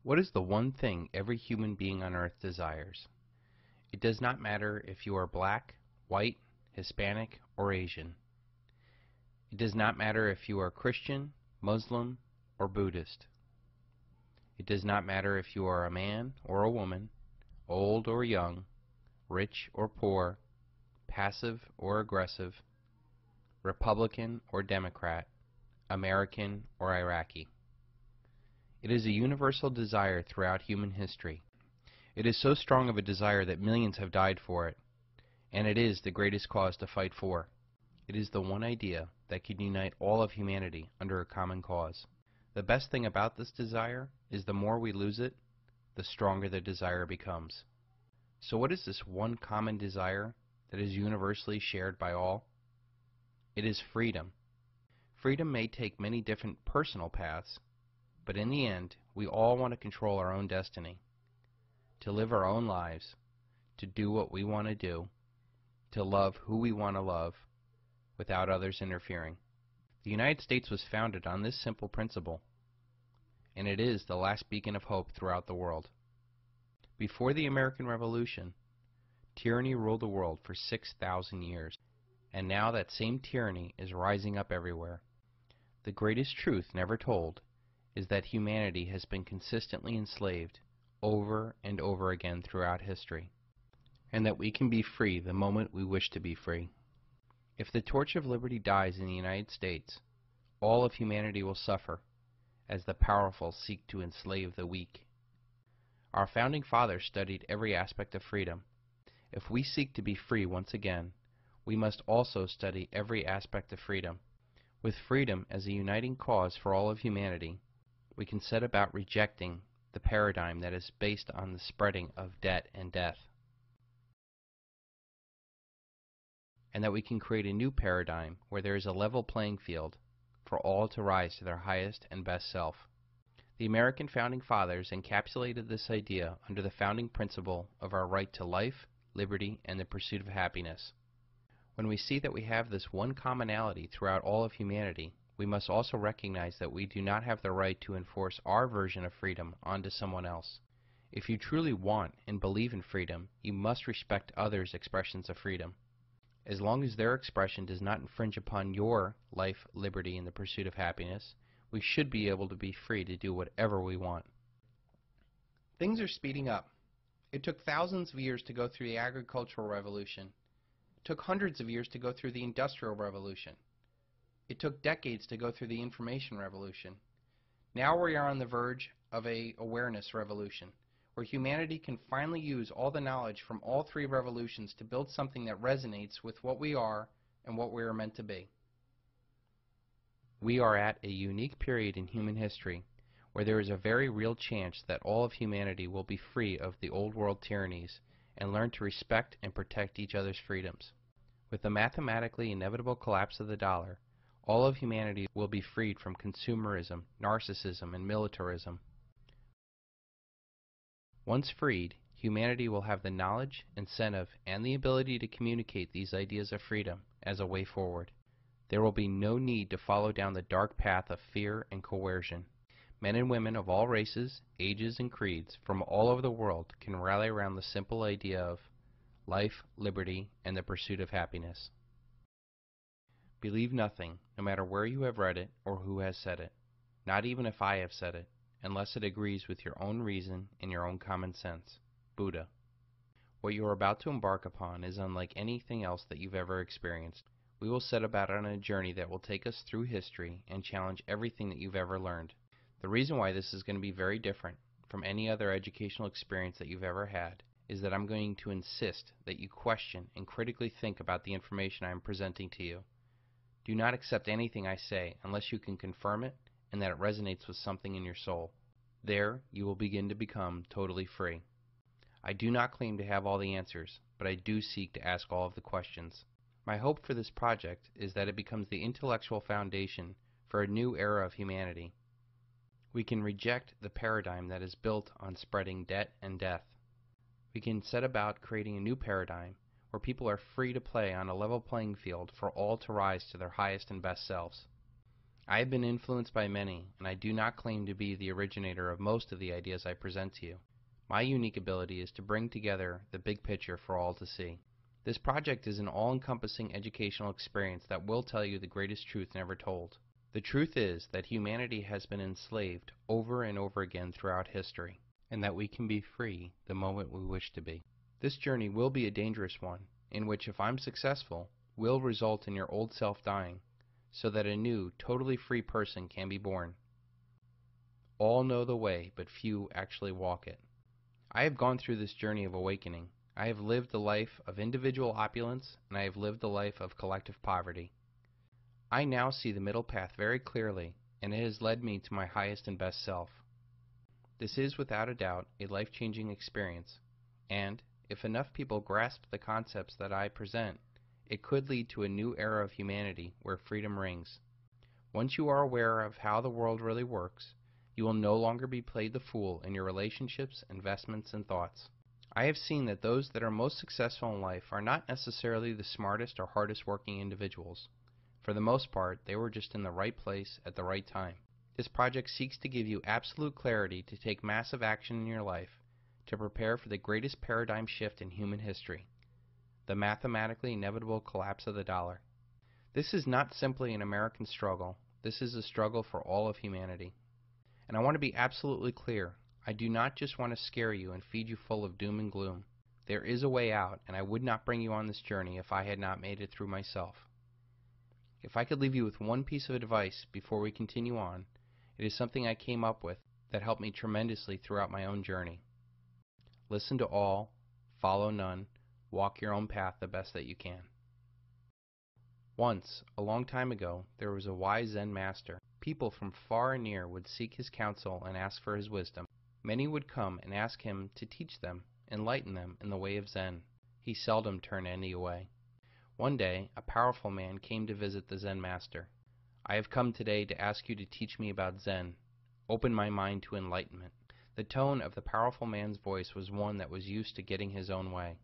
What is the one thing every human being on earth desires? It does not matter if you are black, white, Hispanic, or Asian. It does not matter if you are Christian, Muslim, or Buddhist. It does not matter if you are a man or a woman, old or young, rich or poor, passive or aggressive, Republican or Democrat, American or Iraqi. It is a universal desire throughout human history. It is so strong of a desire that millions have died for it, and it is the greatest cause to fight for. It is the one idea that can unite all of humanity under a common cause. The best thing about this desire is the more we lose it, the stronger the desire becomes. So what is this one common desire that is universally shared by all? It is freedom. Freedom may take many different personal paths, but in the end, we all want to control our own destiny, to live our own lives, to do what we want to do, to love who we want to love, without others interfering. The United States was founded on this simple principle, and it is the last beacon of hope throughout the world. Before the American Revolution, tyranny ruled the world for 6,000 years, and now that same tyranny is rising up everywhere. The greatest truth never told is that humanity has been consistently enslaved over and over again throughout history, and that we can be free the moment we wish to be free. If the torch of liberty dies in the United States, all of humanity will suffer as the powerful seek to enslave the weak. Our founding fathers studied every aspect of freedom. If we seek to be free once again, we must also study every aspect of freedom. With freedom as a uniting cause for all of humanity, we can set about rejecting the paradigm that is based on the spreading of debt and death, and that we can create a new paradigm where there is a level playing field for all to rise to their highest and best self. The American Founding Fathers encapsulated this idea under the founding principle of our right to life, liberty, and the pursuit of happiness. When we see that we have this one commonality throughout all of humanity, we must also recognize that we do not have the right to enforce our version of freedom onto someone else. If you truly want and believe in freedom, you must respect others' expressions of freedom. As long as their expression does not infringe upon your life, liberty, and the pursuit of happiness, we should be able to be free to do whatever we want. Things are speeding up. It took thousands of years to go through the agricultural revolution. It took hundreds of years to go through the industrial revolution. It took decades to go through the information revolution. Now we are on the verge of an awareness revolution, where humanity can finally use all the knowledge from all three revolutions to build something that resonates with what we are and what we are meant to be. We are at a unique period in human history where there is a very real chance that all of humanity will be free of the old world tyrannies and learn to respect and protect each other's freedoms. With the mathematically inevitable collapse of the dollar, all of humanity will be freed from consumerism, narcissism, and militarism. Once freed, humanity will have the knowledge, incentive, and the ability to communicate these ideas of freedom as a way forward. There will be no need to follow down the dark path of fear and coercion. Men and women of all races, ages, and creeds from all over the world can rally around the simple idea of life, liberty, and the pursuit of happiness. Believe nothing, no matter where you have read it or who has said it, not even if I have said it, unless it agrees with your own reason and your own common sense. Buddha. What you are about to embark upon is unlike anything else that you've ever experienced. We will set about on a journey that will take us through history and challenge everything that you've ever learned. The reason why this is going to be very different from any other educational experience that you've ever had is that I'm going to insist that you question and critically think about the information I am presenting to you. Do not accept anything I say unless you can confirm it and that it resonates with something in your soul. There, you will begin to become totally free. I do not claim to have all the answers, but I do seek to ask all of the questions. My hope for this project is that it becomes the intellectual foundation for a new era of humanity. We can reject the paradigm that is built on spreading debt and death. We can set about creating a new paradigm where people are free to play on a level playing field for all to rise to their highest and best selves. I have been influenced by many, and I do not claim to be the originator of most of the ideas I present to you. My unique ability is to bring together the big picture for all to see. This project is an all-encompassing educational experience that will tell you the greatest truth never told. The truth is that humanity has been enslaved over and over again throughout history, and that we can be free the moment we wish to be. This journey will be a dangerous one, in which, if I'm successful, will result in your old self dying, so that a new, totally free person can be born. All know the way, but few actually walk it. I have gone through this journey of awakening. I have lived the life of individual opulence, and I have lived the life of collective poverty. I now see the middle path very clearly, and it has led me to my highest and best self. This is, without a doubt, a life-changing experience, and if enough people grasp the concepts that I present, it could lead to a new era of humanity where freedom rings. Once you are aware of how the world really works, you will no longer be played the fool in your relationships, investments, and thoughts. I have seen that those that are most successful in life are not necessarily the smartest or hardest working individuals. For the most part, they were just in the right place at the right time. This project seeks to give you absolute clarity to take massive action in your life to prepare for the greatest paradigm shift in human history, the mathematically inevitable collapse of the dollar. This is not simply an American struggle. This is a struggle for all of humanity. And I want to be absolutely clear. I do not just want to scare you and feed you full of doom and gloom. There is a way out, and I would not bring you on this journey if I had not made it through myself. If I could leave you with one piece of advice before we continue on, it is something I came up with that helped me tremendously throughout my own journey. Listen to all, follow none, walk your own path the best that you can. Once, a long time ago, there was a wise Zen master. People from far and near would seek his counsel and ask for his wisdom. Many would come and ask him to teach them, enlighten them in the way of Zen. He seldom turned any away. One day, a powerful man came to visit the Zen master. I have come today to ask you to teach me about Zen. Open my mind to enlightenment. The tone of the powerful man's voice was one that was used to getting his own way.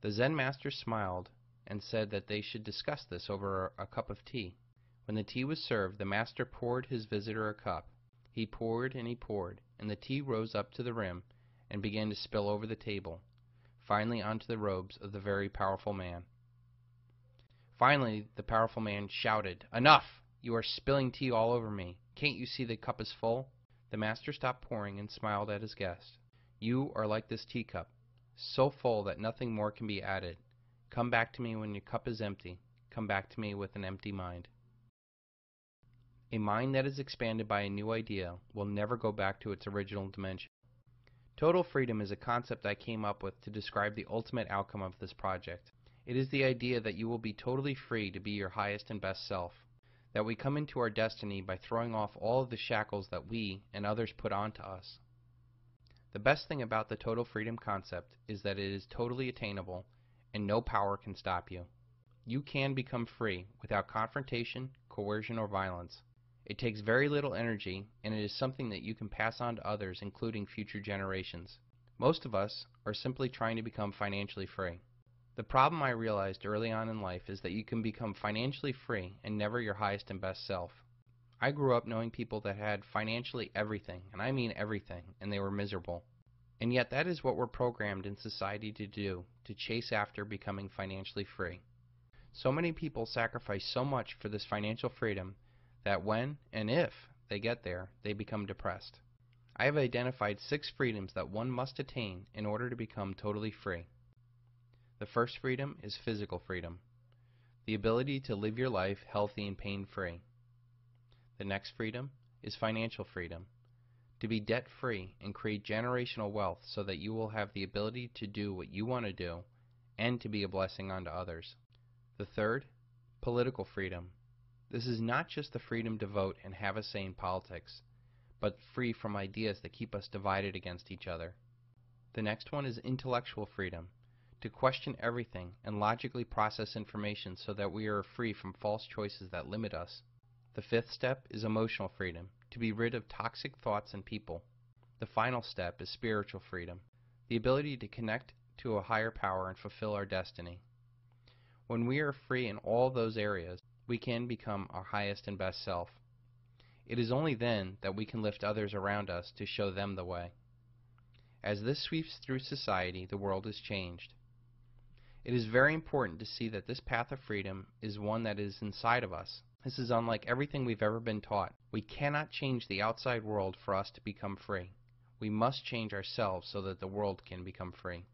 The Zen master smiled and said that they should discuss this over a cup of tea. When the tea was served, the master poured his visitor a cup. He poured, and the tea rose up to the rim and began to spill over the table, finally onto the robes of the very powerful man. Finally, the powerful man shouted, "Enough! You are spilling tea all over me. Can't you see the cup is full?" The master stopped pouring and smiled at his guest. "You are like this teacup, so full that nothing more can be added. Come back to me when your cup is empty. Come back to me with an empty mind." A mind that is expanded by a new idea will never go back to its original dimension. Total freedom is a concept I came up with to describe the ultimate outcome of this project. It is the idea that you will be totally free to be your highest and best self, that we come into our destiny by throwing off all of the shackles that we and others put onto us. The best thing about the total freedom concept is that it is totally attainable and no power can stop you. You can become free without confrontation, coercion, or violence. It takes very little energy, and it is something that you can pass on to others, including future generations. Most of us are simply trying to become financially free. The problem I realized early on in life is that you can become financially free and never your highest and best self. I grew up knowing people that had financially everything, and I mean everything, and they were miserable. And yet that is what we're programmed in society to do, to chase after becoming financially free. So many people sacrifice so much for this financial freedom that when and if they get there, they become depressed. I have identified 6 freedoms that one must attain in order to become totally free. The first freedom is physical freedom, the ability to live your life healthy and pain-free. The next freedom is financial freedom, to be debt-free and create generational wealth so that you will have the ability to do what you want to do and to be a blessing unto others. The third, political freedom. This is not just the freedom to vote and have a say in politics, but free from ideas that keep us divided against each other. The next one is intellectual freedom, to question everything and logically process information so that we are free from false choices that limit us. The fifth step is emotional freedom, to be rid of toxic thoughts and people. The final step is spiritual freedom, the ability to connect to a higher power and fulfill our destiny. When we are free in all those areas, we can become our highest and best self. It is only then that we can lift others around us to show them the way. As this sweeps through society, the world is changed. It is very important to see that this path of freedom is one that is inside of us. This is unlike everything we've ever been taught. We cannot change the outside world for us to become free. We must change ourselves so that the world can become free.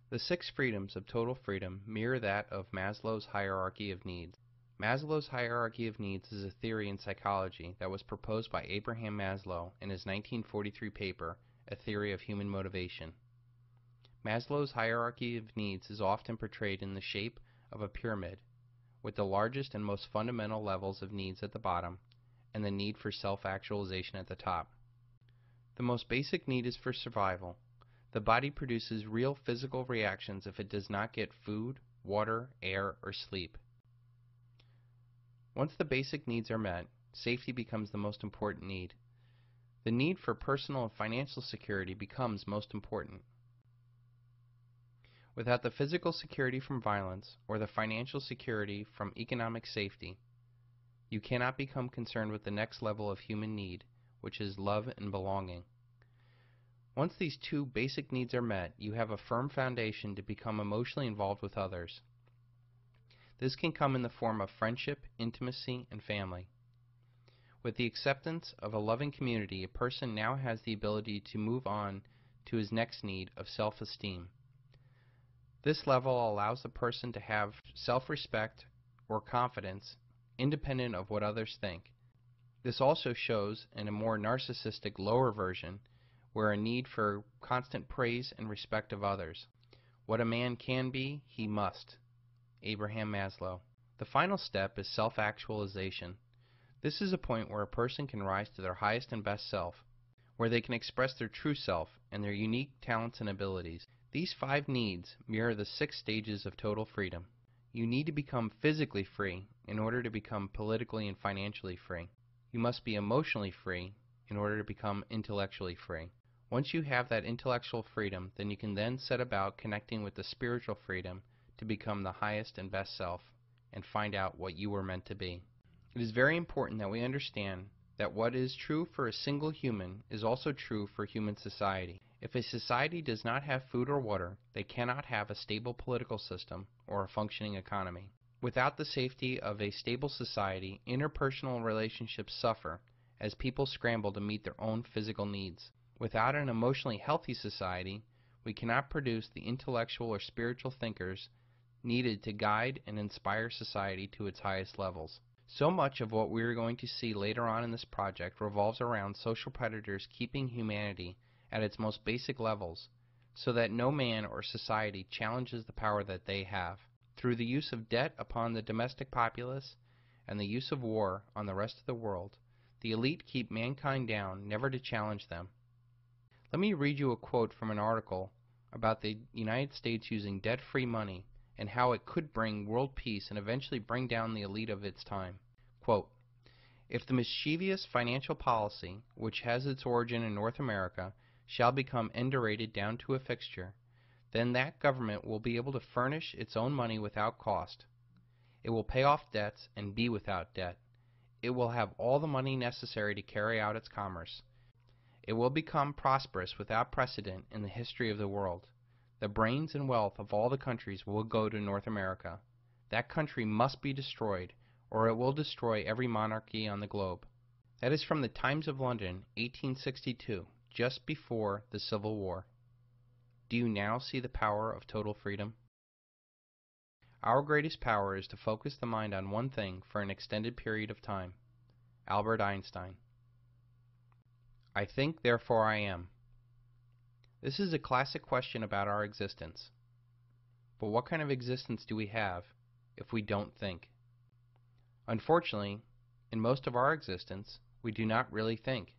The 6 freedoms of total freedom mirror that of Maslow's hierarchy of needs. Maslow's hierarchy of needs is a theory in psychology that was proposed by Abraham Maslow in his 1943 paper, A Theory of Human Motivation. Maslow's hierarchy of needs is often portrayed in the shape of a pyramid, with the largest and most fundamental levels of needs at the bottom, and the need for self-actualization at the top. The most basic need is for survival. The body produces real physical reactions if it does not get food, water, air, or sleep. Once the basic needs are met, safety becomes the most important need. The need for personal and financial security becomes most important. Without the physical security from violence or the financial security from economic safety, you cannot become concerned with the next level of human need, which is love and belonging. Once these 2 basic needs are met, you have a firm foundation to become emotionally involved with others. This can come in the form of friendship, intimacy, and family. With the acceptance of a loving community, a person now has the ability to move on to his next need of self-esteem. This level allows the person to have self-respect or confidence independent of what others think. This also shows in a more narcissistic lower version where a need for constant praise and respect of others. What a man can be, he must. Abraham Maslow. The final step is self-actualization. This is a point where a person can rise to their highest and best self, where they can express their true self and their unique talents and abilities. These 5 needs mirror the 6 stages of total freedom. You need to become physically free in order to become politically and financially free. You must be emotionally free in order to become intellectually free. Once you have that intellectual freedom, then you can then set about connecting with the spiritual freedom to become the highest and best self and find out what you were meant to be. It is very important that we understand that what is true for a single human is also true for human society. If a society does not have food or water, they cannot have a stable political system or a functioning economy. Without the safety of a stable society, interpersonal relationships suffer as people scramble to meet their own physical needs. Without an emotionally healthy society, we cannot produce the intellectual or spiritual thinkers needed to guide and inspire society to its highest levels. So much of what we are going to see later on in this project revolves around social predators keeping humanity at its most basic levels so that no man or society challenges the power that they have. Through the use of debt upon the domestic populace and the use of war on the rest of the world, the elite keep mankind down, never to challenge them. Let me read you a quote from an article about the United States using debt-free money and how it could bring world peace and eventually bring down the elite of its time. Quote, "If the mischievous financial policy, which has its origin in North America, shall become endurated down to a fixture, then that government will be able to furnish its own money without cost. It will pay off debts and be without debt. It will have all the money necessary to carry out its commerce. It will become prosperous without precedent in the history of the world. The brains and wealth of all the countries will go to North America. That country must be destroyed, or it will destroy every monarchy on the globe." That is from the Times of London, 1862, just before the Civil War. Do you now see the power of total freedom? Our greatest power is to focus the mind on one thing for an extended period of time. Albert Einstein. I think, therefore I am. This is a classic question about our existence. But what kind of existence do we have if we don't think? Unfortunately, in most of our existence, we do not really think.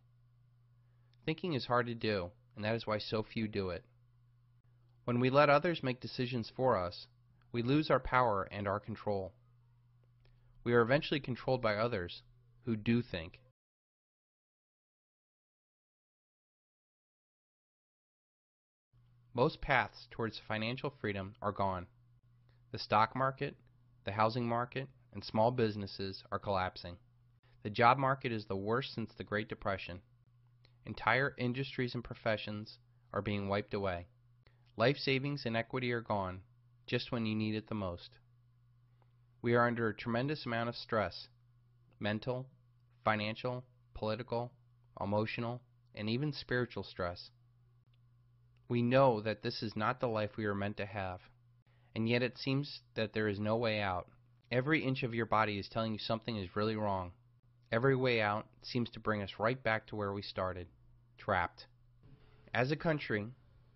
Thinking is hard to do, and that is why so few do it. When we let others make decisions for us, we lose our power and our control. We are eventually controlled by others who do think. Most paths towards financial freedom are gone. The stock market, the housing market, and small businesses are collapsing. The job market is the worst since the Great Depression. Entire industries and professions are being wiped away. Life savings and equity are gone, just when you need it the most. We are under a tremendous amount of stress, mental, financial, political, emotional, and even spiritual stress. We know that this is not the life we are meant to have, and yet it seems that there is no way out. Every inch of your body is telling you something is really wrong. Every way out seems to bring us right back to where we started, trapped. As a country,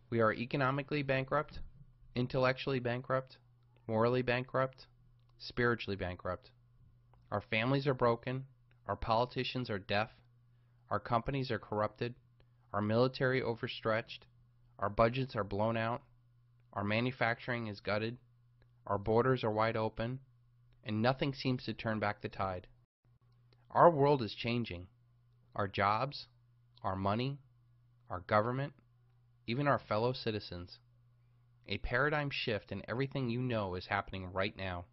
we are economically bankrupt, intellectually bankrupt, morally bankrupt, spiritually bankrupt. Our families are broken, our politicians are deaf, our companies are corrupted, our military overstretched, our budgets are blown out, our manufacturing is gutted, our borders are wide open, and nothing seems to turn back the tide. Our world is changing. Our jobs, our money, our government, even our fellow citizens. A paradigm shift in everything you know is happening right now.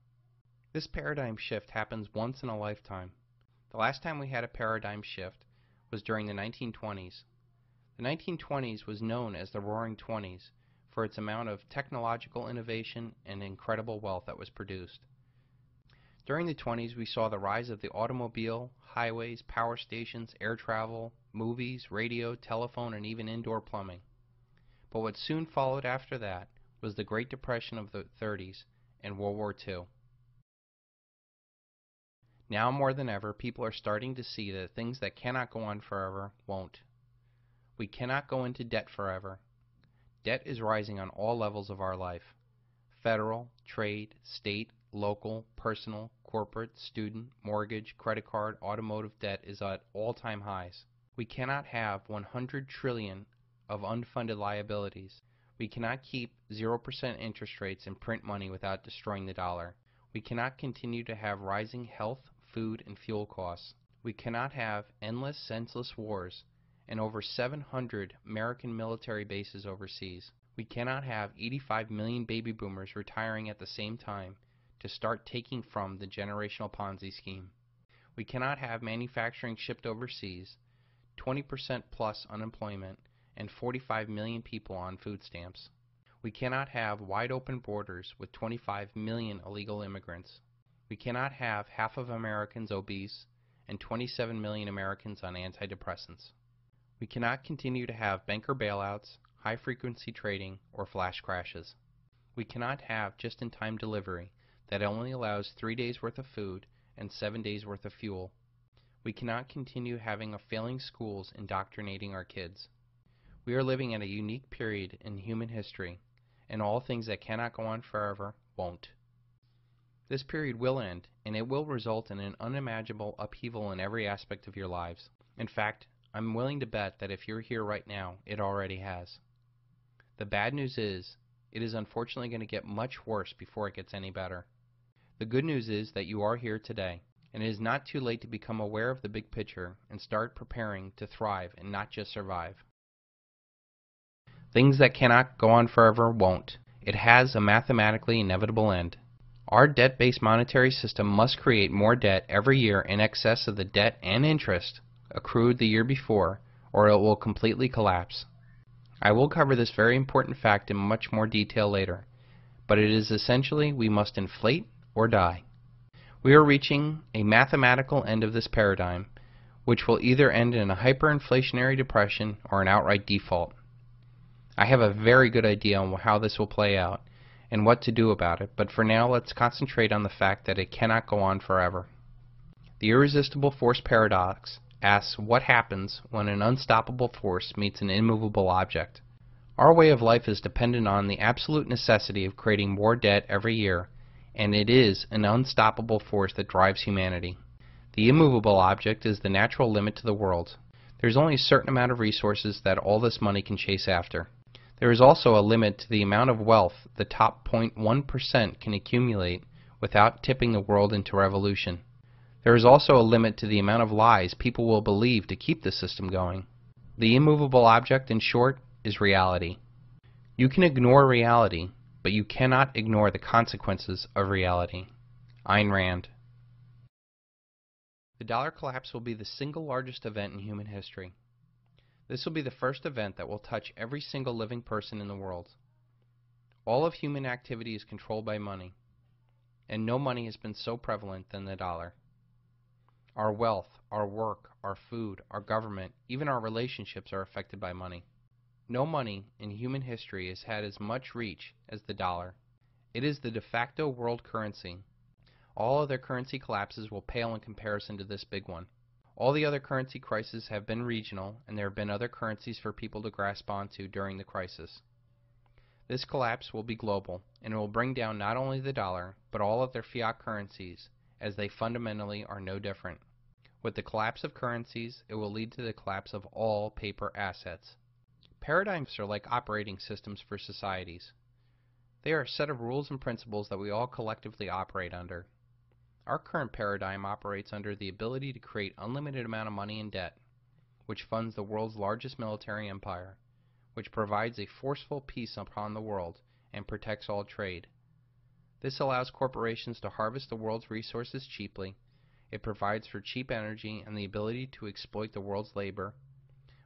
This paradigm shift happens once in a lifetime. The last time we had a paradigm shift was during the 1920s. The 1920s was known as the Roaring Twenties for its amount of technological innovation and incredible wealth that was produced. During the 20s, we saw the rise of the automobile, highways, power stations, air travel, movies, radio, telephone, and even indoor plumbing. But what soon followed after that was the Great Depression of the 30s and World War II. Now more than ever, people are starting to see that things that cannot go on forever won't. We cannot go into debt forever. Debt is rising on all levels of our life. Federal, trade, state, local, personal, corporate, student, mortgage, credit card, automotive debt is at all-time highs. We cannot have 100 trillion of unfunded liabilities. We cannot keep 0% interest rates and print money without destroying the dollar. We cannot continue to have rising health, food, and fuel costs. We cannot have endless, senseless wars and over 700 American military bases overseas. We cannot have 85 million baby boomers retiring at the same time to start taking from the generational Ponzi scheme. We cannot have manufacturing shipped overseas, 20% plus unemployment, and 45 million people on food stamps. We cannot have wide open borders with 25 million illegal immigrants. We cannot have half of Americans obese and 27 million Americans on antidepressants. We cannot continue to have banker bailouts, high-frequency trading, or flash crashes. We cannot have just-in-time delivery that only allows 3 days worth of food and 7 days worth of fuel. We cannot continue having failing schools indoctrinating our kids. We are living at a unique period in human history, and all things that cannot go on forever won't. This period will end, and it will result in an unimaginable upheaval in every aspect of your lives. In fact, I'm willing to bet that if you're here right now, it already has. The bad news is, it is unfortunately going to get much worse before it gets any better. The good news is that you are here today, and it is not too late to become aware of the big picture and start preparing to thrive and not just survive. Things that cannot go on forever won't. It has a mathematically inevitable end. Our debt-based monetary system must create more debt every year in excess of the debt and interest accrued the year before, or it will completely collapse. I will cover this very important fact in much more detail later, but it is essentially we must inflate or die. We are reaching a mathematical end of this paradigm, which will either end in a hyperinflationary depression or an outright default. I have a very good idea on how this will play out and what to do about it, but for now let's concentrate on the fact that it cannot go on forever. The irresistible force paradox asks what happens when an unstoppable force meets an immovable object. Our way of life is dependent on the absolute necessity of creating more debt every year, and it is an unstoppable force that drives humanity. The immovable object is the natural limit to the world. There is only a certain amount of resources that all this money can chase after. There is also a limit to the amount of wealth the top 0.1% can accumulate without tipping the world into revolution. There is also a limit to the amount of lies people will believe to keep the system going. The immovable object, in short, is reality. You can ignore reality, but you cannot ignore the consequences of reality. Ayn Rand. The dollar collapse will be the single largest event in human history. This will be the first event that will touch every single living person in the world. All of human activity is controlled by money, and no money has been so prevalent than the dollar. Our wealth, our work, our food, our government, even our relationships are affected by money. No money in human history has had as much reach as the dollar. It is the de facto world currency. All other currency collapses will pale in comparison to this big one. All the other currency crises have been regional, and there have been other currencies for people to grasp onto during the crisis. This collapse will be global, and it will bring down not only the dollar, but all other fiat currencies, as they fundamentally are no different. With the collapse of currencies, it will lead to the collapse of all paper assets. Paradigms are like operating systems for societies. They are a set of rules and principles that we all collectively operate under. Our current paradigm operates under the ability to create unlimited amount of money in debt, which funds the world's largest military empire, which provides a forceful peace upon the world and protects all trade. This allows corporations to harvest the world's resources cheaply. It provides for cheap energy and the ability to exploit the world's labor,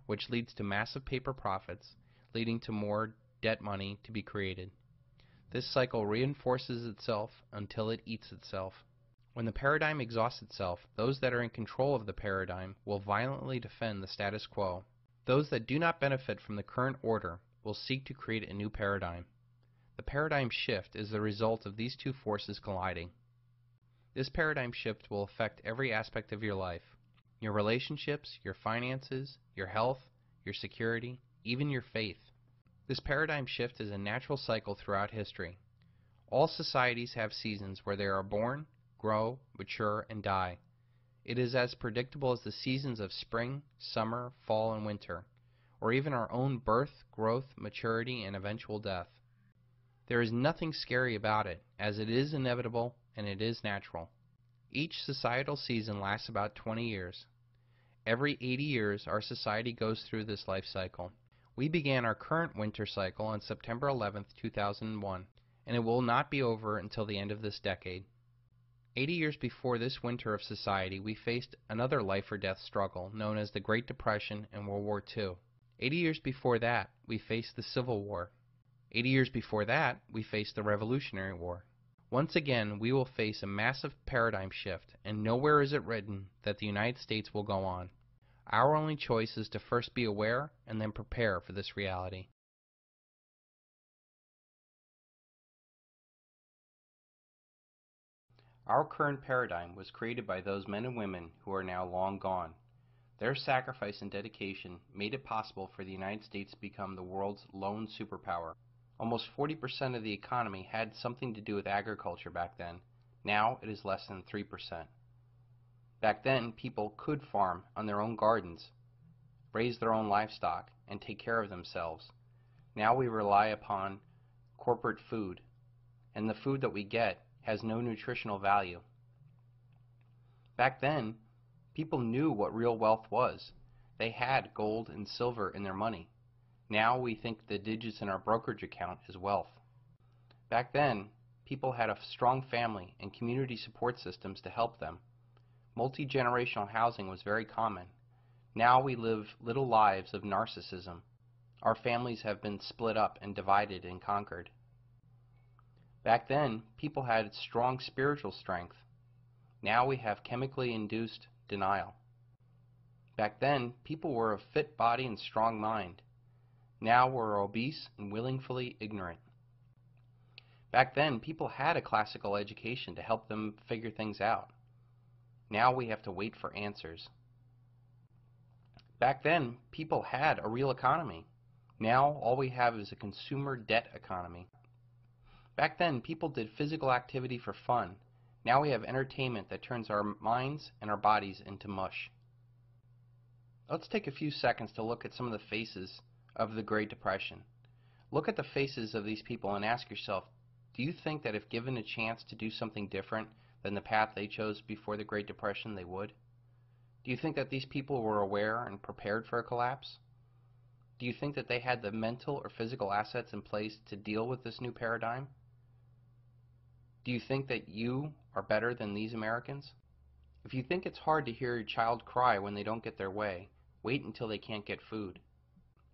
which leads to massive paper profits, leading to more debt money to be created. This cycle reinforces itself until it eats itself. When the paradigm exhausts itself, those that are in control of the paradigm will violently defend the status quo. Those that do not benefit from the current order will seek to create a new paradigm. The paradigm shift is the result of these two forces colliding. This paradigm shift will affect every aspect of your life. Your relationships, your finances, your health, your security, even your faith. This paradigm shift is a natural cycle throughout history. All societies have seasons where they are born, grow, mature, and die. It is as predictable as the seasons of spring, summer, fall, and winter, or even our own birth, growth, maturity, and eventual death. There is nothing scary about it, as it is inevitable and it is natural. Each societal season lasts about 20 years. Every 80 years, our society goes through this life cycle. We began our current winter cycle on September 11, 2001, and it will not be over until the end of this decade. 80 years before this winter of society, we faced another life-or-death struggle known as the Great Depression and World War II. 80 years before that, we faced the Civil War. 80 years before that, we faced the Revolutionary War. Once again, we will face a massive paradigm shift, and nowhere is it written that the United States will go on. Our only choice is to first be aware and then prepare for this reality. Our current paradigm was created by those men and women who are now long gone. Their sacrifice and dedication made it possible for the United States to become the world's lone superpower. Almost 40% of the economy had something to do with agriculture back then. Now it is less than 3%. Back then, people could farm on their own gardens, raise their own livestock, and take care of themselves. Now we rely upon corporate food, and the food that we get has no nutritional value. Back then, people knew what real wealth was. They had gold and silver in their money. Now we think the digits in our brokerage account is wealth. Back then, people had a strong family and community support systems to help them. Multi-generational housing was very common. Now we live little lives of narcissism. Our families have been split up and divided and conquered. Back then, people had strong spiritual strength. Now we have chemically induced denial. Back then, people were of fit body and strong mind. Now we're obese and willfully ignorant. Back then, people had a classical education to help them figure things out. Now we have to wait for answers. Back then, people had a real economy. Now all we have is a consumer debt economy. Back then, people did physical activity for fun. Now we have entertainment that turns our minds and our bodies into mush. Let's take a few seconds to look at some of the faces of the Great Depression. Look at the faces of these people and ask yourself, do you think that if given a chance to do something different than the path they chose before the Great Depression, they would? Do you think that these people were aware and prepared for a collapse? Do you think that they had the mental or physical assets in place to deal with this new paradigm? Do you think that you are better than these Americans? If you think it's hard to hear your child cry when they don't get their way, wait until they can't get food.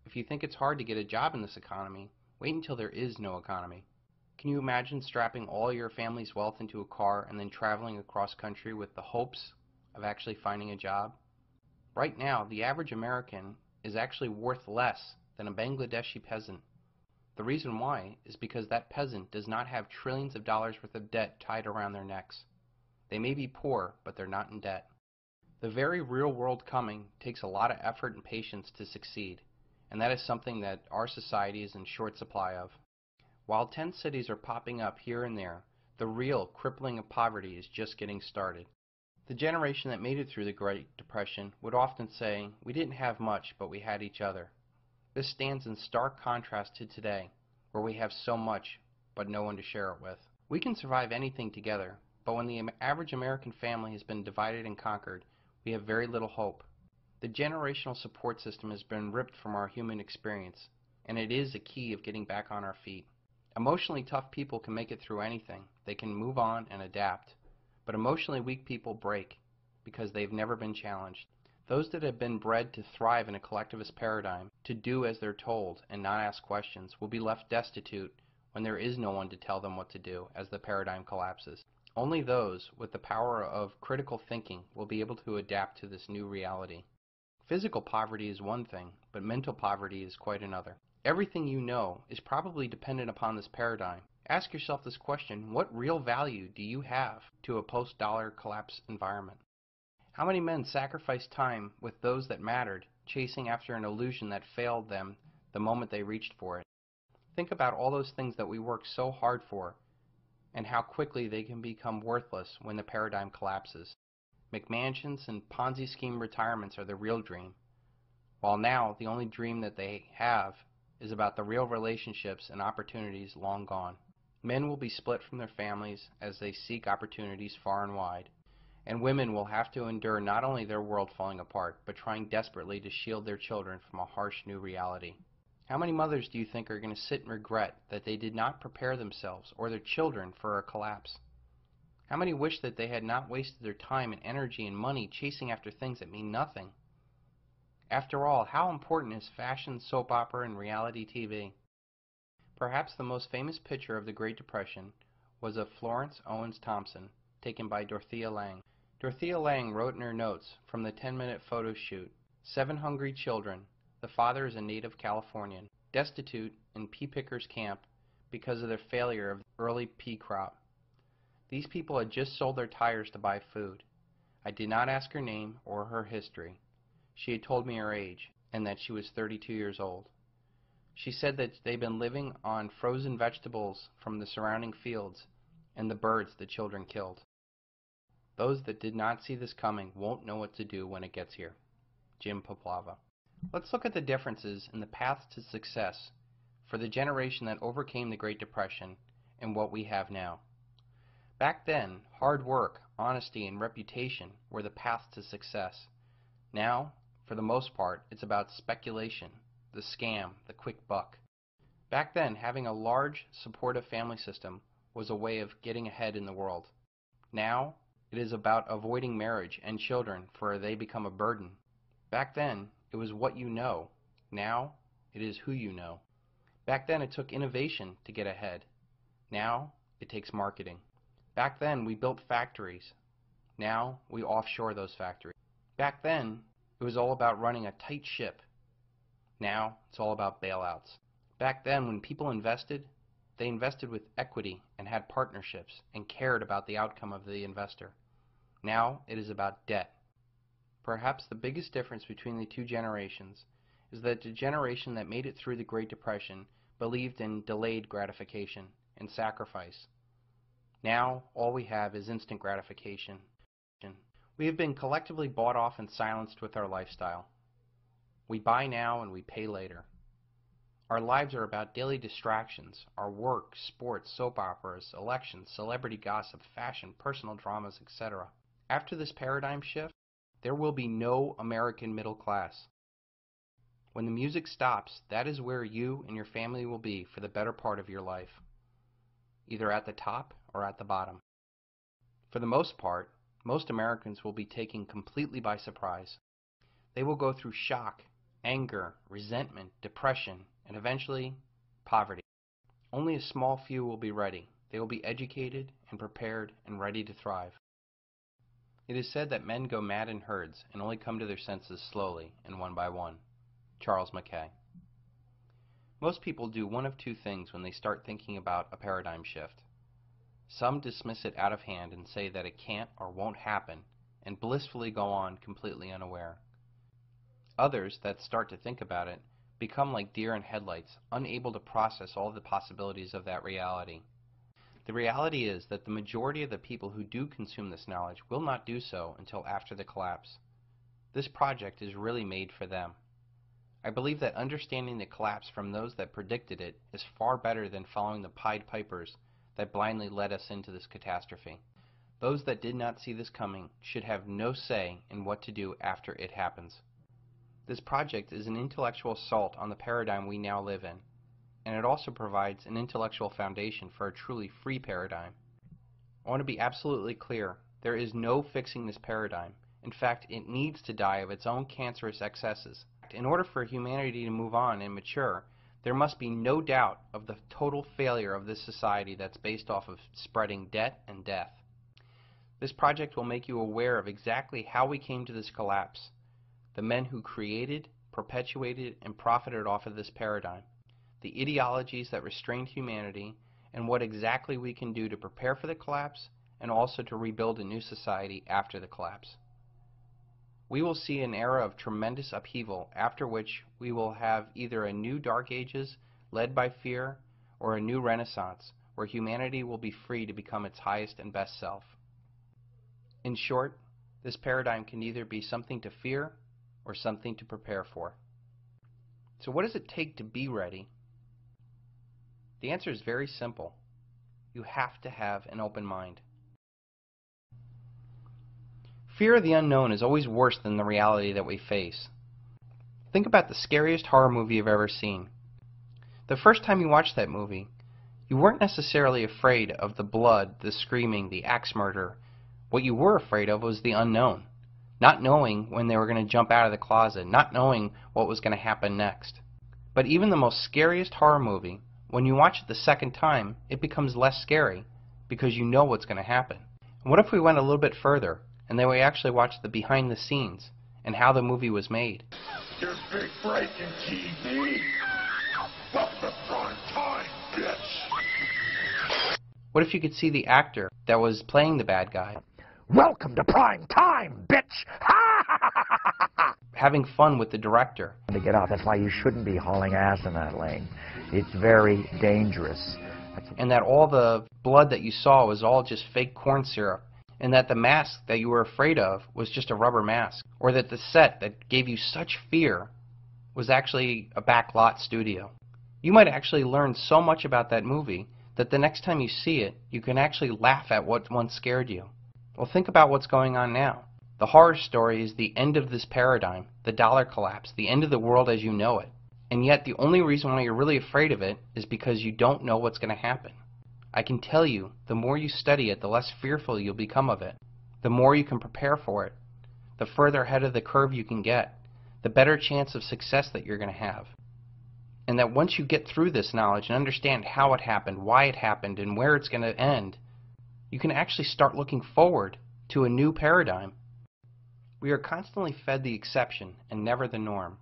If you think it's hard to get a job in this economy, wait until there is no economy. Can you imagine strapping all your family's wealth into a car and then traveling across country with the hopes of actually finding a job? Right now, the average American is actually worth less than a Bangladeshi peasant. The reason why is because that peasant does not have trillions of dollars worth of debt tied around their necks. They may be poor, but they're not in debt. The very real world coming takes a lot of effort and patience to succeed, and that is something that our society is in short supply of. While tent cities are popping up here and there, the real crippling of poverty is just getting started. The generation that made it through the Great Depression would often say, "We didn't have much, but we had each other." This stands in stark contrast to today, where we have so much, but no one to share it with. We can survive anything together, but when the average American family has been divided and conquered, we have very little hope. The generational support system has been ripped from our human experience, and it is a key of getting back on our feet. Emotionally tough people can make it through anything. They can move on and adapt. But emotionally weak people break because they've never been challenged. Those that have been bred to thrive in a collectivist paradigm, to do as they're told and not ask questions, will be left destitute when there is no one to tell them what to do as the paradigm collapses. Only those with the power of critical thinking will be able to adapt to this new reality. Physical poverty is one thing, but mental poverty is quite another. Everything you know is probably dependent upon this paradigm. Ask yourself this question: what real value do you have to a post-dollar collapse environment? How many men sacrificed time with those that mattered, chasing after an illusion that failed them the moment they reached for it? Think about all those things that we work so hard for, and how quickly they can become worthless when the paradigm collapses. McMansions and Ponzi scheme retirements are the real dream, while now the only dream that they have is about the real relationships and opportunities long gone. Men will be split from their families as they seek opportunities far and wide, and women will have to endure not only their world falling apart, but trying desperately to shield their children from a harsh new reality. How many mothers do you think are going to sit and regret that they did not prepare themselves or their children for a collapse? How many wish that they had not wasted their time and energy and money chasing after things that mean nothing? After all, how important is fashion, soap opera, and reality TV? Perhaps the most famous picture of the Great Depression was of Florence Owens Thompson, taken by Dorothea Lange. Dorothea Lange wrote in her notes from the 10-minute photo shoot, 7 hungry children, the father is a native Californian, destitute in pea pickers' camp because of their failure of the early pea crop. These people had just sold their tires to buy food. I did not ask her name or her history. She had told me her age, and that she was 32 years old. She said that they'd been living on frozen vegetables from the surrounding fields and the birds the children killed. Those that did not see this coming won't know what to do when it gets here. Jim Poplava. Let's look at the differences in the paths to success for the generation that overcame the Great Depression and what we have now. Back then, hard work, honesty, and reputation were the paths to success. Now, for the most part, it's about speculation, the scam, the quick buck. Back then, having a large, supportive family system was a way of getting ahead in the world. Now, it is about avoiding marriage and children, for they become a burden. Back then, it was what you know. Now, it is who you know. Back then, it took innovation to get ahead. Now, it takes marketing. Back then, we built factories. Now, we offshore those factories. Back then, it was all about running a tight ship. Now, it's all about bailouts. Back then, when people invested, they invested with equity and had partnerships and cared about the outcome of the investor. Now, it is about debt. Perhaps the biggest difference between the two generations is that the generation that made it through the Great Depression believed in delayed gratification and sacrifice. Now, all we have is instant gratification. We have been collectively bought off and silenced with our lifestyle. We buy now and we pay later. Our lives are about daily distractions, our work, sports, soap operas, elections, celebrity gossip, fashion, personal dramas, etc. After this paradigm shift, there will be no American middle class. When the music stops, that is where you and your family will be for the better part of your life, either at the top or at the bottom. For the most part, most Americans will be taken completely by surprise. They will go through shock, anger, resentment, depression, and eventually, poverty. Only a small few will be ready. They will be educated and prepared and ready to thrive. It is said that men go mad in herds and only come to their senses slowly and one by one. Charles Mackay. Most people do one of two things when they start thinking about a paradigm shift. Some dismiss it out of hand and say that it can't or won't happen and blissfully go on completely unaware. Others that start to think about it become like deer in headlights, unable to process all the possibilities of that reality. The reality is that the majority of the people who do consume this knowledge will not do so until after the collapse. This project is really made for them. I believe that understanding the collapse from those that predicted it is far better than following the Pied Pipers that blindly led us into this catastrophe. Those that did not see this coming should have no say in what to do after it happens. This project is an intellectual assault on the paradigm we now live in, and it also provides an intellectual foundation for a truly free paradigm. I want to be absolutely clear, there is no fixing this paradigm. In fact, it needs to die of its own cancerous excesses. In order for humanity to move on and mature, there must be no doubt of the total failure of this society that's based off of spreading debt and death. This project will make you aware of exactly how we came to this collapse, the men who created, perpetuated, and profited off of this paradigm, the ideologies that restrained humanity, and what exactly we can do to prepare for the collapse and also to rebuild a new society after the collapse. We will see an era of tremendous upheaval, after which we will have either a new Dark Ages led by fear or a new Renaissance where humanity will be free to become its highest and best self. In short, this paradigm can either be something to fear or something to prepare for. So what does it take to be ready? The answer is very simple. You have to have an open mind. Fear of the unknown is always worse than the reality that we face. Think about the scariest horror movie you've ever seen. The first time you watched that movie, you weren't necessarily afraid of the blood, the screaming, the axe murder. What you were afraid of was the unknown. Not knowing when they were going to jump out of the closet, not knowing what was going to happen next. But even the most scariest horror movie, when you watch it the second time, it becomes less scary because you know what's going to happen. And what if we went a little bit further and then we actually watched the behind the scenes and how the movie was made? Your big break in TV? Welcome to prime time, bitch! What if you could see the actor that was playing the bad guy? Welcome to prime time, bitch! Having fun with the director. To get out, that's why you shouldn't be hauling ass in that lane. It's very dangerous. And that all the blood that you saw was all just fake corn syrup. And that the mask that you were afraid of was just a rubber mask. Or that the set that gave you such fear was actually a backlot studio. You might actually learn so much about that movie that the next time you see it, you can actually laugh at what once scared you. Well, think about what's going on now. The horror story is the end of this paradigm, the dollar collapse, the end of the world as you know it. And yet the only reason why you're really afraid of it is because you don't know what's going to happen. I can tell you, the more you study it, the less fearful you'll become of it. The more you can prepare for it, the further ahead of the curve you can get, the better chance of success that you're going to have. And that once you get through this knowledge and understand how it happened, why it happened, and where it's going to end, you can actually start looking forward to a new paradigm. We are constantly fed the exception and never the norm.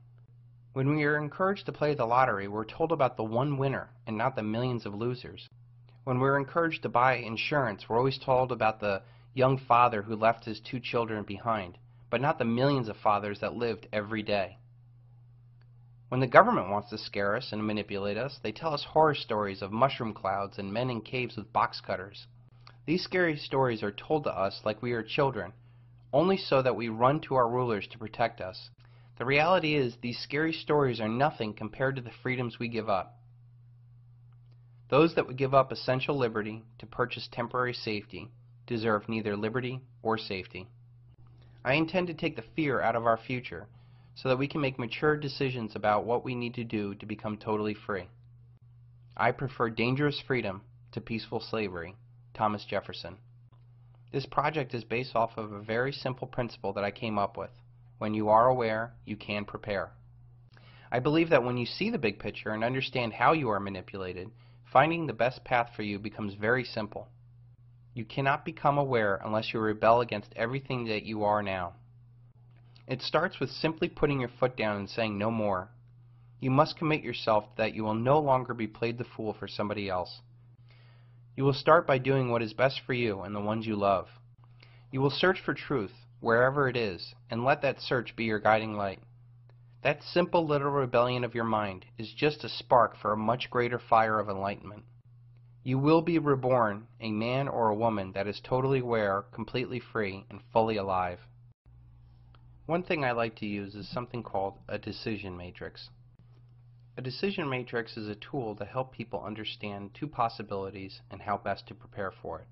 When we are encouraged to play the lottery, we're told about the one winner and not the millions of losers. When we're encouraged to buy insurance, we're always told about the young father who left his 2 children behind, but not the millions of fathers that lived every day. When the government wants to scare us and manipulate us, they tell us horror stories of mushroom clouds and men in caves with box cutters. These scary stories are told to us like we are children, only so that we run to our rulers to protect us. The reality is, these scary stories are nothing compared to the freedoms we give up. Those that would give up essential liberty to purchase temporary safety deserve neither liberty or safety. I intend to take the fear out of our future so that we can make mature decisions about what we need to do to become totally free. I prefer dangerous freedom to peaceful slavery. Thomas Jefferson. This project is based off of a very simple principle that I came up with. When you are aware, you can prepare. I believe that when you see the big picture and understand how you are manipulated, finding the best path for you becomes very simple. You cannot become aware unless you rebel against everything that you are now. It starts with simply putting your foot down and saying no more. You must commit yourself that you will no longer be played the fool for somebody else. You will start by doing what is best for you and the ones you love. You will search for truth, wherever it is, and let that search be your guiding light. That simple little rebellion of your mind is just a spark for a much greater fire of enlightenment. You will be reborn a man or a woman that is totally aware, completely free, and fully alive. One thing I like to use is something called a decision matrix. A decision matrix is a tool to help people understand two possibilities and how best to prepare for it.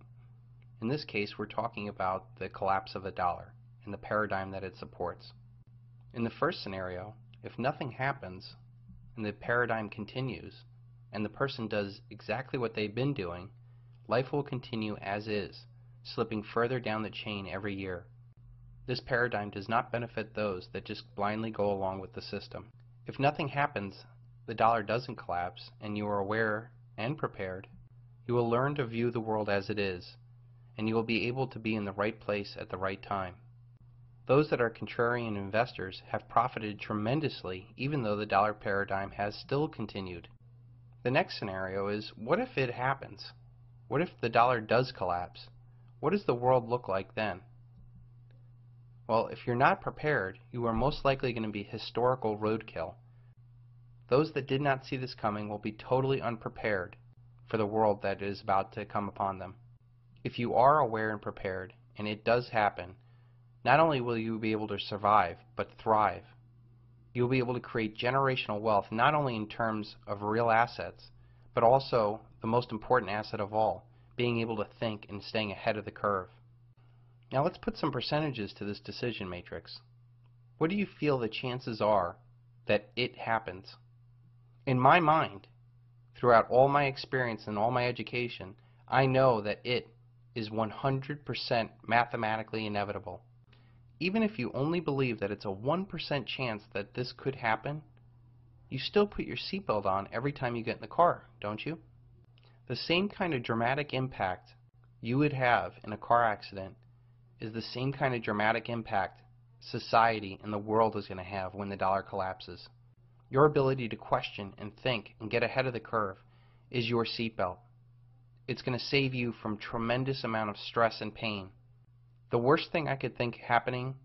In this case, we're talking about the collapse of the dollar and the paradigm that it supports. In the first scenario, if nothing happens and the paradigm continues and the person does exactly what they've been doing, life will continue as is, slipping further down the chain every year. This paradigm does not benefit those that just blindly go along with the system. If nothing happens, the dollar doesn't collapse, and you are aware and prepared, you will learn to view the world as it is, and you will be able to be in the right place at the right time. Those that are contrarian investors have profited tremendously even though the dollar paradigm has still continued. The next scenario is, what if it happens? What if the dollar does collapse? What does the world look like then? Well, if you're not prepared, you are most likely going to be historical roadkill. Those that did not see this coming will be totally unprepared for the world that is about to come upon them. If you are aware and prepared, and it does happen, not only will you be able to survive, but thrive. You'll be able to create generational wealth, not only in terms of real assets, but also the most important asset of all, being able to think and staying ahead of the curve. Now let's put some percentages to this decision matrix. What do you feel the chances are that it happens? In my mind, throughout all my experience and all my education, I know that it is 100% mathematically inevitable. Even if you only believe that it's a 1% chance that this could happen, you still put your seatbelt on every time you get in the car, don't you? The same kind of dramatic impact you would have in a car accident is the same kind of dramatic impact society and the world is going to have when the dollar collapses. Your ability to question and think and get ahead of the curve is your seatbelt. It's going to save you from tremendous amount of stress and pain. The worst thing I could think happening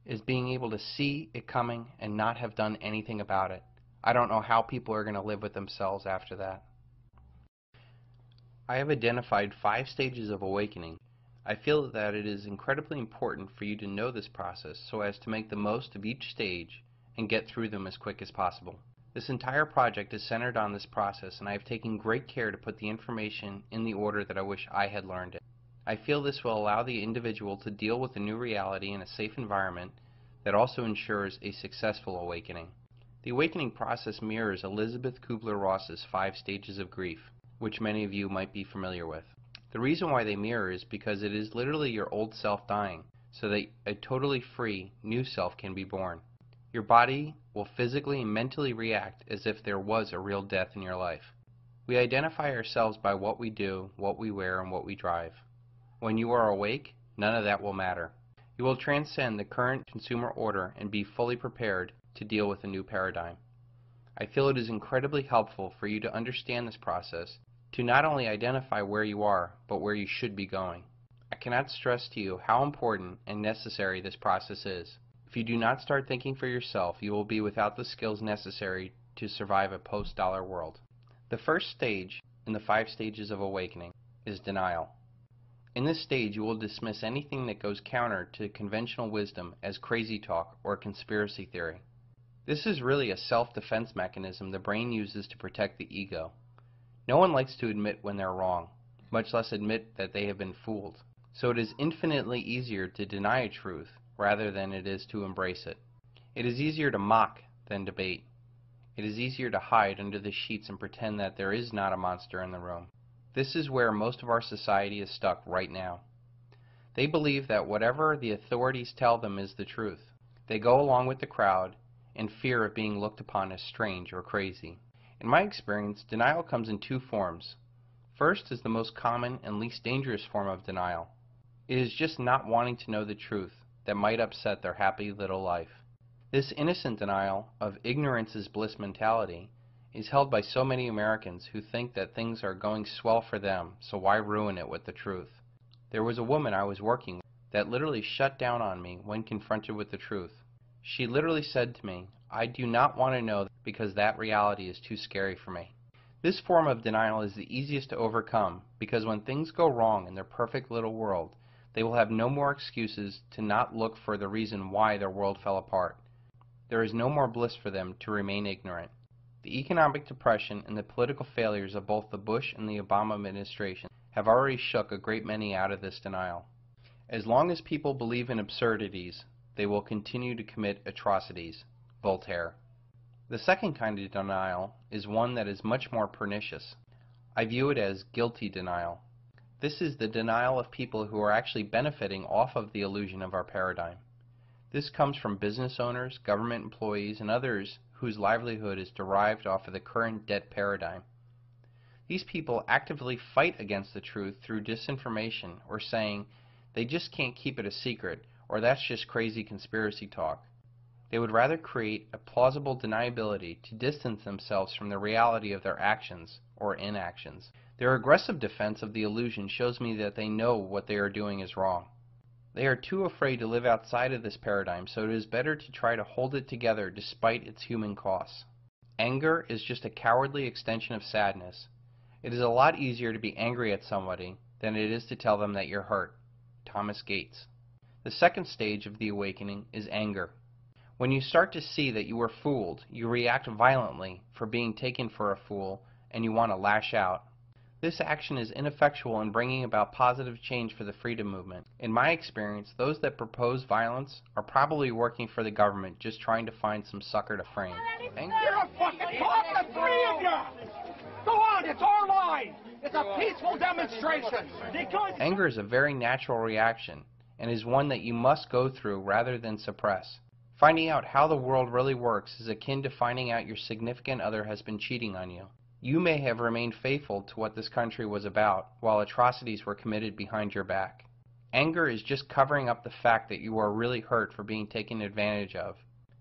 is being able to see it coming and not have done anything about it. I don't know how people are going to live with themselves after that. I have identified 5 stages of awakening. I feel that it is incredibly important for you to know this process so as to make the most of each stage and get through them as quick as possible. This entire project is centered on this process, and I have taken great care to put the information in the order that I wish I had learned it. I feel this will allow the individual to deal with the new reality in a safe environment that also ensures a successful awakening. The awakening process mirrors Elizabeth Kubler-Ross's 5 stages of grief, which many of you might be familiar with. The reason why they mirror is because it is literally your old self dying, so that a totally free, new self can be born. Your body will physically and mentally react as if there was a real death in your life. We identify ourselves by what we do, what we wear, and what we drive. When you are awake, none of that will matter. You will transcend the current consumer order and be fully prepared to deal with a new paradigm. I feel it is incredibly helpful for you to understand this process, to not only identify where you are, but where you should be going. I cannot stress to you how important and necessary this process is. If you do not start thinking for yourself, you will be without the skills necessary to survive a post-dollar world. The first stage in the 5 stages of awakening is denial. In this stage, you will dismiss anything that goes counter to conventional wisdom as crazy talk or conspiracy theory. This is really a self-defense mechanism the brain uses to protect the ego. No one likes to admit when they're wrong, much less admit that they have been fooled. So it is infinitely easier to deny a truth rather than it is to embrace it. It is easier to mock than debate. It is easier to hide under the sheets and pretend that there is not a monster in the room. This is where most of our society is stuck right now. They believe that whatever the authorities tell them is the truth. They go along with the crowd in fear of being looked upon as strange or crazy. In my experience, denial comes in two forms. First is the most common and least dangerous form of denial. It is just not wanting to know the truth that might upset their happy little life. This innocent denial of ignorance is bliss mentality is held by so many Americans who think that things are going swell for them, so why ruin it with the truth? There was a woman I was working with that literally shut down on me when confronted with the truth. She literally said to me, "I do not want to know because that reality is too scary for me." This form of denial is the easiest to overcome because when things go wrong in their perfect little world, they will have no more excuses to not look for the reason why their world fell apart. There is no more bliss for them to remain ignorant. The economic depression and the political failures of both the Bush and the Obama administration have already shook a great many out of this denial. As long as people believe in absurdities, they will continue to commit atrocities. Voltaire. The second kind of denial is one that is much more pernicious. I view it as guilty denial. This is the denial of people who are actually benefiting off of the illusion of our paradigm. This comes from business owners, government employees, and others whose livelihood is derived off of the current debt paradigm. These people actively fight against the truth through disinformation or saying they just can't keep it a secret or that's just crazy conspiracy talk. They would rather create a plausible deniability to distance themselves from the reality of their actions or inactions. Their aggressive defense of the illusion shows me that they know what they are doing is wrong. They are too afraid to live outside of this paradigm, so it is better to try to hold it together despite its human costs. Anger is just a cowardly extension of sadness. It is a lot easier to be angry at somebody than it is to tell them that you're hurt. Thomas Gates. The second stage of the awakening is anger. When you start to see that you were fooled, you react violently for being taken for a fool and you want to lash out. This action is ineffectual in bringing about positive change for the freedom movement. In my experience, those that propose violence are probably working for the government just trying to find some sucker to frame. You're a fucking cop, the three of you! Go on, it's our line! It's a peaceful demonstration! Anger is a very natural reaction and is one that you must go through rather than suppress. Finding out how the world really works is akin to finding out your significant other has been cheating on you. You may have remained faithful to what this country was about while atrocities were committed behind your back. Anger is just covering up the fact that you are really hurt for being taken advantage of.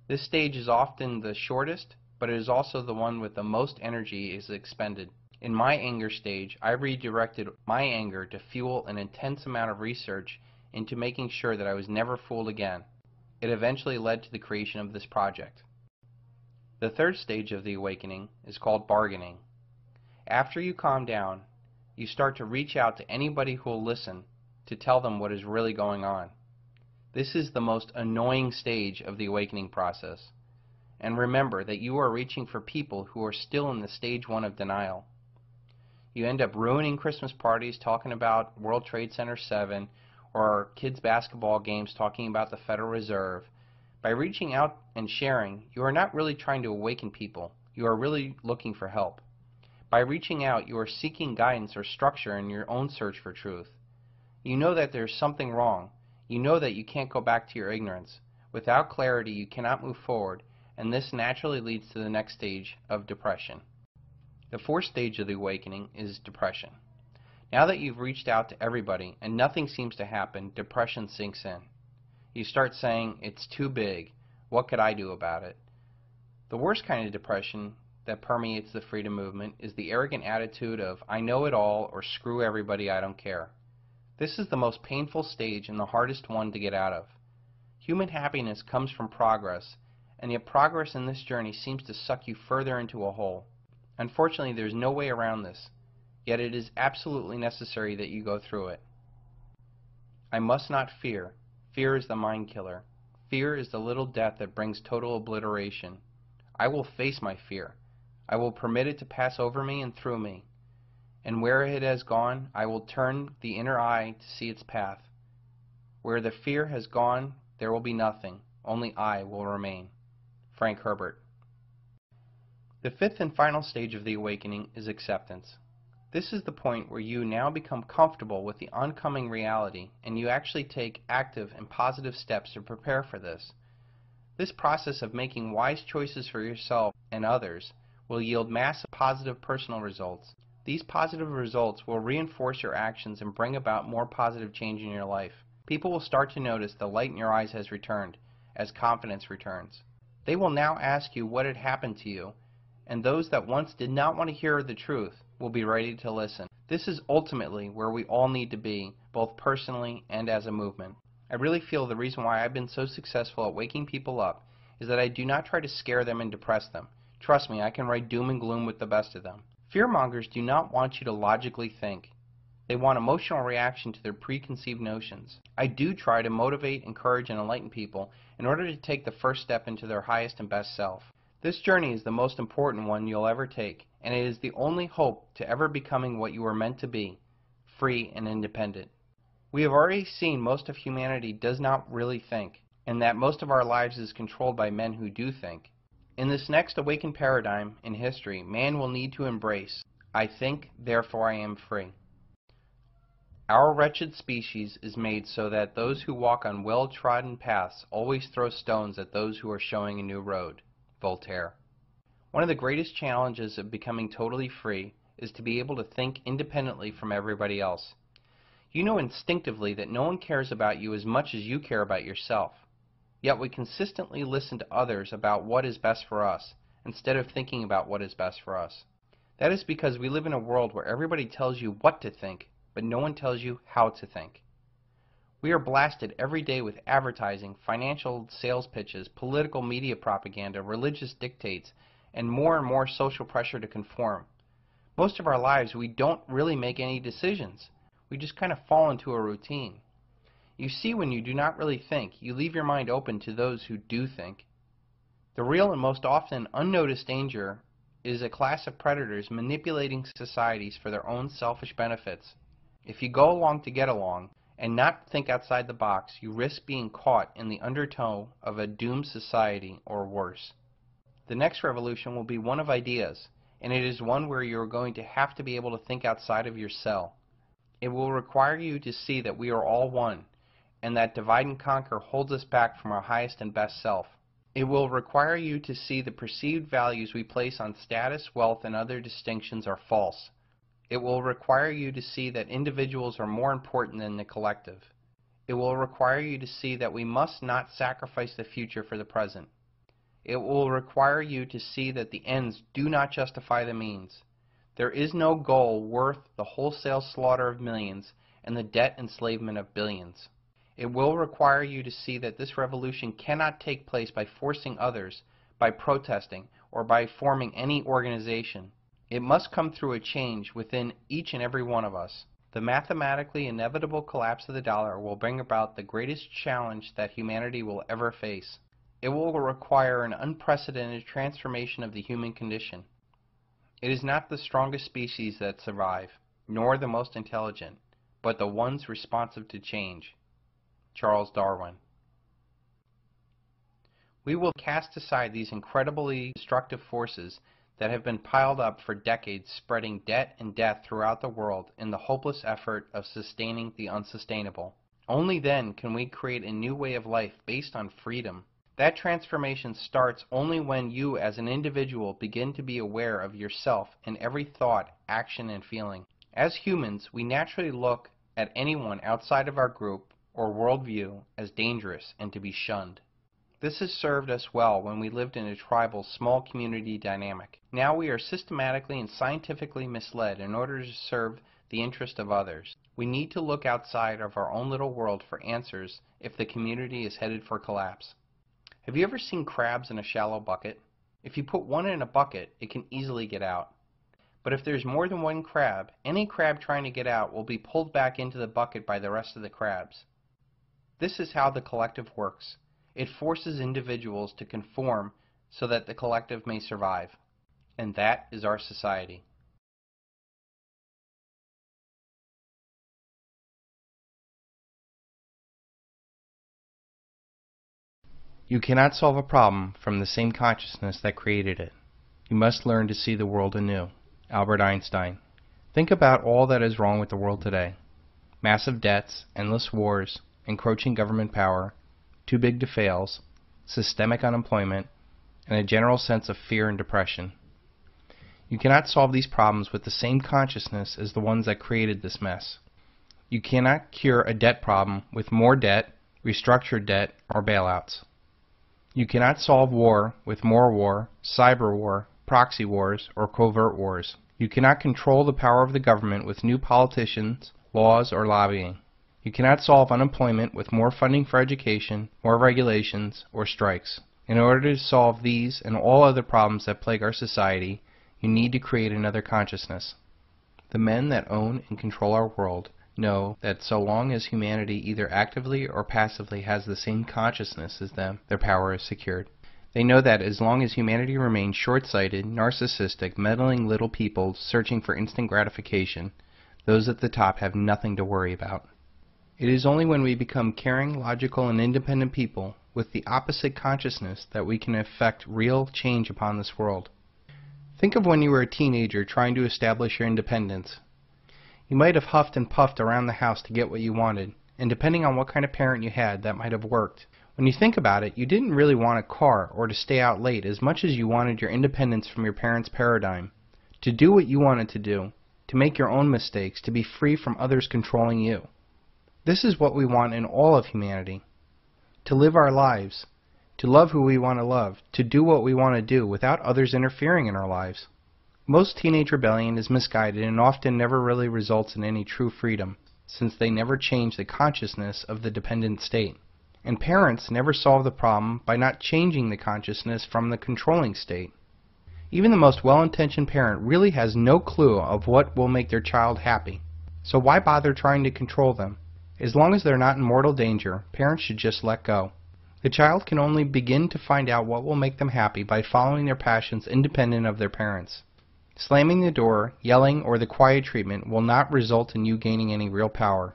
This stage is often the shortest, but it is also the one with the most energy is expended. In my anger stage, I redirected my anger to fuel an intense amount of research into making sure that I was never fooled again. It eventually led to the creation of this project. The third stage of the awakening is called bargaining. After you calm down, you start to reach out to anybody who will listen to tell them what is really going on. This is the most annoying stage of the awakening process. And remember that you are reaching for people who are still in the stage 1 of denial. You end up ruining Christmas parties talking about World Trade Center 7 or kids' basketball games talking about the Federal Reserve. By reaching out and sharing, you are not really trying to awaken people. You are really looking for help. By reaching out, you are seeking guidance or structure in your own search for truth. You know that there's something wrong. You know that you can't go back to your ignorance. Without clarity, you cannot move forward, and this naturally leads to the next stage of depression. The fourth stage of the awakening is depression. Now that you've reached out to everybody and nothing seems to happen, depression sinks in. You start saying, "It's too big. What could I do about it?" The worst kind of depression that permeates the freedom movement is the arrogant attitude of, "I know it all," or "Screw everybody, I don't care." This is the most painful stage and the hardest one to get out of. Human happiness comes from progress, and yet progress in this journey seems to suck you further into a hole. Unfortunately, there's no way around this, yet it is absolutely necessary that you go through it. I must not fear. Fear is the mind killer. Fear is the little death that brings total obliteration. I will face my fear. I will permit it to pass over me and through me. And where it has gone, I will turn the inner eye to see its path. Where the fear has gone, there will be nothing. Only I will remain. Frank Herbert. The fifth and final stage of the awakening is acceptance. This is the point where you now become comfortable with the oncoming reality and you actually take active and positive steps to prepare for this. This process of making wise choices for yourself and others will yield massive positive personal results. These positive results will reinforce your actions and bring about more positive change in your life. People will start to notice the light in your eyes has returned as confidence returns. They will now ask you what had happened to you, and those that once did not want to hear the truth will be ready to listen. This is ultimately where we all need to be, both personally and as a movement. I really feel the reason why I've been so successful at waking people up is that I do not try to scare them and depress them. Trust me, I can write doom and gloom with the best of them. Fearmongers do not want you to logically think. They want emotional reaction to their preconceived notions. I do try to motivate, encourage, and enlighten people in order to take the first step into their highest and best self. This journey is the most important one you'll ever take, and it is the only hope to ever becoming what you were meant to be, free and independent. We have already seen most of humanity does not really think, and that most of our lives is controlled by men who do think. In this next awakened paradigm in history, man will need to embrace, I think, therefore I am free. Our wretched species is made so that those who walk on well-trodden paths always throw stones at those who are showing a new road. Voltaire. One of the greatest challenges of becoming totally free is to be able to think independently from everybody else. You know instinctively that no one cares about you as much as you care about yourself. Yet we consistently listen to others about what is best for us, instead of thinking about what is best for us. That is because we live in a world where everybody tells you what to think, but no one tells you how to think. We are blasted every day with advertising, financial sales pitches, political media propaganda, religious dictates, and more social pressure to conform. Most of our lives we don't really make any decisions. We just kind of fall into a routine. You see, when you do not really think, you leave your mind open to those who do think. The real and most often unnoticed danger is a class of predators manipulating societies for their own selfish benefits. If you go along to get along and not think outside the box, you risk being caught in the undertow of a doomed society or worse. The next revolution will be one of ideas, and it is one where you are going to have to be able to think outside of your cell. It will require you to see that we are all one, and that divide and conquer holds us back from our highest and best self. It will require you to see the perceived values we place on status, wealth, and other distinctions are false. It will require you to see that individuals are more important than the collective. It will require you to see that we must not sacrifice the future for the present. It will require you to see that the ends do not justify the means. There is no goal worth the wholesale slaughter of millions and the debt enslavement of billions. It will require you to see that this revolution cannot take place by forcing others, by protesting, or by forming any organization. It must come through a change within each and every one of us. The mathematically inevitable collapse of the dollar will bring about the greatest challenge that humanity will ever face. It will require an unprecedented transformation of the human condition. It is not the strongest species that survive, nor the most intelligent, but the ones responsive to change. Charles Darwin. We will cast aside these incredibly destructive forces that have been piled up for decades, spreading debt and death throughout the world in the hopeless effort of sustaining the unsustainable. Only then can we create a new way of life based on freedom. That transformation starts only when you as an individual begin to be aware of yourself in every thought, action, and feeling. As humans, we naturally look at anyone outside of our group or worldview as dangerous and to be shunned. This has served us well when we lived in a tribal, small community dynamic. Now we are systematically and scientifically misled in order to serve the interest of others. We need to look outside of our own little world for answers if the community is headed for collapse. Have you ever seen crabs in a shallow bucket? If you put one in a bucket, it can easily get out. But if there's more than one crab, any crab trying to get out will be pulled back into the bucket by the rest of the crabs. This is how the collective works. It forces individuals to conform so that the collective may survive. And that is our society. You cannot solve a problem from the same consciousness that created it. You must learn to see the world anew. Albert Einstein. Think about all that is wrong with the world today. Massive debts, endless wars, encroaching government power, too big to fails, systemic unemployment, and a general sense of fear and depression. You cannot solve these problems with the same consciousness as the ones that created this mess. You cannot cure a debt problem with more debt, restructured debt, or bailouts. You cannot solve war with more war, cyber war, proxy wars, or covert wars. You cannot control the power of the government with new politicians, laws, or lobbying. You cannot solve unemployment with more funding for education, more regulations, or strikes. In order to solve these and all other problems that plague our society, you need to create another consciousness. The men that own and control our world know that so long as humanity either actively or passively has the same consciousness as them, their power is secured. They know that as long as humanity remains short-sighted, narcissistic, meddling little people searching for instant gratification, those at the top have nothing to worry about. It is only when we become caring, logical, and independent people with the opposite consciousness that we can effect real change upon this world. Think of when you were a teenager trying to establish your independence. You might have huffed and puffed around the house to get what you wanted, and depending on what kind of parent you had, that might have worked. When you think about it, you didn't really want a car or to stay out late as much as you wanted your independence from your parents' paradigm, to do what you wanted to do, to make your own mistakes, to be free from others controlling you. This is what we want in all of humanity. To live our lives, to love who we want to love, to do what we want to do without others interfering in our lives. Most teenage rebellion is misguided and often never really results in any true freedom, since they never change the consciousness of the dependent state. And parents never solve the problem by not changing the consciousness from the controlling state. Even the most well-intentioned parent really has no clue of what will make their child happy. So why bother trying to control them? As long as they're not in mortal danger, parents should just let go. The child can only begin to find out what will make them happy by following their passions independent of their parents. Slamming the door, yelling, or the quiet treatment will not result in you gaining any real power.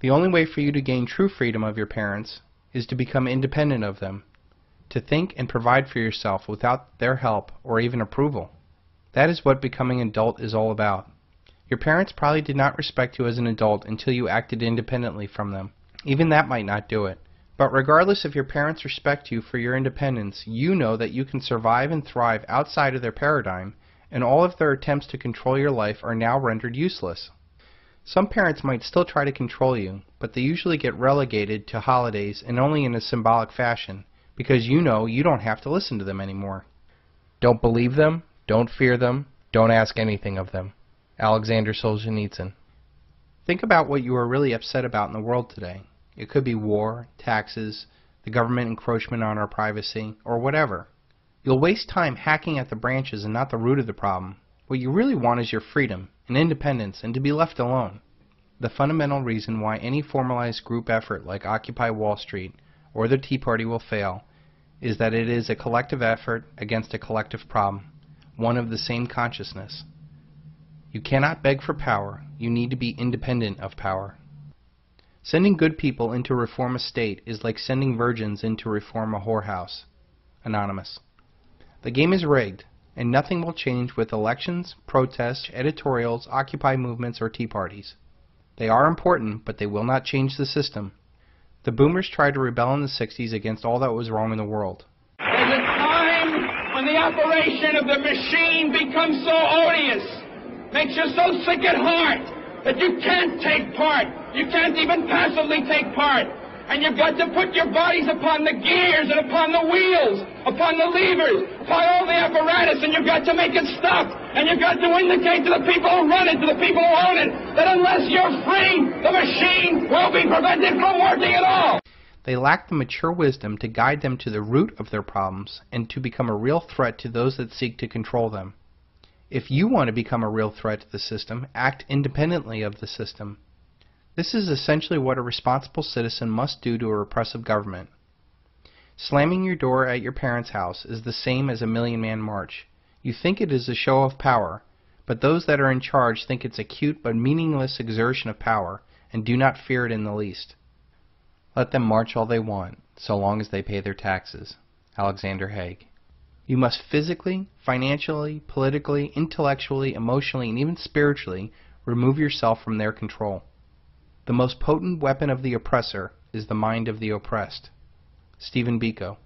The only way for you to gain true freedom of your parents is to become independent of them, to think and provide for yourself without their help or even approval. That is what becoming an adult is all about. Your parents probably did not respect you as an adult until you acted independently from them. Even that might not do it. But regardless if your parents respect you for your independence, you know that you can survive and thrive outside of their paradigm, and all of their attempts to control your life are now rendered useless. Some parents might still try to control you, but they usually get relegated to holidays and only in a symbolic fashion, because you know you don't have to listen to them anymore. Don't believe them, don't fear them, don't ask anything of them. Alexander Solzhenitsyn. Think about what you are really upset about in the world today. It could be war, taxes, the government encroachment on our privacy, or whatever. You'll waste time hacking at the branches and not the root of the problem. What you really want is your freedom and independence and to be left alone. The fundamental reason why any formalized group effort like Occupy Wall Street or the Tea Party will fail is that it is a collective effort against a collective problem, one of the same consciousness. You cannot beg for power. You need to be independent of power. Sending good people in to reform a state is like sending virgins in to reform a whorehouse. Anonymous. The game is rigged, and nothing will change with elections, protests, editorials, Occupy movements, or Tea Parties. They are important, but they will not change the system. The boomers tried to rebel in the 60s against all that was wrong in the world. There's a time when the operation of the machine becomes so odious, makes you so sick at heart, that you can't take part. You can't even passively take part. And you've got to put your bodies upon the gears and upon the wheels, upon the levers, upon all the apparatus, and you've got to make it stop. And you've got to indicate to the people who run it, to the people who own it, that unless you're free, the machine will be prevented from working at all. They lack the mature wisdom to guide them to the root of their problems and to become a real threat to those that seek to control them. If you want to become a real threat to the system, act independently of the system. This is essentially what a responsible citizen must do to a repressive government. Slamming your door at your parents' house is the same as a million-man march. You think it is a show of power, but those that are in charge think it's a cute but meaningless exertion of power and do not fear it in the least. Let them march all they want, so long as they pay their taxes. Alexander Haig. You must physically, financially, politically, intellectually, emotionally, and even spiritually Remove yourself from their control. The most potent weapon of the oppressor is the mind of the oppressed. Stephen Biko.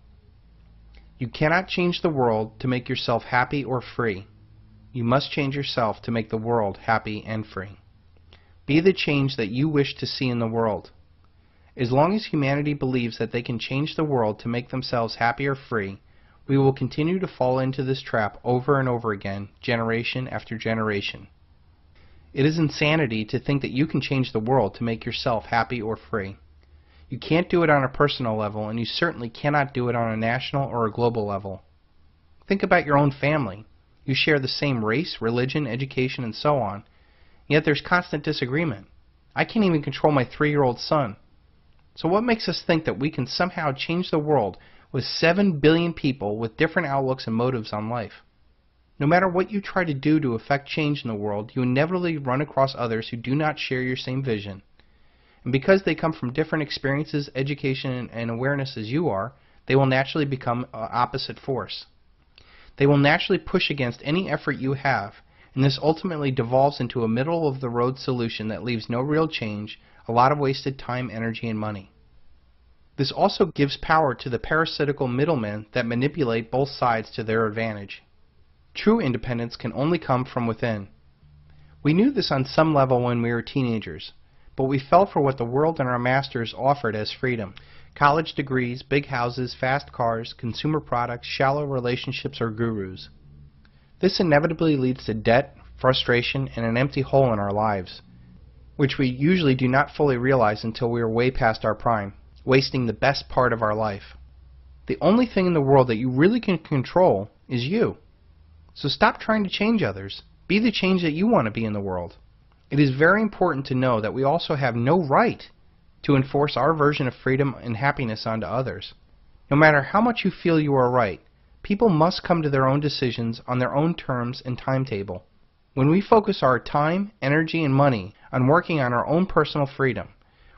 You cannot change the world to make yourself happy or free. You must change yourself to make the world happy and free. Be the change that you wish to see in the world. As long as humanity believes that they can change the world to make themselves happy or free, we will continue to fall into this trap over and over again, generation after generation. It is insanity to think that you can change the world to make yourself happy or free. You can't do it on a personal level, and you certainly cannot do it on a national or a global level. Think about your own family. You share the same race, religion, education, and so on, yet there's constant disagreement. I can't even control my 3-year-old son. So what makes us think that we can somehow change the world with 7 billion people with different outlooks and motives on life? No matter what you try to do to affect change in the world, you inevitably run across others who do not share your same vision. And because they come from different experiences, education, and awareness as you are, they will naturally become an opposite force. They will naturally push against any effort you have, and this ultimately devolves into a middle-of-the-road solution that leaves no real change, a lot of wasted time, energy, and money. This also gives power to the parasitical middlemen that manipulate both sides to their advantage. True independence can only come from within. We knew this on some level when we were teenagers, but we fell for what the world and our masters offered as freedom. College degrees, big houses, fast cars, consumer products, shallow relationships, or gurus. This inevitably leads to debt, frustration, and an empty hole in our lives, which we usually do not fully realize until we are way past our prime, wasting the best part of our life. The only thing in the world that you really can control is you. So stop trying to change others. Be the change that you want to be in the world. It is very important to know that we also have no right to enforce our version of freedom and happiness onto others. No matter how much you feel you are right, people must come to their own decisions on their own terms and timetable. When we focus our time, energy, and money on working on our own personal freedom,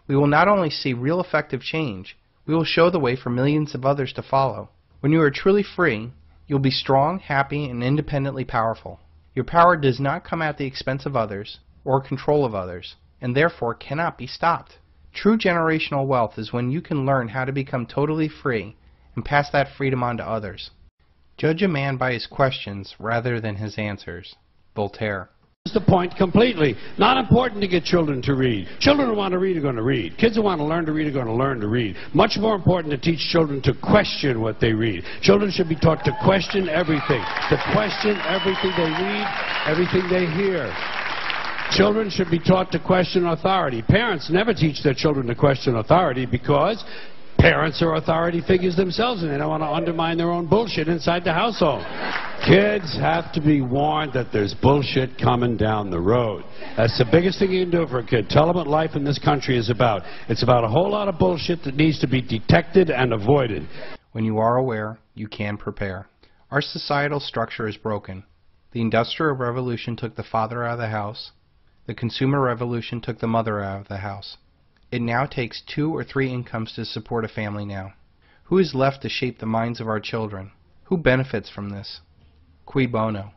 we will not only see real effective change, we will show the way for millions of others to follow. When you are truly free, you'll be strong, happy, and independently powerful. Your power does not come at the expense of others or control of others, and therefore cannot be stopped. True generational wealth is when you can learn how to become totally free and pass that freedom on to others. Judge a man by his questions rather than his answers. Voltaire. The point completely. Not important to get children to read. Children who want to read are going to read. Kids who want to learn to read are going to learn to read. Much more important to teach children to question what they read. Children should be taught to question everything. To question everything they read, everything they hear. Children should be taught to question authority. Parents never teach their children to question authority because parents are authority figures themselves and they don't want to undermine their own bullshit inside the household. Kids have to be warned that there's bullshit coming down the road. That's the biggest thing you can do for a kid. Tell them what life in this country is about. It's about a whole lot of bullshit that needs to be detected and avoided. When you are aware, you can prepare. Our societal structure is broken. The Industrial Revolution took the father out of the house. The Consumer Revolution took the mother out of the house. It now takes 2 or 3 incomes to support a family now. Who is left to shape the minds of our children? Who benefits from this? Cui bono?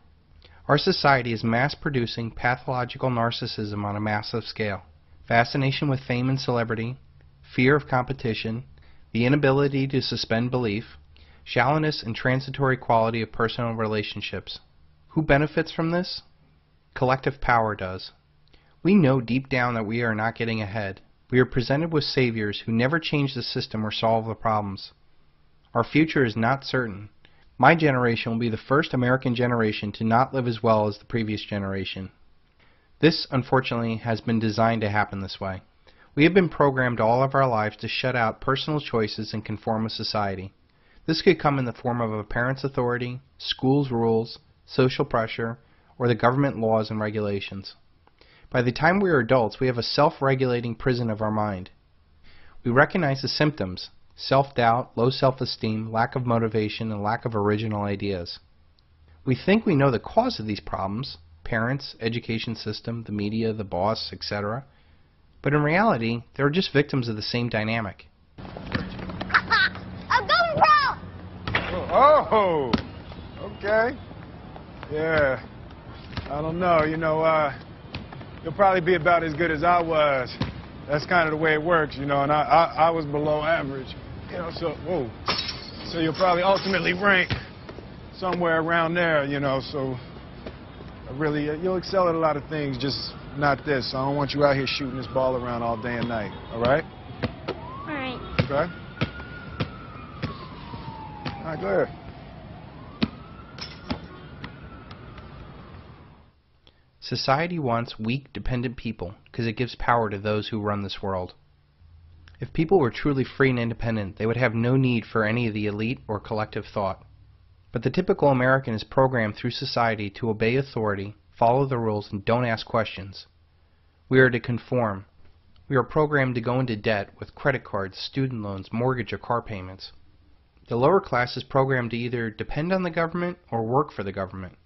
Our society is mass-producing pathological narcissism on a massive scale. Fascination with fame and celebrity, fear of competition, the inability to suspend belief, shallowness and transitory quality of personal relationships. Who benefits from this? Collective power does. We know deep down that we are not getting ahead. We are presented with saviors who never change the system or solve the problems. Our future is not certain. My generation will be the first American generation to not live as well as the previous generation. This, unfortunately, has been designed to happen this way. We have been programmed all of our lives to shut out personal choices and conform with society. This could come in the form of a parent's authority, school's rules, social pressure, or the government laws and regulations. By the time we are adults, we have a self-regulating prison of our mind. We recognize the symptoms: self-doubt, low self-esteem, lack of motivation, and lack of original ideas. We think we know the cause of these problems: parents, education system, the media, the boss, etc. But in reality, they're just victims of the same dynamic. I'm going pro! Oh, okay. Yeah. I don't know, you'll probably be about as good as I was. That's kind of the way it works, you know, and I was below average. You know, so, whoa. So you'll probably ultimately rank somewhere around there, you know, so really, you'll excel at a lot of things, just not this. I don't want you out here shooting this ball around all day and night, all right? All right. Okay? All right, go ahead. Society wants weak, dependent people because it gives power to those who run this world. If people were truly free and independent, they would have no need for any of the elite or collective thought. But the typical American is programmed through society to obey authority, follow the rules, and don't ask questions. We are to conform. We are programmed to go into debt with credit cards, student loans, mortgage, or car payments. The lower class is programmed to either depend on the government or work for the government.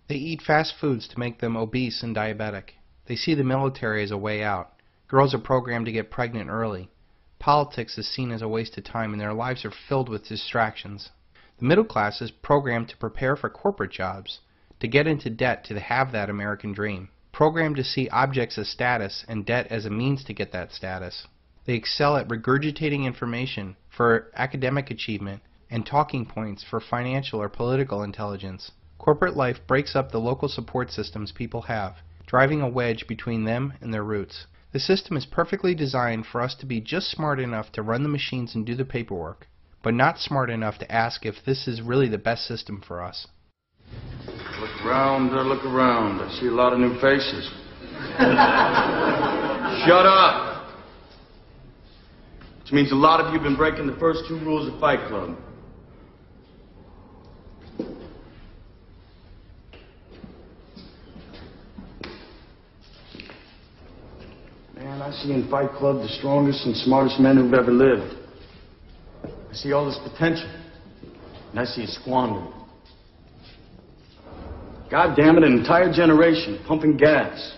They eat fast foods to make them obese and diabetic. They see the military as a way out. Girls are programmed to get pregnant early. Politics is seen as a waste of time, and their lives are filled with distractions. The middle class is programmed to prepare for corporate jobs, to get into debt to have that American dream, programmed to see objects as status and debt as a means to get that status. They excel at regurgitating information for academic achievement and talking points for financial or political intelligence. Corporate life breaks up the local support systems people have, driving a wedge between them and their roots. The system is perfectly designed for us to be just smart enough to run the machines and do the paperwork, but not smart enough to ask if this is really the best system for us. Look around. I see a lot of new faces. Shut up! Which means a lot of you have been breaking the first 2 rules of Fight Club. Man, I see in Fight Club the strongest and smartest men who've ever lived. I see all this potential, and I see it squandered. God damn it, an entire generation pumping gas,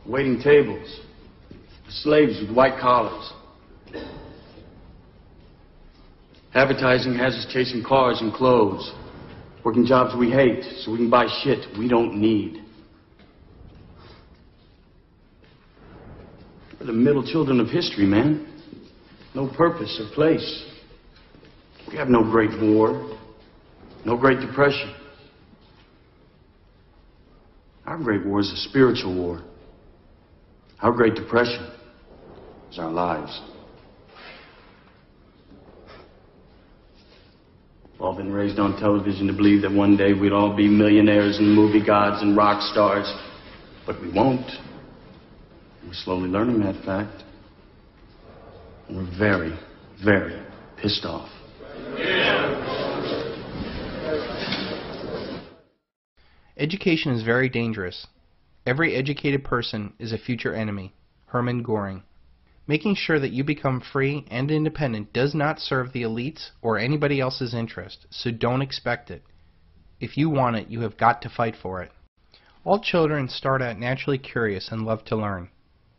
waiting tables, slaves with white collars. Advertising has us chasing cars and clothes, working jobs we hate so we can buy shit we don't need. We're the middle children of history, man. No purpose or place. We have no Great War, no Great Depression. Our Great War is a spiritual war. Our Great Depression is our lives. We've all been raised on television to believe that one day we'd all be millionaires and movie gods and rock stars, but we won't. We're slowly learning that fact. And we're very, very pissed off. Education is very dangerous. Every educated person is a future enemy. Hermann Göring. Making sure that you become free and independent does not serve the elites or anybody else's interest, so don't expect it. If you want it, you have got to fight for it. All children start out naturally curious and love to learn.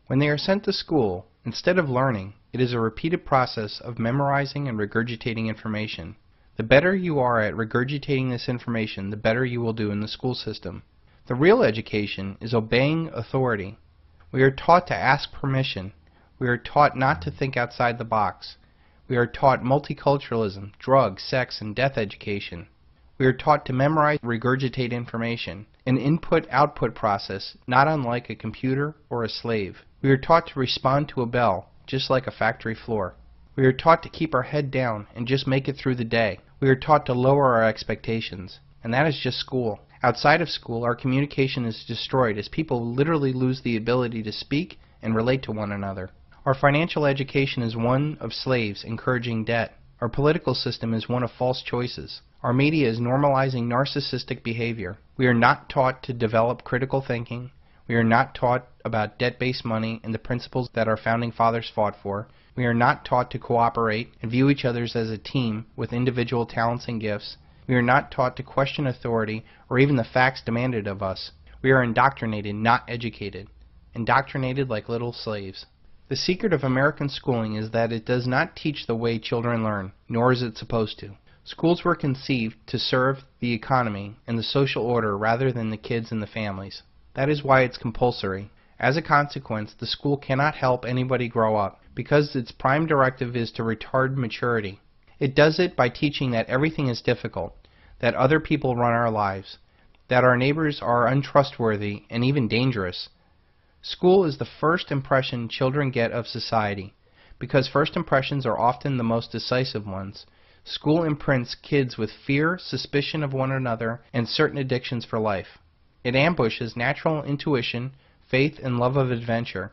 When they are sent to school, instead of learning, it is a repeated process of memorizing and regurgitating information. The better you are at regurgitating this information, the better you will do in the school system. The real education is obeying authority. We are taught to ask permission. We are taught not to think outside the box. We are taught multiculturalism, drugs, sex, and death education. We are taught to memorize, regurgitate information, an input-output process not unlike a computer or a slave. We are taught to respond to a bell, just like a factory floor. We are taught to keep our head down and just make it through the day. We are taught to lower our expectations, and that is just school. Outside of school, our communication is destroyed as people literally lose the ability to speak and relate to one another. Our financial education is one of slaves encouraging debt. Our political system is one of false choices. Our media is normalizing narcissistic behavior. We are not taught to develop critical thinking. We are not taught about debt-based money and the principles that our founding fathers fought for. We are not taught to cooperate and view each other as a team with individual talents and gifts. We are not taught to question authority or even the facts demanded of us. We are indoctrinated, not educated. Indoctrinated like little slaves. The secret of American schooling is that it does not teach the way children learn, nor is it supposed to. Schools were conceived to serve the economy and the social order rather than the kids and the families. That is why it's compulsory. As a consequence, the school cannot help anybody grow up, because its prime directive is to retard maturity. It does it by teaching that everything is difficult, that other people run our lives, that our neighbors are untrustworthy and even dangerous. School is the first impression children get of society. Because first impressions are often the most decisive ones, school imprints kids with fear, suspicion of one another, and certain addictions for life. It ambushes natural intuition, faith, and love of adventure,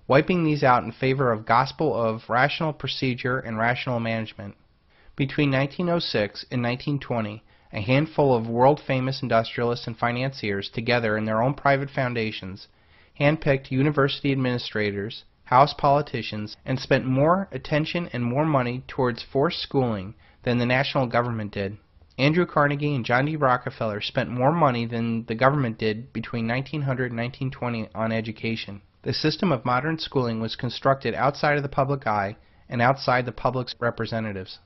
wiping these out in favor of gospel of rational procedure and rational management. Between 1906 and 1920, a handful of world-famous industrialists and financiers together in their own private foundations handpicked university administrators, House politicians, and spent more attention and more money towards forced schooling than the national government did. Andrew Carnegie and John D. Rockefeller spent more money than the government did between 1900 and 1920 on education. The system of modern schooling was constructed outside of the public eye and outside the public's representatives.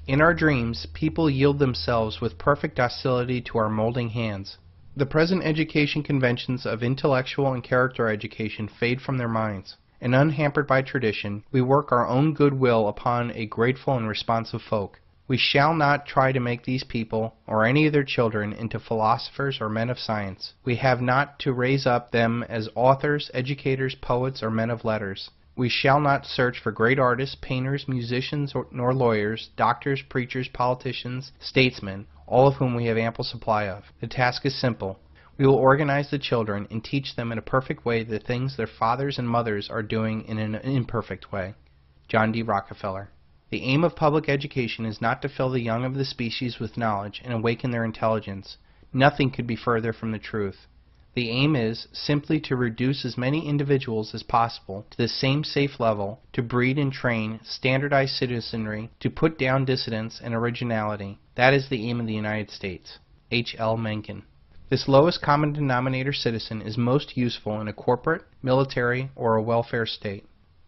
In our dreams, people yield themselves with perfect docility to our molding hands. The present education conventions of intellectual and character education fade from their minds, and unhampered by tradition, we work our own good will upon a grateful and responsive folk. We shall not try to make these people, or any of their children, into philosophers or men of science. We have not to raise up them as authors, educators, poets, or men of letters. We shall not search for great artists, painters, musicians, nor lawyers, doctors, preachers, politicians, statesmen, all of whom we have ample supply of. The task is simple. We will organize the children and teach them in a perfect way the things their fathers and mothers are doing in an imperfect way. John D. Rockefeller. The aim of public education is not to fill the young of the species with knowledge and awaken their intelligence. Nothing could be further from the truth. The aim is simply to reduce as many individuals as possible to the same safe level, to breed and train standardized citizenry, to put down dissidence and originality. That is the aim of the United States. H. L. Mencken. This lowest common denominator citizen is most useful in a corporate, military, or a welfare state.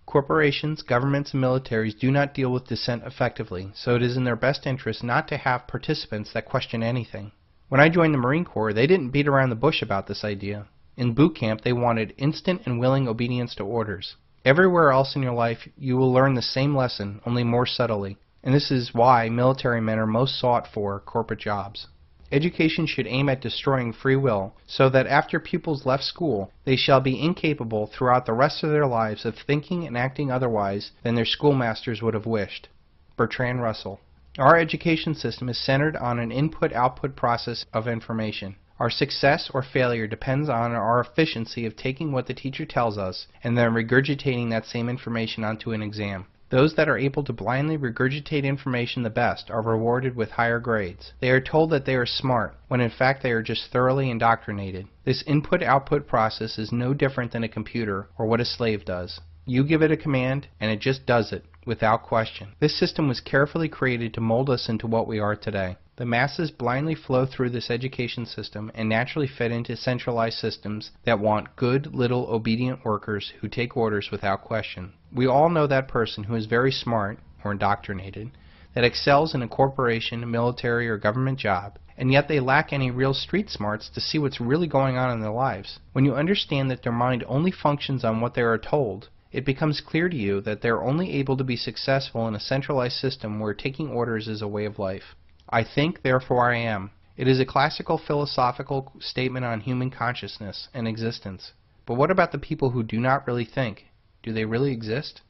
Corporations, governments, and militaries do not deal with dissent effectively, so it is in their best interest not to have participants that question anything. When I joined the Marine Corps, they didn't beat around the bush about this idea. In boot camp, they wanted instant and willing obedience to orders. Everywhere else in your life, you will learn the same lesson, only more subtly, and this is why military men are most sought for corporate jobs. Education should aim at destroying free will, so that after pupils left school, they shall be incapable throughout the rest of their lives of thinking and acting otherwise than their schoolmasters would have wished. Bertrand Russell. Our education system is centered on an input-output process of information. Our success or failure depends on our efficiency of taking what the teacher tells us and then regurgitating that same information onto an exam. Those that are able to blindly regurgitate information the best are rewarded with higher grades. They are told that they are smart, when in fact they are just thoroughly indoctrinated. This input-output process is no different than a computer or what a slave does. You give it a command, and it just does it, without question. This system was carefully created to mold us into what we are today. The masses blindly flow through this education system and naturally fit into centralized systems that want good, little, obedient workers who take orders without question. We all know that person who is very smart, or indoctrinated, that excels in a corporation, military, or government job, and yet they lack any real street smarts to see what's really going on in their lives. When you understand that their mind only functions on what they are told, it becomes clear to you that they are only able to be successful in a centralized system where taking orders is a way of life. I think, therefore I am. It is a classical philosophical statement on human consciousness and existence. But what about the people who do not really think? Do they really exist?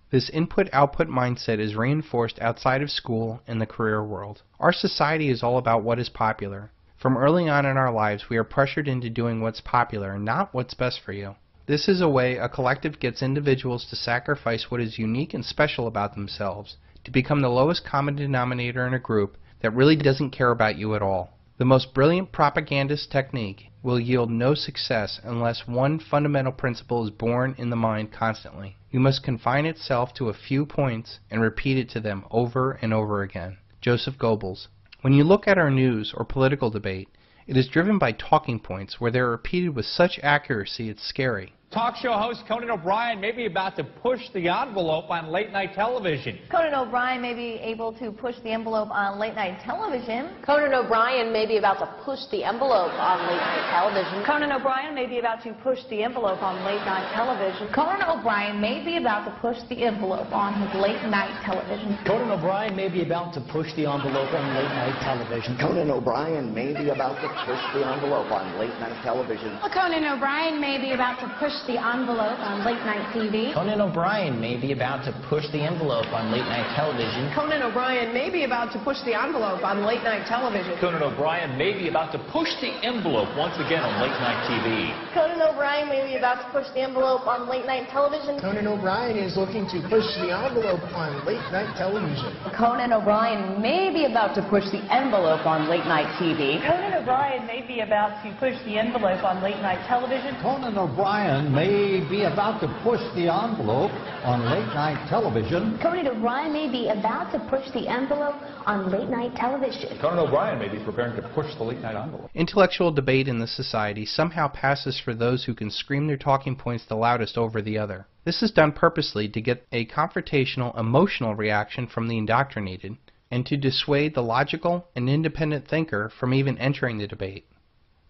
This input-output mindset is reinforced outside of school and the career world. Our society is all about what is popular. From early on in our lives, we are pressured into doing what's popular and not what's best for you. This is a way a collective gets individuals to sacrifice what is unique and special about themselves, to become the lowest common denominator in a group that really doesn't care about you at all. The most brilliant propagandist technique will yield no success unless one fundamental principle is born in the mind constantly. You must confine itself to a few points and repeat it to them over and over again. Joseph Goebbels. When you look at our news or political debate, it is driven by talking points where they are repeated with such accuracy it's scary. Talk show host Conan O'Brien may be about to push the envelope on late-night television. Conan O'Brien may be able to push the envelope on late-night television. Conan O'Brien may be about to push the envelope on late-night television. Conan O'Brien may be about to push the envelope on late-night television. Conan O'Brien may be about to push the envelope on his late-night television. Conan O'Brien may be about to push the envelope on late-night television. Conan O'Brien may be about to push the envelope on late-night television. Conan O'Brien may be about to push the envelope on late-night TV. Conan O'Brien may be about to push the envelope on late-night television. Conan O'Brien may be about to push the envelope on late-night television. Conan O'Brien may be about to push the envelope once again on late-night TV. Conan O'Brien may be about to push the envelope on late-night television. Conan O'Brien is looking to push the envelope on late-night television. Conan O'Brien may be about to push the envelope on late-night TV. Conan O'Brien may be about to push the envelope on late-night television. Conan O'Brien may be about to push the envelope on late-night television. Conan O'Brien may be about to push the envelope on late-night television. Conan O'Brien may be preparing to push the late-night envelope. Intellectual debate in this society somehow passes for those who can scream their talking points the loudest over the other. This is done purposely to get a confrontational, emotional reaction from the indoctrinated, and to dissuade the logical and independent thinker from even entering the debate.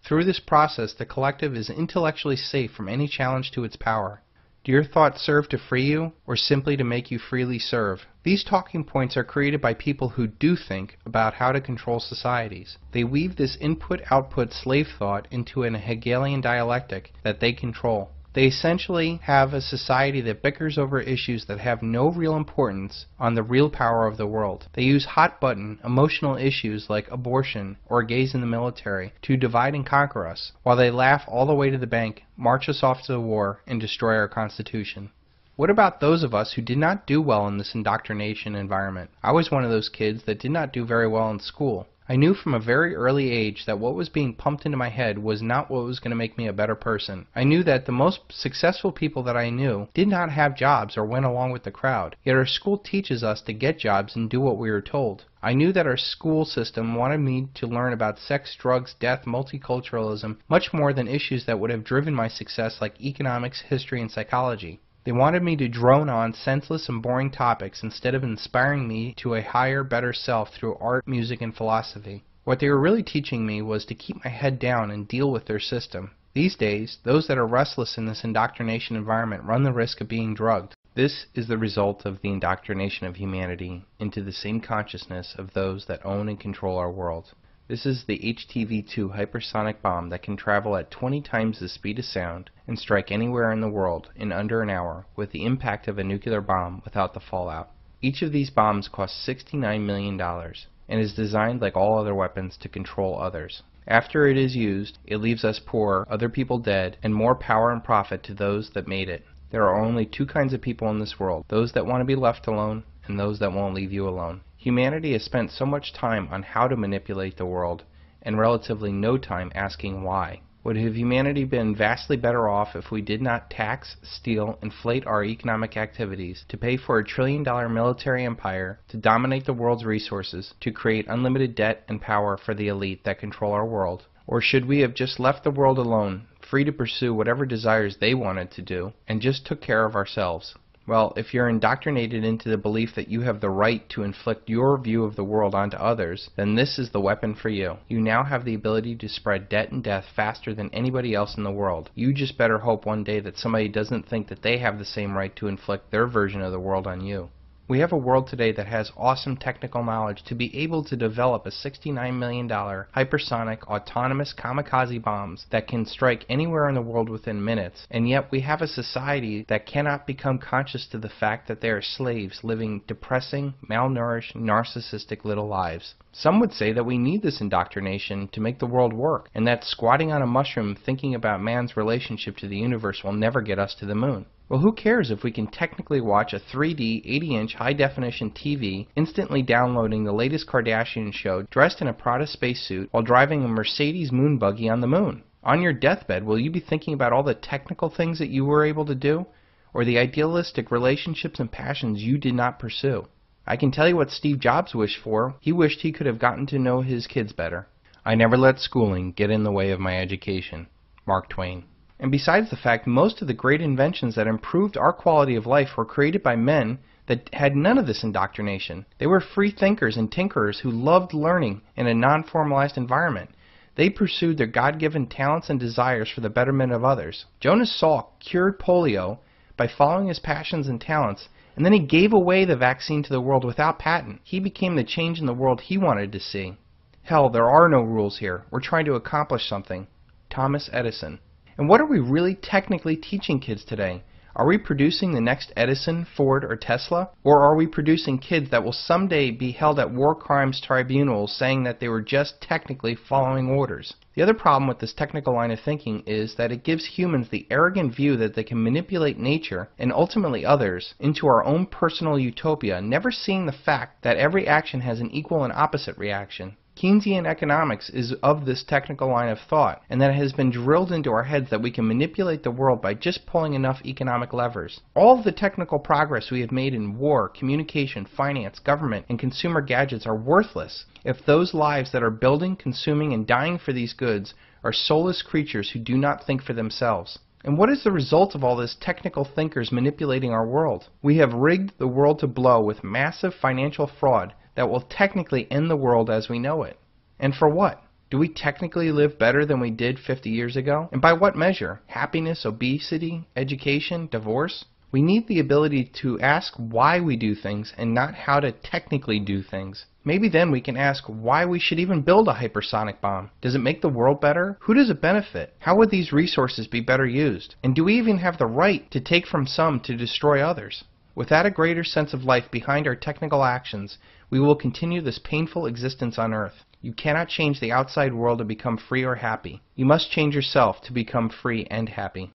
Through this process, the collective is intellectually safe from any challenge to its power. Do your thoughts serve to free you, or simply to make you freely serve? These talking points are created by people who do think about how to control societies. They weave this input-output slave thought into an Hegelian dialectic that they control. They essentially have a society that bickers over issues that have no real importance on the real power of the world. They use hot-button, emotional issues like abortion or gays in the military to divide and conquer us, while they laugh all the way to the bank, march us off to the war, and destroy our Constitution. What about those of us who did not do well in this indoctrination environment? I was one of those kids that did not do very well in school. I knew from a very early age that what was being pumped into my head was not what was going to make me a better person. I knew that the most successful people that I knew did not have jobs or went along with the crowd, yet our school teaches us to get jobs and do what we are told. I knew that our school system wanted me to learn about sex, drugs, death, multiculturalism, much more than issues that would have driven my success like economics, history, and psychology. They wanted me to drone on senseless and boring topics instead of inspiring me to a higher, better self through art, music, and philosophy. What they were really teaching me was to keep my head down and deal with their system. These days, those that are restless in this indoctrination environment run the risk of being drugged. This is the result of the indoctrination of humanity into the same consciousness of those that own and control our world. This is the HTV-2 hypersonic bomb that can travel at 20 times the speed of sound and strike anywhere in the world in under an hour with the impact of a nuclear bomb without the fallout. Each of these bombs costs $69 million and is designed like all other weapons to control others. After it is used, it leaves us poor, other people dead, and more power and profit to those that made it. There are only two kinds of people in this world, those that want to be left alone and those that won't leave you alone. Humanity has spent so much time on how to manipulate the world, and relatively no time asking why. Would have humanity been vastly better off if we did not tax, steal, inflate our economic activities to pay for a $1 trillion military empire, to dominate the world's resources, to create unlimited debt and power for the elite that control our world? Or should we have just left the world alone, free to pursue whatever desires they wanted to do, and just took care of ourselves? Well, if you're indoctrinated into the belief that you have the right to inflict your view of the world onto others, then this is the weapon for you. You now have the ability to spread debt and death faster than anybody else in the world. You just better hope one day that somebody doesn't think that they have the same right to inflict their version of the world on you. We have a world today that has awesome technical knowledge to be able to develop a $69 million hypersonic autonomous kamikaze bombs that can strike anywhere in the world within minutes, and yet we have a society that cannot become conscious to the fact that they are slaves living depressing, malnourished, narcissistic little lives. Some would say that we need this indoctrination to make the world work, and that squatting on a mushroom thinking about man's relationship to the universe will never get us to the moon. Well, who cares if we can technically watch a 3D, 80-inch high-definition TV, instantly downloading the latest Kardashian show, dressed in a Prada spacesuit, while driving a Mercedes moon buggy on the moon? On your deathbed, will you be thinking about all the technical things that you were able to do, or the idealistic relationships and passions you did not pursue? I can tell you what Steve Jobs wished for. He wished he could have gotten to know his kids better. I never let schooling get in the way of my education. Mark Twain. And besides the fact, most of the great inventions that improved our quality of life were created by men that had none of this indoctrination. They were free thinkers and tinkerers who loved learning in a non-formalized environment. They pursued their God-given talents and desires for the betterment of others. Jonas Salk cured polio by following his passions and talents, and then he gave away the vaccine to the world without patent. He became the change in the world he wanted to see. Hell, there are no rules here. We're trying to accomplish something. Thomas Edison. And what are we really technically teaching kids today? Are we producing the next Edison, Ford, or Tesla? Or are we producing kids that will someday be held at war crimes tribunals saying that they were just technically following orders? The other problem with this technical line of thinking is that it gives humans the arrogant view that they can manipulate nature and ultimately others into our own personal utopia, never seeing the fact that every action has an equal and opposite reaction. Keynesian economics is of this technical line of thought, and that it has been drilled into our heads that we can manipulate the world by just pulling enough economic levers. All of the technical progress we have made in war, communication, finance, government, and consumer gadgets are worthless if those lives that are building, consuming, and dying for these goods are soulless creatures who do not think for themselves. And what is the result of all this technical thinkers manipulating our world? We have rigged the world to blow with massive financial fraud that will technically end the world as we know it. And for what? Do we technically live better than we did 50 years ago? And by what measure? Happiness, obesity, education, divorce? We need the ability to ask why we do things and not how to technically do things. Maybe then we can ask why we should even build a hypersonic bomb. Does it make the world better? Who does it benefit? How would these resources be better used? And do we even have the right to take from some to destroy others? Without a greater sense of life behind our technical actions, we will continue this painful existence on Earth. You cannot change the outside world to become free or happy. You must change yourself to become free and happy.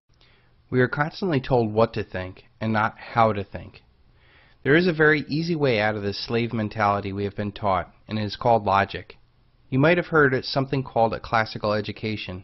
We are constantly told what to think and not how to think. There is a very easy way out of this slave mentality we have been taught, and it is called logic. You might have heard of something called a classical education.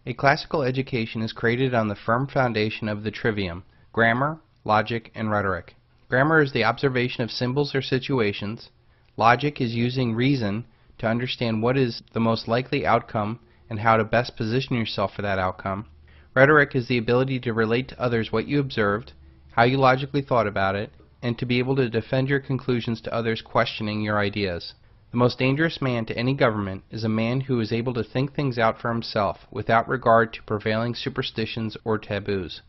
A classical education is created on the firm foundation of the trivium: grammar, logic, and rhetoric. Grammar is the observation of symbols or situations. Logic is using reason to understand what is the most likely outcome and how to best position yourself for that outcome. Rhetoric is the ability to relate to others what you observed, how you logically thought about it, and to be able to defend your conclusions to others questioning your ideas. The most dangerous man to any government is a man who is able to think things out for himself without regard to prevailing superstitions or taboos.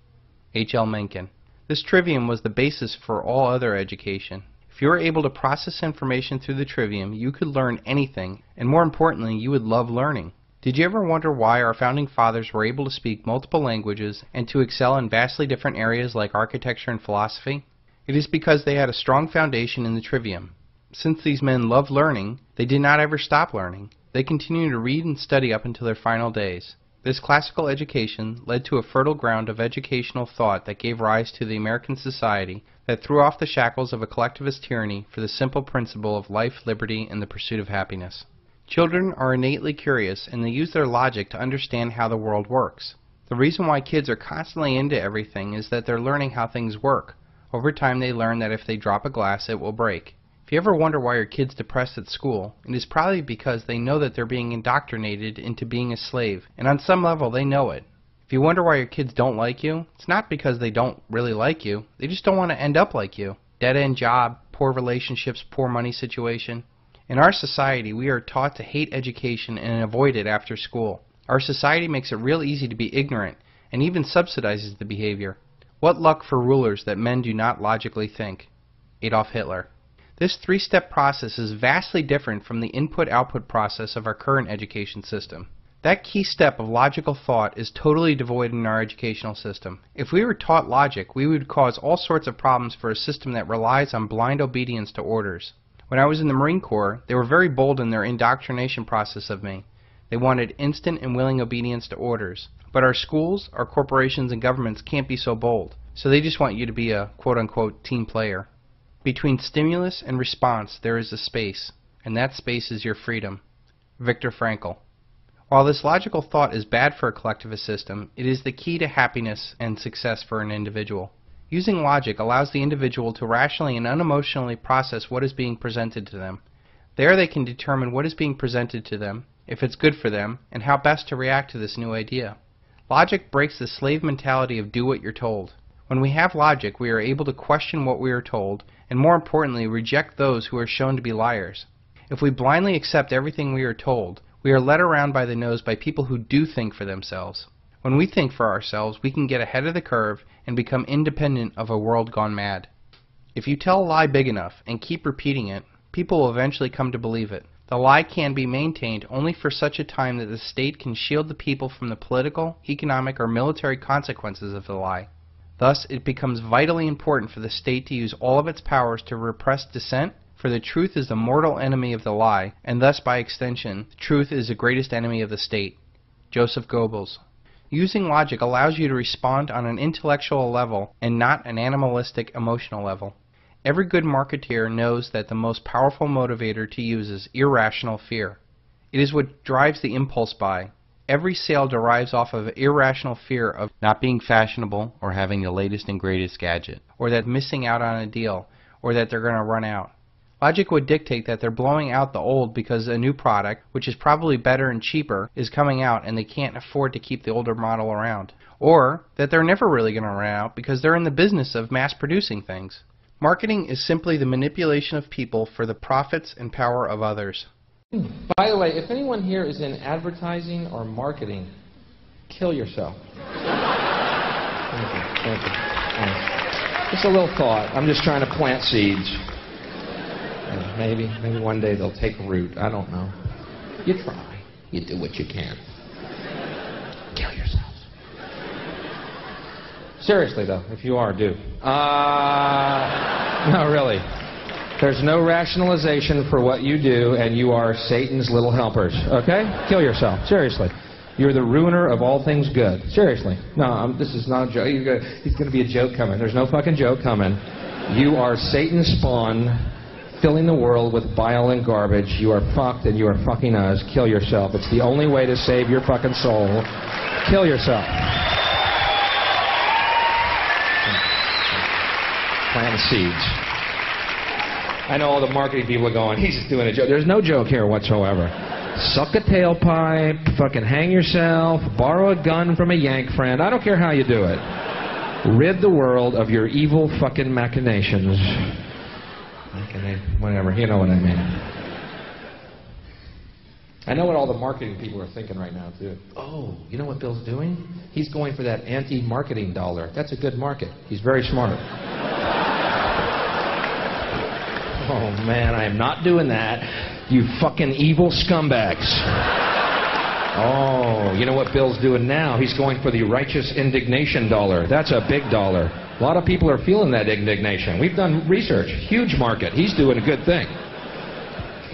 H.L. Mencken. This trivium was the basis for all other education. If you were able to process information through the trivium, you could learn anything, and more importantly, you would love learning. Did you ever wonder why our founding fathers were able to speak multiple languages and to excel in vastly different areas like architecture and philosophy? It is because they had a strong foundation in the trivium. Since these men loved learning, they did not ever stop learning. They continued to read and study up until their final days. This classical education led to a fertile ground of educational thought that gave rise to the American society that threw off the shackles of a collectivist tyranny for the simple principle of life, liberty, and the pursuit of happiness. Children are innately curious, and they use their logic to understand how the world works. The reason why kids are constantly into everything is that they're learning how things work. Over time they learn that if they drop a glass, it will break. If you ever wonder why your kid's depressed at school, it is probably because they know that they're being indoctrinated into being a slave, and on some level they know it. If you wonder why your kids don't like you, it's not because they don't really like you, they just don't want to end up like you. Dead-end job, poor relationships, poor money situation. In our society, we are taught to hate education and avoid it after school. Our society makes it real easy to be ignorant, and even subsidizes the behavior. What luck for rulers that men do not logically think. Adolf Hitler. This three-step process is vastly different from the input-output process of our current education system. That key step of logical thought is totally devoid in our educational system. If we were taught logic, we would cause all sorts of problems for a system that relies on blind obedience to orders. When I was in the Marine Corps, they were very bold in their indoctrination process of me. They wanted instant and willing obedience to orders. But our schools, our corporations, and governments can't be so bold. So they just want you to be a quote-unquote team player. Between stimulus and response, there is a space, and that space is your freedom. Viktor Frankl. While this logical thought is bad for a collectivist system, it is the key to happiness and success for an individual. Using logic allows the individual to rationally and unemotionally process what is being presented to them. There they can determine what is being presented to them, if it's good for them, and how best to react to this new idea. Logic breaks the slave mentality of do what you're told. When we have logic, we are able to question what we are told, and more importantly, reject those who are shown to be liars. If we blindly accept everything we are told, we are led around by the nose by people who do think for themselves. When we think for ourselves, we can get ahead of the curve and become independent of a world gone mad. If you tell a lie big enough and keep repeating it, people will eventually come to believe it. The lie can be maintained only for such a time that the state can shield the people from the political, economic, or military consequences of the lie. Thus, it becomes vitally important for the state to use all of its powers to repress dissent, for the truth is the mortal enemy of the lie, and thus, by extension, the truth is the greatest enemy of the state. Joseph Goebbels. Using logic allows you to respond on an intellectual level and not an animalistic, emotional level. Every good marketeer knows that the most powerful motivator to use is irrational fear. It is what drives the impulse buy. Every sale derives off of irrational fear of not being fashionable or having the latest and greatest gadget, or that missing out on a deal, or that they're going to run out. Logic would dictate that they're blowing out the old because a new product, which is probably better and cheaper, is coming out and they can't afford to keep the older model around. Or that they're never really going to run out because they're in the business of mass producing things. Marketing is simply the manipulation of people for the profits and power of others. By the way, if anyone here is in advertising or marketing, kill yourself. Thank you. Thank you. Thanks. Just a little thought. I'm just trying to plant seeds. And maybe one day they'll take root. I don't know. You try. You do what you can. Kill yourselves. Seriously, though, if you are, do. No, really. There's no rationalization for what you do, and you are Satan's little helpers, okay? Kill yourself. Seriously. You're the ruiner of all things good. Seriously. No, this is not a joke. He's going to be a joke coming. There's no fucking joke coming. You are Satan's spawn, filling the world with bile and garbage. You are fucked, and you are fucking us. Kill yourself. It's the only way to save your fucking soul. Kill yourself. Plant seeds. I know all the marketing people are going, he's just doing a joke. There's no joke here whatsoever. Suck a tailpipe, fucking hang yourself, borrow a gun from a yank friend. I don't care how you do it. Rid the world of your evil fucking machinations. Whatever, you know what I mean. I know what all the marketing people are thinking right now, too. Oh, you know what Bill's doing? He's going for that anti-marketing dollar. That's a good market. He's very smart. Oh, man, I am not doing that. You fucking evil scumbags. Oh, you know what Bill's doing now? He's going for the righteous indignation dollar. That's a big dollar. A lot of people are feeling that indignation. We've done research. Huge market. He's doing a good thing.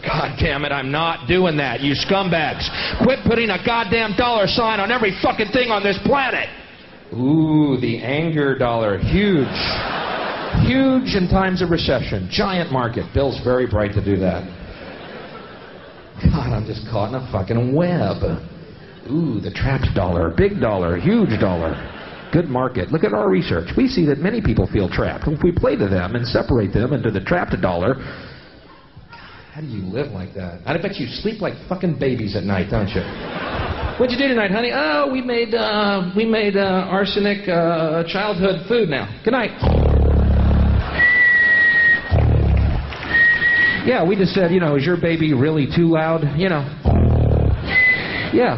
God damn it, I'm not doing that, you scumbags. Quit putting a goddamn dollar sign on every fucking thing on this planet. Ooh, the anger dollar. Huge. Huge in times of recession. Giant market. Bill's very bright to do that. God, I'm just caught in a fucking web. Ooh, the trapped dollar. Big dollar. Huge dollar. Good market. Look at our research. We see that many people feel trapped. If we play to them and separate them into the trapped dollar, how do you live like that? I bet you sleep like fucking babies at night, don't you? What'd you do tonight, honey? Oh, we made arsenic childhood food now. Good night. Yeah, we just said, is your baby really too loud? Yeah,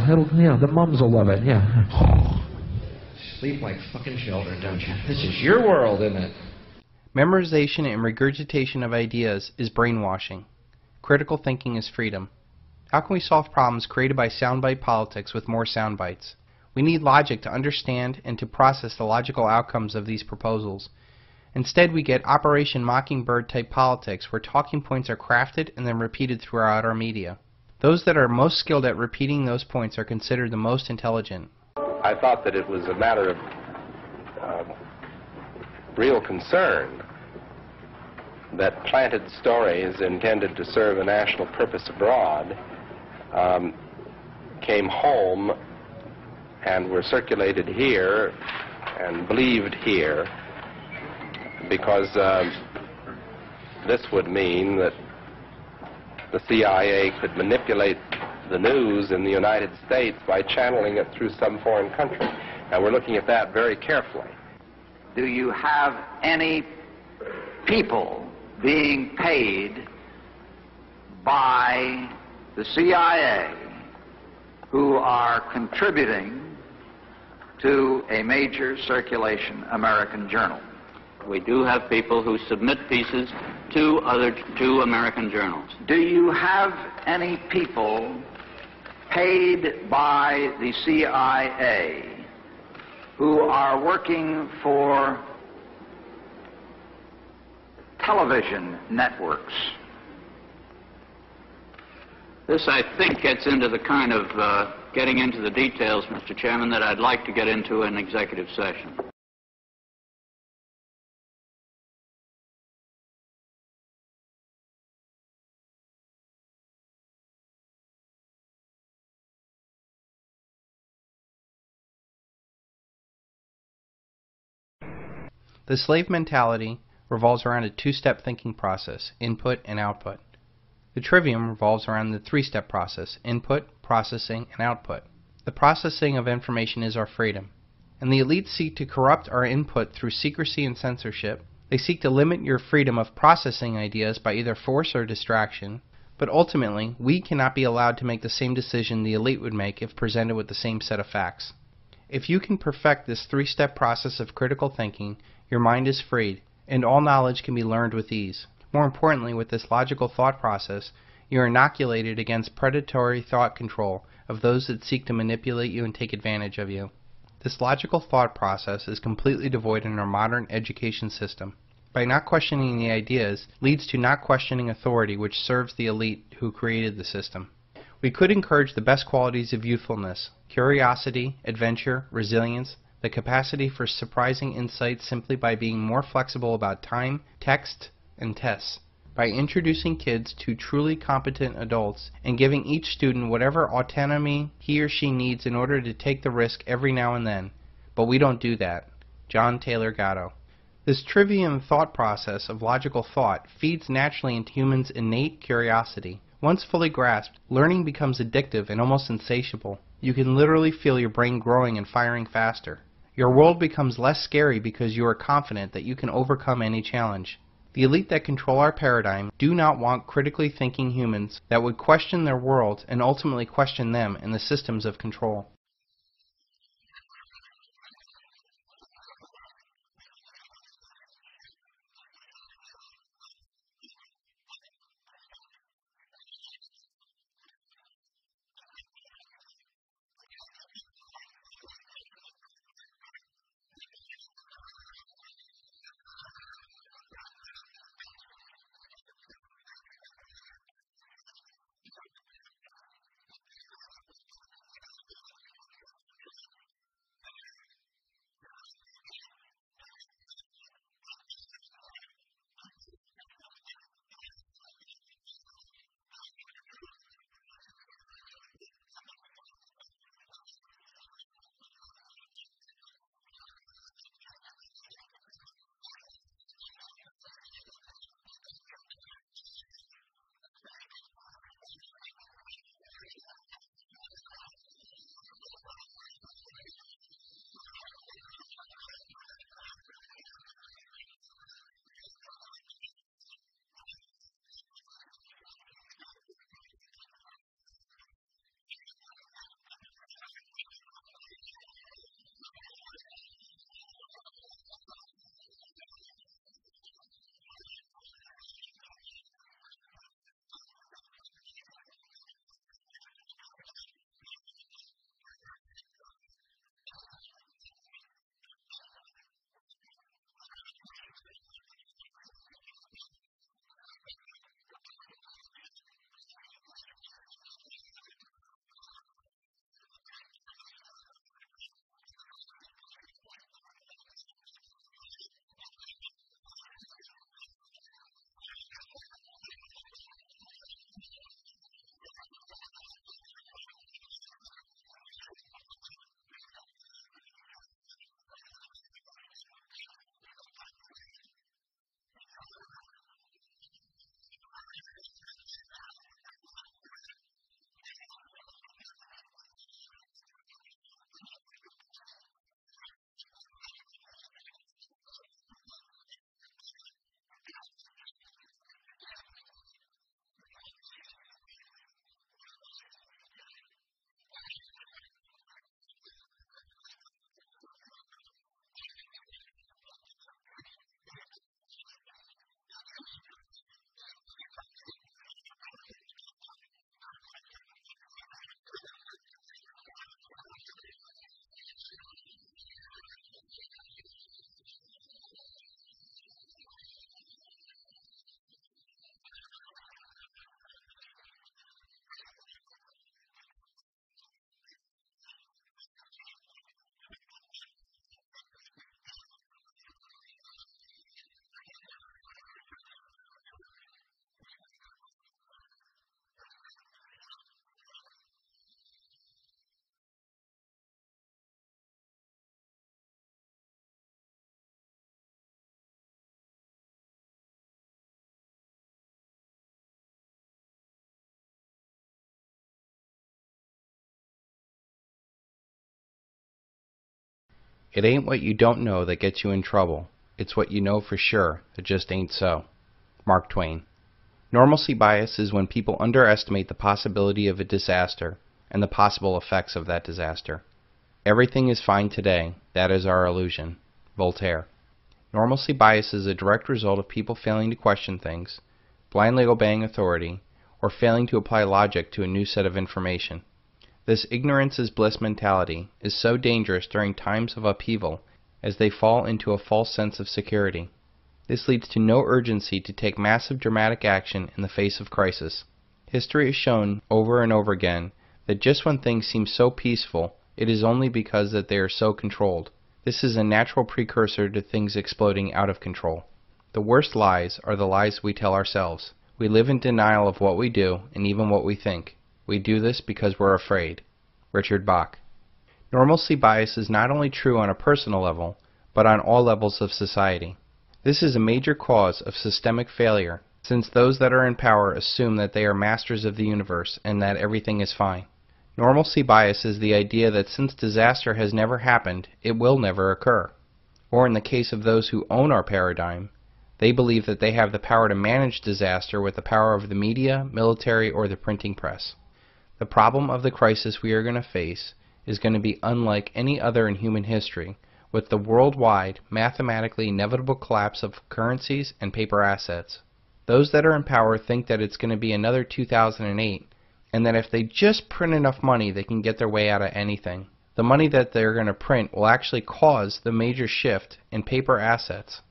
the mums will love it, yeah. Sleep like fucking children, don't you? This is your world, isn't it? Memorization and regurgitation of ideas is brainwashing. Critical thinking is freedom. How can we solve problems created by soundbite politics with more soundbites? We need logic to understand and to process the logical outcomes of these proposals. Instead, we get Operation Mockingbird type politics where talking points are crafted and then repeated throughout our media. Those that are most skilled at repeating those points are considered the most intelligent. I thought that it was a matter of real concern that planted stories intended to serve a national purpose abroad came home and were circulated here and believed here, because this would mean that the CIA could manipulate the news in the United States by channeling it through some foreign country. And we're looking at that very carefully. Do you have any people being paid by the CIA who are contributing to a major circulation American journal? We do have people who submit pieces to American journals. Do you have any people paid by the CIA who are working for television networks? This, I think, gets into the kind of getting into the details, Mr. Chairman, that I'd like to get into in executive session. The slave mentality revolves around a two-step thinking process, input and output. The trivium revolves around the three-step process, input, processing, and output. The processing of information is our freedom, and the elites seek to corrupt our input through secrecy and censorship. They seek to limit your freedom of processing ideas by either force or distraction, but ultimately, we cannot be allowed to make the same decision the elite would make if presented with the same set of facts. If you can perfect this three-step process of critical thinking, your mind is freed, and all knowledge can be learned with ease. More importantly, with this logical thought process, you are inoculated against predatory thought control of those that seek to manipulate you and take advantage of you. This logical thought process is completely devoid in our modern education system. By not questioning the ideas leads to not questioning authority, which serves the elite who created the system. We could encourage the best qualities of youthfulness: curiosity, adventure, resilience, the capacity for surprising insights simply by being more flexible about time, text, and tests. By introducing kids to truly competent adults and giving each student whatever autonomy he or she needs in order to take the risk every now and then. But we don't do that. John Taylor Gatto. This trivium thought process of logical thought feeds naturally into humans' innate curiosity. Once fully grasped, learning becomes addictive and almost insatiable. You can literally feel your brain growing and firing faster. Your world becomes less scary because you are confident that you can overcome any challenge. The elite that control our paradigm do not want critically thinking humans that would question their world and ultimately question them and the systems of control. It ain't what you don't know that gets you in trouble. It's what you know for sure that just ain't so. Mark Twain. Normalcy bias is when people underestimate the possibility of a disaster and the possible effects of that disaster. Everything is fine today. That is our illusion. Voltaire. Normalcy bias is a direct result of people failing to question things, blindly obeying authority, or failing to apply logic to a new set of information. This ignorance is bliss mentality is so dangerous during times of upheaval as they fall into a false sense of security. This leads to no urgency to take massive dramatic action in the face of crisis. History has shown over and over again that just when things seem so peaceful, it is only because that they are so controlled. This is a natural precursor to things exploding out of control. The worst lies are the lies we tell ourselves. We live in denial of what we do and even what we think. We do this because we're afraid. Richard Bach. Normalcy bias is not only true on a personal level, but on all levels of society. This is a major cause of systemic failure, since those that are in power assume that they are masters of the universe and that everything is fine. Normalcy bias is the idea that since disaster has never happened, it will never occur. Or in the case of those who own our paradigm, they believe that they have the power to manage disaster with the power of the media, military, or the printing press. The problem of the crisis we are going to face is going to be unlike any other in human history, with the worldwide, mathematically inevitable collapse of currencies and paper assets. Those that are in power think that it's going to be another 2008, and that if they just print enough money, they can get their way out of anything. The money that they're going to print will actually cause the major shift in paper assets.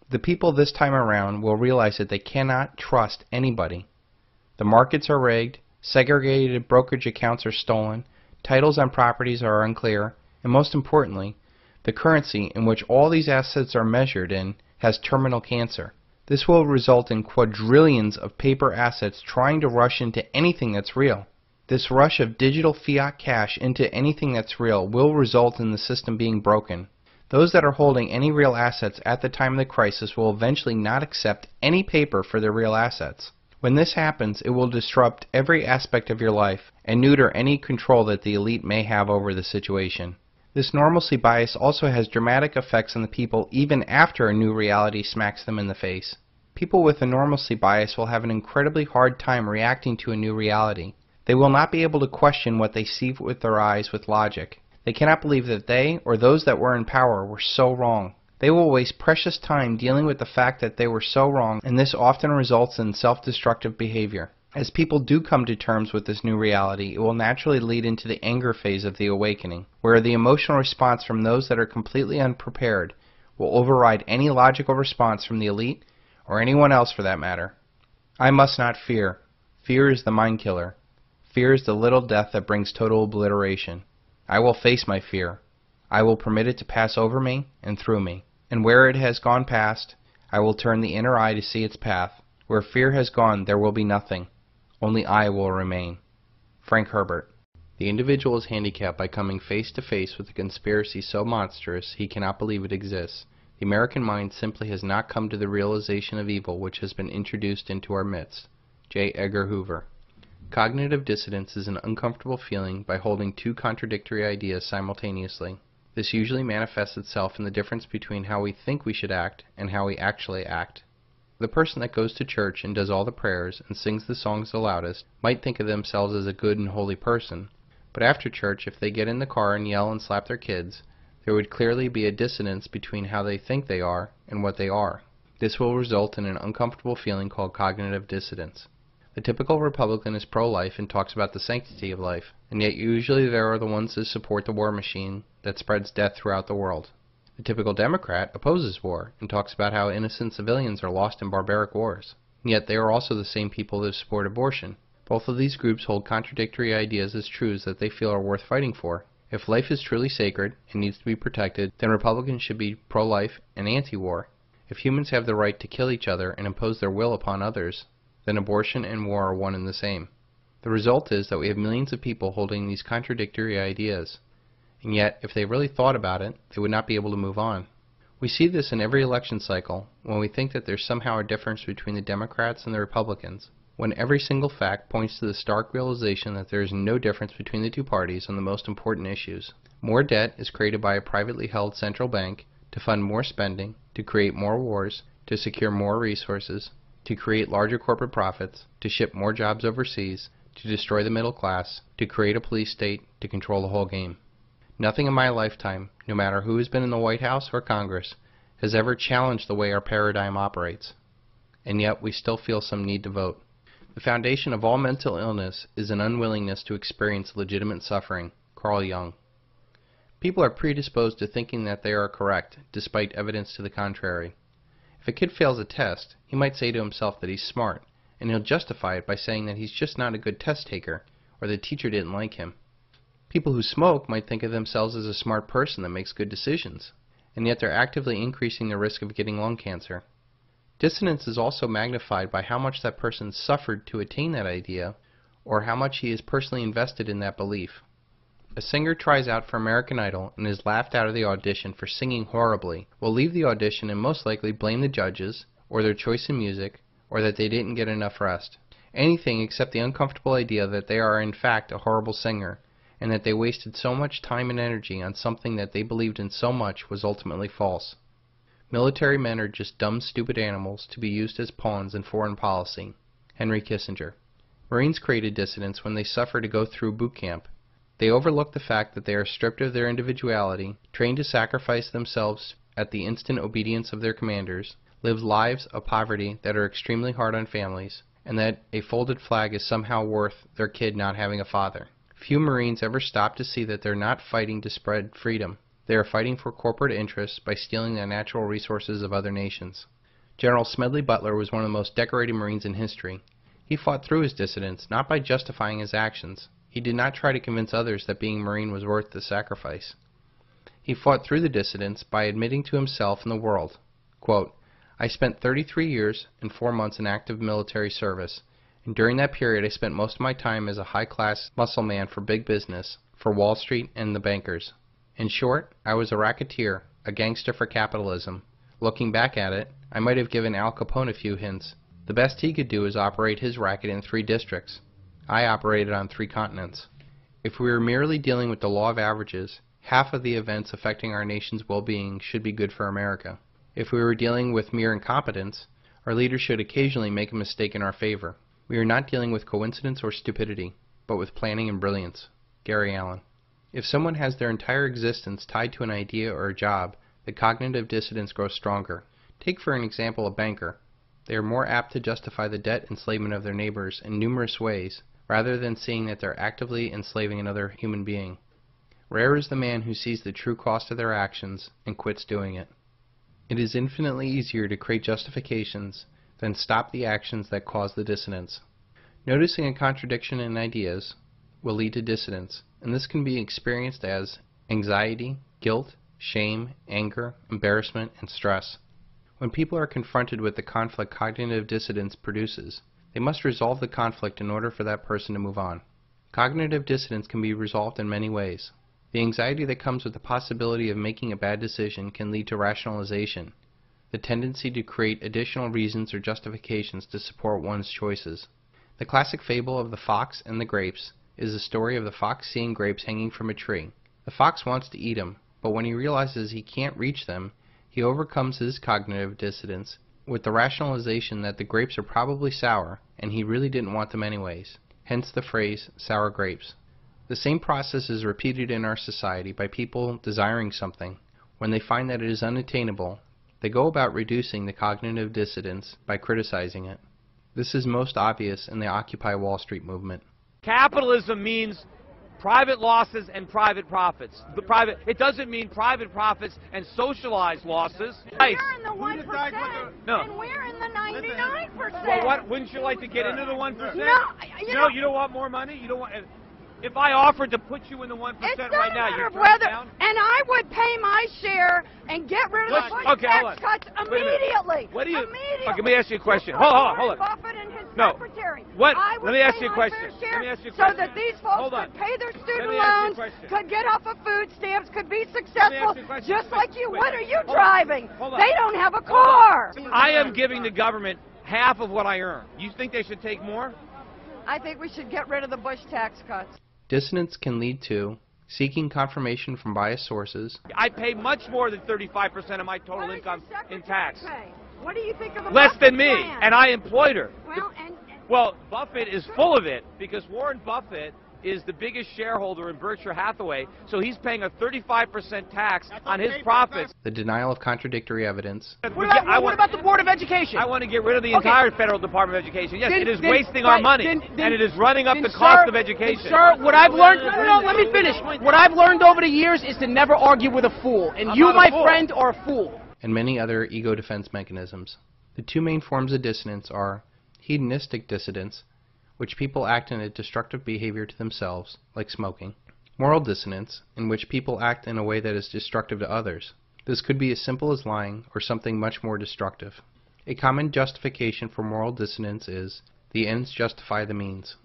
The people this time around will realize that they cannot trust anybody. The markets are rigged, segregated brokerage accounts are stolen, titles on properties are unclear, and most importantly, the currency in which all these assets are measured in has terminal cancer. This will result in quadrillions of paper assets trying to rush into anything that's real. This rush of digital fiat cash into anything that's real will result in the system being broken. Those that are holding any real assets at the time of the crisis will eventually not accept any paper for their real assets. When this happens, it will disrupt every aspect of your life and neuter any control that the elite may have over the situation. This normalcy bias also has dramatic effects on the people even after a new reality smacks them in the face. People with a normalcy bias will have an incredibly hard time reacting to a new reality. They will not be able to question what they see with their eyes with logic. They cannot believe that they, or those that were in power, were so wrong. They will waste precious time dealing with the fact that they were so wrong, and this often results in self-destructive behavior. As people do come to terms with this new reality, it will naturally lead into the anger phase of the awakening, where the emotional response from those that are completely unprepared will override any logical response from the elite, or anyone else for that matter. I must not fear. Fear is the mind killer. Fear is the little death that brings total obliteration. I will face my fear. I will permit it to pass over me and through me. And where it has gone past, I will turn the inner eye to see its path. Where fear has gone, there will be nothing. Only I will remain. Frank Herbert. The individual is handicapped by coming face to face with a conspiracy so monstrous he cannot believe it exists. The American mind simply has not come to the realization of evil which has been introduced into our midst. J. Edgar Hoover. Cognitive dissonance is an uncomfortable feeling by holding two contradictory ideas simultaneously. This usually manifests itself in the difference between how we think we should act and how we actually act. The person that goes to church and does all the prayers and sings the songs the loudest might think of themselves as a good and holy person, but after church, if they get in the car and yell and slap their kids, there would clearly be a dissonance between how they think they are and what they are. This will result in an uncomfortable feeling called cognitive dissonance. The typical Republican is pro-life and talks about the sanctity of life, and yet usually there are the ones that support the war machine that spreads death throughout the world. The typical Democrat opposes war and talks about how innocent civilians are lost in barbaric wars, and yet they are also the same people that support abortion. Both of these groups hold contradictory ideas as truths that they feel are worth fighting for. If life is truly sacred and needs to be protected, then Republicans should be pro-life and anti-war. If humans have the right to kill each other and impose their will upon others, then abortion and war are one and the same. The result is that we have millions of people holding these contradictory ideas. And yet, if they really thought about it, they would not be able to move on. We see this in every election cycle when we think that there's somehow a difference between the Democrats and the Republicans. when every single fact points to the stark realization that there is no difference between the two parties on the most important issues. More debt is created by a privately held central bank to fund more spending, to create more wars, to secure more resources, to create larger corporate profits, to ship more jobs overseas, to destroy the middle class, to create a police state, to control the whole game. Nothing in my lifetime, no matter who has been in the White House or Congress, has ever challenged the way our paradigm operates. And yet we still feel some need to vote. The foundation of all mental illness is an unwillingness to experience legitimate suffering. Carl Jung. People are predisposed to thinking that they are correct, despite evidence to the contrary. If a kid fails a test, he might say to himself that he's smart, and he'll justify it by saying that he's just not a good test taker, or the teacher didn't like him. People who smoke might think of themselves as a smart person that makes good decisions, and yet they're actively increasing the risk of getting lung cancer. Dissonance is also magnified by how much that person suffered to attain that idea, or how much he is personally invested in that belief. A singer tries out for American Idol and is laughed out of the audition for singing horribly, will leave the audition and most likely blame the judges, or their choice in music, or that they didn't get enough rest. Anything except the uncomfortable idea that they are in fact a horrible singer, and that they wasted so much time and energy on something that they believed in so much was ultimately false. Military men are just dumb, stupid animals to be used as pawns in foreign policy. Henry Kissinger. Marines created dissidents when they suffer to go through boot camp. They overlook the fact that they are stripped of their individuality, trained to sacrifice themselves at the instant obedience of their commanders, live lives of poverty that are extremely hard on families, and that a folded flag is somehow worth their kid not having a father. Few Marines ever stop to see that they're not fighting to spread freedom. They are fighting for corporate interests by stealing the natural resources of other nations. General Smedley Butler was one of the most decorated Marines in history. He fought through his dissidents, not by justifying his actions. He did not try to convince others that being Marine was worth the sacrifice. He fought through the dissidents by admitting to himself and the world, quote, "I spent 33 years and 4 months in active military service, and during that period I spent most of my time as a high-class muscle man for big business, for Wall Street and the bankers. In short, I was a racketeer, a gangster for capitalism. Looking back at it, I might have given Al Capone a few hints. The best he could do is operate his racket in 3 districts. I operated on 3 continents. If we were merely dealing with the law of averages, half of the events affecting our nation's well-being should be good for America. If we were dealing with mere incompetence, our leaders should occasionally make a mistake in our favor. We are not dealing with coincidence or stupidity, but with planning and brilliance." Gary Allen. If someone has their entire existence tied to an idea or a job, the cognitive dissonance grows stronger. Take for an example a banker. They are more apt to justify the debt enslavement of their neighbors in numerous ways, rather than seeing that they're actively enslaving another human being. Rare is the man who sees the true cost of their actions and quits doing it. It is infinitely easier to create justifications than stop the actions that cause the dissonance. Noticing a contradiction in ideas will lead to dissonance, and this can be experienced as anxiety, guilt, shame, anger, embarrassment, and stress. When people are confronted with the conflict cognitive dissonance produces, they must resolve the conflict in order for that person to move on. Cognitive dissonance can be resolved in many ways. The anxiety that comes with the possibility of making a bad decision can lead to rationalization, the tendency to create additional reasons or justifications to support one's choices. The classic fable of the fox and the grapes is the story of the fox seeing grapes hanging from a tree. The fox wants to eat them, but when he realizes he can't reach them, he overcomes his cognitive dissonance with the rationalization that the grapes are probably sour, and he really didn't want them anyways. Hence the phrase, sour grapes. The same process is repeated in our society by people desiring something. When they find that it is unattainable, they go about reducing the cognitive dissonance by criticizing it. This is most obvious in the Occupy Wall Street movement. Capitalism means private losses and private profits. It doesn't mean private profits and socialized losses. We're in the 1%, no. And we're in the 99%. Well, what? Wouldn't you like to get into the 1%? No, you don't want more money. You don't want. If I offered to put you in the 1% right now, you'd turn it down? And I would pay my share and get rid of the tax cuts immediately. What do you? Immediately. Okay, let me ask you a question. Hold on. Buffett and his secretary. What? I would Let me ask you a pay question. my fair share Let me ask you a question. so that these folks could pay their student Let me ask you a loans, question. could get off of food stamps, could be successful, ask you a question. just like you. Wait, What are you hold on. driving? Hold on. They don't have a car. I am giving the government half of what I earn. You think they should take more? I think we should get rid of the Bush tax cuts. Dissonance can lead to seeking confirmation from biased sources. I pay much more than 35% of my total income in tax. What do you think of the Less Buffett than me, plan? and I employed her. Well, Buffett is full of it because Warren Buffett is the biggest shareholder in Berkshire Hathaway, so he's paying a 35% tax on his profits. The denial of contradictory evidence. What about the Board of Education? I want to get rid of the entire Federal Department of Education. Yes, it is wasting our right, money, and it is running up the cost of education. Sir, what I've learned, no, let me finish. What I've learned over the years is to never argue with a fool, and you, my friend, are a fool. And many other ego defense mechanisms. The two main forms of dissonance are hedonistic dissonance, which people act in a destructive behavior to themselves, like smoking. Moral dissonance, in which people act in a way that is destructive to others. This could be as simple as lying or something much more destructive. A common justification for moral dissonance is, the ends justify the means.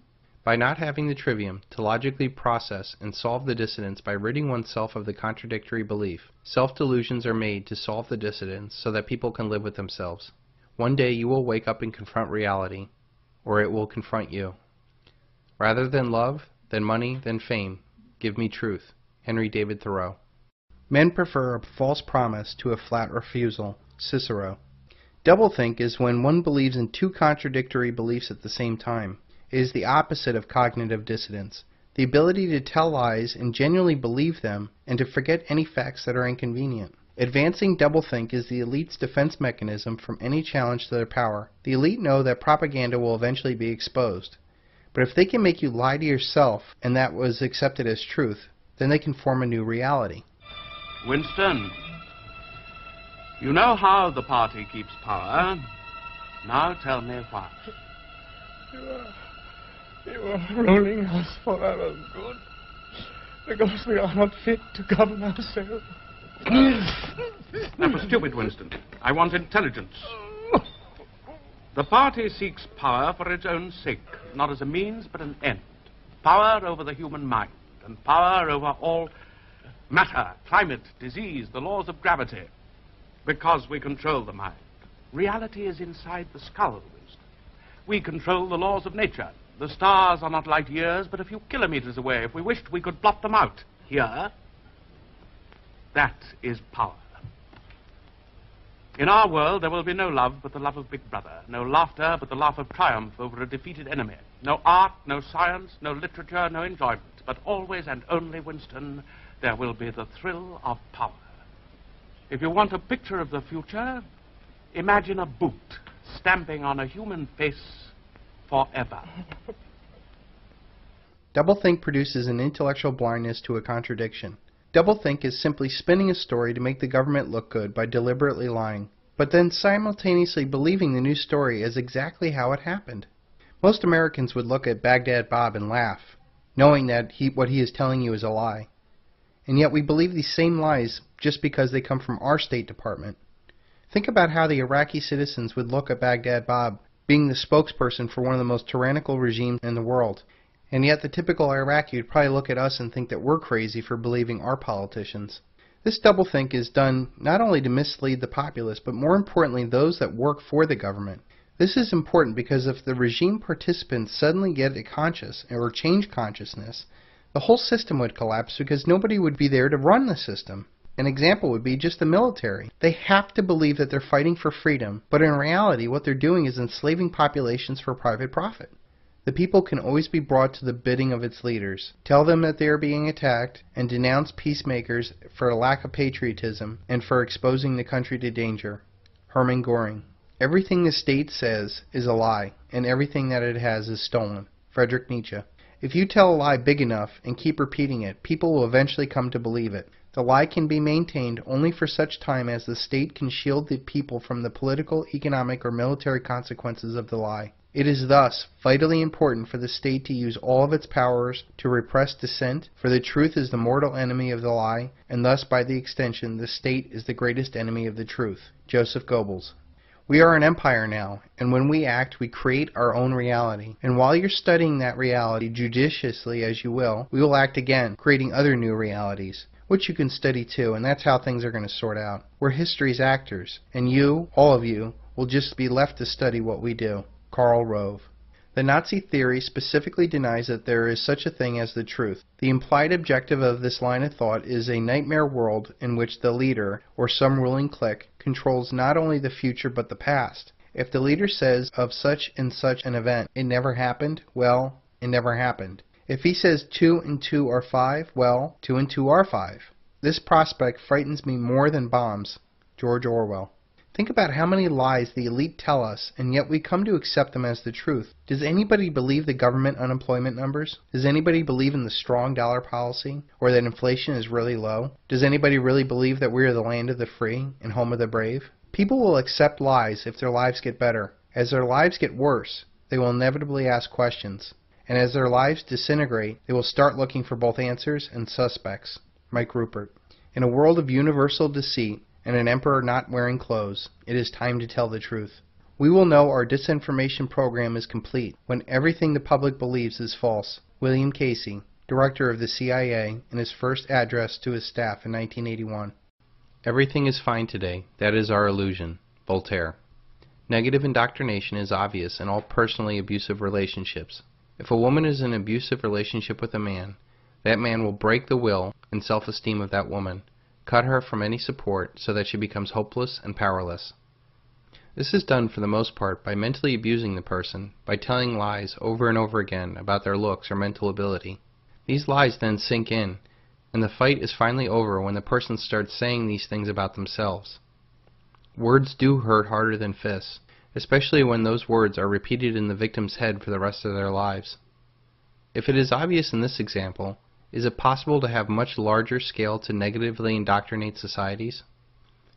By not having the trivium to logically process and solve the dissonance by ridding oneself of the contradictory belief, self-delusions are made to solve the dissonance so that people can live with themselves. One day you will wake up and confront reality, or it will confront you. Rather than love, than money, than fame, give me truth. Henry David Thoreau. Men prefer a false promise to a flat refusal. Cicero. Doublethink is when one believes in two contradictory beliefs at the same time. It is the opposite of cognitive dissonance. The ability to tell lies and genuinely believe them, and to forget any facts that are inconvenient. Advancing doublethink is the elite's defense mechanism from any challenge to their power. The elite know that propaganda will eventually be exposed. But if they can make you lie to yourself, and that was accepted as truth, then they can form a new reality. Winston, you know how the party keeps power. Now tell me why. You are ruling us for our own good, because we are not fit to govern ourselves. That was stupid, Winston. I want intelligence. The party seeks power for its own sake, not as a means but an end. Power over the human mind, and power over all matter, climate, disease, the laws of gravity, because we control the mind. Reality is inside the skull, Winston. We control the laws of nature. The stars are not light years, but a few kilometers away. If we wished, we could blot them out. Here, that is power. In our world, there will be no love but the love of Big Brother, no laughter but the laugh of triumph over a defeated enemy, no art, no science, no literature, no enjoyment, but always and only, Winston, there will be the thrill of power. If you want a picture of the future, imagine a boot stamping on a human face forever. Doublethink produces an intellectual blindness to a contradiction. Doublethink is simply spinning a story to make the government look good by deliberately lying, but then simultaneously believing the new story as exactly how it happened. Most Americans would look at Baghdad Bob and laugh, knowing that what he is telling you is a lie. And yet we believe these same lies just because they come from our State Department. Think about how the Iraqi citizens would look at Baghdad Bob being the spokesperson for one of the most tyrannical regimes in the world. And yet the typical Iraqi would probably look at us and think that we're crazy for believing our politicians. This doublethink is done not only to mislead the populace, but more importantly those that work for the government. This is important because if the regime participants suddenly get conscious or change consciousness, the whole system would collapse because nobody would be there to run the system. An example would be just the military. They have to believe that they're fighting for freedom, but in reality what they're doing is enslaving populations for private profit. The people can always be brought to the bidding of its leaders, tell them that they are being attacked, and denounce peacemakers for a lack of patriotism and for exposing the country to danger. Hermann Göring. Everything the state says is a lie, and everything that it has is stolen. Friedrich Nietzsche. If you tell a lie big enough and keep repeating it, people will eventually come to believe it. The lie can be maintained only for such time as the state can shield the people from the political, economic, or military consequences of the lie. It is thus vitally important for the state to use all of its powers to repress dissent, for the truth is the mortal enemy of the lie, and thus by the extension the state is the greatest enemy of the truth. Joseph Goebbels. We are an empire now, and when we act, we create our own reality. And while you're studying that reality judiciously as you will, we will act again, creating other new realities, which you can study too, and that's how things are going to sort out. We're history's actors, and you, all of you, will just be left to study what we do. Karl Rove. The Nazi theory specifically denies that there is such a thing as the truth. The implied objective of this line of thought is a nightmare world in which the leader, or some ruling clique, controls not only the future but the past. If the leader says of such and such an event, it never happened, well, it never happened. If he says 2 and 2 are 5, well, 2 and 2 are 5. This prospect frightens me more than bombs. George Orwell. Think about how many lies the elite tell us, and yet we come to accept them as the truth. Does anybody believe the government unemployment numbers? Does anybody believe in the strong dollar policy, or that inflation is really low? Does anybody really believe that we are the land of the free and home of the brave? People will accept lies if their lives get better. As their lives get worse, they will inevitably ask questions. And as their lives disintegrate, they will start looking for both answers and suspects. Mike Rupert. In a world of universal deceit, and an emperor not wearing clothes, it is time to tell the truth. We will know our disinformation program is complete when everything the public believes is false. William Casey, director of the CIA, in his first address to his staff in 1981. Everything is fine today. That is our illusion. Voltaire. Negative indoctrination is obvious in all personally abusive relationships. If a woman is in an abusive relationship with a man, that man will break the will and self-esteem of that woman, cut her from any support so that she becomes hopeless and powerless. This is done for the most part by mentally abusing the person, by telling lies over and over again about their looks or mental ability. These lies then sink in, and the fight is finally over when the person starts saying these things about themselves. Words do hurt harder than fists, especially when those words are repeated in the victim's head for the rest of their lives. If it is obvious in this example, is it possible to have much larger scale to negatively indoctrinate societies?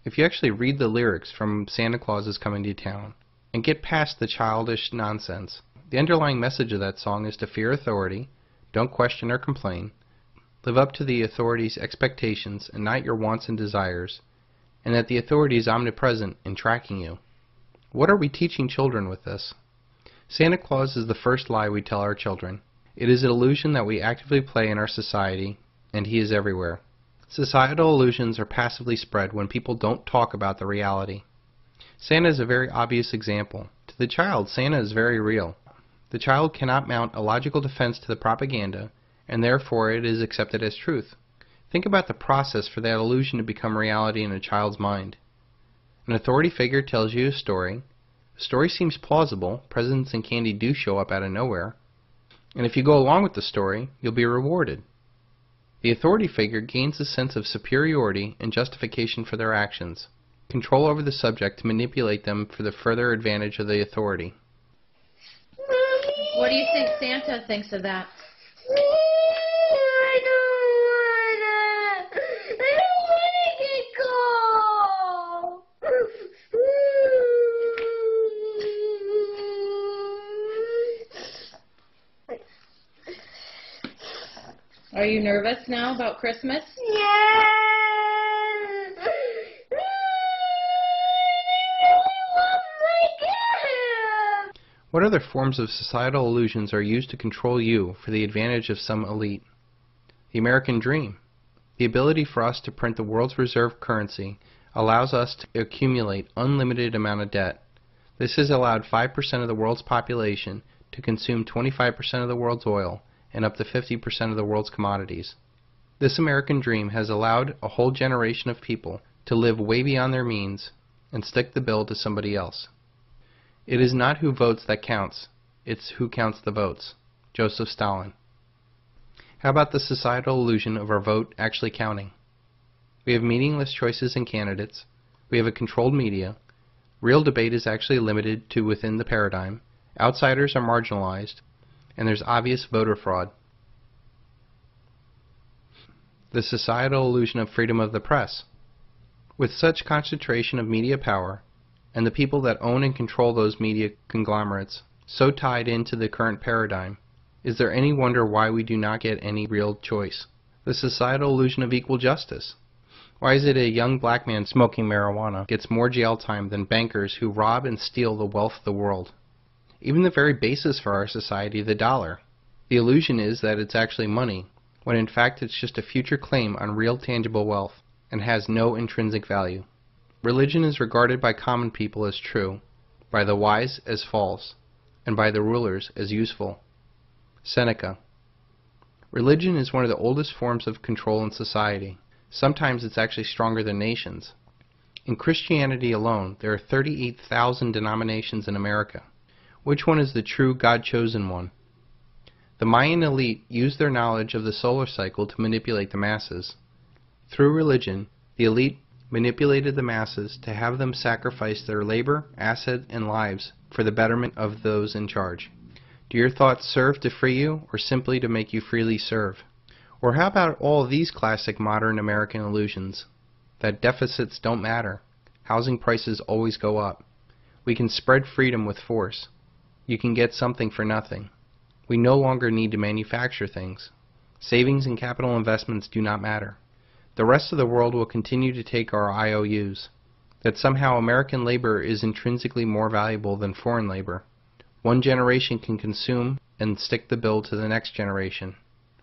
If you actually read the lyrics from Santa Claus is Coming to Town and get past the childish nonsense, the underlying message of that song is to fear authority, don't question or complain, live up to the authority's expectations and not your wants and desires, and that the authority is omnipresent in tracking you. What are we teaching children with this? Santa Claus is the first lie we tell our children. It is an illusion that we actively play in our society, and he is everywhere. Societal illusions are passively spread when people don't talk about the reality. Santa is a very obvious example. To the child, Santa is very real. The child cannot mount a logical defense to the propaganda, and therefore it is accepted as truth. Think about the process for that illusion to become reality in a child's mind. An authority figure tells you a story. The story seems plausible. Presents and candy do show up out of nowhere. And if you go along with the story, you'll be rewarded. The authority figure gains a sense of superiority and justification for their actions, control over the subject to manipulate them for the further advantage of the authority. What do you think Santa thinks of that? I don't wanna get cold. Are you nervous now about Christmas? Yeah. What other forms of societal illusions are used to control you for the advantage of some elite? The American dream. The ability for us to print the world's reserve currency allows us to accumulate unlimited amount of debt. This has allowed 5% of the world's population to consume 25% of the world's oil and up to 50% of the world's commodities. This American dream has allowed a whole generation of people to live way beyond their means and stick the bill to somebody else. It is not who votes that counts, it's who counts the votes. Joseph Stalin. How about the societal illusion of our vote actually counting? We have meaningless choices in candidates, we have a controlled media, real debate is actually limited to within the paradigm, outsiders are marginalized, and there's obvious voter fraud. The societal illusion of freedom of the press. With such concentration of media power, and the people that own and control those media conglomerates so tied into the current paradigm, is there any wonder why we do not get any real choice? The societal illusion of equal justice. Why is it a young black man smoking marijuana gets more jail time than bankers who rob and steal the wealth of the world? Even the very basis for our society, the dollar. The illusion is that it's actually money, when in fact it's just a future claim on real tangible wealth, and has no intrinsic value. Religion is regarded by common people as true, by the wise as false, and by the rulers as useful. Seneca. Religion is one of the oldest forms of control in society. Sometimes it's actually stronger than nations. In Christianity alone, there are 38,000 denominations in America. Which one is the true God-chosen one? The Mayan elite used their knowledge of the solar cycle to manipulate the masses. Through religion, the elite manipulated the masses to have them sacrifice their labor, asset, and lives for the betterment of those in charge. Do your thoughts serve to free you, or simply to make you freely serve? Or how about all these classic modern American illusions? That deficits don't matter. Housing prices always go up. We can spread freedom with force. You can get something for nothing. We no longer need to manufacture things. Savings and capital investments do not matter. The rest of the world will continue to take our IOUs. That somehow American labor is intrinsically more valuable than foreign labor. One generation can consume and stick the bill to the next generation.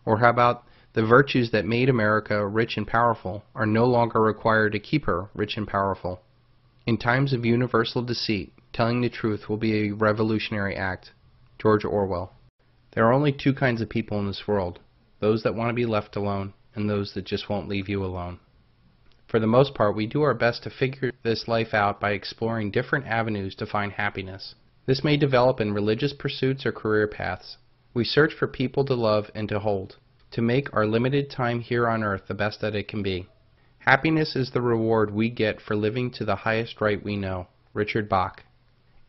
Or how about the virtues that made America rich and powerful are no longer required to keep her rich and powerful. In times of universal deceit, telling the truth will be a revolutionary act. George Orwell. There are only two kinds of people in this world, those that want to be left alone and those that just won't leave you alone. For the most part, we do our best to figure this life out by exploring different avenues to find happiness. This may develop in religious pursuits or career paths. We search for people to love and to hold, to make our limited time here on earth the best that it can be. Happiness is the reward we get for living to the highest right we know. Richard Bach.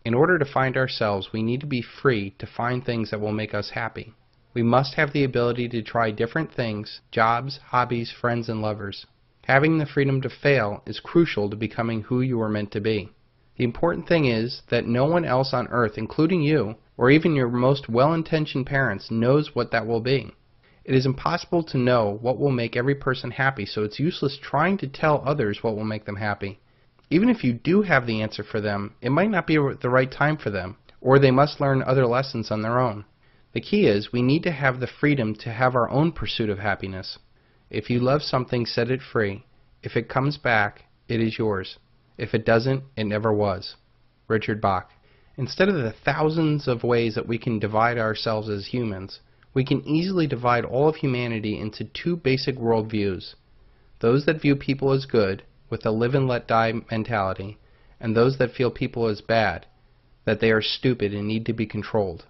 In order to find ourselves, we need to be free to find things that will make us happy. We must have the ability to try different things, jobs, hobbies, friends, and lovers. Having the freedom to fail is crucial to becoming who you are meant to be. The important thing is that no one else on earth, including you, or even your most well-intentioned parents, knows what that will be. It is impossible to know what will make every person happy, so it's useless trying to tell others what will make them happy. Even if you do have the answer for them, it might not be the right time for them, or they must learn other lessons on their own. The key is we need to have the freedom to have our own pursuit of happiness. If you love something, set it free. If it comes back, it is yours. If it doesn't, it never was. Richard Bach. Instead of the thousands of ways that we can divide ourselves as humans, we can easily divide all of humanity into two basic worldviews. Those that view people as good, with a live and let die mentality, and those that feel people as bad, that they are stupid and need to be controlled.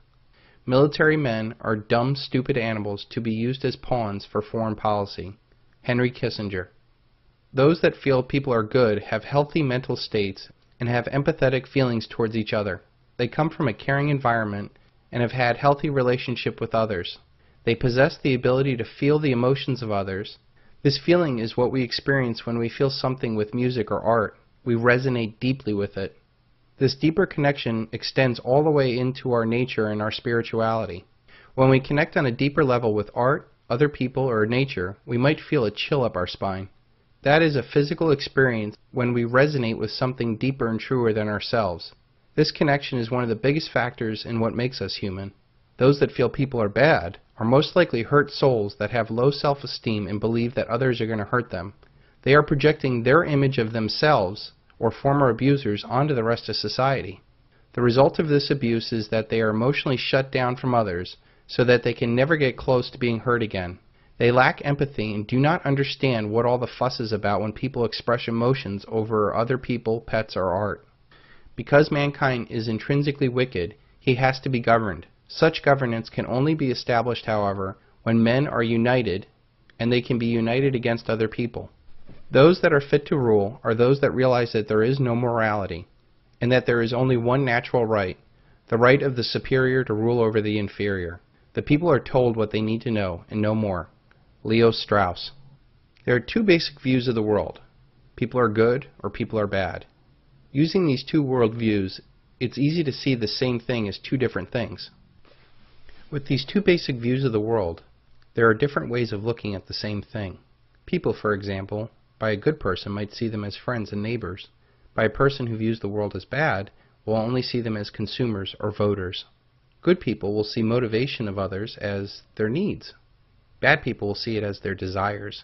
Military men are dumb, stupid animals to be used as pawns for foreign policy. Henry Kissinger. Those that feel people are good have healthy mental states and have empathetic feelings towards each other. They come from a caring environment and have had healthy relationship with others. They possess the ability to feel the emotions of others. This feeling is what we experience when we feel something with music or art. We resonate deeply with it. This deeper connection extends all the way into our nature and our spirituality. When we connect on a deeper level with art, other people, or nature, we might feel a chill up our spine. That is a physical experience when we resonate with something deeper and truer than ourselves. This connection is one of the biggest factors in what makes us human. Those that feel people are bad are most likely hurt souls that have low self-esteem and believe that others are going to hurt them. They are projecting their image of themselves or former abusers onto the rest of society. The result of this abuse is that they are emotionally shut down from others so that they can never get close to being hurt again. They lack empathy and do not understand what all the fuss is about when people express emotions over other people, pets, or art. Because mankind is intrinsically wicked, he has to be governed. Such governance can only be established, however, when men are united, and they can be united against other people. Those that are fit to rule are those that realize that there is no morality, and that there is only one natural right, the right of the superior to rule over the inferior. The people are told what they need to know, and no more. Leo Strauss. There are two basic views of the world. People are good, or people are bad. Using these two worldviews, it's easy to see the same thing as two different things. With these two basic views of the world, there are different ways of looking at the same thing. People, for example, by a good person might see them as friends and neighbors. By a person who views the world as bad, will only see them as consumers or voters. Good people will see motivation of others as their needs. Bad people will see it as their desires.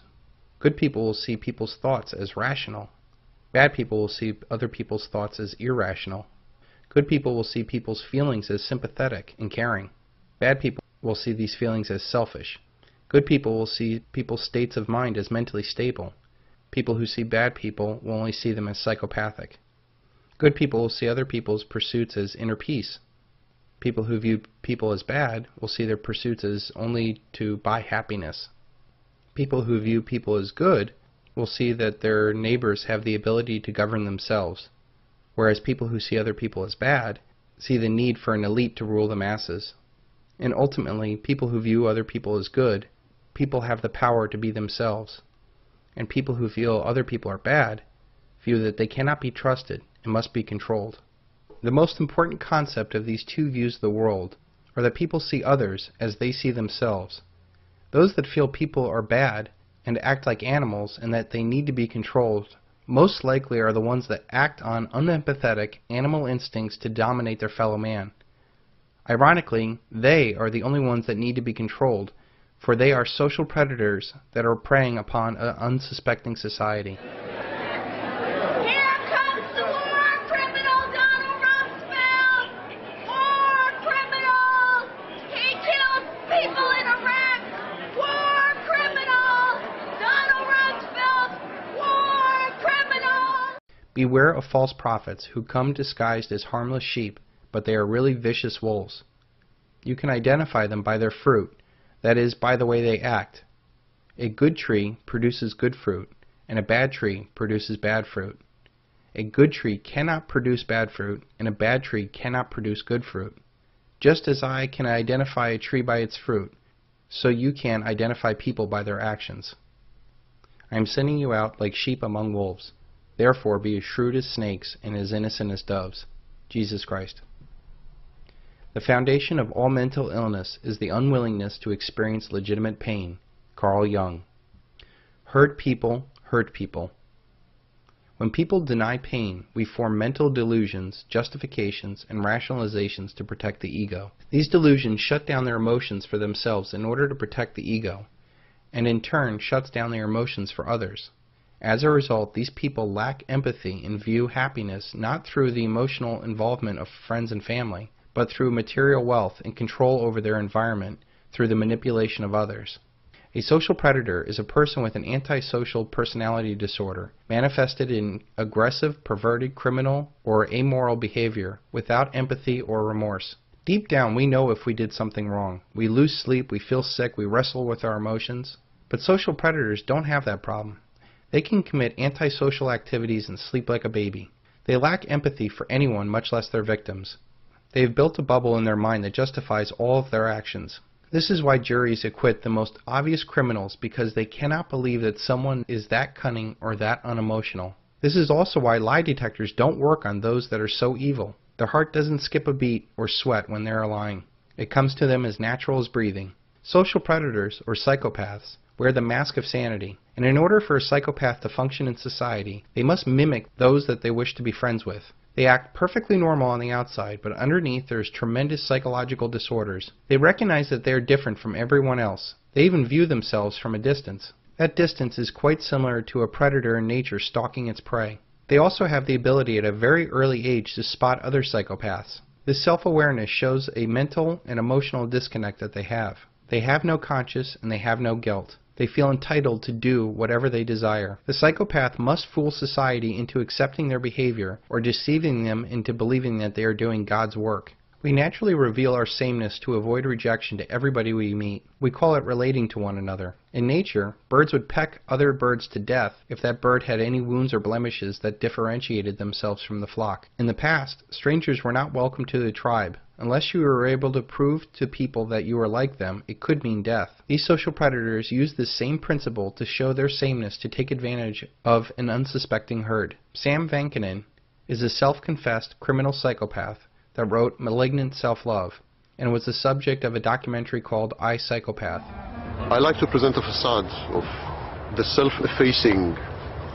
Good people will see people's thoughts as rational. Bad people will see other people's thoughts as irrational. Good people will see people's feelings as sympathetic and caring. Bad people will see these feelings as selfish. Good people will see people's states of mind as mentally stable. People who see bad people will only see them as psychopathic. Good people will see other people's pursuits as inner peace. People who view people as bad will see their pursuits as only to buy happiness. People who view people as good will see that their neighbors have the ability to govern themselves, whereas people who see other people as bad see the need for an elite to rule the masses. And ultimately, people who view other people as good, people have the power to be themselves. And people who feel other people are bad view that they cannot be trusted and must be controlled. The most important concept of these two views of the world are that people see others as they see themselves. Those that feel people are bad and act like animals and that they need to be controlled most likely are the ones that act on unempathetic animal instincts to dominate their fellow man. Ironically, they are the only ones that need to be controlled, for they are social predators that are preying upon an unsuspecting society. Beware of false prophets who come disguised as harmless sheep, but they are really vicious wolves. You can identify them by their fruit, that is, by the way they act. A good tree produces good fruit, and a bad tree produces bad fruit. A good tree cannot produce bad fruit, and a bad tree cannot produce good fruit. Just as I can identify a tree by its fruit, so you can identify people by their actions. I am sending you out like sheep among wolves. Therefore be as shrewd as snakes and as innocent as doves. Jesus Christ. The foundation of all mental illness is the unwillingness to experience legitimate pain. Carl Jung. Hurt people hurt people. When people deny pain, we form mental delusions, justifications, and rationalizations to protect the ego. These delusions shut down their emotions for themselves in order to protect the ego, and in turn shuts down their emotions for others. As a result, these people lack empathy and view happiness not through the emotional involvement of friends and family, but through material wealth and control over their environment through the manipulation of others. A social predator is a person with an antisocial personality disorder, manifested in aggressive, perverted, criminal, or amoral behavior without empathy or remorse. Deep down, we know if we did something wrong. We lose sleep, we feel sick, we wrestle with our emotions. But social predators don't have that problem. They can commit antisocial activities and sleep like a baby. They lack empathy for anyone, much less their victims. They have built a bubble in their mind that justifies all of their actions. This is why juries acquit the most obvious criminals, because they cannot believe that someone is that cunning or that unemotional. This is also why lie detectors don't work on those that are so evil. Their heart doesn't skip a beat or sweat when they are lying. It comes to them as natural as breathing. Social predators, or psychopaths, wear the mask of sanity, and in order for a psychopath to function in society, they must mimic those that they wish to be friends with. They act perfectly normal on the outside, but underneath there is tremendous psychological disorders. They recognize that they are different from everyone else. They even view themselves from a distance. That distance is quite similar to a predator in nature stalking its prey. They also have the ability at a very early age to spot other psychopaths. This self-awareness shows a mental and emotional disconnect that they have. They have no conscience and they have no guilt. They feel entitled to do whatever they desire. The psychopath must fool society into accepting their behavior or deceiving them into believing that they are doing God's work. We naturally reveal our sameness to avoid rejection to everybody we meet. We call it relating to one another. In nature, birds would peck other birds to death if that bird had any wounds or blemishes that differentiated themselves from the flock. In the past, strangers were not welcome to the tribe. Unless you were able to prove to people that you were like them, it could mean death. These social predators use this same principle to show their sameness to take advantage of an unsuspecting herd. Sam Vankinen is a self-confessed criminal psychopath that wrote Malignant Self-Love and was the subject of a documentary called I, Psychopath. I like to present a facade of the self-effacing,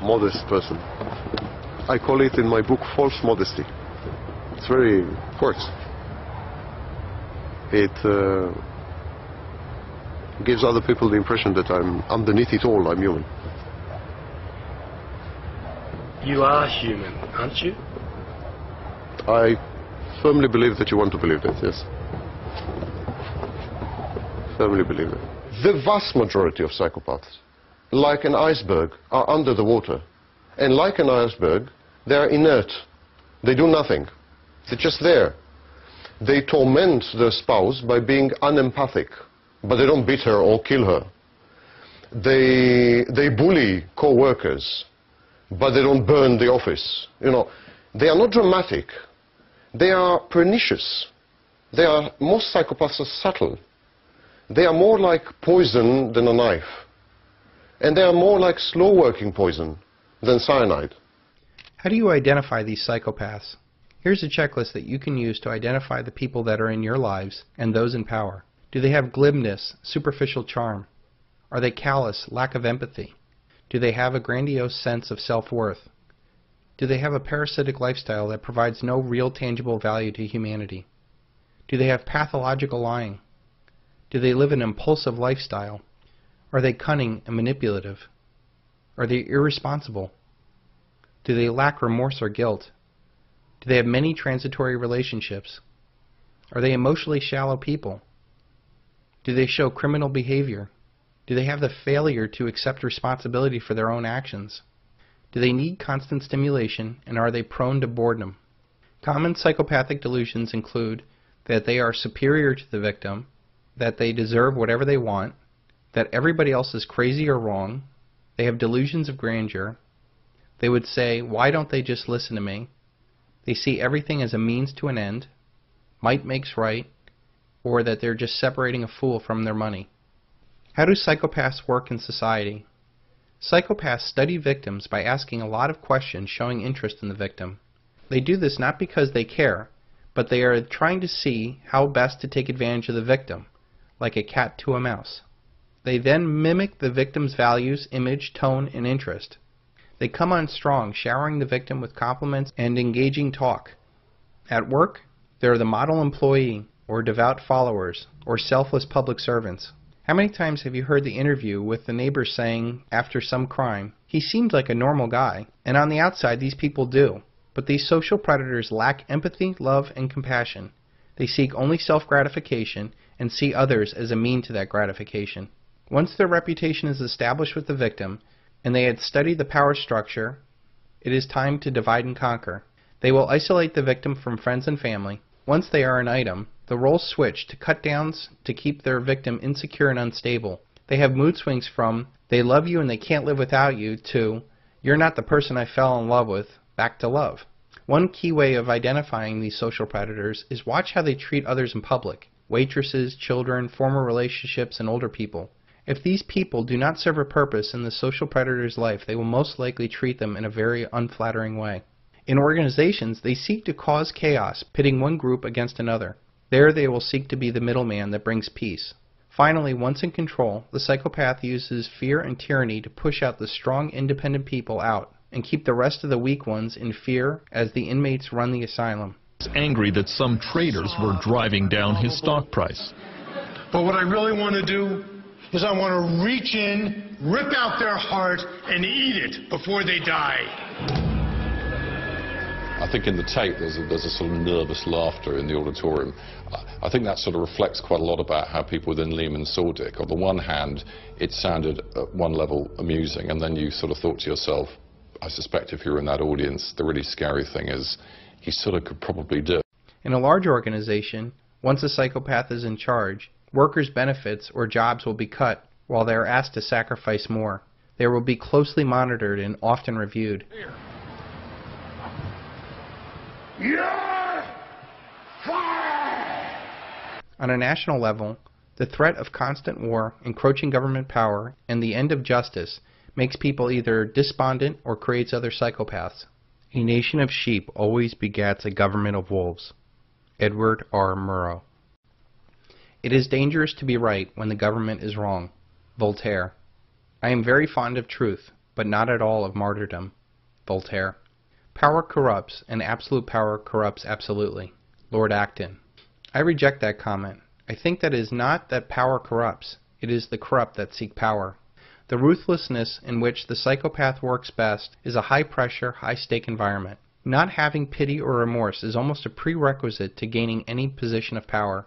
modest person. I call it in my book false modesty. It's very works. It gives other people the impression that I'm underneath it all, I'm human. You are human, aren't you? I firmly believe that you want to believe that, yes. Firmly believe it. The vast majority of psychopaths, like an iceberg, are under the water. And like an iceberg, they are inert. They do nothing. They're just there. They torment their spouse by being unempathic, but they don't beat her or kill her. They bully co-workers, but they don't burn the office. You know, they are not dramatic. They are pernicious. Most psychopaths are subtle. They are more like poison than a knife. And they are more like slow-working poison than cyanide. How do you identify these psychopaths? Here's a checklist that you can use to identify the people that are in your lives and those in power. Do they have glibness, superficial charm? Are they callous, lack of empathy? Do they have a grandiose sense of self-worth? Do they have a parasitic lifestyle that provides no real tangible value to humanity? Do they have pathological lying? Do they live an impulsive lifestyle? Are they cunning and manipulative? Are they irresponsible? Do they lack remorse or guilt? Do they have many transitory relationships? Are they emotionally shallow people? Do they show criminal behavior? Do they have the failure to accept responsibility for their own actions? Do they need constant stimulation, and are they prone to boredom? Common psychopathic delusions include that they are superior to the victim, that they deserve whatever they want, that everybody else is crazy or wrong, they have delusions of grandeur, they would say, why don't they just listen to me? They see everything as a means to an end, might makes right, or that they're just separating a fool from their money. How do psychopaths work in society? Psychopaths study victims by asking a lot of questions showing interest in the victim. They do this not because they care, but they are trying to see how best to take advantage of the victim, like a cat to a mouse. They then mimic the victim's values, image, tone, and interest. They come on strong, showering the victim with compliments and engaging talk. At work, they're the model employee, or devout followers, or selfless public servants. How many times have you heard the interview with the neighbor saying, after some crime, he seemed like a normal guy, and on the outside these people do. But these social predators lack empathy, love, and compassion. They seek only self-gratification and see others as a mean to that gratification. Once their reputation is established with the victim, and they had studied the power structure, it is time to divide and conquer. They will isolate the victim from friends and family. Once they are an item, the roles switch to cut downs to keep their victim insecure and unstable. They have mood swings from, they love you and they can't live without you, to, you're not the person I fell in love with, back to love. One key way of identifying these social predators is watch how they treat others in public, waitresses, children, former relationships, and older people. If these people do not serve a purpose in the social predator's life, they will most likely treat them in a very unflattering way. In organizations, they seek to cause chaos, pitting one group against another. There they will seek to be the middleman that brings peace. Finally, once in control, the psychopath uses fear and tyranny to push out the strong, independent people out and keep the rest of the weak ones in fear as the inmates run the asylum. He's angry that some traders were driving down his stock price. But what I really want to do is I want to reach in, rip out their heart, and eat it before they die. I think in the tape there's a sort of nervous laughter in the auditorium. I think that sort of reflects quite a lot about how people within Lehman saw Dick. On the one hand, it sounded at one level amusing, and then you sort of thought to yourself, I suspect if you're in that audience, the really scary thing is he sort of could probably do it. In a large organization, once a psychopath is in charge, workers' benefits or jobs will be cut while they are asked to sacrifice more. They will be closely monitored and often reviewed. You're fired! On a national level, the threat of constant war, encroaching government power, and the end of justice makes people either despondent or creates other psychopaths. A nation of sheep always begets a government of wolves. Edward R. Murrow. It is dangerous to be right when the government is wrong. Voltaire. I am very fond of truth, but not at all of martyrdom. Voltaire. Power corrupts, and absolute power corrupts absolutely. Lord Acton. I reject that comment. I think that it is not that power corrupts, it is the corrupt that seek power. The ruthlessness in which the psychopath works best is a high-pressure, high-stake environment. Not having pity or remorse is almost a prerequisite to gaining any position of power.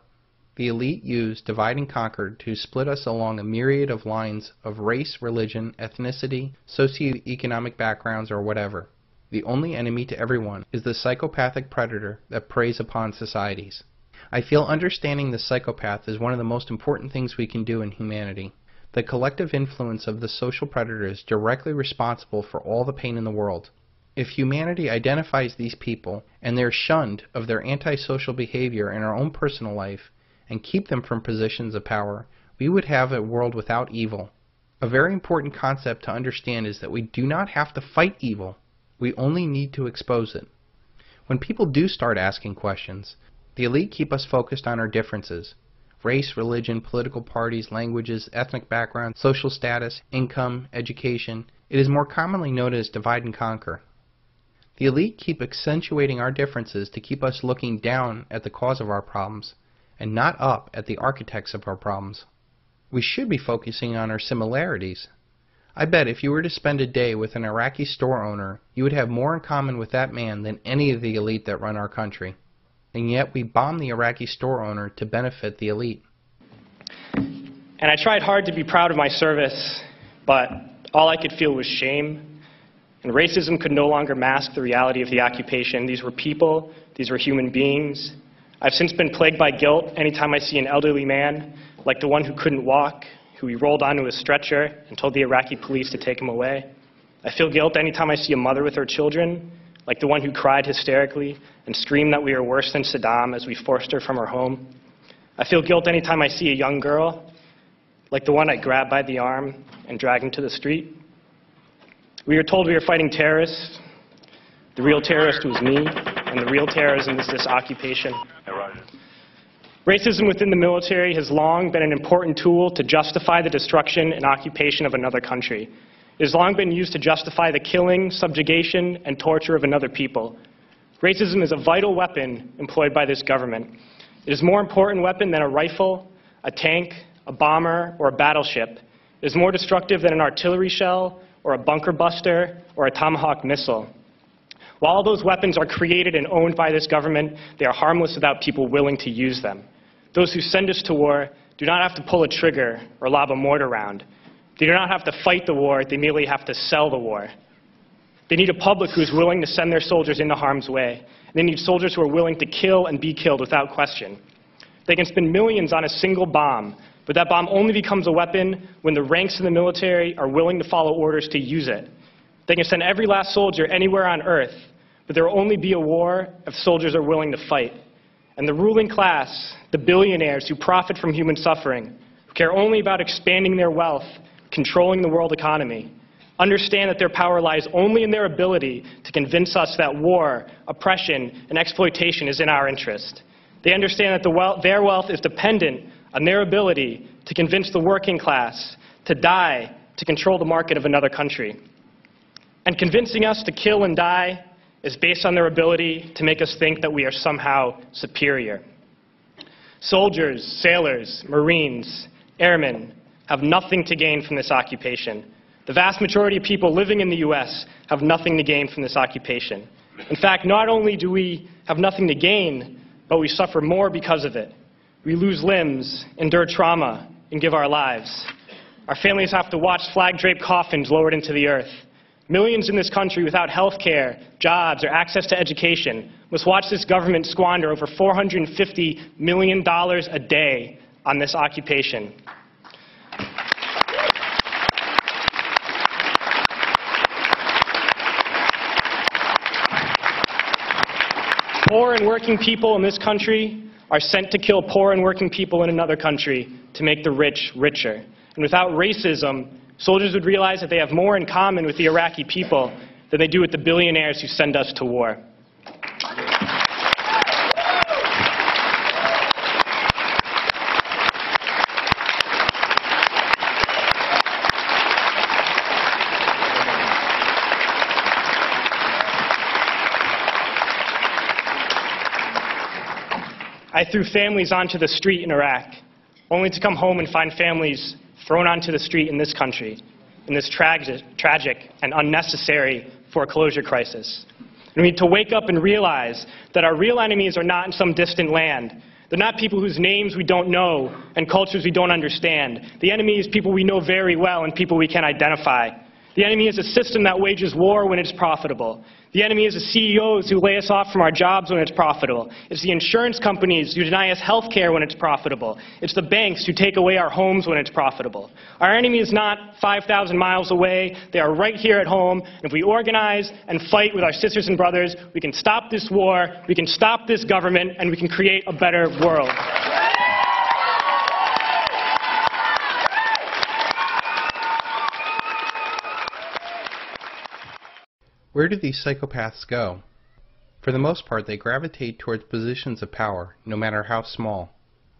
The elite use divide and conquer to split us along a myriad of lines of race, religion, ethnicity, socioeconomic backgrounds, or whatever. The only enemy to everyone is the psychopathic predator that preys upon societies. I feel understanding the psychopath is one of the most important things we can do in humanity. The collective influence of the social predator is directly responsible for all the pain in the world. If humanity identifies these people and they're shunned of their antisocial behavior in our own personal life and keep them from positions of power, we would have a world without evil. A very important concept to understand is that we do not have to fight evil. We only need to expose it. When people do start asking questions, the elite keep us focused on our differences. Race, religion, political parties, languages, ethnic background, social status, income, education. It is more commonly known as divide and conquer. The elite keep accentuating our differences to keep us looking down at the cause of our problems and not up at the architects of our problems. We should be focusing on our similarities. I bet if you were to spend a day with an Iraqi store owner, you would have more in common with that man than any of the elite that run our country. And yet we bomb the Iraqi store owner to benefit the elite. And I tried hard to be proud of my service, but all I could feel was shame. And racism could no longer mask the reality of the occupation. These were people, these were human beings. I've since been plagued by guilt anytime I see an elderly man, like the one who couldn't walk, who we rolled onto a stretcher and told the Iraqi police to take him away. I feel guilt anytime I see a mother with her children, like the one who cried hysterically and screamed that we are worse than Saddam as we forced her from her home. I feel guilt anytime I see a young girl, like the one I grabbed by the arm and dragged into the street. We were told we were fighting terrorists. The real terrorist was me, and the real terrorism is this occupation. Racism within the military has long been an important tool to justify the destruction and occupation of another country. It has long been used to justify the killing, subjugation, and torture of another people. Racism is a vital weapon employed by this government. It is a more important weapon than a rifle, a tank, a bomber, or a battleship. It is more destructive than an artillery shell, or a bunker buster, or a Tomahawk missile. While all those weapons are created and owned by this government, they are harmless without people willing to use them. Those who send us to war do not have to pull a trigger or lob a mortar round. They do not have to fight the war, they merely have to sell the war. They need a public who is willing to send their soldiers into harm's way. They need soldiers who are willing to kill and be killed without question. They can spend millions on a single bomb, but that bomb only becomes a weapon when the ranks in the military are willing to follow orders to use it. They can send every last soldier anywhere on earth, but there will only be a war if soldiers are willing to fight. And the ruling class, the billionaires who profit from human suffering, who care only about expanding their wealth, controlling the world economy, understand that their power lies only in their ability to convince us that war, oppression, and exploitation is in our interest. They understand that their wealth is dependent on their ability to convince the working class to die to control the market of another country. And convincing us to kill and die is based on their ability to make us think that we are somehow superior. Soldiers, sailors, Marines, airmen have nothing to gain from this occupation. The vast majority of people living in the U.S. have nothing to gain from this occupation. In fact, not only do we have nothing to gain, but we suffer more because of it. We lose limbs, endure trauma, and give our lives. Our families have to watch flag-draped coffins lowered into the earth. Millions in this country without health care, jobs, or access to education must watch this government squander over $450 million a day on this occupation. Poor and working people in this country are sent to kill poor and working people in another country to make the rich richer. And without racism, soldiers would realize that they have more in common with the Iraqi people than they do with the billionaires who send us to war. I threw families onto the street in Iraq, only to come home and find families thrown onto the street in this country. in this tragic and unnecessary foreclosure crisis. And we need to wake up and realize that our real enemies are not in some distant land. They're not people whose names we don't know and cultures we don't understand. The enemy is people we know very well and people we can identify. The enemy is a system that wages war when it's profitable. The enemy is the CEOs who lay us off from our jobs when it's profitable. It's the insurance companies who deny us health care when it's profitable. It's the banks who take away our homes when it's profitable. Our enemy is not 5,000 miles away. They are right here at home. And if we organize and fight with our sisters and brothers, we can stop this war, we can stop this government, and we can create a better world. Where do these psychopaths go? For the most part, they gravitate towards positions of power, no matter how small.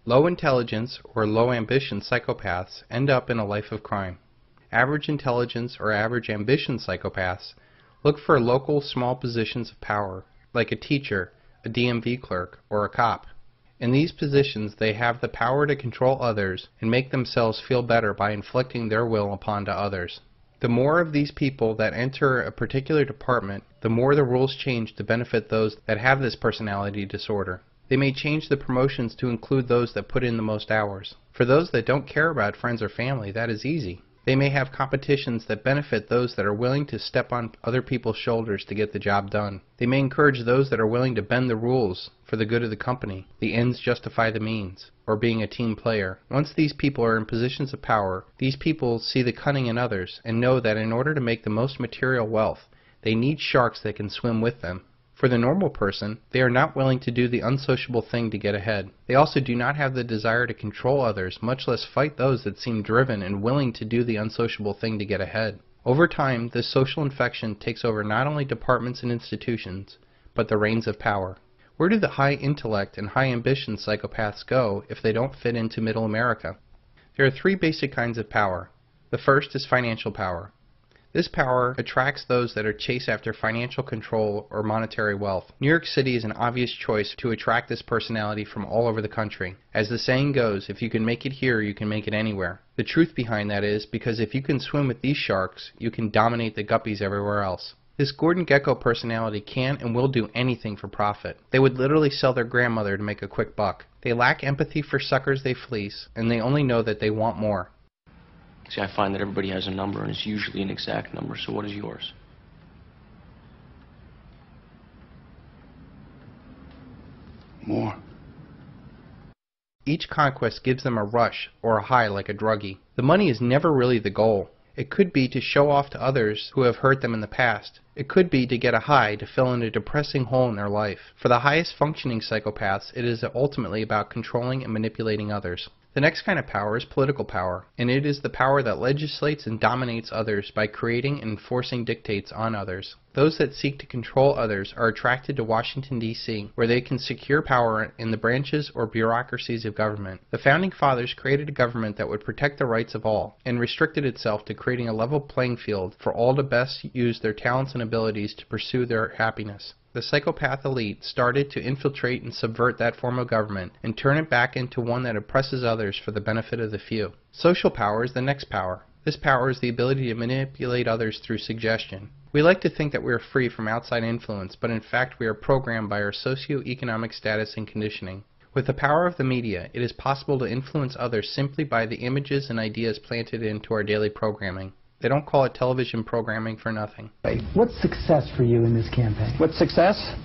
Low intelligence or low ambition psychopaths end up in a life of crime. Average intelligence or average ambition psychopaths look for local small positions of power, like a teacher, a DMV clerk, or a cop. In these positions, they have the power to control others and make themselves feel better by inflicting their will upon others. The more of these people that enter a particular department, the more the rules change to benefit those that have this personality disorder. They may change the promotions to include those that put in the most hours. For those that don't care about friends or family, that is easy. They may have competitions that benefit those that are willing to step on other people's shoulders to get the job done. They may encourage those that are willing to bend the rules for the good of the company. The ends justify the means, or being a team player. Once these people are in positions of power, these people see the cunning in others and know that in order to make the most material wealth, they need sharks that can swim with them. For the normal person, they are not willing to do the unsociable thing to get ahead. They also do not have the desire to control others, much less fight those that seem driven and willing to do the unsociable thing to get ahead. Over time, this social infection takes over not only departments and institutions, but the reins of power. Where do the high intellect and high ambition psychopaths go if they don't fit into middle America? There are three basic kinds of power. The first is financial power. This power attracts those that are chased after financial control or monetary wealth. New York City is an obvious choice to attract this personality from all over the country. As the saying goes, if you can make it here, you can make it anywhere. The truth behind that is because if you can swim with these sharks, you can dominate the guppies everywhere else. This Gordon Gekko personality can and will do anything for profit. They would literally sell their grandmother to make a quick buck. They lack empathy for suckers they fleece, and they only know that they want more. See, I find that everybody has a number, and it's usually an exact number, so what is yours? More. Each conquest gives them a rush or a high like a druggie. The money is never really the goal. It could be to show off to others who have hurt them in the past. It could be to get a high to fill in a depressing hole in their life. For the highest functioning psychopaths, it is ultimately about controlling and manipulating others. The next kind of power is political power, and it is the power that legislates and dominates others by creating and enforcing dictates on others. Those that seek to control others are attracted to Washington, D.C., where they can secure power in the branches or bureaucracies of government. The Founding Fathers created a government that would protect the rights of all, and restricted itself to creating a level playing field for all to best use their talents and abilities to pursue their happiness. The psychopath elite started to infiltrate and subvert that form of government and turn it back into one that oppresses others for the benefit of the few. Social power is the next power. This power is the ability to manipulate others through suggestion. We like to think that we are free from outside influence, but in fact we are programmed by our socio-economic status and conditioning. With the power of the media, it is possible to influence others simply by the images and ideas planted into our daily programming. They don't call it television programming for nothing. What's success for you in this campaign? What's success?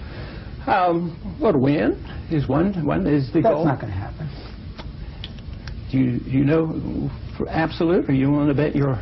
Well, to win is one is the goal. That's not going to happen. Do you know for absolute, or you want to bet your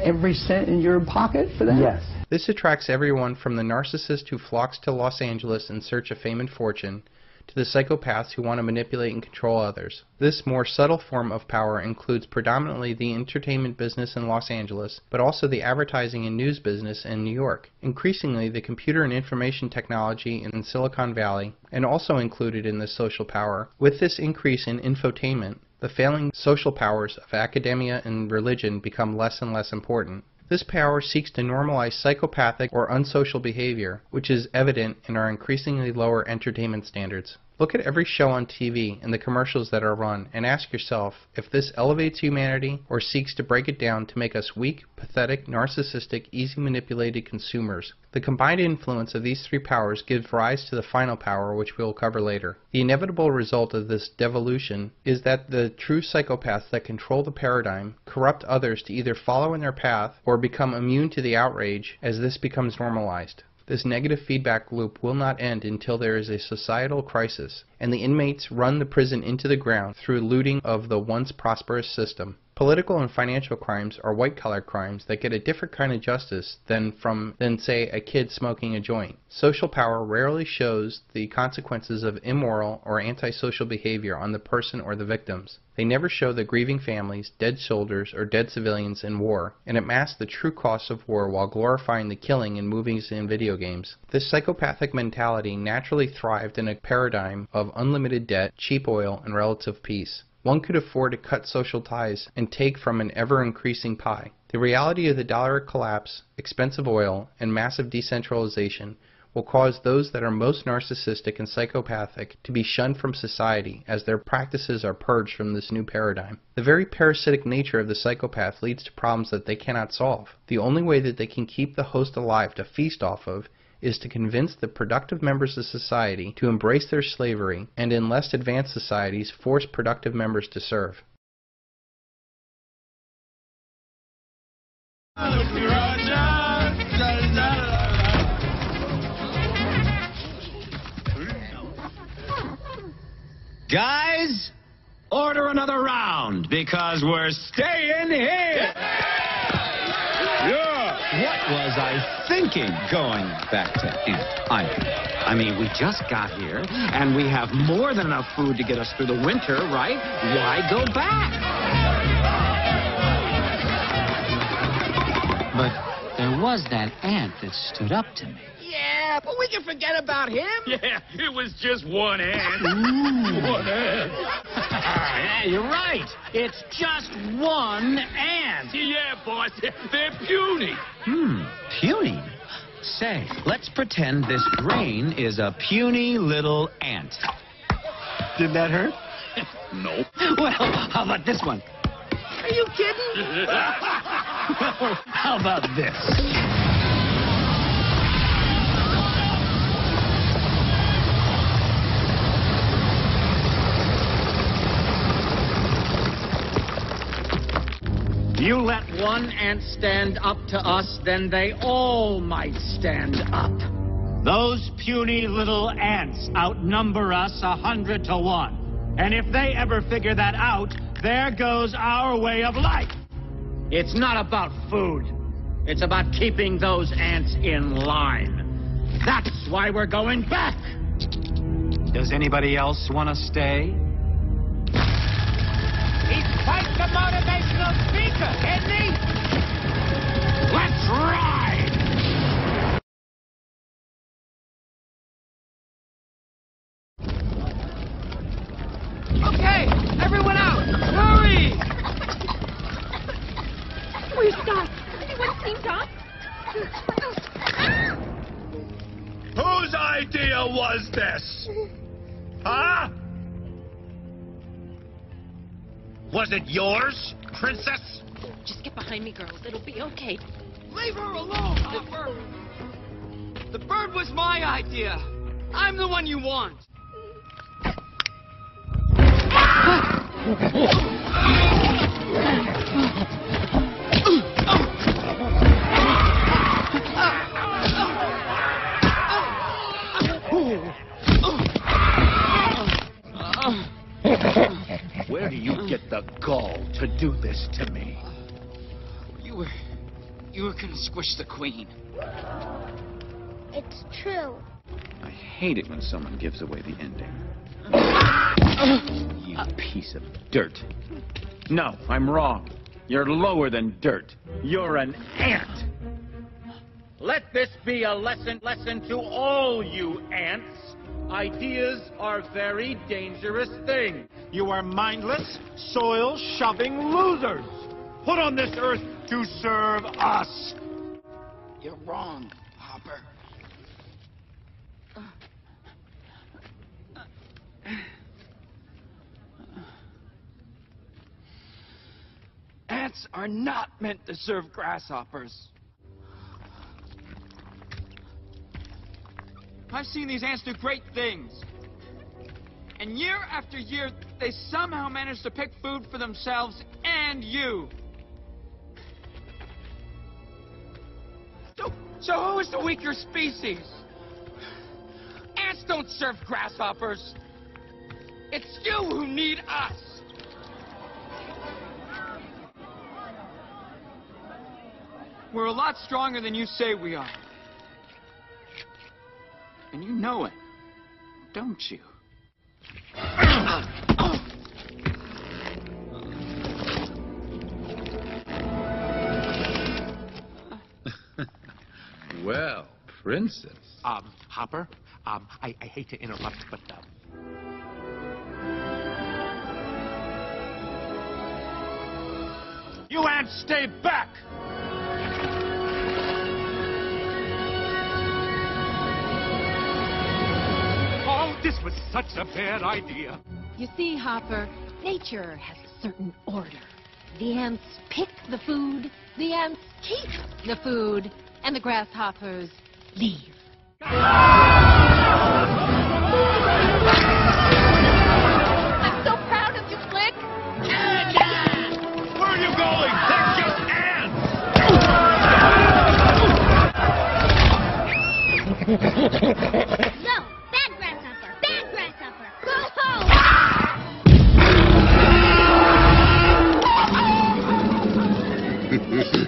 every cent in your pocket for that? Yes. This attracts everyone from the narcissist who flocks to Los Angeles in search of fame and fortune, to the psychopaths who want to manipulate and control others. This more subtle form of power includes predominantly the entertainment business in Los Angeles, but also the advertising and news business in New York. Increasingly, the computer and information technology in Silicon Valley, and also included in this social power. With this increase in infotainment, the failing social powers of academia and religion become less and less important. This power seeks to normalize psychopathic or unsocial behavior, which is evident in our increasingly lower entertainment standards. Look at every show on TV and the commercials that are run and ask yourself if this elevates humanity or seeks to break it down to make us weak, pathetic, narcissistic, easy manipulated consumers. The combined influence of these three powers gives rise to the final power, which we will cover later. The inevitable result of this devolution is that the true psychopaths that control the paradigm corrupt others to either follow in their path or become immune to the outrage as this becomes normalized. This negative feedback loop will not end until there is a societal crisis, and the inmates run the prison into the ground through looting of the once prosperous system. Political and financial crimes are white-collar crimes that get a different kind of justice than say, a kid smoking a joint. Social power rarely shows the consequences of immoral or antisocial behavior on the person or the victims. They never show the grieving families, dead soldiers, or dead civilians in war, and it masks the true costs of war while glorifying the killing in movies and video games. This psychopathic mentality naturally thrived in a paradigm of unlimited debt, cheap oil, and relative peace. One could afford to cut social ties and take from an ever-increasing pie. The reality of the dollar collapse, expensive oil, and massive decentralization will cause those that are most narcissistic and psychopathic to be shunned from society as their practices are purged from this new paradigm. The very parasitic nature of the psychopath leads to problems that they cannot solve. The only way that they can keep the host alive to feast off of is to convince the productive members of society to embrace their slavery, and in less advanced societies force productive members to serve. Guys, order another round because we're staying here. What was I thinking going back to Aunt Ivy? I mean, we just got here, and we have more than enough food to get us through the winter, right? Why go back? But there was that ant that stood up to me. Yeah, but we can forget about him. Yeah, it was just one ant. Ooh. One ant. Yeah, you're right. It's just one ant. Yeah, boss. They're puny. Puny? Say, let's pretend this brain is a puny little ant. Did that hurt? Nope. Well, how about this one? Are you kidding? Well, how about this? You let one ant stand up to us, then they all might stand up. Those puny little ants outnumber us 100 to 1. And if they ever figure that out, there goes our way of life. It's not about food. It's about keeping those ants in line. That's why we're going back. Does anybody else want to stay? He's quite the motivational speaker, isn't he? Let's ride! Okay, everyone out! Hurry! Where's Doc? Anyone seen Doc? Whose idea was this? Huh? Was it yours, Princess? Just get behind me, girls. It'll be okay. Leave her alone, Hopper! The bird was my idea. I'm the one you want. Where do you get the gall to do this to me? You were gonna squish the queen. It's true. I hate it when someone gives away the ending. You piece of dirt. No, I'm wrong. You're lower than dirt. You're an ant. Let this be a lesson to all you ants. Ideas are very dangerous things. You are mindless, soil-shoving losers, put on this earth to serve us. You're wrong, Hopper. ants are not meant to serve grasshoppers. I've seen these ants do great things. And year after year, they somehow manage to pick food for themselves and you. So who is the weaker species? Ants don't serve grasshoppers. It's you who need us. We're a lot stronger than you say we are. And you know it, don't you? Well, Princess. Hopper, I hate to interrupt, but, You ants stay back! Oh, this was such a bad idea. You see, Hopper, nature has a certain order. The ants pick the food, the ants keep the food, and the grasshoppers leave. I'm so proud of you, Flick. Where are you going? They're just ants! No! Bad grasshopper! Bad grasshopper! Go home!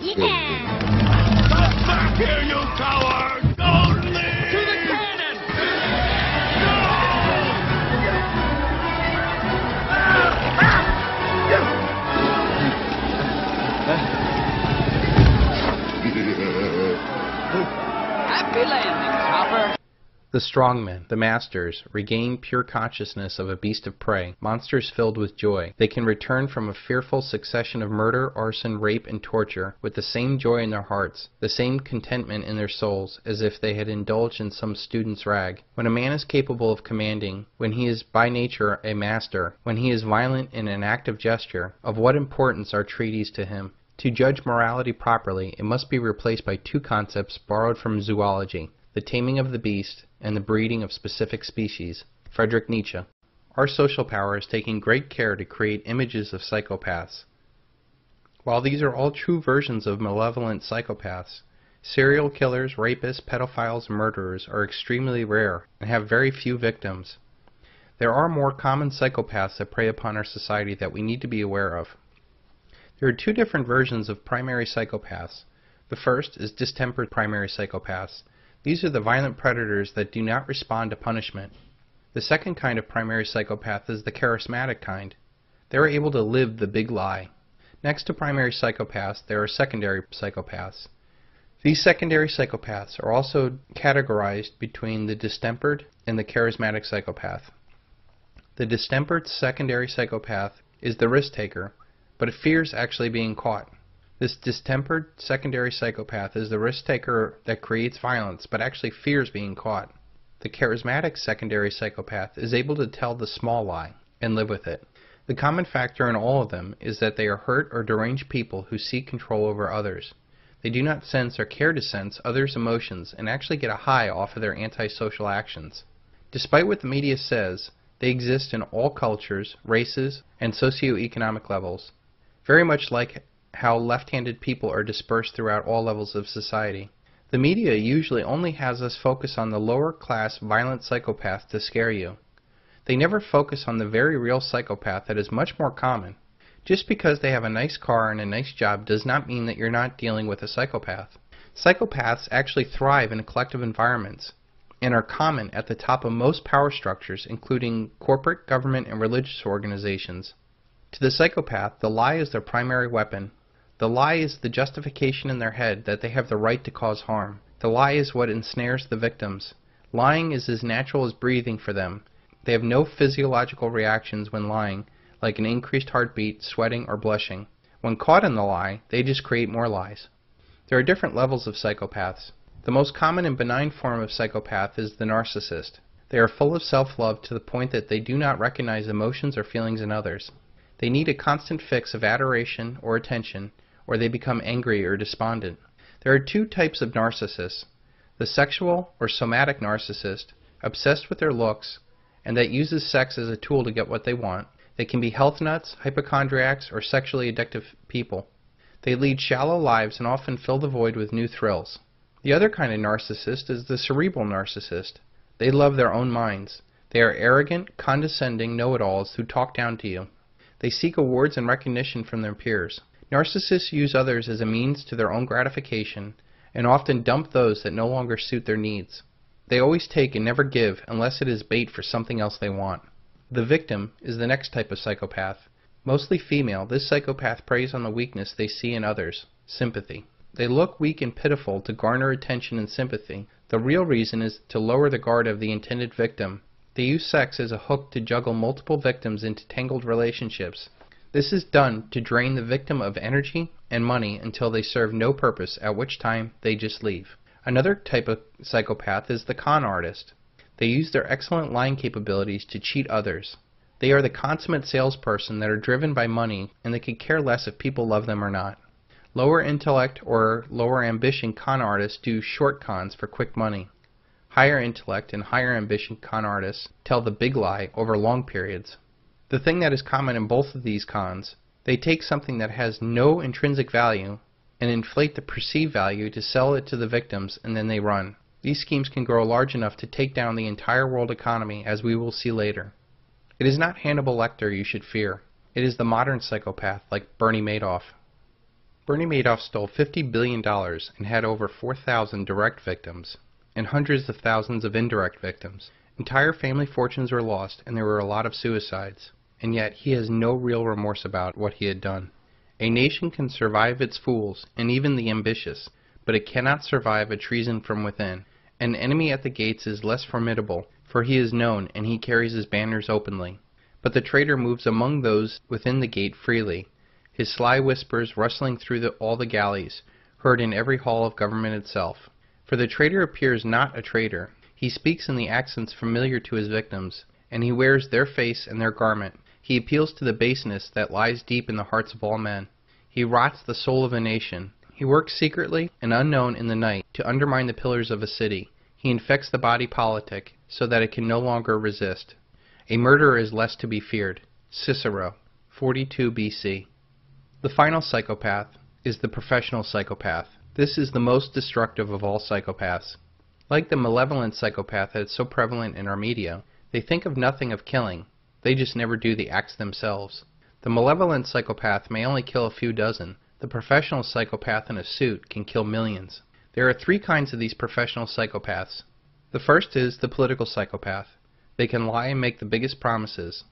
Yeah! Come back here, you coward! Don't leave! To the cannon! Happy landings, Hopper. The strongmen, the masters, regain pure consciousness of a beast of prey, monsters filled with joy. They can return from a fearful succession of murder, arson, rape, and torture with the same joy in their hearts, the same contentment in their souls, as if they had indulged in some student's rag. When a man is capable of commanding, when he is by nature a master, when he is violent in an active gesture, of what importance are treaties to him? To judge morality properly, it must be replaced by two concepts borrowed from zoology: the taming of the beast and the breeding of specific species. Friedrich Nietzsche. Our social power is taking great care to create images of psychopaths. While these are all true versions of malevolent psychopaths, serial killers, rapists, pedophiles, and murderers are extremely rare and have very few victims. There are more common psychopaths that prey upon our society that we need to be aware of. There are two different versions of primary psychopaths. The first is distempered primary psychopaths. These are the violent predators that do not respond to punishment. The second kind of primary psychopath is the charismatic kind. They are able to live the big lie. Next to primary psychopaths, there are secondary psychopaths. These secondary psychopaths are also categorized between the distempered and the charismatic psychopath. The distempered secondary psychopath is the risk taker, but it fears actually being caught. This distempered secondary psychopath is the risk taker that creates violence, but actually fears being caught. The charismatic secondary psychopath is able to tell the small lie and live with it. The common factor in all of them is that they are hurt or deranged people who seek control over others. They do not sense or care to sense others' emotions and actually get a high off of their antisocial actions. Despite what the media says, they exist in all cultures, races, and socioeconomic levels, very much like how left-handed people are dispersed throughout all levels of society. The media usually only has us focus on the lower-class violent psychopath to scare you. They never focus on the very real psychopath that is much more common. Just because they have a nice car and a nice job does not mean that you're not dealing with a psychopath. Psychopaths actually thrive in collective environments and are common at the top of most power structures, including corporate, government, and religious organizations. To the psychopath, the lie is their primary weapon. The lie is the justification in their head that they have the right to cause harm. The lie is what ensnares the victims. Lying is as natural as breathing for them. They have no physiological reactions when lying, like an increased heartbeat, sweating, or blushing. When caught in the lie, they just create more lies. There are different levels of psychopaths. The most common and benign form of psychopath is the narcissist. They are full of self-love to the point that they do not recognize emotions or feelings in others. They need a constant fix of adoration or attention, or they become angry or despondent. There are two types of narcissists: the sexual or somatic narcissist, obsessed with their looks, and that uses sex as a tool to get what they want. They can be health nuts, hypochondriacs, or sexually addictive people. They lead shallow lives and often fill the void with new thrills. The other kind of narcissist is the cerebral narcissist. They love their own minds. They are arrogant, condescending know-it-alls who talk down to you. They seek awards and recognition from their peers. Narcissists use others as a means to their own gratification and often dump those that no longer suit their needs. They always take and never give unless it is bait for something else they want. The victim is the next type of psychopath. Mostly female, this psychopath preys on the weakness they see in others: sympathy. They look weak and pitiful to garner attention and sympathy. The real reason is to lower the guard of the intended victim. They use sex as a hook to juggle multiple victims into tangled relationships. This is done to drain the victim of energy and money until they serve no purpose, at which time they just leave. Another type of psychopath is the con artist. They use their excellent lying capabilities to cheat others. They are the consummate salesperson that are driven by money, and they could care less if people love them or not. Lower intellect or lower ambition con artists do short cons for quick money. Higher intellect and higher ambition con artists tell the big lie over long periods. The thing that is common in both of these cons: they take something that has no intrinsic value and inflate the perceived value to sell it to the victims, and then they run. These schemes can grow large enough to take down the entire world economy, as we will see later. It is not Hannibal Lecter you should fear. It is the modern psychopath like Bernie Madoff. Bernie Madoff stole $50 billion and had over 4,000 direct victims and hundreds of thousands of indirect victims. Entire family fortunes were lost, and there were a lot of suicides. And yet he has no real remorse about what he had done. A nation can survive its fools and even the ambitious, but it cannot survive a treason from within. An enemy at the gates is less formidable, for he is known and he carries his banners openly. But the traitor moves among those within the gate freely, his sly whispers rustling through all the galleys, heard in every hall of government itself. For the traitor appears not a traitor. He speaks in the accents familiar to his victims, and he wears their face and their garment. He appeals to the baseness that lies deep in the hearts of all men. He rots the soul of a nation. He works secretly and unknown in the night to undermine the pillars of a city. He infects the body politic so that it can no longer resist. A murderer is less to be feared. Cicero, 42 BC. The final psychopath is the professional psychopath. This is the most destructive of all psychopaths. Like the malevolent psychopath that is so prevalent in our media, they think of nothing of killing. They just never do the acts themselves. The malevolent psychopath may only kill a few dozen. The professional psychopath in a suit can kill millions. There are three kinds of these professional psychopaths. The first is the political psychopath. They can lie and make the biggest promises.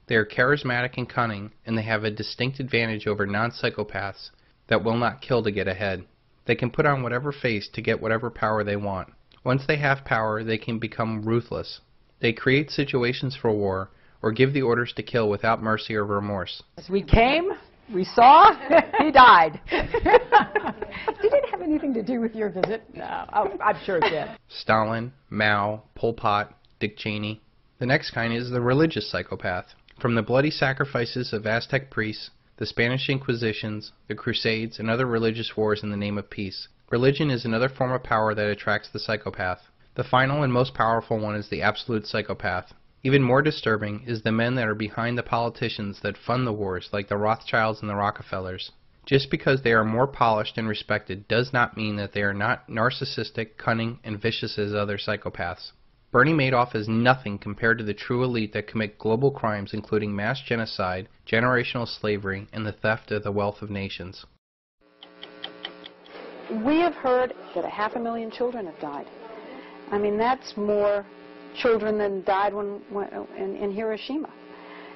They are charismatic and cunning, and they have a distinct advantage over non-psychopaths that will not kill to get ahead. They can put on whatever face to get whatever power they want. Once they have power, they can become ruthless. They create situations for war, or give the orders to kill without mercy or remorse. We came, we saw, he died. Did it have anything to do with your visit? No, I'm sure it did. Stalin, Mao, Pol Pot, Dick Cheney. The next kind is the religious psychopath. From the bloody sacrifices of Aztec priests, the Spanish Inquisitions, the Crusades, and other religious wars in the name of peace, religion is another form of power that attracts the psychopath. The final and most powerful one is the absolute psychopath. Even more disturbing is the men that are behind the politicians that fund the wars, like the Rothschilds and the Rockefellers. Just because they are more polished and respected does not mean that they are not narcissistic, cunning, and vicious as other psychopaths. Bernie Madoff is nothing compared to the true elite that commit global crimes including mass genocide, generational slavery, and the theft of the wealth of nations. We have heard that 500,000 children have died. I mean, that's more children than died in Hiroshima.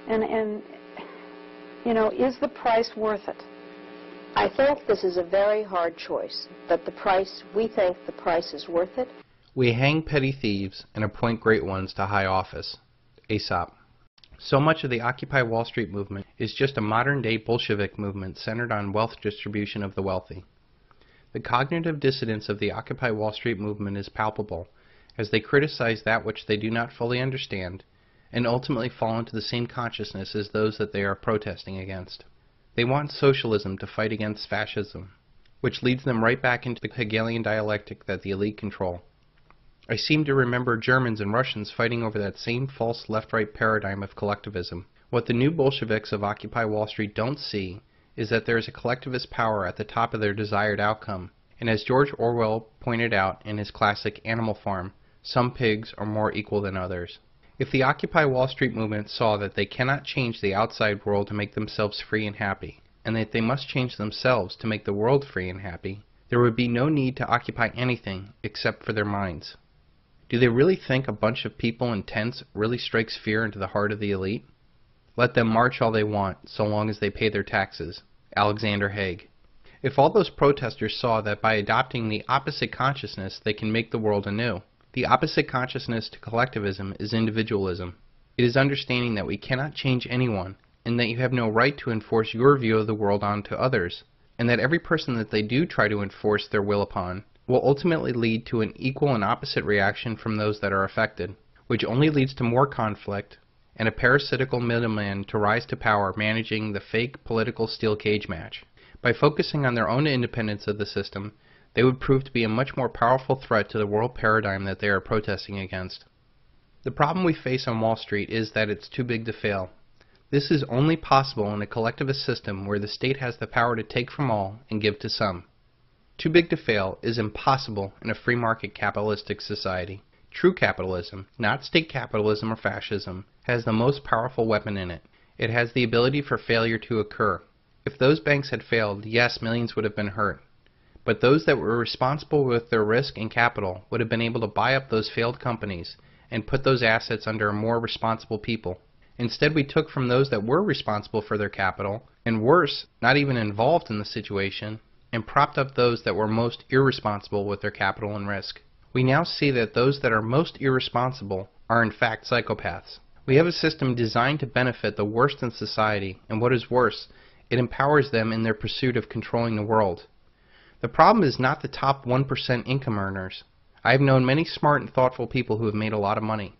And you know, is the price worth it? I think this is a very hard choice, but we think the price is worth it. We hang petty thieves and appoint great ones to high office. Aesop. So much of the Occupy Wall Street movement is just a modern-day Bolshevik movement centered on wealth distribution of the wealthy. The cognitive dissonance of the Occupy Wall Street movement is palpable, as they criticize that which they do not fully understand, and ultimately fall into the same consciousness as those that they are protesting against. They want socialism to fight against fascism, which leads them right back into the Hegelian dialectic that the elite control. I seem to remember Germans and Russians fighting over that same false left-right paradigm of collectivism. What the new Bolsheviks of Occupy Wall Street don't see is that there is a collectivist power at the top of their desired outcome, and as George Orwell pointed out in his classic Animal Farm, some pigs are more equal than others. If the Occupy Wall Street movement saw that they cannot change the outside world to make themselves free and happy, and that they must change themselves to make the world free and happy, there would be no need to occupy anything except for their minds. Do they really think a bunch of people in tents really strikes fear into the heart of the elite? Let them march all they want, so long as they pay their taxes. Alexander Haig. If all those protesters saw that by adopting the opposite consciousness they can make the world anew. The opposite consciousness to collectivism is individualism. It is understanding that we cannot change anyone, and that you have no right to enforce your view of the world onto others, and that every person that they do try to enforce their will upon will ultimately lead to an equal and opposite reaction from those that are affected, which only leads to more conflict and a parasitical middleman to rise to power managing the fake political steel cage match. By focusing on their own independence of the system, they would prove to be a much more powerful threat to the world paradigm that they are protesting against. The problem we face on Wall Street is that it's too big to fail. This is only possible in a collectivist system where the state has the power to take from all and give to some. Too big to fail is impossible in a free market capitalistic society. True capitalism, not state capitalism or fascism, has the most powerful weapon in it. It has the ability for failure to occur. If those banks had failed, yes, millions would have been hurt. But those that were responsible with their risk and capital would have been able to buy up those failed companies and put those assets under more responsible people. Instead, we took from those that were responsible for their capital, and worse, not even involved in the situation, and propped up those that were most irresponsible with their capital and risk. We now see that those that are most irresponsible are in fact psychopaths. We have a system designed to benefit the worst in society, and what is worse, it empowers them in their pursuit of controlling the world. The problem is not the top 1% income earners. I have known many smart and thoughtful people who have made a lot of money.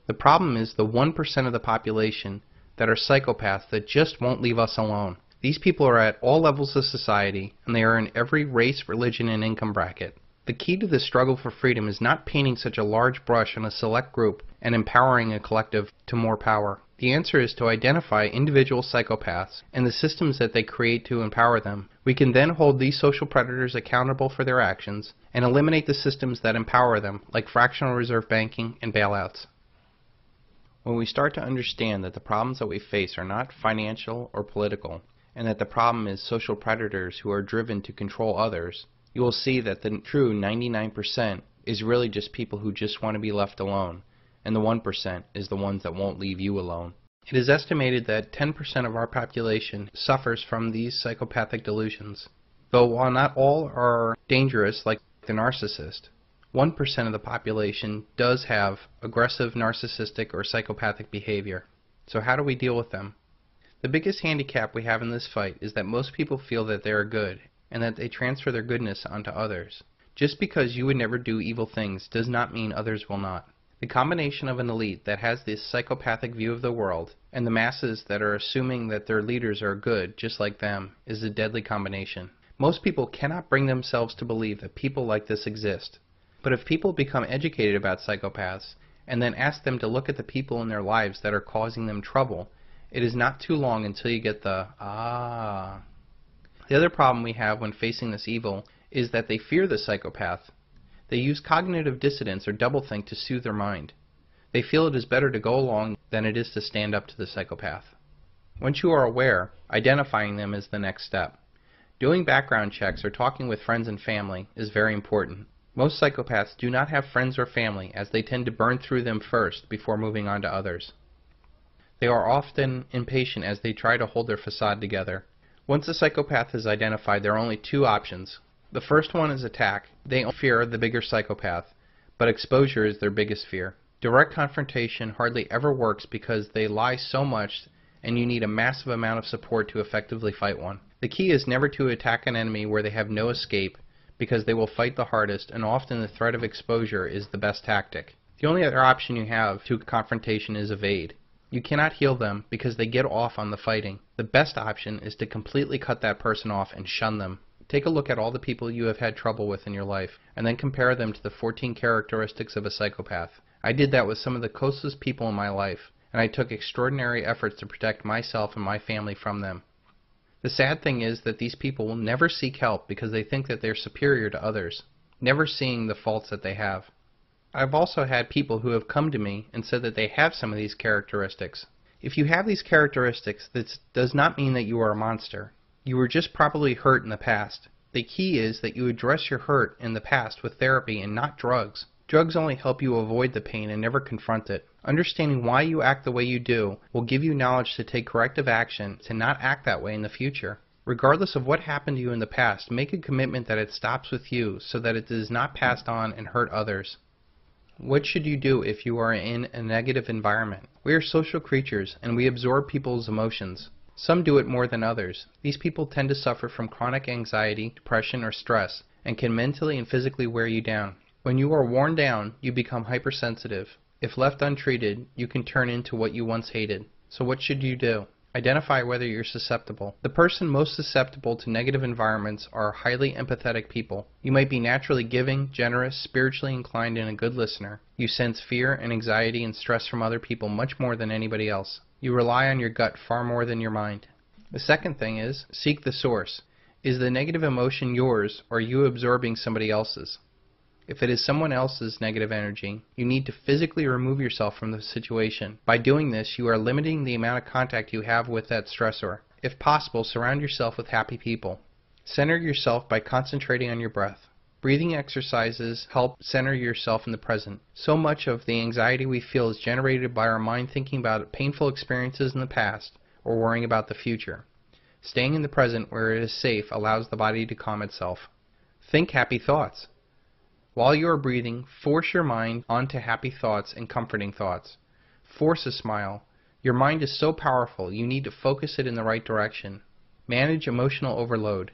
The problem is the 1% of the population that are psychopaths that just won't leave us alone. These people are at all levels of society, and they are in every race, religion, and income bracket. The key to the struggle for freedom is not painting such a large brush on a select group and empowering a collective to more power. The answer is to identify individual psychopaths and the systems that they create to empower them. We can then hold these social predators accountable for their actions and eliminate the systems that empower them, like fractional reserve banking and bailouts. When we start to understand that the problems that we face are not financial or political, and that the problem is social predators who are driven to control others, you will see that the true 99% is really just people who just want to be left alone, and the 1% is the ones that won't leave you alone. It is estimated that 10% of our population suffers from these psychopathic delusions, though while not all are dangerous like the narcissist, 1% of the population does have aggressive narcissistic or psychopathic behavior. So how do we deal with them? The biggest handicap we have in this fight is that most people feel that they are good, and that they transfer their goodness onto others. Just because you would never do evil things does not mean others will not. The combination of an elite that has this psychopathic view of the world and the masses that are assuming that their leaders are good just like them is a deadly combination. Most people cannot bring themselves to believe that people like this exist. But if people become educated about psychopaths and then ask them to look at the people in their lives that are causing them trouble, it is not too long until you get the ah. The other problem we have when facing this evil is that they fear the psychopath. They use cognitive dissonance or doublethink to soothe their mind. They feel it is better to go along than it is to stand up to the psychopath. Once you are aware, identifying them is the next step. Doing background checks or talking with friends and family is very important. Most psychopaths do not have friends or family, as they tend to burn through them first before moving on to others. They are often impatient as they try to hold their facade together. Once a psychopath is identified, there are only two options. The first one is attack. They fear the bigger psychopath, but exposure is their biggest fear. Direct confrontation hardly ever works because they lie so much and you need a massive amount of support to effectively fight one. The key is never to attack an enemy where they have no escape, because they will fight the hardest, and often the threat of exposure is the best tactic. The only other option you have to confrontation is evade. You cannot heal them because they get off on the fighting. The best option is to completely cut that person off and shun them. Take a look at all the people you have had trouble with in your life, and then compare them to the 14 characteristics of a psychopath. I did that with some of the closest people in my life, and I took extraordinary efforts to protect myself and my family from them. The sad thing is that these people will never seek help because they think that they're superior to others, never seeing the faults that they have. I've also had people who have come to me and said that they have some of these characteristics. If you have these characteristics, this does not mean that you are a monster. You were just probably hurt in the past. The key is that you address your hurt in the past with therapy and not drugs. Drugs only help you avoid the pain and never confront it. Understanding why you act the way you do will give you knowledge to take corrective action to not act that way in the future. Regardless of what happened to you in the past, make a commitment that it stops with you so that it is not passed on and hurt others. What should you do if you are in a negative environment? We are social creatures and we absorb people's emotions. Some do it more than others. These people tend to suffer from chronic anxiety, depression, or stress and can mentally and physically wear you down. When you are worn down, you become hypersensitive. If left untreated, you can turn into what you once hated. So what should you do? Identify whether you're susceptible. The person most susceptible to negative environments are highly empathetic people. You might be naturally giving, generous, spiritually inclined, and a good listener. You sense fear and anxiety and stress from other people much more than anybody else. You rely on your gut far more than your mind. The second thing is, seek the source. Is the negative emotion yours, or are you absorbing somebody else's? If it is someone else's negative energy, you need to physically remove yourself from the situation. By doing this, you are limiting the amount of contact you have with that stressor. If possible, surround yourself with happy people. Center yourself by concentrating on your breath. Breathing exercises help center yourself in the present. So much of the anxiety we feel is generated by our mind thinking about painful experiences in the past or worrying about the future. Staying in the present where it is safe allows the body to calm itself. Think happy thoughts. While you are breathing, force your mind onto happy thoughts and comforting thoughts. Force a smile. Your mind is so powerful, you need to focus it in the right direction. Manage emotional overload.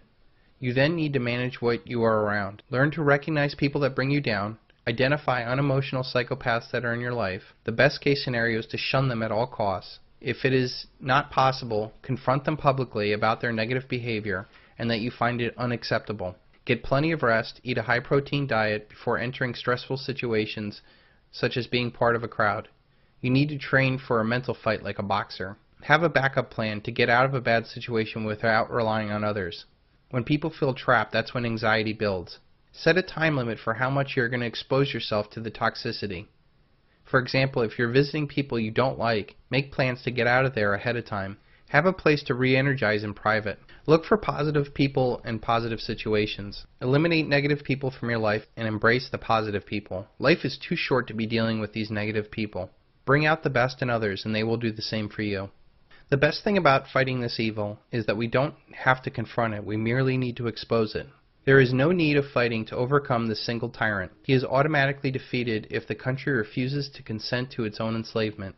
You then need to manage what you are around. Learn to recognize people that bring you down. Identify unemotional psychopaths that are in your life. The best case scenario is to shun them at all costs. If it is not possible, confront them publicly about their negative behavior and that you find it unacceptable. Get plenty of rest, eat a high-protein diet before entering stressful situations, such as being part of a crowd. You need to train for a mental fight like a boxer. Have a backup plan to get out of a bad situation without relying on others. When people feel trapped, that's when anxiety builds. Set a time limit for how much you're going to expose yourself to the toxicity. For example, if you're visiting people you don't like, make plans to get out of there ahead of time. Have a place to re-energize in private. Look for positive people and positive situations. Eliminate negative people from your life and embrace the positive people. Life is too short to be dealing with these negative people. Bring out the best in others and they will do the same for you. The best thing about fighting this evil is that we don't have to confront it, we merely need to expose it. There is no need of fighting to overcome this single tyrant. He is automatically defeated if the country refuses to consent to its own enslavement.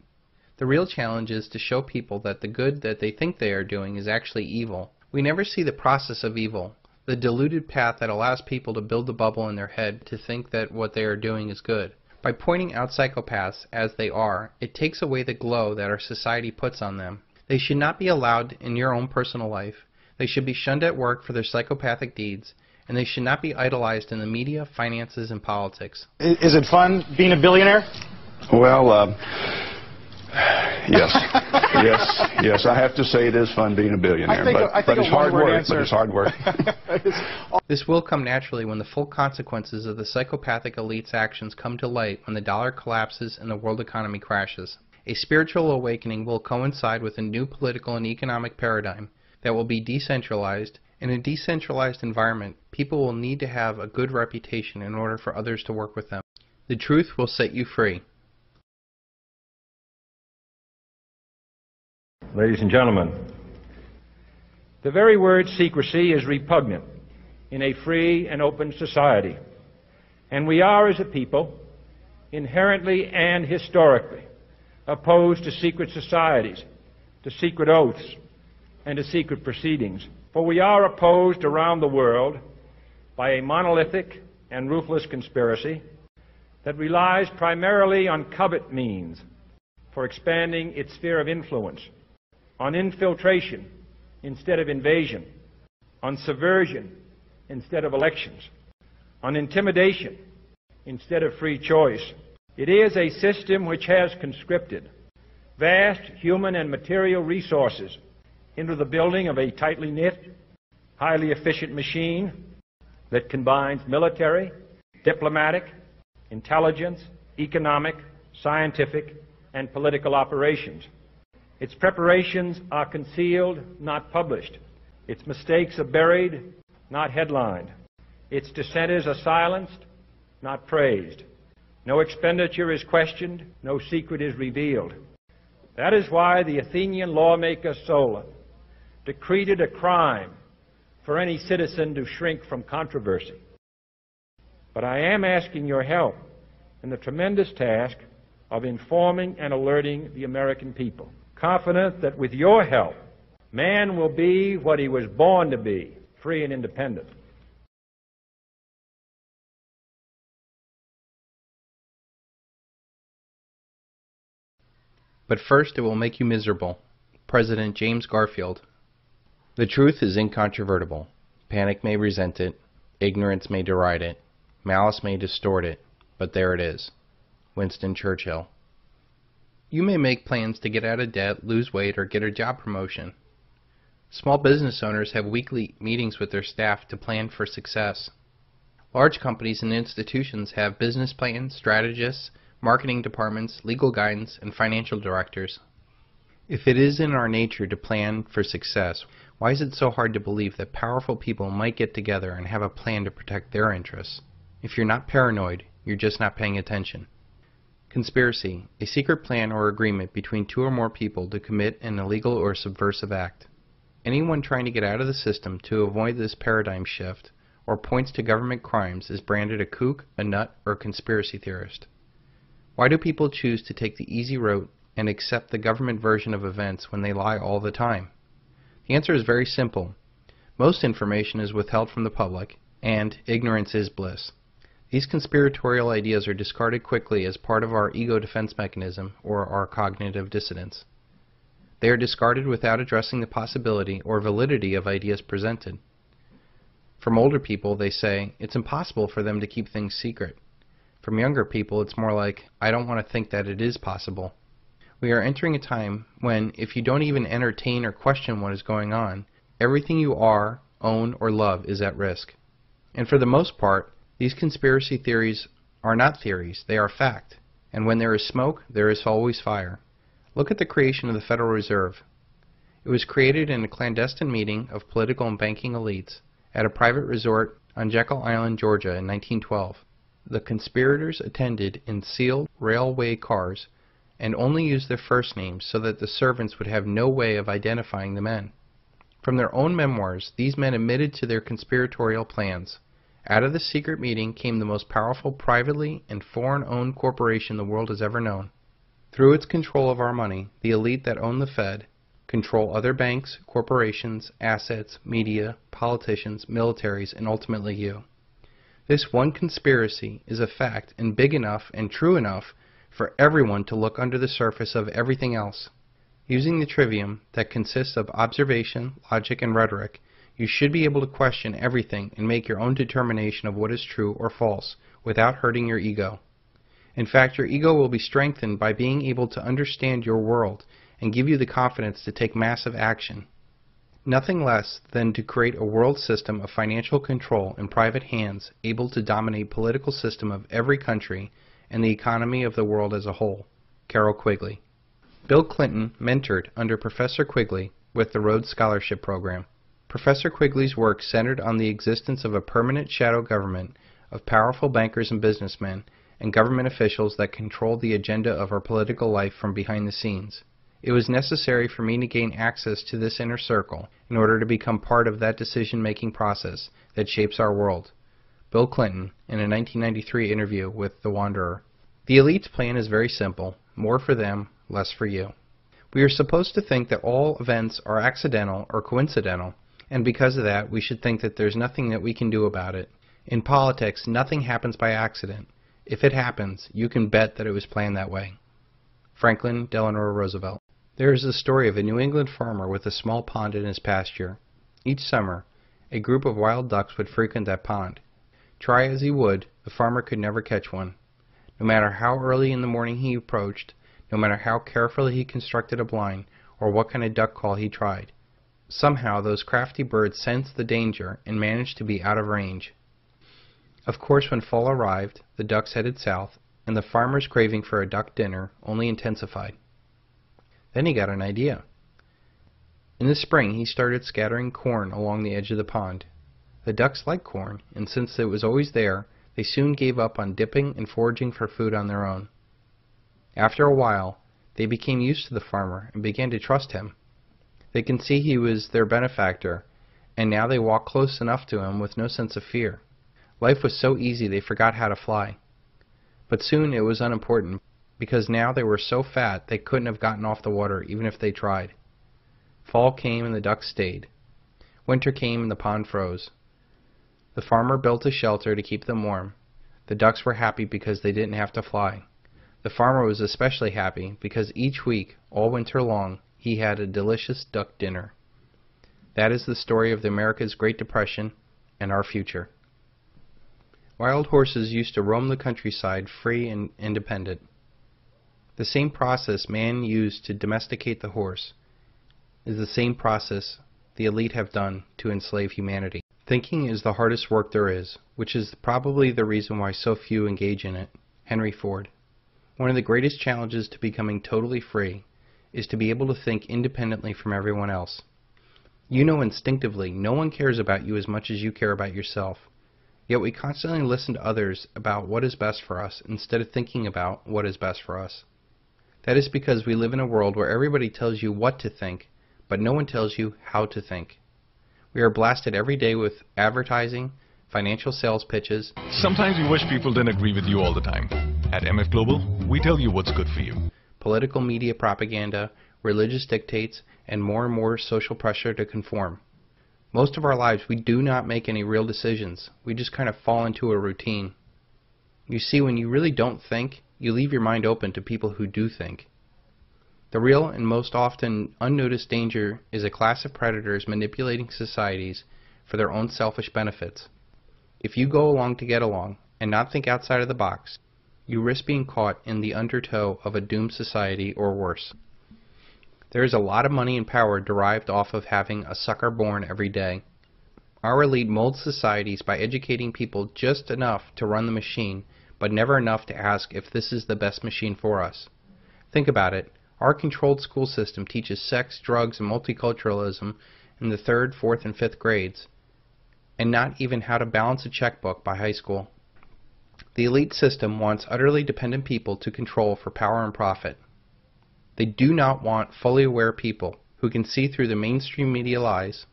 The real challenge is to show people that the good that they think they are doing is actually evil. We never see the process of evil, the diluted path that allows people to build a bubble in their head to think that what they are doing is good. By pointing out psychopaths as they are, it takes away the glow that our society puts on them. They should not be allowed in your own personal life. They should be shunned at work for their psychopathic deeds, and they should not be idolized in the media, finances, and politics. Is it fun being a billionaire? Well, yes. Yes, I have to say it is fun being a billionaire, but it's hard work. But it's hard work. This will come naturally when the full consequences of the psychopathic elite's actions come to light when the dollar collapses and the world economy crashes. A spiritual awakening will coincide with a new political and economic paradigm that will be decentralized. In a decentralized environment, people will need to have a good reputation in order for others to work with them. The truth will set you free. Ladies and gentlemen, the very word secrecy is repugnant in a free and open society, and we are, as a people, inherently and historically opposed to secret societies, to secret oaths, and to secret proceedings. For we are opposed around the world by a monolithic and ruthless conspiracy that relies primarily on covert means for expanding its sphere of influence, on infiltration instead of invasion, on subversion instead of elections, on intimidation instead of free choice. It is a system which has conscripted vast human and material resources into the building of a tightly knit, highly efficient machine that combines military, diplomatic, intelligence, economic, scientific, and political operations. Its preparations are concealed, not published. Its mistakes are buried, not headlined. Its dissenters are silenced, not praised. No expenditure is questioned, no secret is revealed. That is why the Athenian lawmaker Solon decreed it a crime for any citizen to shrink from controversy. But I am asking your help in the tremendous task of informing and alerting the American people, confident that with your help, man will be what he was born to be, free and independent. But first it will make you miserable. President James Garfield. The truth is incontrovertible. Panic may resent it, ignorance may deride it, malice may distort it, but there it is. Winston Churchill. You may make plans to get out of debt, lose weight, or get a job promotion. Small business owners have weekly meetings with their staff to plan for success. Large companies and institutions have business plans, strategists, marketing departments, legal guidance, and financial directors. If it is in our nature to plan for success, why is it so hard to believe that powerful people might get together and have a plan to protect their interests? If you're not paranoid, you're just not paying attention. Conspiracy, a secret plan or agreement between two or more people to commit an illegal or subversive act. Anyone trying to get out of the system to avoid this paradigm shift or points to government crimes is branded a kook, a nut, or a conspiracy theorist. Why do people choose to take the easy route and accept the government version of events when they lie all the time? The answer is very simple. Most information is withheld from the public, and ignorance is bliss. These conspiratorial ideas are discarded quickly as part of our ego defense mechanism or our cognitive dissonance. They are discarded without addressing the possibility or validity of ideas presented. From older people, they say it's impossible for them to keep things secret. From younger people, it's more like, I don't want to think that it is possible. We are entering a time when, if you don't even entertain or question what is going on, everything you are, own, or love is at risk. And for the most part, these conspiracy theories are not theories, they are fact. And when there is smoke, there is always fire. Look at the creation of the Federal Reserve. It was created in a clandestine meeting of political and banking elites at a private resort on Jekyll Island, Georgia in 1912. The conspirators attended in sealed railway cars and only used their first names so that the servants would have no way of identifying the men. From their own memoirs, these men admitted to their conspiratorial plans. Out of the secret meeting came the most powerful privately and foreign-owned corporation the world has ever known. Through its control of our money, the elite that own the Fed control other banks, corporations, assets, media, politicians, militaries, and ultimately you. This one conspiracy is a fact and big enough and true enough for everyone to look under the surface of everything else. Using the trivium that consists of observation, logic, and rhetoric, you should be able to question everything and make your own determination of what is true or false without hurting your ego. In fact, your ego will be strengthened by being able to understand your world and give you the confidence to take massive action. Nothing less than to create a world system of financial control in private hands able to dominate political system of every country and the economy of the world as a whole. Carroll Quigley. Bill Clinton mentored under Professor Quigley with the Rhodes Scholarship Program. Professor Quigley's work centered on the existence of a permanent shadow government of powerful bankers and businessmen and government officials that controlled the agenda of our political life from behind the scenes. It was necessary for me to gain access to this inner circle in order to become part of that decision-making process that shapes our world. Bill Clinton, in a 1993 interview with The Wanderer. The elite's plan is very simple. More for them, less for you. We are supposed to think that all events are accidental or coincidental, and because of that, we should think that there's nothing that we can do about it. In politics, nothing happens by accident. If it happens, you can bet that it was planned that way. Franklin Delano Roosevelt. There is the story of a New England farmer with a small pond in his pasture. Each summer, a group of wild ducks would frequent that pond. Try as he would, the farmer could never catch one. No matter how early in the morning he approached, no matter how carefully he constructed a blind, or what kind of duck call he tried, somehow those crafty birds sensed the danger and managed to be out of range. Of course, when fall arrived, the ducks headed south, and the farmer's craving for a duck dinner only intensified. Then he got an idea. In the spring, he started scattering corn along the edge of the pond. The ducks liked corn, and since it was always there, they soon gave up on dipping and foraging for food on their own. After a while, they became used to the farmer and began to trust him. They could see he was their benefactor, and now they walked close enough to him with no sense of fear. Life was so easy they forgot how to fly. But soon it was unimportant, because now they were so fat they couldn't have gotten off the water even if they tried. Fall came and the ducks stayed. Winter came and the pond froze. The farmer built a shelter to keep them warm. The ducks were happy because they didn't have to fly. The farmer was especially happy because each week, all winter long, he had a delicious duck dinner. That is the story of America's Great Depression and our future. Wild horses used to roam the countryside free and independent. The same process man used to domesticate the horse is the same process the elite have done to enslave humanity. Thinking is the hardest work there is, which is probably the reason why so few engage in it. Henry Ford. One of the greatest challenges to becoming totally free is to be able to think independently from everyone else. You know instinctively no one cares about you as much as you care about yourself. Yet we constantly listen to others about what is best for us instead of thinking about what is best for us. That is because we live in a world where everybody tells you what to think, but no one tells you how to think. We are blasted every day with advertising, financial sales pitches. Sometimes you wish people didn't agree with you all the time. At MF Global, we tell you what's good for you. Political media propaganda, religious dictates, and more social pressure to conform. Most of our lives we do not make any real decisions. We just kind of fall into a routine. You see, when you really don't think, you leave your mind open to people who do think. The real and most often unnoticed danger is a class of predators manipulating societies for their own selfish benefits. If you go along to get along and not think outside of the box, you risk being caught in the undertow of a doomed society or worse. There is a lot of money and power derived off of having a sucker born every day. Our elite molds societies by educating people just enough to run the machine, but never enough to ask if this is the best machine for us. Think about it. Our controlled school system teaches sex, drugs, and multiculturalism in the 3rd, 4th, and 5th grades, and not even how to balance a checkbook by high school. The elite system wants utterly dependent people to control for power and profit. They do not want fully aware people who can see through the mainstream media lies,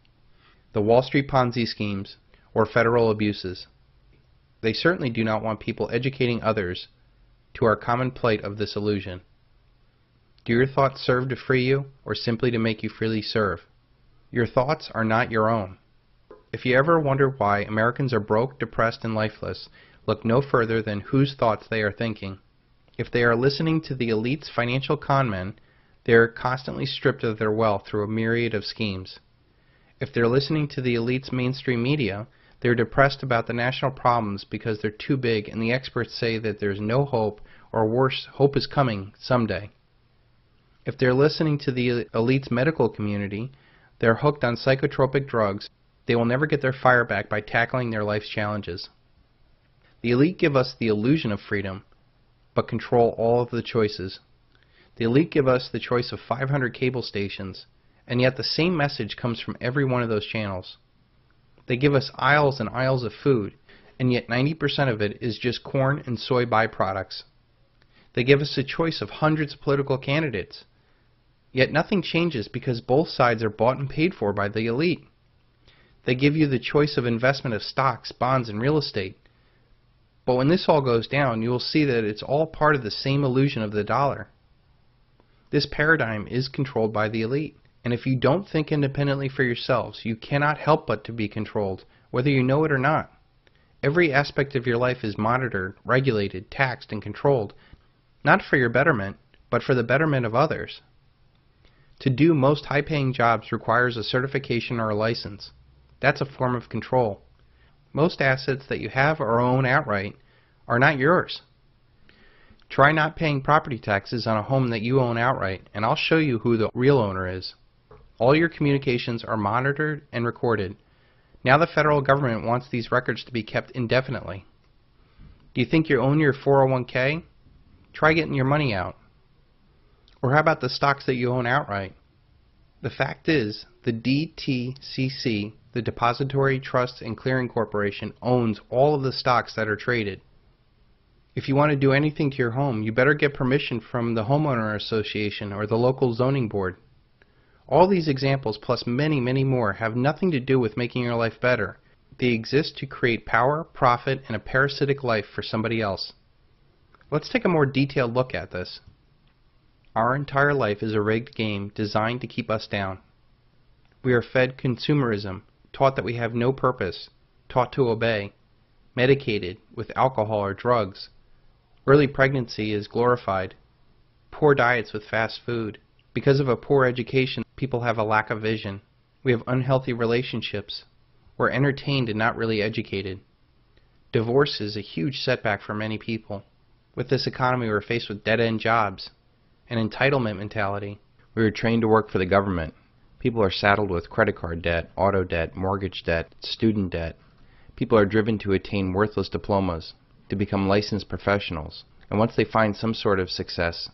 the Wall Street Ponzi schemes, or federal abuses. They certainly do not want people educating others to our common plight of this illusion. Do your thoughts serve to free you, or simply to make you freely serve? Your thoughts are not your own. If you ever wonder why Americans are broke, depressed, and lifeless, look no further than whose thoughts they are thinking. If they are listening to the elite's financial conmen, they are constantly stripped of their wealth through a myriad of schemes. If they're listening to the elite's mainstream media, they're depressed about the national problems because they're too big and the experts say that there's no hope, or worse, hope is coming someday. If they're listening to the elite's medical community, they're hooked on psychotropic drugs. They will never get their fire back by tackling their life's challenges. The elite give us the illusion of freedom, but control all of the choices. The elite give us the choice of 500 cable stations, and yet the same message comes from every one of those channels. They give us aisles and aisles of food, and yet 90% of it is just corn and soy byproducts. They give us a choice of hundreds of political candidates, yet nothing changes because both sides are bought and paid for by the elite. They give you the choice of investment of stocks, bonds, and real estate. But when this all goes down, you will see that it's all part of the same illusion of the dollar. This paradigm is controlled by the elite, and if you don't think independently for yourselves, you cannot help but to be controlled, whether you know it or not. Every aspect of your life is monitored, regulated, taxed, and controlled, not for your betterment, but for the betterment of others. To do most high-paying jobs requires a certification or a license. That's a form of control. Most assets that you have or own outright are not yours. Try not paying property taxes on a home that you own outright, and I'll show you who the real owner is. All your communications are monitored and recorded. Now the federal government wants these records to be kept indefinitely. Do you think you own your 401k? Try getting your money out. Or how about the stocks that you own outright? The fact is, the DTCC, the Depository Trust and Clearing Corporation, owns all of the stocks that are traded. If you want to do anything to your home, you better get permission from the homeowner association or the local zoning board. All these examples, plus many, many more, have nothing to do with making your life better. They exist to create power, profit, and a parasitic life for somebody else. Let's take a more detailed look at this. Our entire life is a rigged game designed to keep us down. We are fed consumerism, taught that we have no purpose, taught to obey, medicated with alcohol or drugs. Early pregnancy is glorified. Poor diets with fast food. Because of a poor education, people have a lack of vision. We have unhealthy relationships. We're entertained and not really educated. Divorce is a huge setback for many people. With this economy, we're faced with dead-end jobs, an entitlement mentality. We are trained to work for the government. People are saddled with credit card debt, auto debt, mortgage debt, student debt. People are driven to attain worthless diplomas, to become licensed professionals, and once they find some sort of success,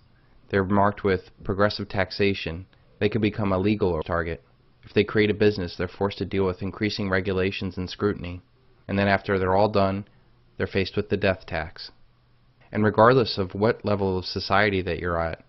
they're marked with progressive taxation. They could become a legal target. If they create a business, they're forced to deal with increasing regulations and scrutiny, and then after they're all done, they're faced with the death tax. And regardless of what level of society that you're at,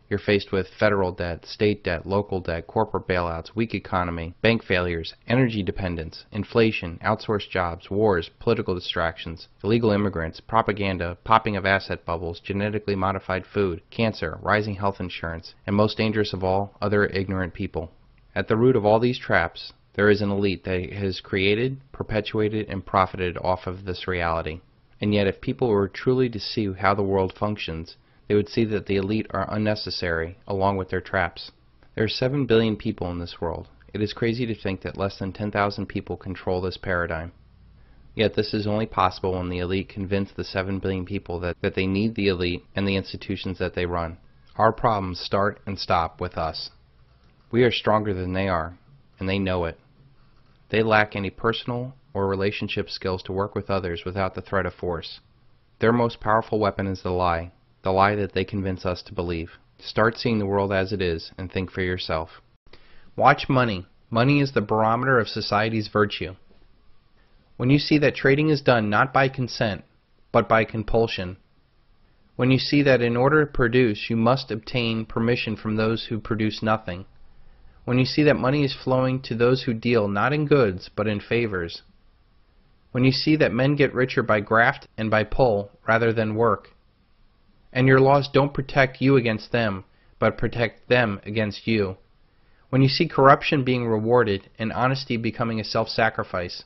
you're faced with federal debt, state debt, local debt, corporate bailouts, weak economy, bank failures, energy dependence, inflation, outsourced jobs, wars, political distractions, illegal immigrants, propaganda, popping of asset bubbles, genetically modified food, cancer, rising health insurance, and most dangerous of all, other ignorant people. At the root of all these traps, there is an elite that has created, perpetuated, and profited off of this reality. And yet if people were truly to see how the world functions, they would see that the elite are unnecessary, along with their traps. There are 7 billion people in this world. It is crazy to think that less than 10,000 people control this paradigm. Yet this is only possible when the elite convince the 7 billion people that they need the elite and the institutions that they run. Our problems start and stop with us. We are stronger than they are, and they know it. They lack any personal or relationship skills to work with others without the threat of force. Their most powerful weapon is the lie that they convince us to believe. Start seeing the world as it is and think for yourself. Watch money. Money is the barometer of society's virtue. When you see that trading is done not by consent, but by compulsion, when you see that in order to produce you must obtain permission from those who produce nothing, when you see that money is flowing to those who deal not in goods but in favors, when you see that men get richer by graft and by pull rather than work, and your laws don't protect you against them, but protect them against you. When you see corruption being rewarded and honesty becoming a self-sacrifice,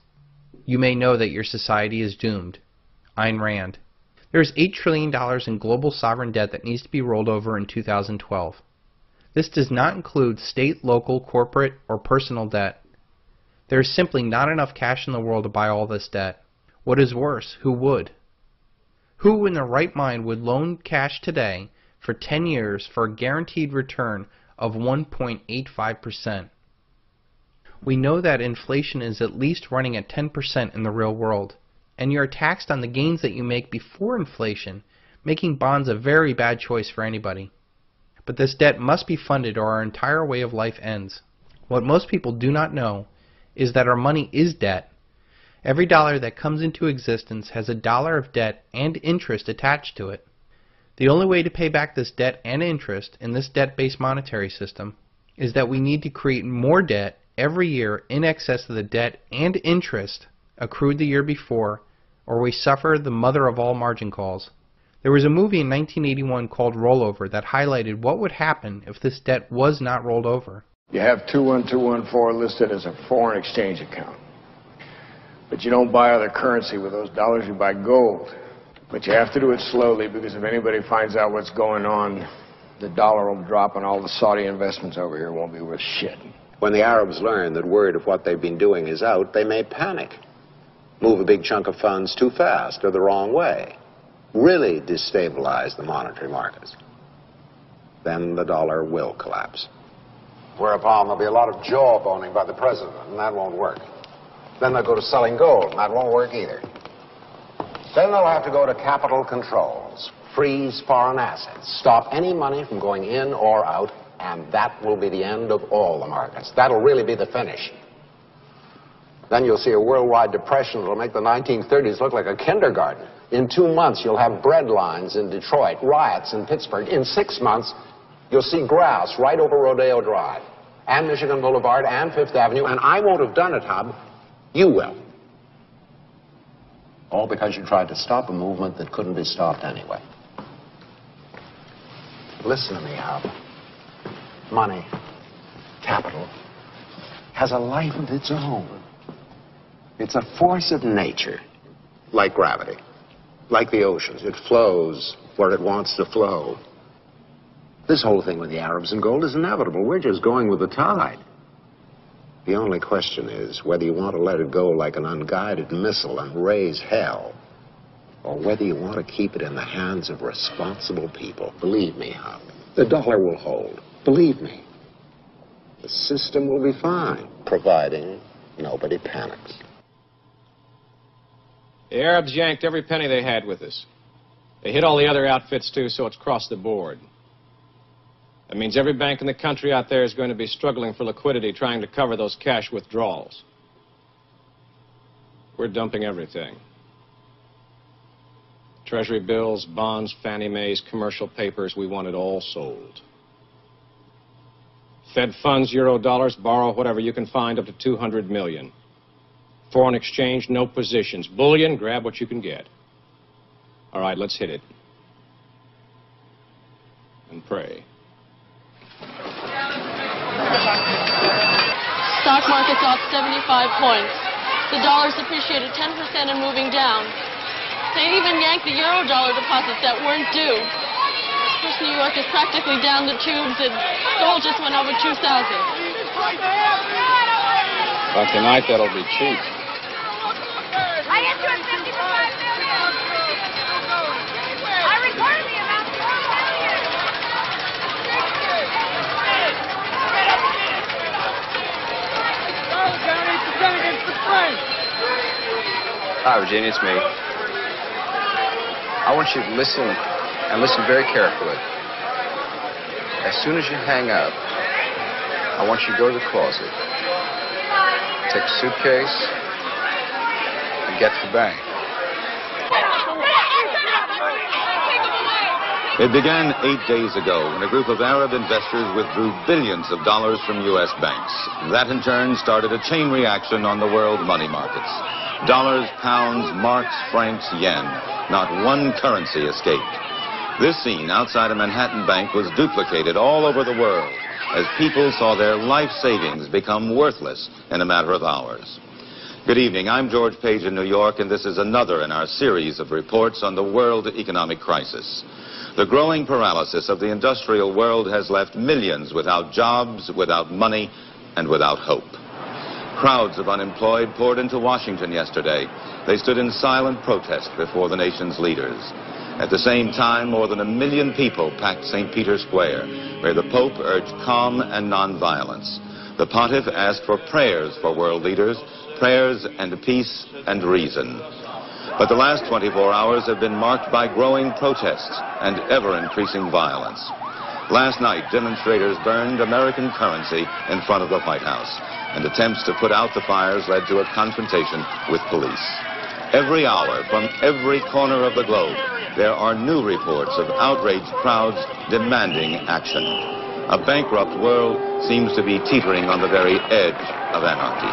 you may know that your society is doomed. Ayn Rand. There is $8 trillion in global sovereign debt that needs to be rolled over in 2012. This does not include state, local, corporate, or personal debt. There is simply not enough cash in the world to buy all this debt. What is worse, who would? Who in their right mind would loan cash today for 10 years for a guaranteed return of 1.85%? We know that inflation is at least running at 10% in the real world, and you are taxed on the gains that you make before inflation, making bonds a very bad choice for anybody. But this debt must be funded or our entire way of life ends. What most people do not know is that our money is debt. Every dollar that comes into existence has $1 of debt and interest attached to it. The only way to pay back this debt and interest in this debt-based monetary system is that we need to create more debt every year in excess of the debt and interest accrued the year before, or we suffer the mother of all margin calls. There was a movie in 1981 called Rollover that highlighted what would happen if this debt was not rolled over. You have 21214 listed as a foreign exchange account. But you don't buy other currency with those dollars, you buy gold. But you have to do it slowly, because if anybody finds out what's going on, the dollar will drop and all the Saudi investments over here won't be worth shit. When the Arabs learn that word of what they've been doing is out, they may panic. Move a big chunk of funds too fast or the wrong way. Really destabilize the monetary markets. Then the dollar will collapse. Whereupon there'll be a lot of jawboning by the president, and that won't work. Then they'll go to selling gold, and that won't work either. Then they'll have to go to capital controls, freeze foreign assets, stop any money from going in or out, and that will be the end of all the markets. That'll really be the finish. Then you'll see a worldwide depression that'll make the 1930s look like a kindergarten. In 2 months, you'll have bread lines in Detroit, riots in Pittsburgh. In 6 months, you'll see grass right over Rodeo Drive, and Michigan Boulevard, and Fifth Avenue, and I won't have done it, Hub. You will. All because you tried to stop a movement that couldn't be stopped anyway. Listen to me, Hub. Money, capital, has a life of its own. It's a force of nature, like gravity, like the oceans. It flows where it wants to flow. This whole thing with the Arabs and gold is inevitable. We're just going with the tide. The only question is whether you want to let it go like an unguided missile and raise hell, or whether you want to keep it in the hands of responsible people. Believe me, Hub, the dollar will hold. Believe me. The system will be fine, providing nobody panics. The Arabs yanked every penny they had with us. They hit all the other outfits, too, so it's across the board. That means every bank in the country out there is going to be struggling for liquidity, trying to cover those cash withdrawals. We're dumping everything. Treasury bills, bonds, Fannie Mae's, commercial papers, we want it all sold. Fed funds, euro dollars, borrow whatever you can find up to 200 million. Foreign exchange, no positions. Bullion, grab what you can get. All right, let's hit it. And pray. Stock market's off 75 points. The dollar's appreciated 10% and moving down. They even yanked the euro-dollar deposits that weren't due. Of course, New York is practically down the tubes, and gold just went over 2,000. But tonight, that'll be cheap. I hit you at 55 million. I recorded the amount for Hi, Virginia, it's me. I want you to listen, and listen very carefully. As soon as you hang up, I want you to go to the closet, take a suitcase, and get to the bank. It began 8 days ago when a group of Arab investors withdrew billions of dollars from U.S. banks. That in turn started a chain reaction on the world money markets. Dollars, pounds, marks, francs, yen. Not one currency escaped. This scene outside a Manhattan bank was duplicated all over the world as people saw their life savings become worthless in a matter of hours. Good evening. I'm George Page in New York, and this is another in our series of reports on the world economic crisis. The growing paralysis of the industrial world has left millions without jobs, without money, and without hope. Crowds of unemployed poured into Washington yesterday. They stood in silent protest before the nation's leaders. At the same time, more than 1 million people packed St. Peter's Square, where the Pope urged calm and nonviolence. The Pontiff asked for prayers for world leaders, prayers and peace and reason. But the last 24 hours have been marked by growing protests and ever-increasing violence. Last night, demonstrators burned American currency in front of the White House, and attempts to put out the fires led to a confrontation with police. Every hour, from every corner of the globe, there are new reports of outraged crowds demanding action. A bankrupt world seems to be teetering on the very edge of anarchy.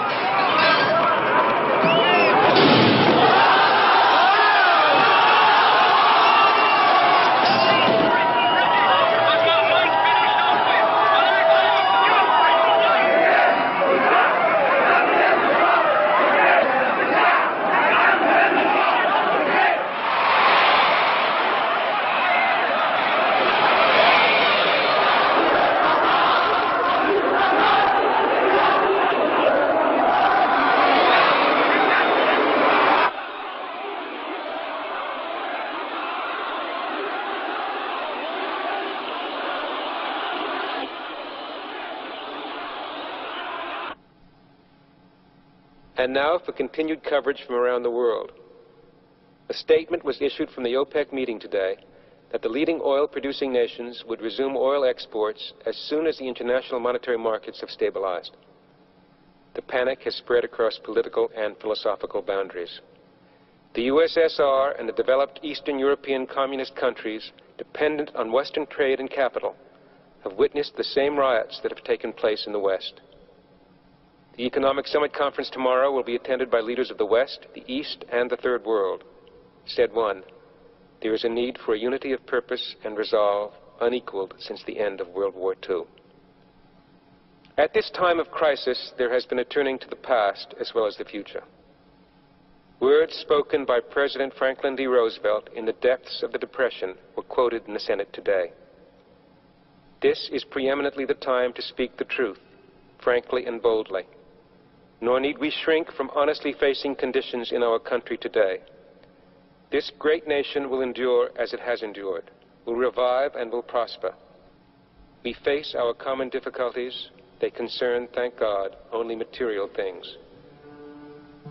And now for continued coverage from around the world. A statement was issued from the OPEC meeting today that the leading oil-producing nations would resume oil exports as soon as the international monetary markets have stabilized. The panic has spread across political and philosophical boundaries. The USSR and the developed Eastern European communist countries, dependent on Western trade and capital, have witnessed the same riots that have taken place in the West. The Economic Summit Conference tomorrow will be attended by leaders of the West, the East, and the Third World. Said one, there is a need for a unity of purpose and resolve unequaled since the end of World War II. At this time of crisis, there has been a turning to the past as well as the future. Words spoken by President Franklin D. Roosevelt in the depths of the Depression were quoted in the Senate today. This is preeminently the time to speak the truth, frankly and boldly. Nor need we shrink from honestly facing conditions in our country today. This great nation will endure as it has endured, will revive and will prosper. We face our common difficulties. They concern, thank God, only material things.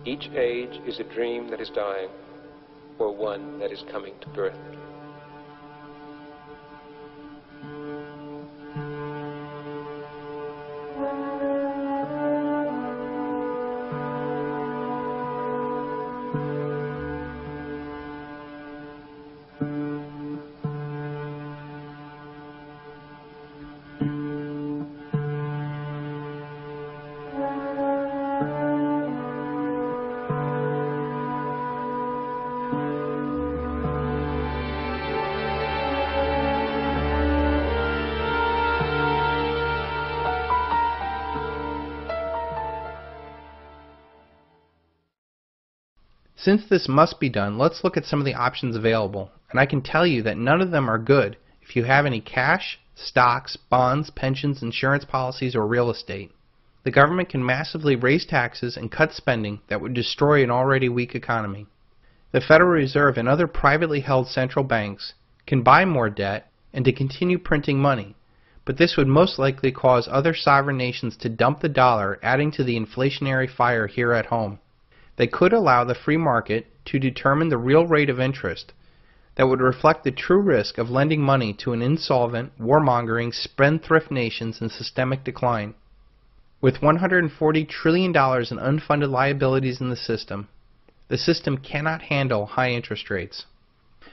Each age is a dream that is dying, or one that is coming to birth. Since this must be done, let's look at some of the options available, and I can tell you that none of them are good if you have any cash, stocks, bonds, pensions, insurance policies, or real estate. The government can massively raise taxes and cut spending that would destroy an already weak economy. The Federal Reserve and other privately held central banks can buy more debt and to continue printing money, but this would most likely cause other sovereign nations to dump the dollar, adding to the inflationary fire here at home. They could allow the free market to determine the real rate of interest that would reflect the true risk of lending money to an insolvent, warmongering, spendthrift nations in systemic decline. With $140 trillion in unfunded liabilities in the system cannot handle high interest rates.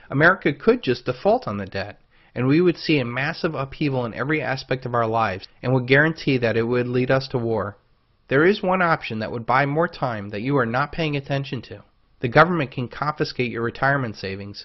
America could just default on the debt, and we would see a massive upheaval in every aspect of our lives and would guarantee that it would lead us to war. There is one option that would buy more time that you are not paying attention to. The government can confiscate your retirement savings.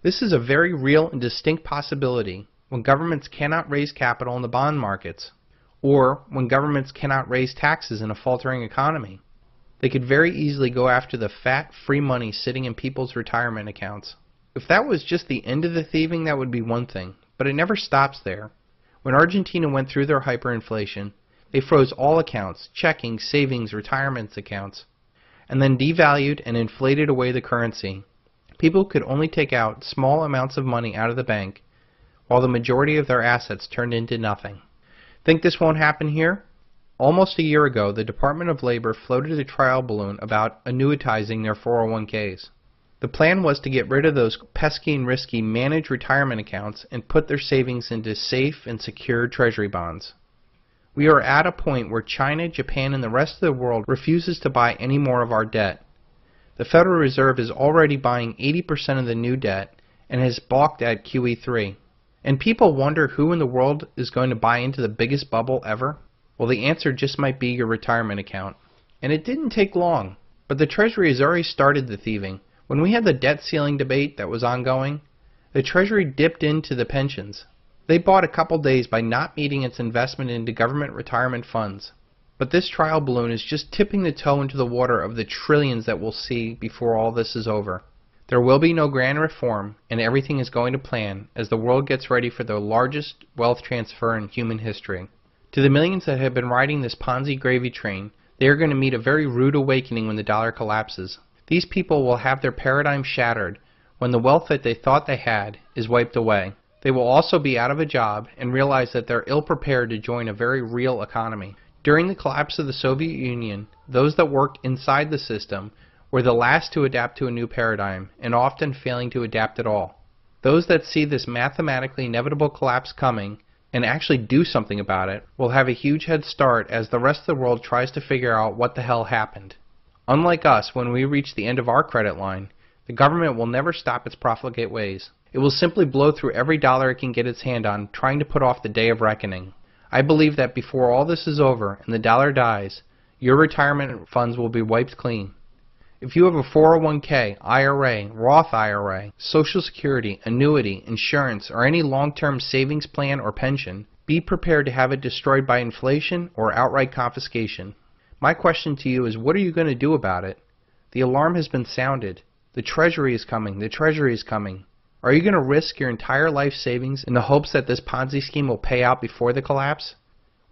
This is a very real and distinct possibility when governments cannot raise capital in the bond markets, or when governments cannot raise taxes in a faltering economy. They could very easily go after the fat, free money sitting in people's retirement accounts. If that was just the end of the thieving, that would be one thing, but it never stops there. When Argentina went through their hyperinflation, they froze all accounts, checking, savings, retirement accounts, and then devalued and inflated away the currency. People could only take out small amounts of money out of the bank, while the majority of their assets turned into nothing. Think this won't happen here? Almost a year ago, the Department of Labor floated a trial balloon about annuitizing their 401ks. The plan was to get rid of those pesky and risky managed retirement accounts and put their savings into safe and secure treasury bonds. We are at a point where China, Japan, and the rest of the world refuses to buy any more of our debt. The Federal Reserve is already buying 80% of the new debt and has balked at QE3. And people wonder who in the world is going to buy into the biggest bubble ever? Well, the answer just might be your retirement account. And it didn't take long, but the Treasury has already started the thieving. When we had the debt ceiling debate that was ongoing, the Treasury dipped into the pensions. They bought a couple days by not meeting its investment into government retirement funds. But this trial balloon is just tipping the toe into the water of the trillions that we'll see before all this is over. There will be no grand reform, and everything is going to plan as the world gets ready for the largest wealth transfer in human history. To the millions that have been riding this Ponzi gravy train, they are going to meet a very rude awakening when the dollar collapses. These people will have their paradigm shattered when the wealth that they thought they had is wiped away. They will also be out of a job and realize that they're ill-prepared to join a very real economy. During the collapse of the Soviet Union, those that worked inside the system were the last to adapt to a new paradigm, and often failing to adapt at all. Those that see this mathematically inevitable collapse coming and actually do something about it will have a huge head start as the rest of the world tries to figure out what the hell happened. Unlike us, when we reach the end of our credit line, the government will never stop its profligate ways. It will simply blow through every dollar it can get its hand on, trying to put off the day of reckoning. I believe that before all this is over and the dollar dies, your retirement funds will be wiped clean. If you have a 401k, IRA, Roth IRA, Social Security, annuity, insurance, or any long-term savings plan or pension, be prepared to have it destroyed by inflation or outright confiscation. My question to you is, what are you going to do about it? The alarm has been sounded. The Treasury is coming. The Treasury is coming. Are you going to risk your entire life savings in the hopes that this Ponzi scheme will pay out before the collapse?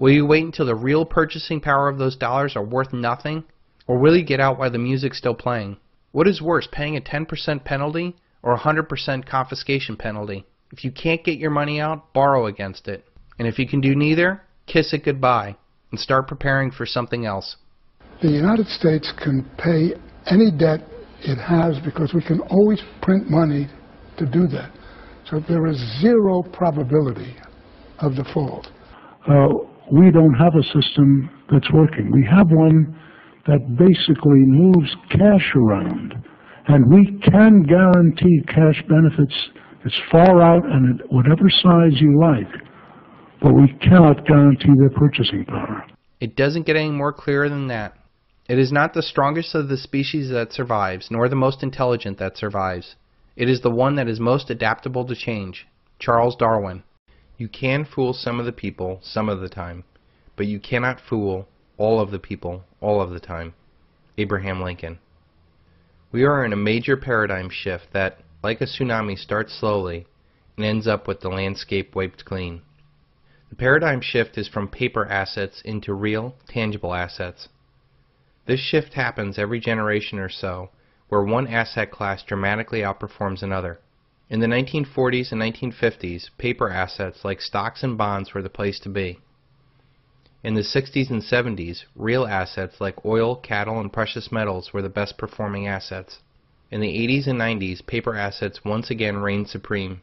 Will you wait until the real purchasing power of those dollars are worth nothing? Or will you get out while the music's still playing? What is worse, paying a 10% penalty or a 100% confiscation penalty? If you can't get your money out, borrow against it. And if you can do neither, kiss it goodbye and start preparing for something else. The United States can pay any debt it has because we can always print money to do that. So there is zero probability of default. We don't have a system that's working. We have one that basically moves cash around, and we can guarantee cash benefits as far out and at whatever size you like, but we cannot guarantee their purchasing power. It doesn't get any more clear than that. It is not the strongest of the species that survives, nor the most intelligent that survives. It is the one that is most adaptable to change. Charles Darwin. You can fool some of the people some of the time, but you cannot fool all of the people all of the time. Abraham Lincoln. We are in a major paradigm shift that, like a tsunami, starts slowly and ends up with the landscape wiped clean. The paradigm shift is from paper assets into real, tangible assets. This shift happens every generation or so, where one asset class dramatically outperforms another. In the 1940s and 1950s, paper assets like stocks and bonds were the place to be. In the 60s and 70s, real assets like oil, cattle, and precious metals were the best performing assets. In the 80s and 90s, paper assets once again reigned supreme.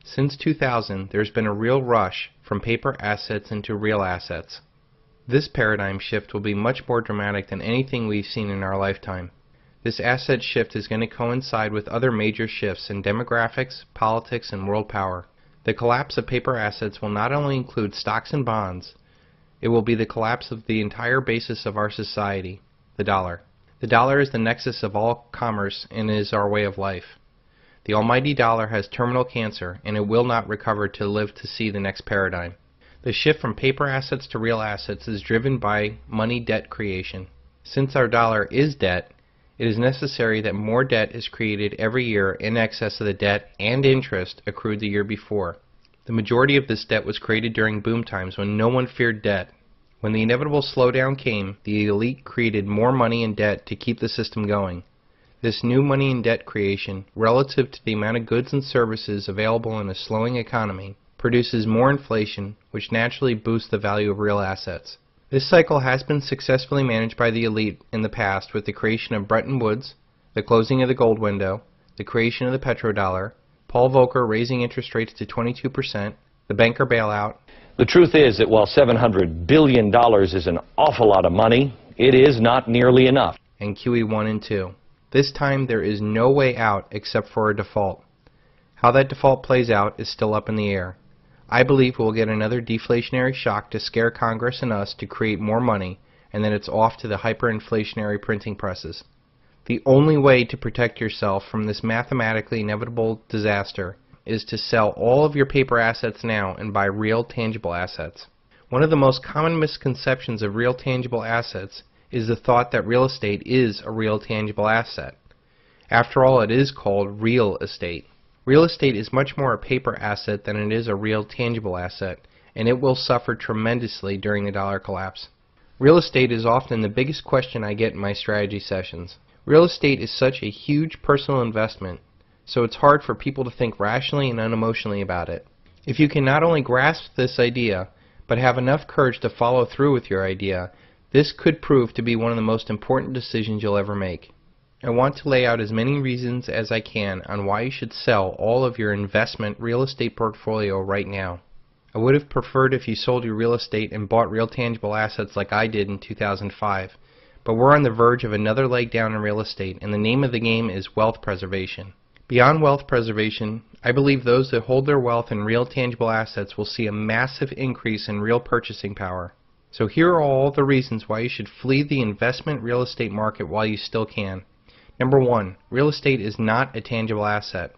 Since 2000, there's been a real rush from paper assets into real assets. This paradigm shift will be much more dramatic than anything we've seen in our lifetime. This asset shift is going to coincide with other major shifts in demographics, politics, and world power. The collapse of paper assets will not only include stocks and bonds, it will be the collapse of the entire basis of our society, the dollar. The dollar is the nexus of all commerce and is our way of life. The almighty dollar has terminal cancer, and it will not recover to live to see the next paradigm. The shift from paper assets to real assets is driven by money debt creation. Since our dollar is debt, it is necessary that more debt is created every year in excess of the debt and interest accrued the year before. The majority of this debt was created during boom times when no one feared debt. When the inevitable slowdown came, the elite created more money and debt to keep the system going. This new money and debt creation, relative to the amount of goods and services available in a slowing economy, produces more inflation, which naturally boosts the value of real assets. This cycle has been successfully managed by the elite in the past with the creation of Bretton Woods, the closing of the gold window, the creation of the petrodollar, Paul Volcker raising interest rates to 22%, the banker bailout. The truth is that while $700 billion is an awful lot of money, it is not nearly enough. And QE 1 and 2. This time there is no way out except for a default. How that default plays out is still up in the air. I believe we'll get another deflationary shock to scare Congress and us to create more money, and then it's off to the hyperinflationary printing presses. The only way to protect yourself from this mathematically inevitable disaster is to sell all of your paper assets now and buy real tangible assets. One of the most common misconceptions of real tangible assets is the thought that real estate is a real tangible asset. After all, it is called real estate. Real estate is much more a paper asset than it is a real tangible asset, and it will suffer tremendously during the dollar collapse. Real estate is often the biggest question I get in my strategy sessions. Real estate is such a huge personal investment, so it's hard for people to think rationally and unemotionally about it. If you can not only grasp this idea, but have enough courage to follow through with your idea, this could prove to be one of the most important decisions you'll ever make. I want to lay out as many reasons as I can on why you should sell all of your investment real estate portfolio right now. I would have preferred if you sold your real estate and bought real tangible assets like I did in 2005, but we're on the verge of another leg down in real estate, and the name of the game is wealth preservation. Beyond wealth preservation, I believe those that hold their wealth in real tangible assets will see a massive increase in real purchasing power. So here are all the reasons why you should flee the investment real estate market while you still can. Number 1, real estate is not a tangible asset.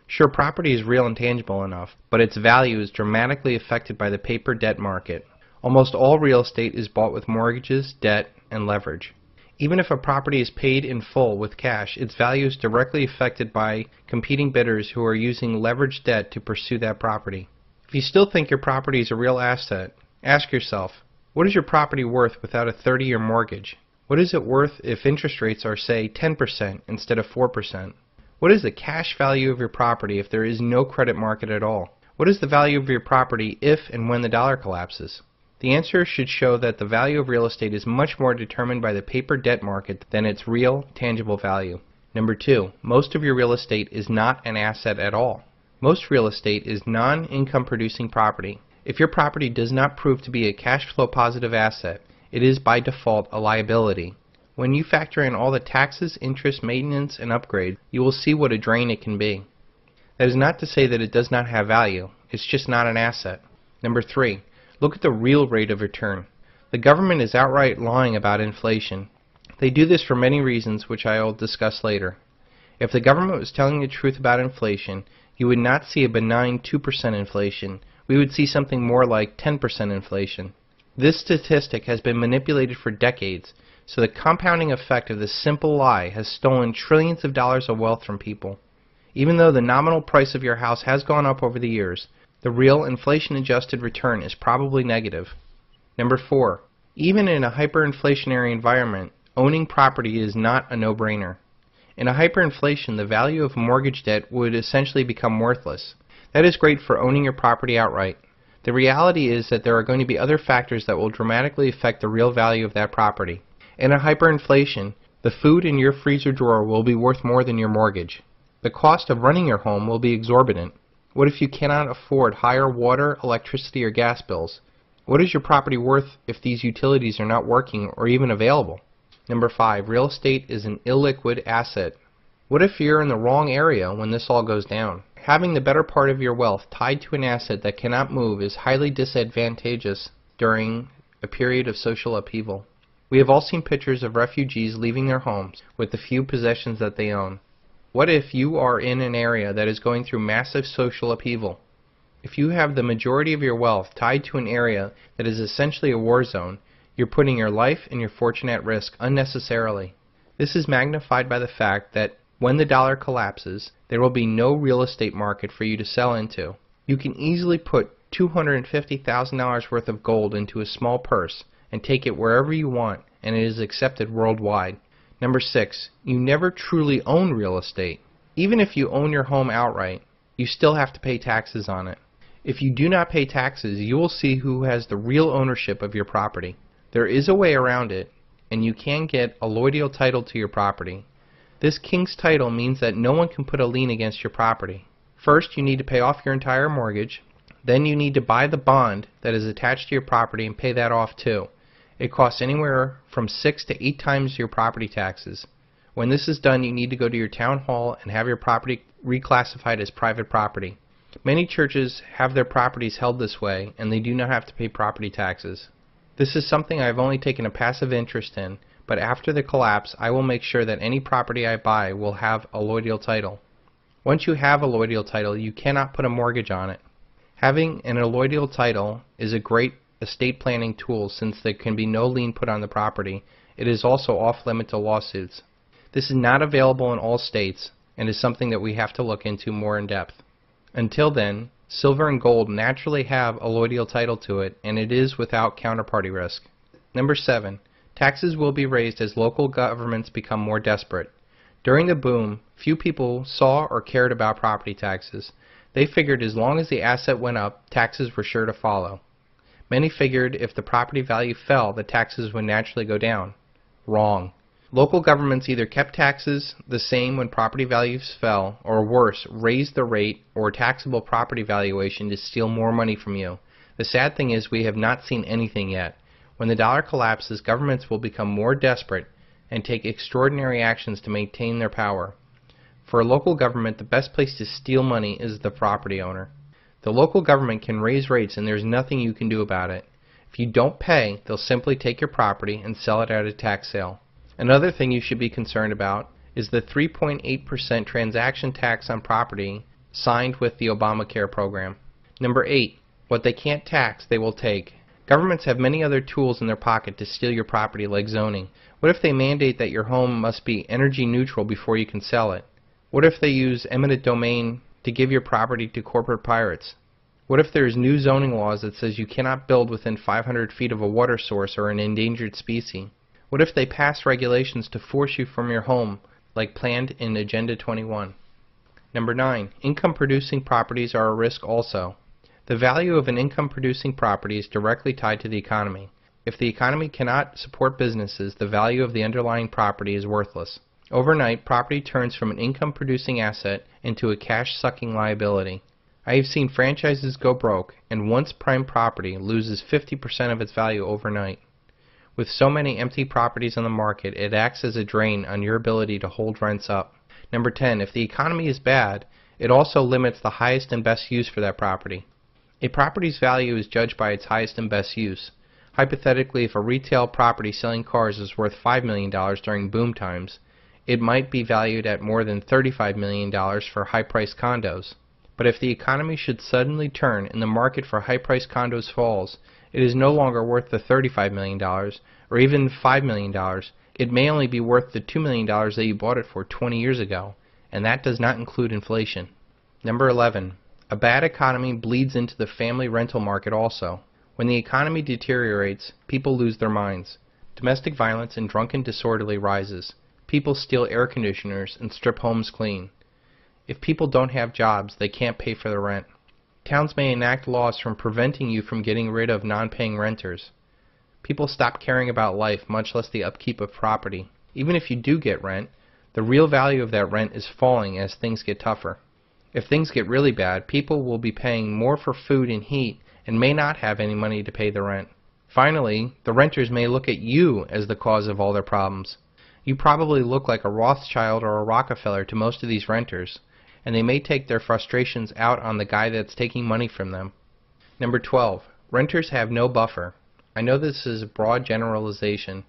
Sure, property is real and tangible enough, but its value is dramatically affected by the paper debt market. Almost all real estate is bought with mortgages, debt, and leverage. Even if a property is paid in full with cash, its value is directly affected by competing bidders who are using leveraged debt to pursue that property. If you still think your property is a real asset, ask yourself, what is your property worth without a 30-year mortgage? What is it worth if interest rates are, say, 10% instead of 4%? What is the cash value of your property if there is no credit market at all? What is the value of your property if and when the dollar collapses? The answer should show that the value of real estate is much more determined by the paper debt market than its real, tangible value. Number 2, most of your real estate is not an asset at all. Most real estate is non-income producing property. If your property does not prove to be a cash flow positive asset, it is by default a liability. When you factor in all the taxes, interest, maintenance, and upgrade, you will see what a drain it can be. That is not to say that it does not have value, it's just not an asset. Number 3, look at the real rate of return. The government is outright lying about inflation. They do this for many reasons, which I will discuss later. If the government was telling the truth about inflation, you would not see a benign 2% inflation. We would see something more like 10% inflation. This statistic has been manipulated for decades, so the compounding effect of this simple lie has stolen trillions of dollars of wealth from people. Even though the nominal price of your house has gone up over the years, the real inflation-adjusted return is probably negative. Number 4, even in a hyperinflationary environment, owning property is not a no-brainer. In a hyperinflation, the value of mortgage debt would essentially become worthless. That is great for owning your property outright. The reality is that there are going to be other factors that will dramatically affect the real value of that property. In a hyperinflation, the food in your freezer drawer will be worth more than your mortgage. The cost of running your home will be exorbitant. What if you cannot afford higher water, electricity, or gas bills? What is your property worth if these utilities are not working or even available? Number 5, real estate is an illiquid asset. What if you're in the wrong area when this all goes down? Having the better part of your wealth tied to an asset that cannot move is highly disadvantageous during a period of social upheaval. We have all seen pictures of refugees leaving their homes with the few possessions that they own. What if you are in an area that is going through massive social upheaval? If you have the majority of your wealth tied to an area that is essentially a war zone, you're putting your life and your fortune at risk unnecessarily. This is magnified by the fact that when the dollar collapses, there will be no real estate market for you to sell into. You can easily put $250,000 worth of gold into a small purse and take it wherever you want, and it is accepted worldwide. Number 6, you never truly own real estate. Even if you own your home outright, you still have to pay taxes on it. If you do not pay taxes, you will see who has the real ownership of your property. There is a way around it, and you can get a allodial title to your property. This king's title means that no one can put a lien against your property. First, you need to pay off your entire mortgage. Then you need to buy the bond that is attached to your property and pay that off too. It costs anywhere from 6 to 8 times your property taxes. When this is done, you need to go to your town hall and have your property reclassified as private property. Many churches have their properties held this way, and they do not have to pay property taxes. This is something I have only taken a passive interest in, but after the collapse, I will make sure that any property I buy will have a allodial title. Once you have a allodial title, you cannot put a mortgage on it. Having an allodial title is a great estate planning tools since there can be no lien put on the property. It is also off-limit to lawsuits. This is not available in all states and is something that we have to look into more in depth. Until then, silver and gold naturally have a allodial title to it, and it is without counterparty risk. Number 7. Taxes will be raised as local governments become more desperate. During the boom, few people saw or cared about property taxes. They figured as long as the asset went up, taxes were sure to follow. Many figured if the property value fell, the taxes would naturally go down. Wrong. Local governments either kept taxes the same when property values fell, or worse, raised the rate or taxable property valuation to steal more money from you. The sad thing is we have not seen anything yet. When the dollar collapses, governments will become more desperate and take extraordinary actions to maintain their power. For a local government, the best place to steal money is the property owner. The local government can raise rates and there's nothing you can do about it. If you don't pay, they'll simply take your property and sell it at a tax sale. Another thing you should be concerned about is the 3.8% transaction tax on property signed with the Obamacare program. Number 8. What they can't tax, they will take. Governments have many other tools in their pocket to steal your property, like zoning. What if they mandate that your home must be energy neutral before you can sell it? What if they use eminent domain to give your property to corporate pirates? What if there's new zoning laws that says you cannot build within 500 feet of a water source or an endangered species? What if they pass regulations to force you from your home, like planned in Agenda 21? Number 9. Income-producing properties are a risk also. The value of an income-producing property is directly tied to the economy. If the economy cannot support businesses, the value of the underlying property is worthless. Overnight, property turns from an income-producing asset into a cash-sucking liability. I have seen franchises go broke, and once prime property loses 50% of its value overnight. With so many empty properties on the market, it acts as a drain on your ability to hold rents up. Number 10. If the economy is bad, it also limits the highest and best use for that property. A property's value is judged by its highest and best use. Hypothetically, if a retail property selling cars is worth $5 million during boom times, it might be valued at more than $35 million for high-priced condos. But if the economy should suddenly turn and the market for high-priced condos falls, it is no longer worth the $35 million or even $5 million. It may only be worth the $2 million that you bought it for 20 years ago, and that does not include inflation. Number 11. A bad economy bleeds into the family rental market also. When the economy deteriorates, people lose their minds. Domestic violence and drunken disorderly rises. People steal air conditioners and strip homes clean. If people don't have jobs, they can't pay for their rent. Towns may enact laws from preventing you from getting rid of non-paying renters. People stop caring about life, much less the upkeep of property. Even if you do get rent, the real value of that rent is falling as things get tougher. If things get really bad, people will be paying more for food and heat and may not have any money to pay the rent. Finally, the renters may look at you as the cause of all their problems. You probably look like a Rothschild or a Rockefeller to most of these renters, and they may take their frustrations out on the guy that's taking money from them. Number 12. Renters have no buffer. I know this is a broad generalization,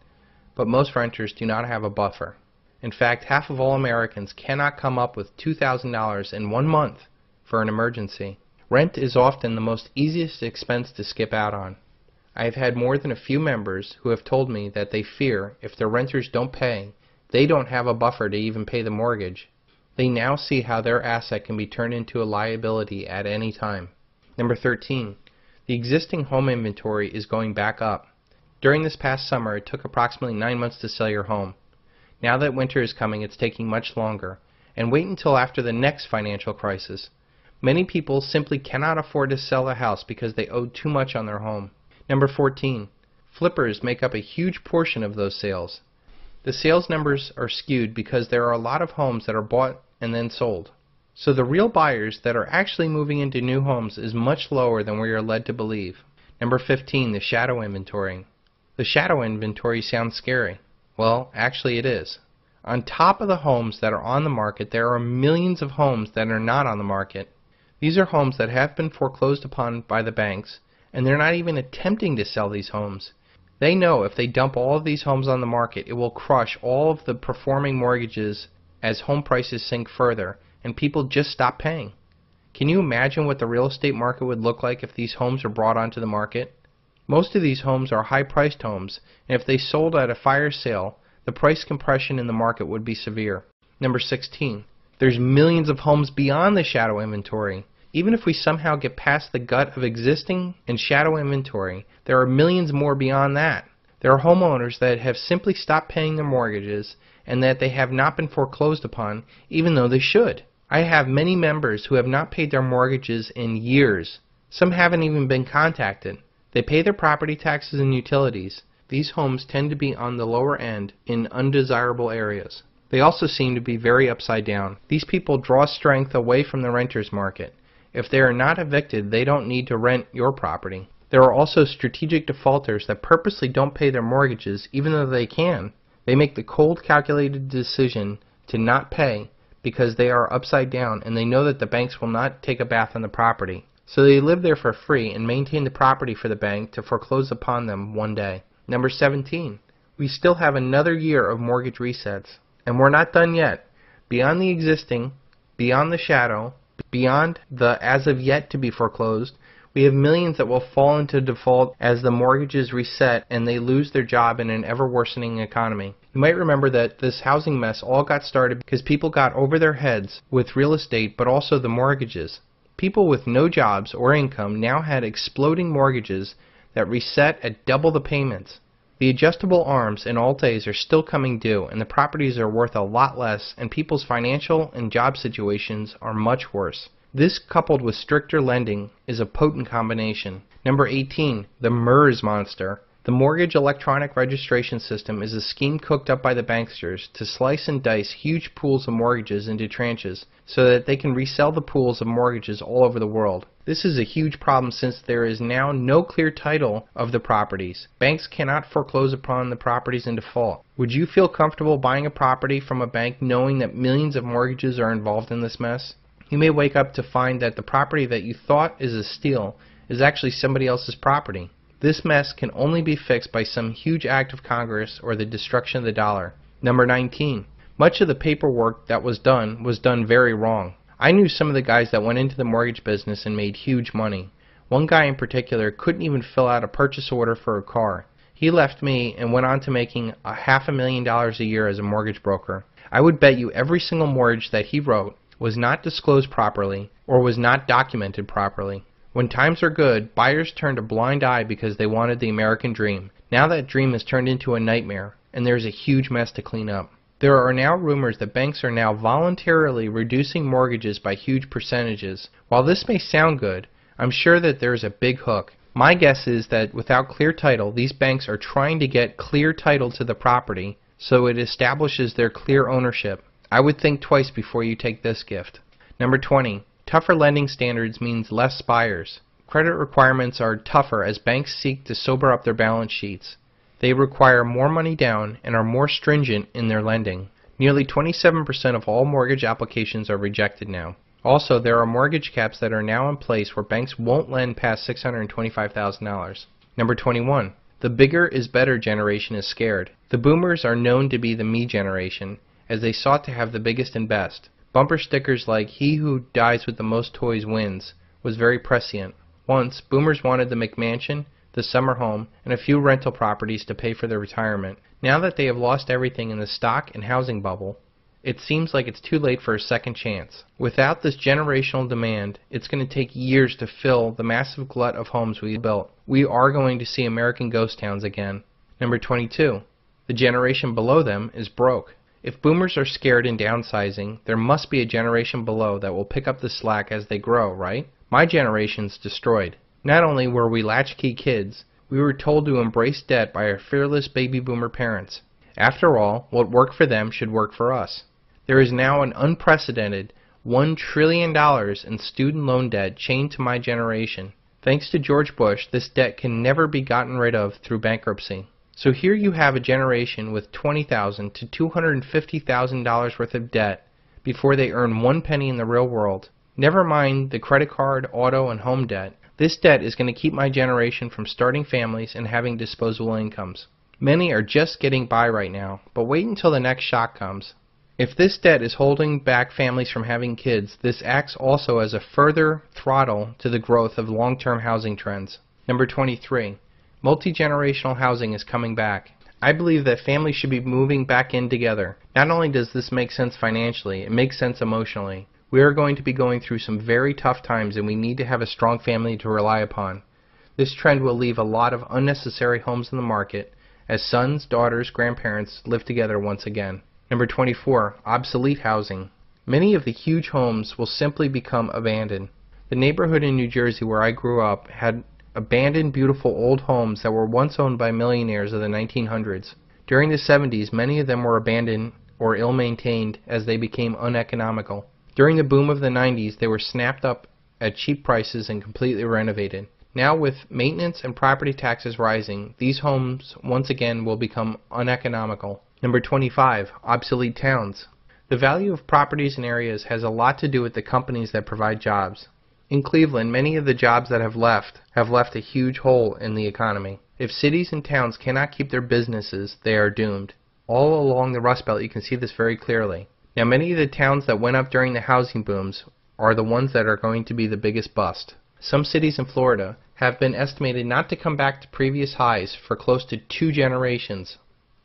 but most renters do not have a buffer. In fact, half of all Americans cannot come up with $2,000 in 1 month for an emergency. Rent is often the most easiest expense to skip out on. I have had more than a few members who have told me that they fear if their renters don't pay, they don't have a buffer to even pay the mortgage. They now see how their asset can be turned into a liability at any time. Number 13. The existing home inventory is going back up. During this past summer, it took approximately 9 months to sell your home. Now that winter is coming, it's taking much longer. And wait until after the next financial crisis. Many people simply cannot afford to sell a house because they owe too much on their home. Number 14. Flippers make up a huge portion of those sales. The sales numbers are skewed because there are a lot of homes that are bought and then sold. So the real buyers that are actually moving into new homes is much lower than we are led to believe. Number 15. The shadow inventory. The shadow inventory sounds scary. Well, actually it is. On top of the homes that are on the market, there are millions of homes that are not on the market. These are homes that have been foreclosed upon by the banks, and they're not even attempting to sell these homes. They know if they dump all of these homes on the market, it will crush all of the performing mortgages as home prices sink further, and people just stop paying. Can you imagine what the real estate market would look like if these homes were brought onto the market? Most of these homes are high-priced homes, and if they sold at a fire sale, the price compression in the market would be severe. Number 16. There's millions of homes beyond the shadow inventory. Even if we somehow get past the gut of existing and shadow inventory, there are millions more beyond that. There are homeowners that have simply stopped paying their mortgages and that they have not been foreclosed upon, even though they should. I have many members who have not paid their mortgages in years. Some haven't even been contacted. They pay their property taxes and utilities. These homes tend to be on the lower end in undesirable areas. They also seem to be very upside down. These people draw strength away from the renter's market. If they are not evicted, they don't need to rent your property. There are also strategic defaulters that purposely don't pay their mortgages even though they can. They make the cold, calculated decision to not pay because they are upside down and they know that the banks will not take a bath on the property. So they live there for free and maintain the property for the bank to foreclose upon them one day. Number 17. We still have another year of mortgage resets. And we're not done yet. Beyond the existing, beyond the shadow, beyond the as of yet to be foreclosed, we have millions that will fall into default as the mortgages reset and they lose their job in an ever-worsening economy. You might remember that this housing mess all got started because people got over their heads with real estate but also the mortgages. People with no jobs or income now had exploding mortgages that reset at double the payments. The adjustable arms in Alt-A's are still coming due and the properties are worth a lot less and people's financial and job situations are much worse. This coupled with stricter lending is a potent combination. Number 18. The MERS monster. The Mortgage Electronic Registration System is a scheme cooked up by the banksters to slice and dice huge pools of mortgages into tranches so that they can resell the pools of mortgages all over the world. This is a huge problem since there is now no clear title of the properties. Banks cannot foreclose upon the properties in default. Would you feel comfortable buying a property from a bank knowing that millions of mortgages are involved in this mess? You may wake up to find that the property that you thought is a steal is actually somebody else's property. This mess can only be fixed by some huge act of Congress or the destruction of the dollar. Number 19. Much of the paperwork that was done very wrong. I knew some of the guys that went into the mortgage business and made huge money. One guy in particular couldn't even fill out a purchase order for a car. He left me and went on to making $500,000 a year as a mortgage broker. I would bet you every single mortgage that he wrote was not disclosed properly or was not documented properly. When times are good, buyers turned a blind eye because they wanted the American dream. Now that dream has turned into a nightmare, and there's a huge mess to clean up. There are now rumors that banks are now voluntarily reducing mortgages by huge percentages. While this may sound good, I'm sure that there is a big hook. My guess is that without clear title, these banks are trying to get clear title to the property so it establishes their clear ownership. I would think twice before you take this gift. Number 20. Tougher lending standards means less buyers. Credit requirements are tougher as banks seek to sober up their balance sheets. They require more money down and are more stringent in their lending. Nearly 27% of all mortgage applications are rejected now. Also, there are mortgage caps that are now in place where banks won't lend past $625,000. Number 21. The bigger is better generation is scared. The boomers are known to be the me generation, as they sought to have the biggest and best. Bumper stickers like "He who dies with the most toys wins" was very prescient. Once, boomers wanted the McMansion, the summer home, and a few rental properties to pay for their retirement. Now that they have lost everything in the stock and housing bubble, it seems like it's too late for a second chance. Without this generational demand, it's going to take years to fill the massive glut of homes we built. We are going to see American ghost towns again. Number 22. The generation below them is broke. If boomers are scared and downsizing, there must be a generation below that will pick up the slack as they grow, right? My generation's destroyed. Not only were we latchkey kids, we were told to embrace debt by our fearless baby boomer parents. After all, what worked for them should work for us. There is now an unprecedented $1 trillion in student loan debt chained to my generation. Thanks to George Bush, this debt can never be gotten rid of through bankruptcy. So here you have a generation with $20,000 to $250,000 worth of debt before they earn one penny in the real world. Never mind the credit card, auto, and home debt. This debt is going to keep my generation from starting families and having disposable incomes. Many are just getting by right now, but wait until the next shock comes. If this debt is holding back families from having kids, this acts also as a further throttle to the growth of long-term housing trends. Number 23. Multi-generational housing is coming back. I believe that families should be moving back in together. Not only does this make sense financially, it makes sense emotionally. We are going to be going through some very tough times, and we need to have a strong family to rely upon. This trend will leave a lot of unnecessary homes in the market as sons, daughters, grandparents live together once again. Number 24, obsolete housing. Many of the huge homes will simply become abandoned. The neighborhood in New Jersey where I grew up had abandoned beautiful old homes that were once owned by millionaires of the 1900s. During the 70s, many of them were abandoned or ill-maintained as they became uneconomical. During the boom of the 90s, they were snapped up at cheap prices and completely renovated. Now, with maintenance and property taxes rising, these homes once again will become uneconomical. Number 25, obsolete towns. The value of properties and areas has a lot to do with the companies that provide jobs. In Cleveland, many of the jobs that have left a huge hole in the economy. If cities and towns cannot keep their businesses, they are doomed. All along the Rust Belt, you can see this very clearly. Now, many of the towns that went up during the housing booms are the ones that are going to be the biggest bust. Some cities in Florida have been estimated not to come back to previous highs for close to 2 generations.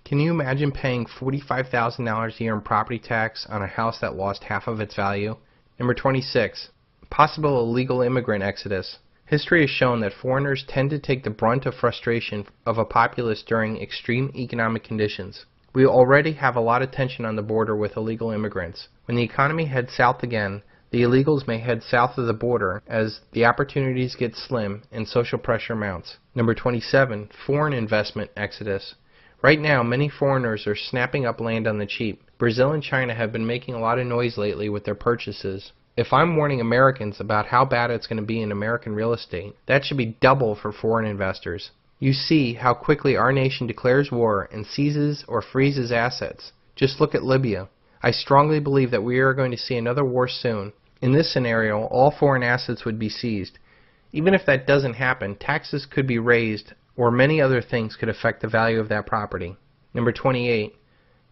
Can you imagine paying $45,000 a year in property tax on a house that lost half of its value? Number 26. Possible illegal immigrant exodus. History has shown that foreigners tend to take the brunt of frustration of a populace during extreme economic conditions. We already have a lot of tension on the border with illegal immigrants. When the economy heads south again, the illegals may head south of the border as the opportunities get slim and social pressure mounts. Number 27. Foreign investment exodus. Right now, many foreigners are snapping up land on the cheap. Brazil and China have been making a lot of noise lately with their purchases. If I'm warning Americans about how bad it's going to be in American real estate, that should be double for foreign investors. You see how quickly our nation declares war and seizes or freezes assets. Just look at Libya. I strongly believe that we are going to see another war soon. In this scenario, all foreign assets would be seized. Even if that doesn't happen, taxes could be raised or many other things could affect the value of that property. Number 28.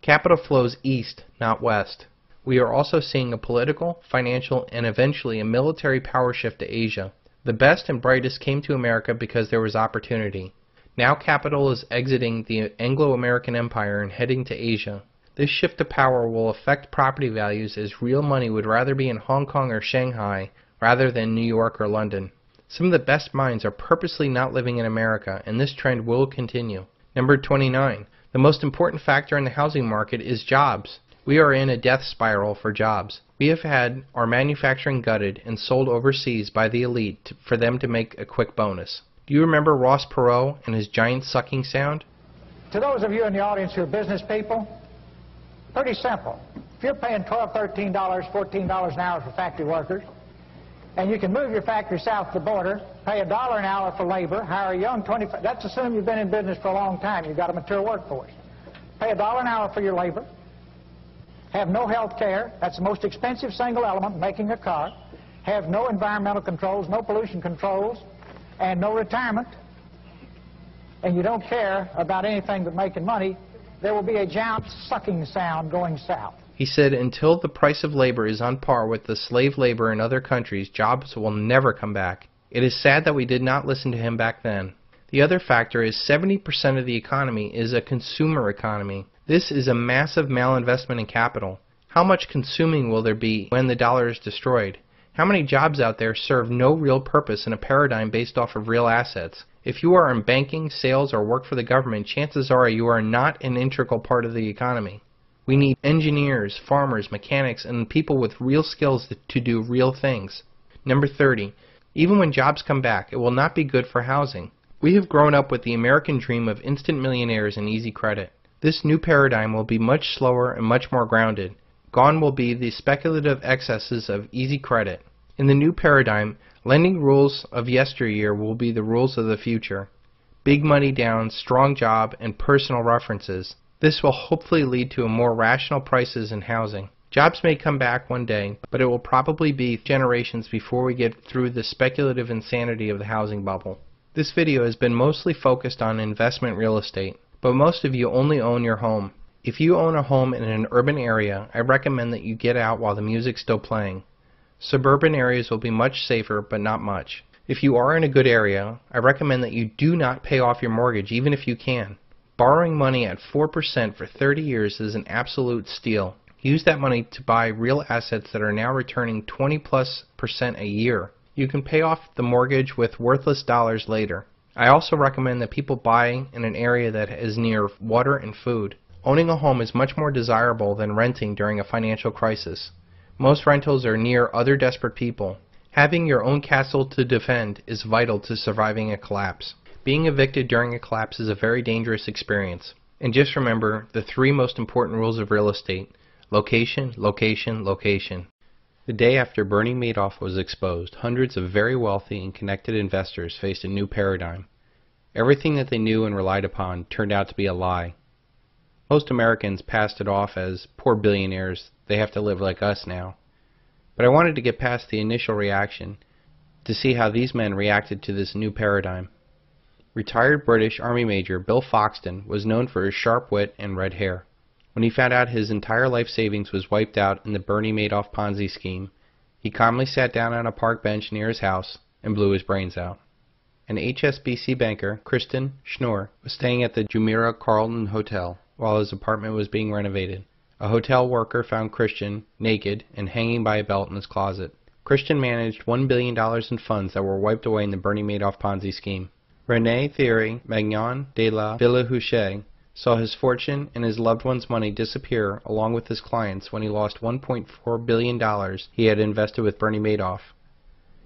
Capital flows east, not west. We are also seeing a political, financial, and eventually a military power shift to Asia. The best and brightest came to America because there was opportunity. Now capital is exiting the Anglo-American Empire and heading to Asia. This shift to power will affect property values as real money would rather be in Hong Kong or Shanghai rather than New York or London. Some of the best minds are purposely not living in America, and this trend will continue. Number 29. The most important factor in the housing market is jobs. We are in a death spiral for jobs. We have had our manufacturing gutted and sold overseas by the elite for them to make a quick bonus. Do you remember Ross Perot and his giant sucking sound? To those of you in the audience who are business people, pretty simple. If you're paying $12, $13, $14 an hour for factory workers, and you can move your factory south of the border, pay $1 an hour for labor, hire a young 25, that's assuming you've been in business for a long time, you've got a mature workforce. Pay $1 an hour for your labor, have no health care, that's the most expensive single element making a car, have no environmental controls, no pollution controls, and no retirement, and you don't care about anything but making money, there will be a giant sucking sound going south. He said until the price of labor is on par with the slave labor in other countries, jobs will never come back. It is sad that we did not listen to him back then. The other factor is 70% of the economy is a consumer economy. This is a massive malinvestment in capital. How much consuming will there be when the dollar is destroyed? How many jobs out there serve no real purpose in a paradigm based off of real assets? If you are in banking, sales, or work for the government, chances are you are not an integral part of the economy. We need engineers, farmers, mechanics, and people with real skills to do real things. Number 30. Even when jobs come back, it will not be good for housing. We have grown up with the American dream of instant millionaires and easy credit. This new paradigm will be much slower and much more grounded. Gone will be the speculative excesses of easy credit. In the new paradigm, lending rules of yesteryear will be the rules of the future. Big money down, strong job, and personal references. This will hopefully lead to a more rational prices in housing. Jobs may come back one day, but it will probably be generations before we get through the speculative insanity of the housing bubble. This video has been mostly focused on investment real estate, but most of you only own your home. If you own a home in an urban area, I recommend that you get out while the music's still playing. Suburban areas will be much safer, but not much. If you are in a good area, I recommend that you do not pay off your mortgage even if you can. Borrowing money at 4% for 30 years is an absolute steal. Use that money to buy real assets that are now returning 20+% a year. You can pay off the mortgage with worthless dollars later. I also recommend that people buy in an area that is near water and food. Owning a home is much more desirable than renting during a financial crisis. Most rentals are near other desperate people. Having your own castle to defend is vital to surviving a collapse. Being evicted during a collapse is a very dangerous experience. And just remember the 3 most important rules of real estate: location, location, location. The day after Bernie Madoff was exposed, hundreds of very wealthy and connected investors faced a new paradigm. Everything that they knew and relied upon turned out to be a lie. Most Americans passed it off as poor billionaires, they have to live like us now. But I wanted to get past the initial reaction to see how these men reacted to this new paradigm. Retired British Army Major Bill Foxton was known for his sharp wit and red hair. When he found out his entire life savings was wiped out in the Bernie Madoff Ponzi scheme, he calmly sat down on a park bench near his house and blew his brains out. An HSBC banker, Christian Schnorr, was staying at the Jumeirah Carlton Hotel while his apartment was being renovated. A hotel worker found Christian naked and hanging by a belt in his closet. Christian managed $1 billion in funds that were wiped away in the Bernie Madoff Ponzi scheme. René Thierry Magnan de la Villehouche saw his fortune and his loved one's money disappear along with his clients when he lost $1.4 billion he had invested with Bernie Madoff.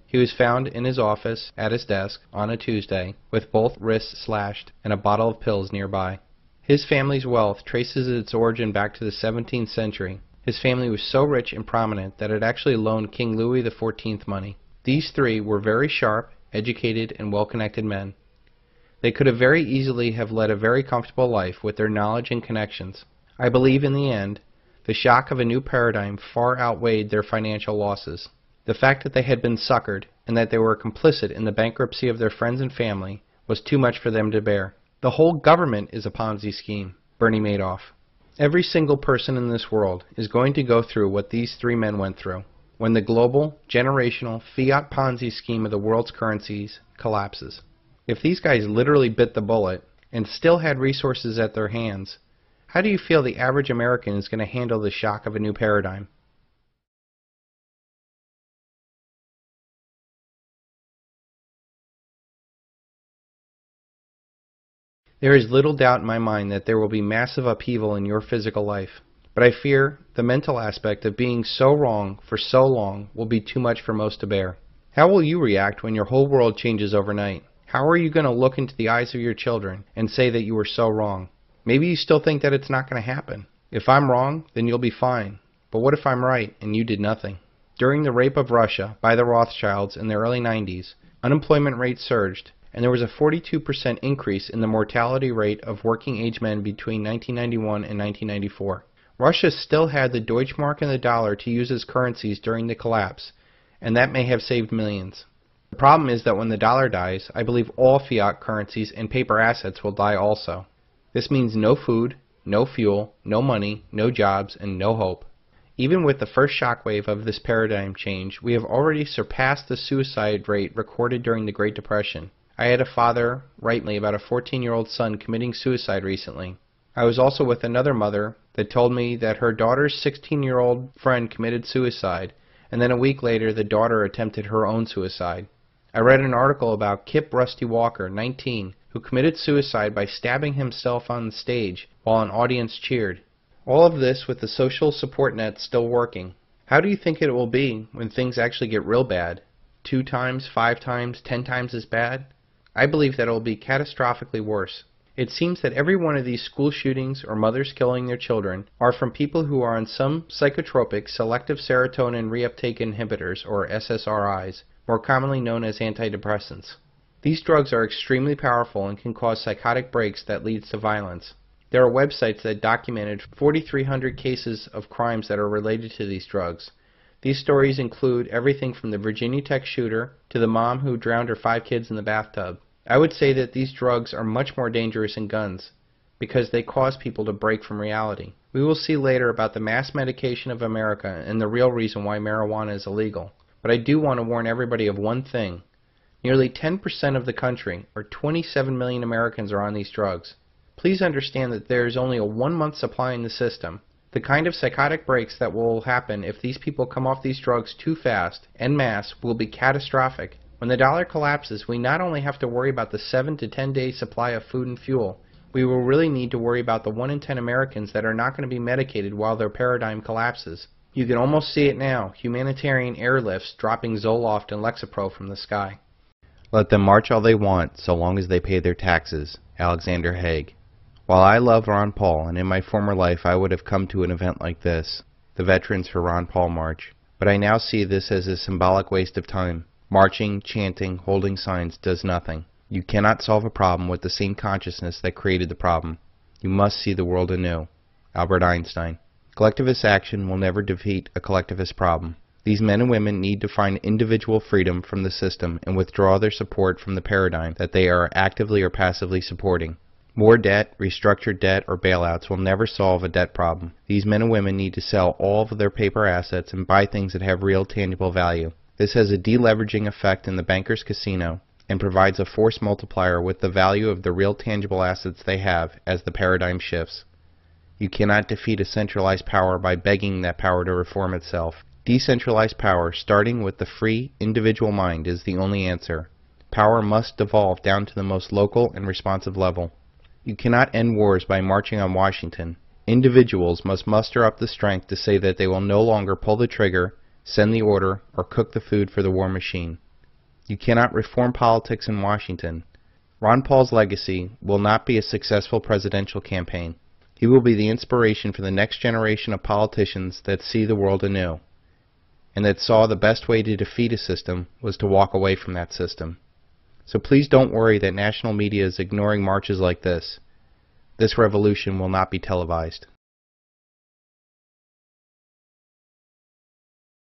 He was found in his office at his desk on a Tuesday with both wrists slashed and a bottle of pills nearby. His family's wealth traces its origin back to the 17th century. His family was so rich and prominent that it actually loaned King Louis XIV money. These 3 were very sharp, educated, and well-connected men. They could have very easily have led a very comfortable life with their knowledge and connections. I believe in the end, the shock of a new paradigm far outweighed their financial losses. The fact that they had been suckered and that they were complicit in the bankruptcy of their friends and family was too much for them to bear. The whole government is a Ponzi scheme. Bernie Madoff. Every single person in this world is going to go through what these 3 men went through when the global, generational, fiat Ponzi scheme of the world's currencies collapses. If these guys literally bit the bullet and still had resources at their hands, how do you feel the average American is going to handle the shock of a new paradigm? There is little doubt in my mind that there will be massive upheaval in your physical life, but I fear the mental aspect of being so wrong for so long will be too much for most to bear. How will you react when your whole world changes overnight? How are you going to look into the eyes of your children and say that you were so wrong? Maybe you still think that it's not going to happen. If I'm wrong, then you'll be fine. But what if I'm right and you did nothing? During the rape of Russia by the Rothschilds in the early 90s, unemployment rate surged, and there was a 42% increase in the mortality rate of working-age men between 1991 and 1994. Russia still had the Deutschmark and the dollar to use as currencies during the collapse, and that may have saved millions. The problem is that when the dollar dies, I believe all fiat currencies and paper assets will die also. This means no food, no fuel, no money, no jobs, and no hope. Even with the first shockwave of this paradigm change, we have already surpassed the suicide rate recorded during the Great Depression. I had a father write me about a 14-year-old son committing suicide recently. I was also with another mother that told me that her daughter's 16-year-old friend committed suicide, and then a week later the daughter attempted her own suicide. I read an article about Kip Rusty Walker, 19, who committed suicide by stabbing himself on the stage while an audience cheered. All of this with the social support net still working. How do you think it will be when things actually get real bad? 2 times, 5 times, 10 times as bad? I believe that it will be catastrophically worse. It seems that every one of these school shootings or mothers killing their children are from people who are on some psychotropic selective serotonin reuptake inhibitors, or SSRIs, more commonly known as antidepressants. These drugs are extremely powerful and can cause psychotic breaks that leads to violence. There are websites that documented 4,300 cases of crimes that are related to these drugs. These stories include everything from the Virginia Tech shooter to the mom who drowned her 5 kids in the bathtub. I would say that these drugs are much more dangerous than guns because they cause people to break from reality. We will see later about the mass medication of America and the real reason why marijuana is illegal. But I do want to warn everybody of one thing. Nearly 10% of the country, or 27 million Americans, are on these drugs. Please understand that there is only a 1-month supply in the system. The kind of psychotic breaks that will happen if these people come off these drugs too fast, en masse, will be catastrophic. When the dollar collapses, we not only have to worry about the 7 to 10 day supply of food and fuel, we will really need to worry about the 1 in 10 Americans that are not going to be medicated while their paradigm collapses. You can almost see it now, humanitarian airlifts dropping Zoloft and Lexapro from the sky. Let them march all they want, so long as they pay their taxes. Alexander Haig. While I love Ron Paul, and in my former life I would have come to an event like this, the Veterans for Ron Paul March, but I now see this as a symbolic waste of time. Marching, chanting, holding signs does nothing. You cannot solve a problem with the same consciousness that created the problem. You must see the world anew. Albert Einstein. Collectivist action will never defeat a collectivist problem. These men and women need to find individual freedom from the system and withdraw their support from the paradigm that they are actively or passively supporting. More debt, restructured debt, or bailouts will never solve a debt problem. These men and women need to sell all of their paper assets and buy things that have real tangible value. This has a deleveraging effect in the banker's casino and provides a force multiplier with the value of the real tangible assets they have as the paradigm shifts. You cannot defeat a centralized power by begging that power to reform itself. Decentralized power, starting with the free, individual mind, is the only answer. Power must devolve down to the most local and responsive level. You cannot end wars by marching on Washington. Individuals must muster up the strength to say that they will no longer pull the trigger, send the order, or cook the food for the war machine. You cannot reform politics in Washington. Ron Paul's legacy will not be a successful presidential campaign. He will be the inspiration for the next generation of politicians that see the world anew, and that saw the best way to defeat a system was to walk away from that system. So please don't worry that national media is ignoring marches like this. This revolution will not be televised.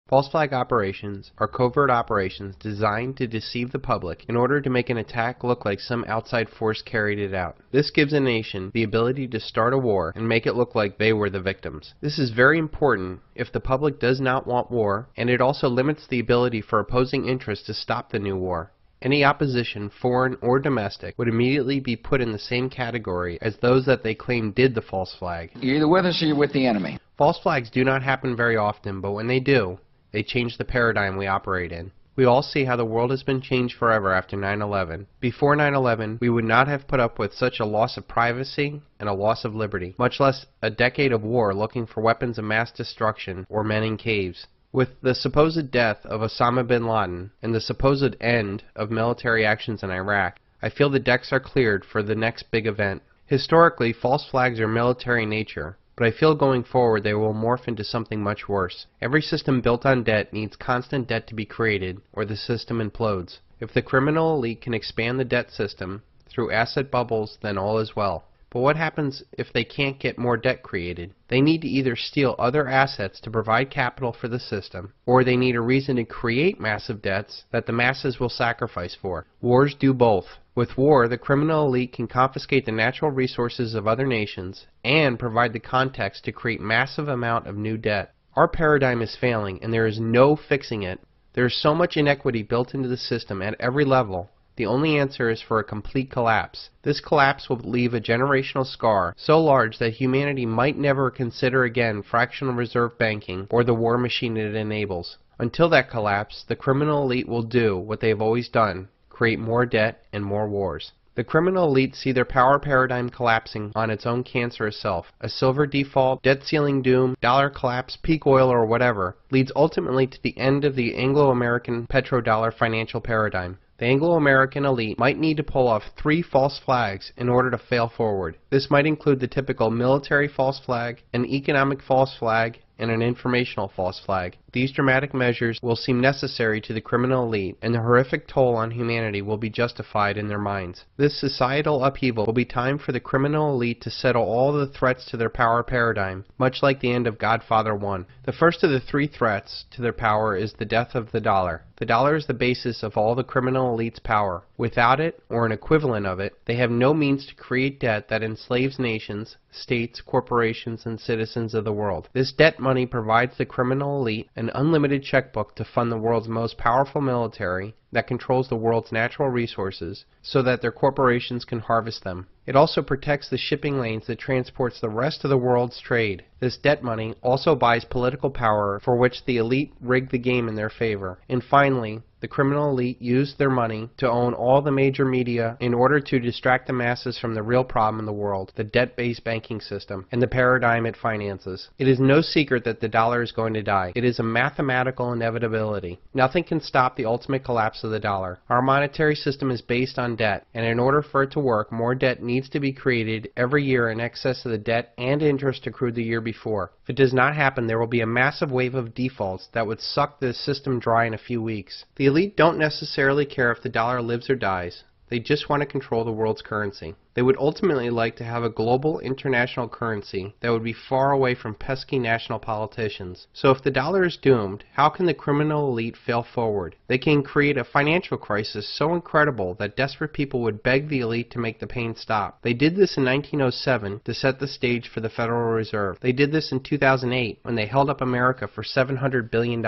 False flag operations are covert operations designed to deceive the public in order to make an attack look like some outside force carried it out. This gives a nation the ability to start a war and make it look like they were the victims. This is very important if the public does not want war, and it also limits the ability for opposing interests to stop the new war. Any opposition, foreign or domestic, would immediately be put in the same category as those that they claim did the false flag. You're either with us or you're with the enemy. False flags do not happen very often, but when they do, they change the paradigm we operate in. We all see how the world has been changed forever after 9/11. Before 9/11, we would not have put up with such a loss of privacy and a loss of liberty, much less a decade of war looking for weapons of mass destruction or men in caves. With the supposed death of Osama bin Laden and the supposed end of military actions in Iraq, I feel the decks are cleared for the next big event. Historically, false flags are military in nature, but I feel going forward they will morph into something much worse. Every system built on debt needs constant debt to be created, or the system implodes. If the criminal elite can expand the debt system through asset bubbles, then all is well. But what happens if they can't get more debt created? They need to either steal other assets to provide capital for the system, or they need a reason to create massive debts that the masses will sacrifice for. Wars do both. With war, the criminal elite can confiscate the natural resources of other nations and provide the context to create massive amount of new debt. Our paradigm is failing, and there is no fixing it. There is so much inequity built into the system at every level. The only answer is for a complete collapse. This collapse will leave a generational scar so large that humanity might never consider again fractional reserve banking or the war machine it enables. Until that collapse, the criminal elite will do what they have always done: create more debt and more wars. The criminal elite see their power paradigm collapsing on its own cancerous self. A silver default, debt ceiling doom, dollar collapse, peak oil, or whatever leads ultimately to the end of the Anglo-American petrodollar financial paradigm. The Anglo-American elite might need to pull off 3 false flags in order to fail forward. This might include the typical military false flag, an economic false flag, and an informational false flag. These dramatic measures will seem necessary to the criminal elite, and the horrific toll on humanity will be justified in their minds. This societal upheaval will be time for the criminal elite to settle all the threats to their power paradigm, much like the end of Godfather 1. The first of the 3 threats to their power is the death of the dollar. The dollar is the basis of all the criminal elite's power. Without it, or an equivalent of it, they have no means to create debt that enslaves nations, states, corporations, and citizens of the world. This debt money provides the criminal elite an unlimited checkbook to fund the world's most powerful military, that controls the world's natural resources so that their corporations can harvest them. It also protects the shipping lanes that transports the rest of the world's trade. This debt money also buys political power for which the elite rig the game in their favor. And finally, the criminal elite used their money to own all the major media in order to distract the masses from the real problem in the world, the debt-based banking system, and the paradigm it finances. It is no secret that the dollar is going to die. It is a mathematical inevitability. Nothing can stop the ultimate collapse of the dollar. Our monetary system is based on debt, and in order for it to work, more debt needs to be created every year in excess of the debt and interest accrued the year before. If it does not happen, there will be a massive wave of defaults that would suck the system dry in a few weeks. The elite don't necessarily care if the dollar lives or dies. They just want to control the world's currency. They would ultimately like to have a global international currency that would be far away from pesky national politicians. So if the dollar is doomed, how can the criminal elite fail forward? They can create a financial crisis so incredible that desperate people would beg the elite to make the pain stop. They did this in 1907 to set the stage for the Federal Reserve. They did this in 2008 when they held up America for $700 billion.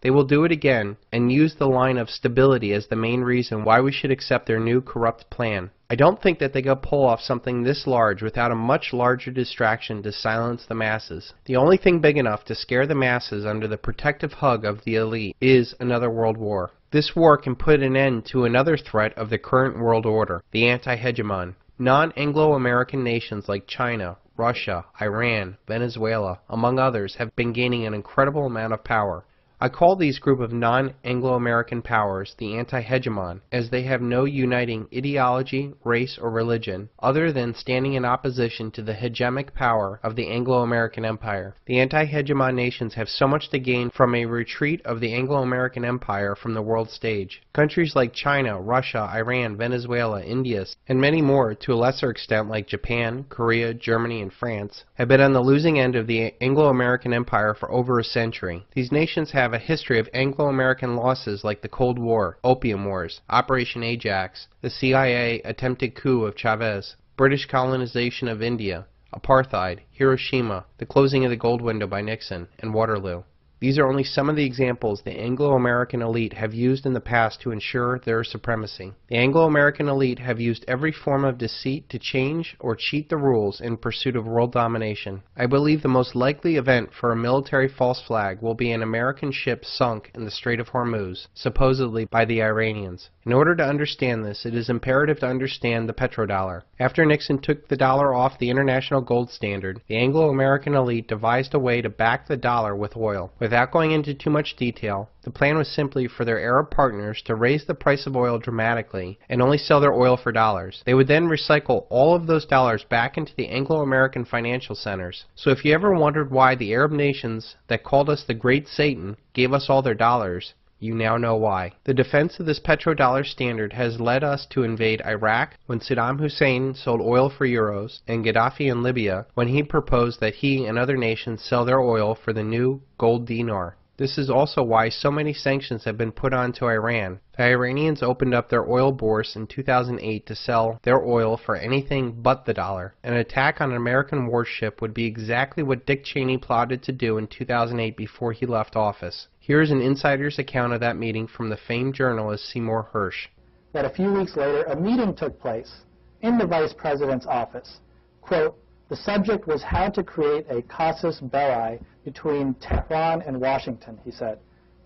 They will do it again and use the line of stability as the main reason why we should accept their new corrupt plan. I don't think that they could pull off something this large without a much larger distraction to silence the masses. The only thing big enough to scare the masses under the protective hug of the elite is another world war. This war can put an end to another threat of the current world order, the anti-hegemon. Non-Anglo-American nations like China, Russia, Iran, Venezuela, among others, have been gaining an incredible amount of power. I call these group of non-Anglo-American powers the anti-hegemon, as they have no uniting ideology, race, or religion, other than standing in opposition to the hegemonic power of the Anglo-American Empire. The anti-hegemon nations have so much to gain from a retreat of the Anglo-American Empire from the world stage. Countries like China, Russia, Iran, Venezuela, India, and many more, to a lesser extent like Japan, Korea, Germany, and France, have been on the losing end of the Anglo-American Empire for over a century. These nations have a history of Anglo-American losses like the Cold War, Opium Wars, Operation Ajax, the CIA attempted coup of Chavez, British colonization of India, apartheid, Hiroshima, the closing of the gold window by Nixon, and Waterloo. These are only some of the examples the Anglo-American elite have used in the past to ensure their supremacy. The Anglo-American elite have used every form of deceit to change or cheat the rules in pursuit of world domination. I believe the most likely event for a military false flag will be an American ship sunk in the Strait of Hormuz, supposedly by the Iranians. In order to understand this, it is imperative to understand the petrodollar. After Nixon took the dollar off the international gold standard, the Anglo-American elite devised a way to back the dollar with oil. Without going into too much detail, the plan was simply for their Arab partners to raise the price of oil dramatically and only sell their oil for dollars. They would then recycle all of those dollars back into the Anglo-American financial centers. So if you ever wondered why the Arab nations that called us the Great Satan gave us all their dollars, you now know why. The defense of this petrodollar standard has led us to invade Iraq when Saddam Hussein sold oil for euros, and Gaddafi in Libya when he proposed that he and other nations sell their oil for the new gold dinar. This is also why so many sanctions have been put on to Iran. The Iranians opened up their oil bourse in 2008 to sell their oil for anything but the dollar. An attack on an American warship would be exactly what Dick Cheney plotted to do in 2008 before he left office. Here is an insider's account of that meeting from the famed journalist Seymour Hersh. That a few weeks later, a meeting took place in the Vice President's office. Quote, the subject was how to create a casus belli between Tehran and Washington, he said.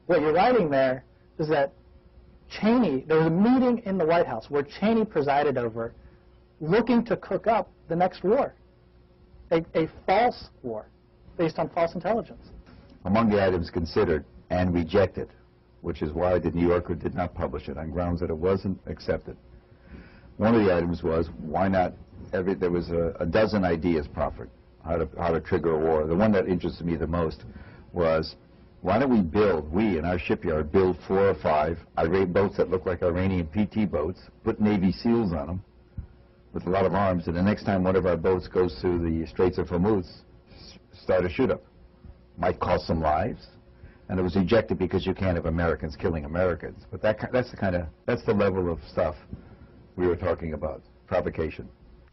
What you're writing there is that Cheney, there was a meeting in the White House where Cheney presided over, looking to cook up the next war, a false war based on false intelligence. Among the items considered and rejected, which is why the New Yorker did not publish it, on grounds that it wasn't accepted. One of the items was, why not, there was a dozen ideas proffered, how to trigger a war. The one that interested me the most was, why don't we in our shipyard, build 4 or 5 boats that look like Iranian PT boats, put Navy SEALs on them with a lot of arms, and the next time one of our boats goes through the Straits of Hormuz, start a shoot-up. Might cost some lives, and it was rejected because you can't have Americans killing Americans. But that's the level of stuff we were talking about, provocation.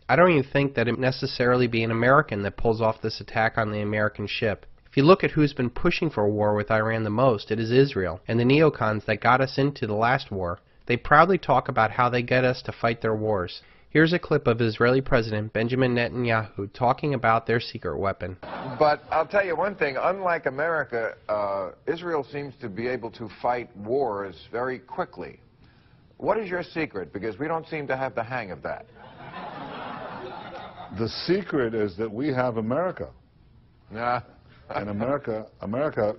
I don't even think that it necessarily be an American that pulls off this attack on the American ship. If you look at who's been pushing for a war with Iran the most, it is Israel, and the neocons that got us into the last war. They proudly talk about how they get us to fight their wars. Here's a clip of Israeli President Benjamin Netanyahu talking about their secret weapon. But I'll tell you one thing, unlike America, Israel seems to be able to fight wars very quickly. What is your secret? Because we don't seem to have the hang of that. The secret is that we have America. Nah. And America,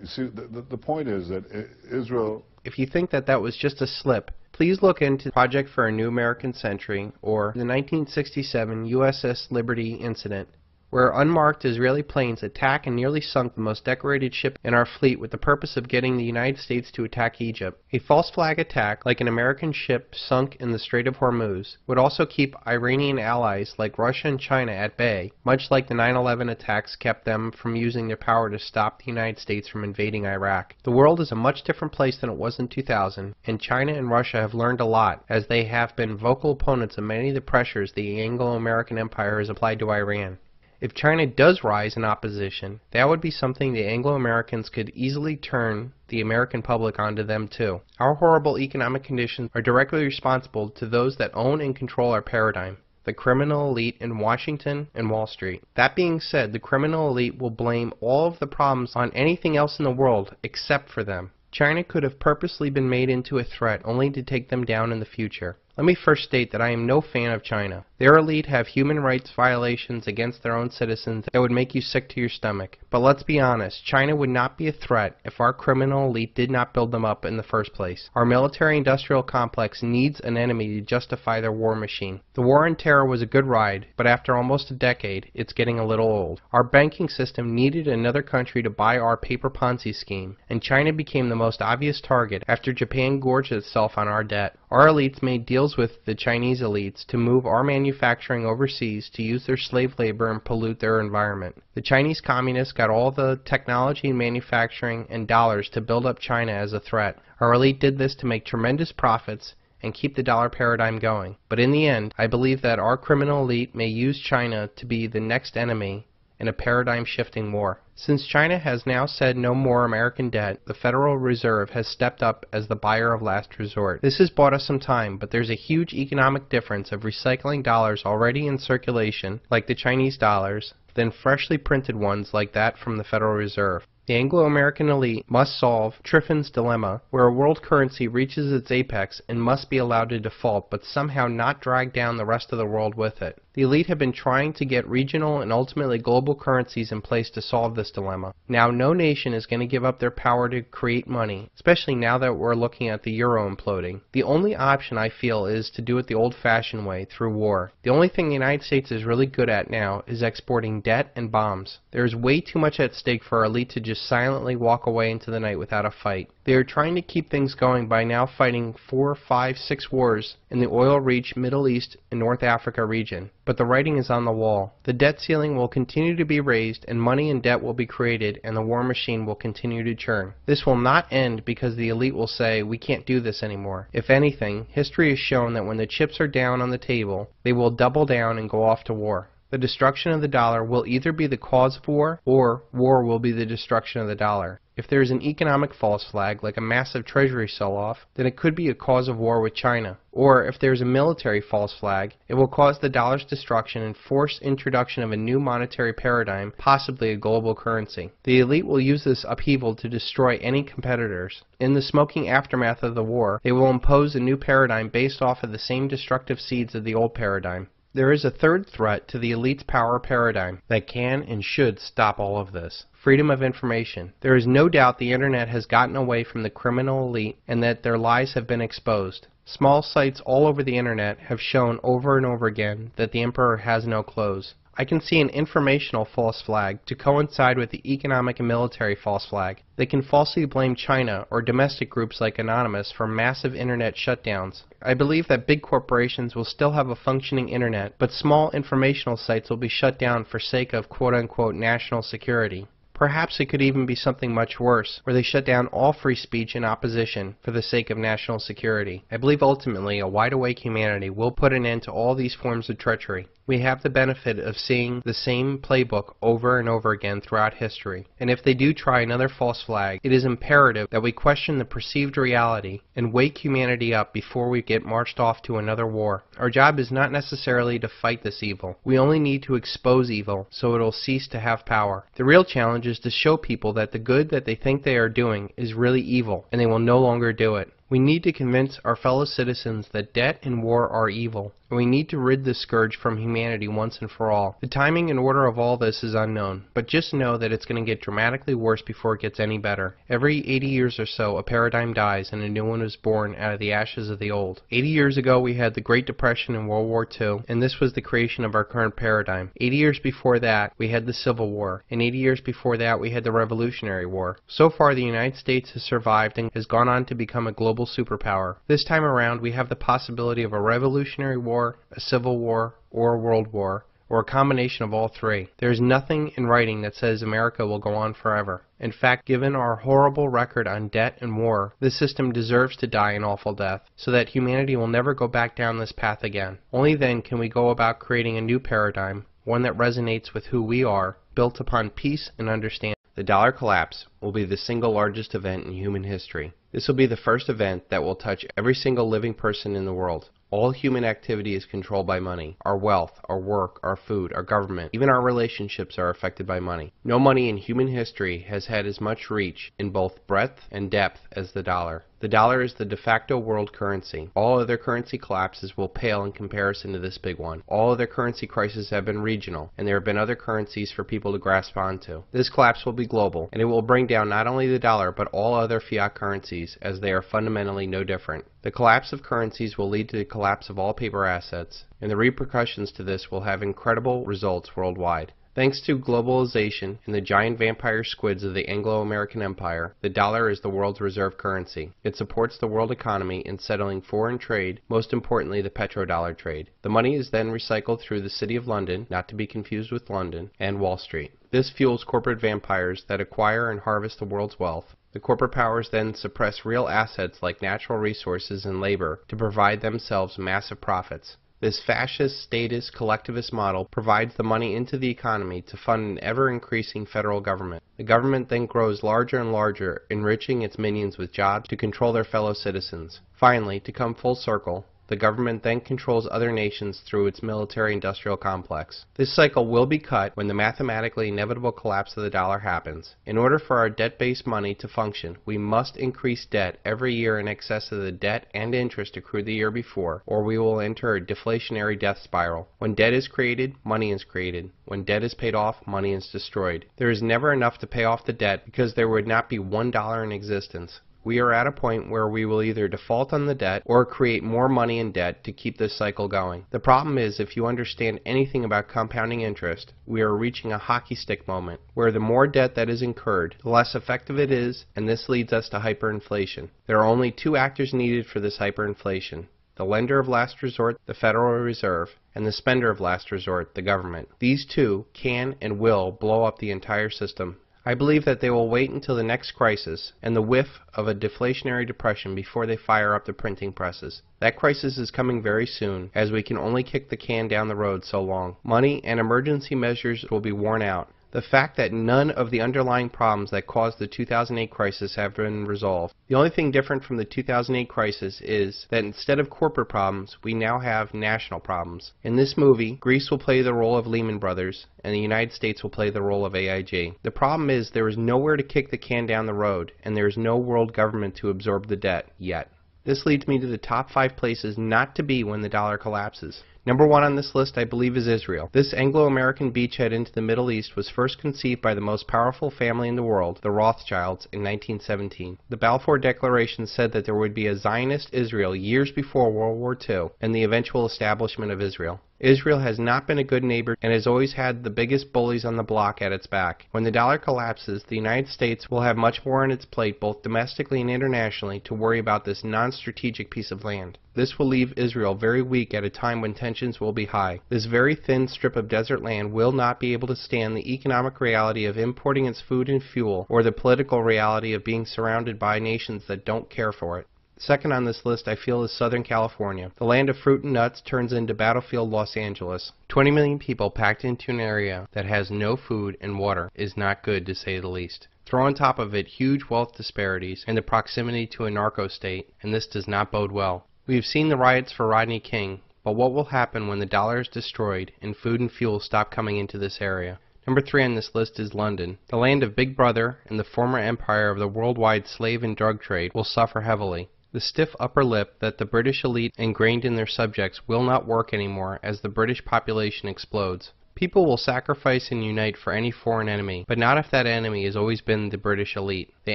you see, the point is that Israel... If you think that that was just a slip, please look into Project for a New American Century or the 1967 USS Liberty incident, where unmarked Israeli planes attack and nearly sunk the most decorated ship in our fleet with the purpose of getting the United States to attack Egypt. A false flag attack, like an American ship sunk in the Strait of Hormuz, would also keep Iranian allies like Russia and China at bay, much like the 9/11 attacks kept them from using their power to stop the United States from invading Iraq. The world is a much different place than it was in 2000, and China and Russia have learned a lot, as they have been vocal opponents of many of the pressures the Anglo-American empire has applied to Iran. If China does rise in opposition, that would be something the Anglo-Americans could easily turn the American public onto them too. Our horrible economic conditions are directly responsible to those that own and control our paradigm, the criminal elite in Washington and Wall Street. That being said, the criminal elite will blame all of the problems on anything else in the world except for them. China could have purposely been made into a threat only to take them down in the future. Let me first state that I am no fan of China. Their elite have human rights violations against their own citizens that would make you sick to your stomach. But let's be honest, China would not be a threat if our criminal elite did not build them up in the first place. Our military-industrial complex needs an enemy to justify their war machine. The war on terror was a good ride, but after almost a decade, it's getting a little old. Our banking system needed another country to buy our paper Ponzi scheme, and China became the most obvious target after Japan gorged itself on our debt. Our elites made deals with the Chinese elites to move our manufacturing overseas to use their slave labor and pollute their environment. The Chinese communists got all the technology and manufacturing and dollars to build up China as a threat. Our elite did this to make tremendous profits and keep the dollar paradigm going. But in the end, I believe that our criminal elite may use China to be the next enemy in a paradigm-shifting war. Since China has now said no more American debt, the Federal Reserve has stepped up as the buyer of last resort. This has bought us some time, but there's a huge economic difference of recycling dollars already in circulation, like the Chinese dollars, than freshly printed ones like that from the Federal Reserve. The Anglo-American elite must solve Triffin's dilemma, where a world currency reaches its apex and must be allowed to default, but somehow not drag down the rest of the world with it. The elite have been trying to get regional and ultimately global currencies in place to solve this dilemma. Now, no nation is going to give up their power to create money, especially now that we're looking at the euro imploding. The only option, I feel, is to do it the old-fashioned way, through war. The only thing the United States is really good at now is exporting debt and bombs. There is way too much at stake for our elite to just silently walk away into the night without a fight. They are trying to keep things going by now fighting 4, 5, 6 wars in the oil-rich Middle East and North Africa region. But the writing is on the wall. The debt ceiling will continue to be raised, and money and debt will be created, and the war machine will continue to churn. This will not end because the elite will say, we can't do this anymore. If anything, history has shown that when the chips are down on the table, they will double down and go off to war. The destruction of the dollar will either be the cause of war, or war will be the destruction of the dollar. If there is an economic false flag, like a massive treasury sell-off, then it could be a cause of war with China. Or if there is a military false flag, it will cause the dollar's destruction and force introduction of a new monetary paradigm, possibly a global currency. The elite will use this upheaval to destroy any competitors. In the smoking aftermath of the war, they will impose a new paradigm based off of the same destructive seeds of the old paradigm. There is a third threat to the elite's power paradigm that can and should stop all of this. Freedom of information. There is no doubt the internet has gotten away from the criminal elite and that their lies have been exposed. Small sites all over the internet have shown over and over again that the emperor has no clothes. I can see an informational false flag to coincide with the economic and military false flag. They can falsely blame China or domestic groups like Anonymous for massive internet shutdowns. I believe that big corporations will still have a functioning internet, but small informational sites will be shut down for sake of quote-unquote national security. Perhaps it could even be something much worse, where they shut down all free speech and opposition for the sake of national security. I believe ultimately a wide-awake humanity will put an end to all these forms of treachery. We have the benefit of seeing the same playbook over and over again throughout history, and if they do try another false flag, it is imperative that we question the perceived reality and wake humanity up before we get marched off to another war. Our job is not necessarily to fight this evil. We only need to expose evil so it will cease to have power. The real challenge is to show people that the good that they think they are doing is really evil, and they will no longer do it. We need to convince our fellow citizens that debt and war are evil, and we need to rid this scourge from humanity once and for all. The timing and order of all this is unknown, but just know that it's going to get dramatically worse before it gets any better. Every 80 years or so, a paradigm dies and a new one is born out of the ashes of the old. 80 years ago, we had the Great Depression and World War II, and this was the creation of our current paradigm. 80 years before that, we had the Civil War, and 80 years before that, we had the Revolutionary War. So far, the United States has survived and has gone on to become a global superpower. This time around, we have the possibility of a Revolutionary War, a Civil War, or a World War, or a combination of all three. There is nothing in writing that says America will go on forever. In fact, given our horrible record on debt and war, this system deserves to die an awful death, so that humanity will never go back down this path again. Only then can we go about creating a new paradigm, one that resonates with who we are, built upon peace and understanding. The dollar collapse will be the single largest event in human history. This will be the first event that will touch every single living person in the world. All human activity is controlled by money. Our wealth, our work, our food, our government, even our relationships are affected by money. No money in human history has had as much reach in both breadth and depth as the dollar. The dollar is the de facto world currency. All other currency collapses will pale in comparison to this big one. All other currency crises have been regional, and there have been other currencies for people to grasp onto. This collapse will be global, and it will bring down not only the dollar, but all other fiat currencies, as they are fundamentally no different. The collapse of currencies will lead to the collapse of all paper assets, and the repercussions to this will have incredible results worldwide. Thanks to globalization and the giant vampire squids of the Anglo-American Empire, the dollar is the world's reserve currency. It supports the world economy in settling foreign trade, most importantly the petrodollar trade. The money is then recycled through the City of London, not to be confused with London, and Wall Street. This fuels corporate vampires that acquire and harvest the world's wealth. The corporate powers then suppress real assets like natural resources and labor to provide themselves massive profits. This fascist, statist, collectivist model provides the money into the economy to fund an ever-increasing federal government. The government then grows larger and larger, enriching its minions with jobs to control their fellow citizens. Finally, to come full circle, the government then controls other nations through its military-industrial complex. This cycle will be cut when the mathematically inevitable collapse of the dollar happens. In order for our debt-based money to function, we must increase debt every year in excess of the debt and interest accrued the year before, or we will enter a deflationary death spiral. When debt is created, money is created. When debt is paid off, money is destroyed. There is never enough to pay off the debt because there would not be $1 in existence. We are at a point where we will either default on the debt or create more money in debt to keep this cycle going. The problem is, if you understand anything about compounding interest, we are reaching a hockey stick moment, where the more debt that is incurred, the less effective it is, and this leads us to hyperinflation. There are only two actors needed for this hyperinflation: the lender of last resort, the Federal Reserve, and the spender of last resort, the government. These two can and will blow up the entire system. I believe that they will wait until the next crisis and the whiff of a deflationary depression before they fire up the printing presses. That crisis is coming very soon, as we can only kick the can down the road so long. Money and emergency measures will be worn out. The fact that none of the underlying problems that caused the 2008 crisis have been resolved. The only thing different from the 2008 crisis is that instead of corporate problems, we now have national problems. In this movie, Greece will play the role of Lehman Brothers, and the United States will play the role of AIG. The problem is there is nowhere to kick the can down the road, and there is no world government to absorb the debt yet. This leads me to the top 5 places not to be when the dollar collapses. Number 1 on this list, I believe, is Israel. This Anglo-American beachhead into the Middle East was first conceived by the most powerful family in the world, the Rothschilds, in 1917. The Balfour Declaration said that there would be a Zionist Israel years before World War II and the eventual establishment of Israel. Israel has not been a good neighbor and has always had the biggest bullies on the block at its back. When the dollar collapses, the United States will have much more on its plate, both domestically and internationally, to worry about this non-strategic piece of land. This will leave Israel very weak at a time when tensions will be high. This very thin strip of desert land will not be able to stand the economic reality of importing its food and fuel, or the political reality of being surrounded by nations that don't care for it. Second on this list I feel is Southern California. The land of fruit and nuts turns into battlefield Los Angeles. 20 million people packed into an area that has no food and water is not good, to say the least. Throw on top of it huge wealth disparities and the proximity to a narco state, and this does not bode well. We have seen the riots for Rodney King, but what will happen when the dollar is destroyed and food and fuel stop coming into this area? Number 3 on this list is London. The land of Big Brother and the former empire of the worldwide slave and drug trade will suffer heavily. The stiff upper lip that the British elite ingrained in their subjects will not work anymore as the British population explodes. People will sacrifice and unite for any foreign enemy, but not if that enemy has always been the British elite. The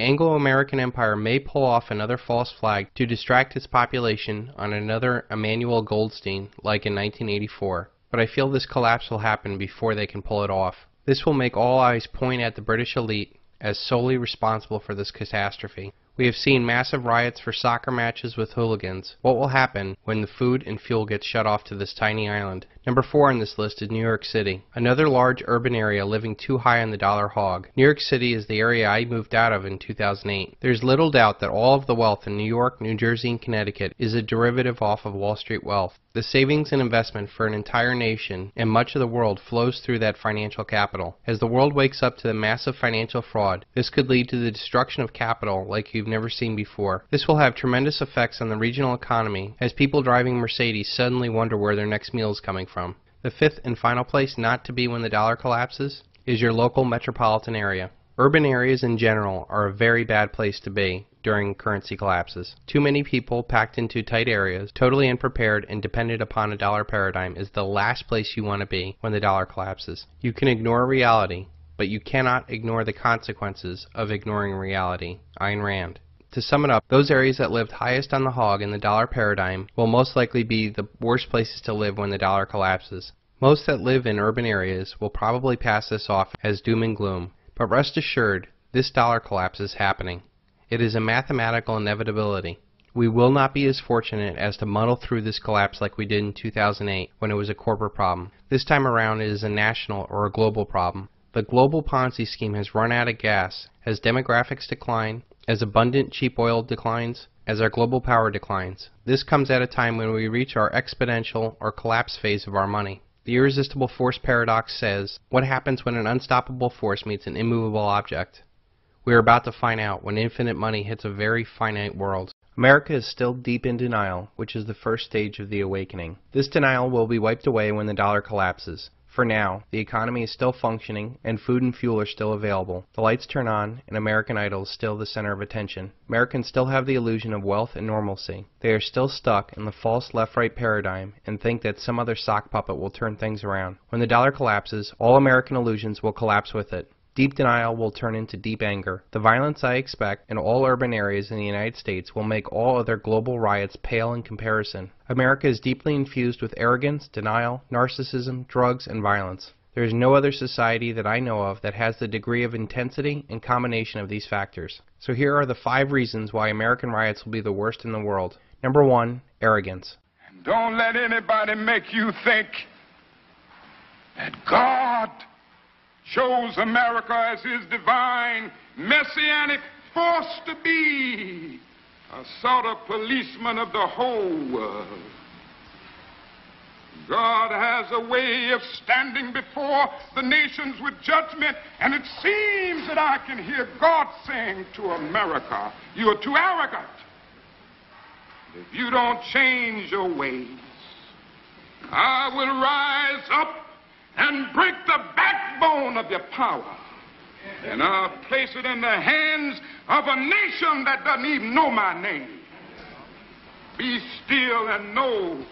Anglo-American Empire may pull off another false flag to distract its population on another Emmanuel Goldstein like in 1984, but I feel this collapse will happen before they can pull it off. This will make all eyes point at the British elite as solely responsible for this catastrophe. We have seen massive riots for soccer matches with hooligans. What will happen when the food and fuel gets shut off to this tiny island? Number 4 on this list is New York City, another large urban area living too high on the dollar hog. New York City is the area I moved out of in 2008. There's little doubt that all of the wealth in New York, New Jersey, and Connecticut is a derivative off of Wall Street wealth. The savings and investment for an entire nation and much of the world flows through that financial capital. As the world wakes up to the massive financial fraud, this could lead to the destruction of capital like you've never seen before. This will have tremendous effects on the regional economy as people driving Mercedes suddenly wonder where their next meal is coming from. The 5th and final place not to be when the dollar collapses is your local metropolitan area. Urban areas in general are a very bad place to be during currency collapses. Too many people packed into tight areas, totally unprepared and dependent upon a dollar paradigm is the last place you want to be when the dollar collapses. You can ignore reality, but you cannot ignore the consequences of ignoring reality. Ayn Rand. To sum it up, those areas that lived highest on the hog in the dollar paradigm will most likely be the worst places to live when the dollar collapses. Most that live in urban areas will probably pass this off as doom and gloom, but rest assured, this dollar collapse is happening. It is a mathematical inevitability. We will not be as fortunate as to muddle through this collapse like we did in 2008 when it was a corporate problem. This time around it is a national or a global problem. The global Ponzi scheme has run out of gas as demographics decline, as abundant cheap oil declines, as our global power declines. This comes at a time when we reach our exponential or collapse phase of our money. The irresistible force paradox says, what happens when an unstoppable force meets an immovable object? We are about to find out when infinite money hits a very finite world. America is still deep in denial, which is the first stage of the awakening. This denial will be wiped away when the dollar collapses. For now, the economy is still functioning and food and fuel are still available. The lights turn on and American Idol is still the center of attention. Americans still have the illusion of wealth and normalcy. They are still stuck in the false left-right paradigm and think that some other sock puppet will turn things around. When the dollar collapses, all American illusions will collapse with it. Deep denial will turn into deep anger. The violence I expect in all urban areas in the United States will make all other global riots pale in comparison. America is deeply infused with arrogance, denial, narcissism, drugs, and violence. There is no other society that I know of that has the degree of intensity and combination of these factors. So here are the 5 reasons why American riots will be the worst in the world. Number 1, arrogance. Don't let anybody make you think that God chose America as his divine, messianic force to be a sort of policeman of the whole world. God has a way of standing before the nations with judgment, and it seems that I can hear God saying to America, you are too arrogant. If you don't change your ways, I will rise up and break the backbone of your power. And I'll place it in the hands of a nation that doesn't even know my name. Be still and know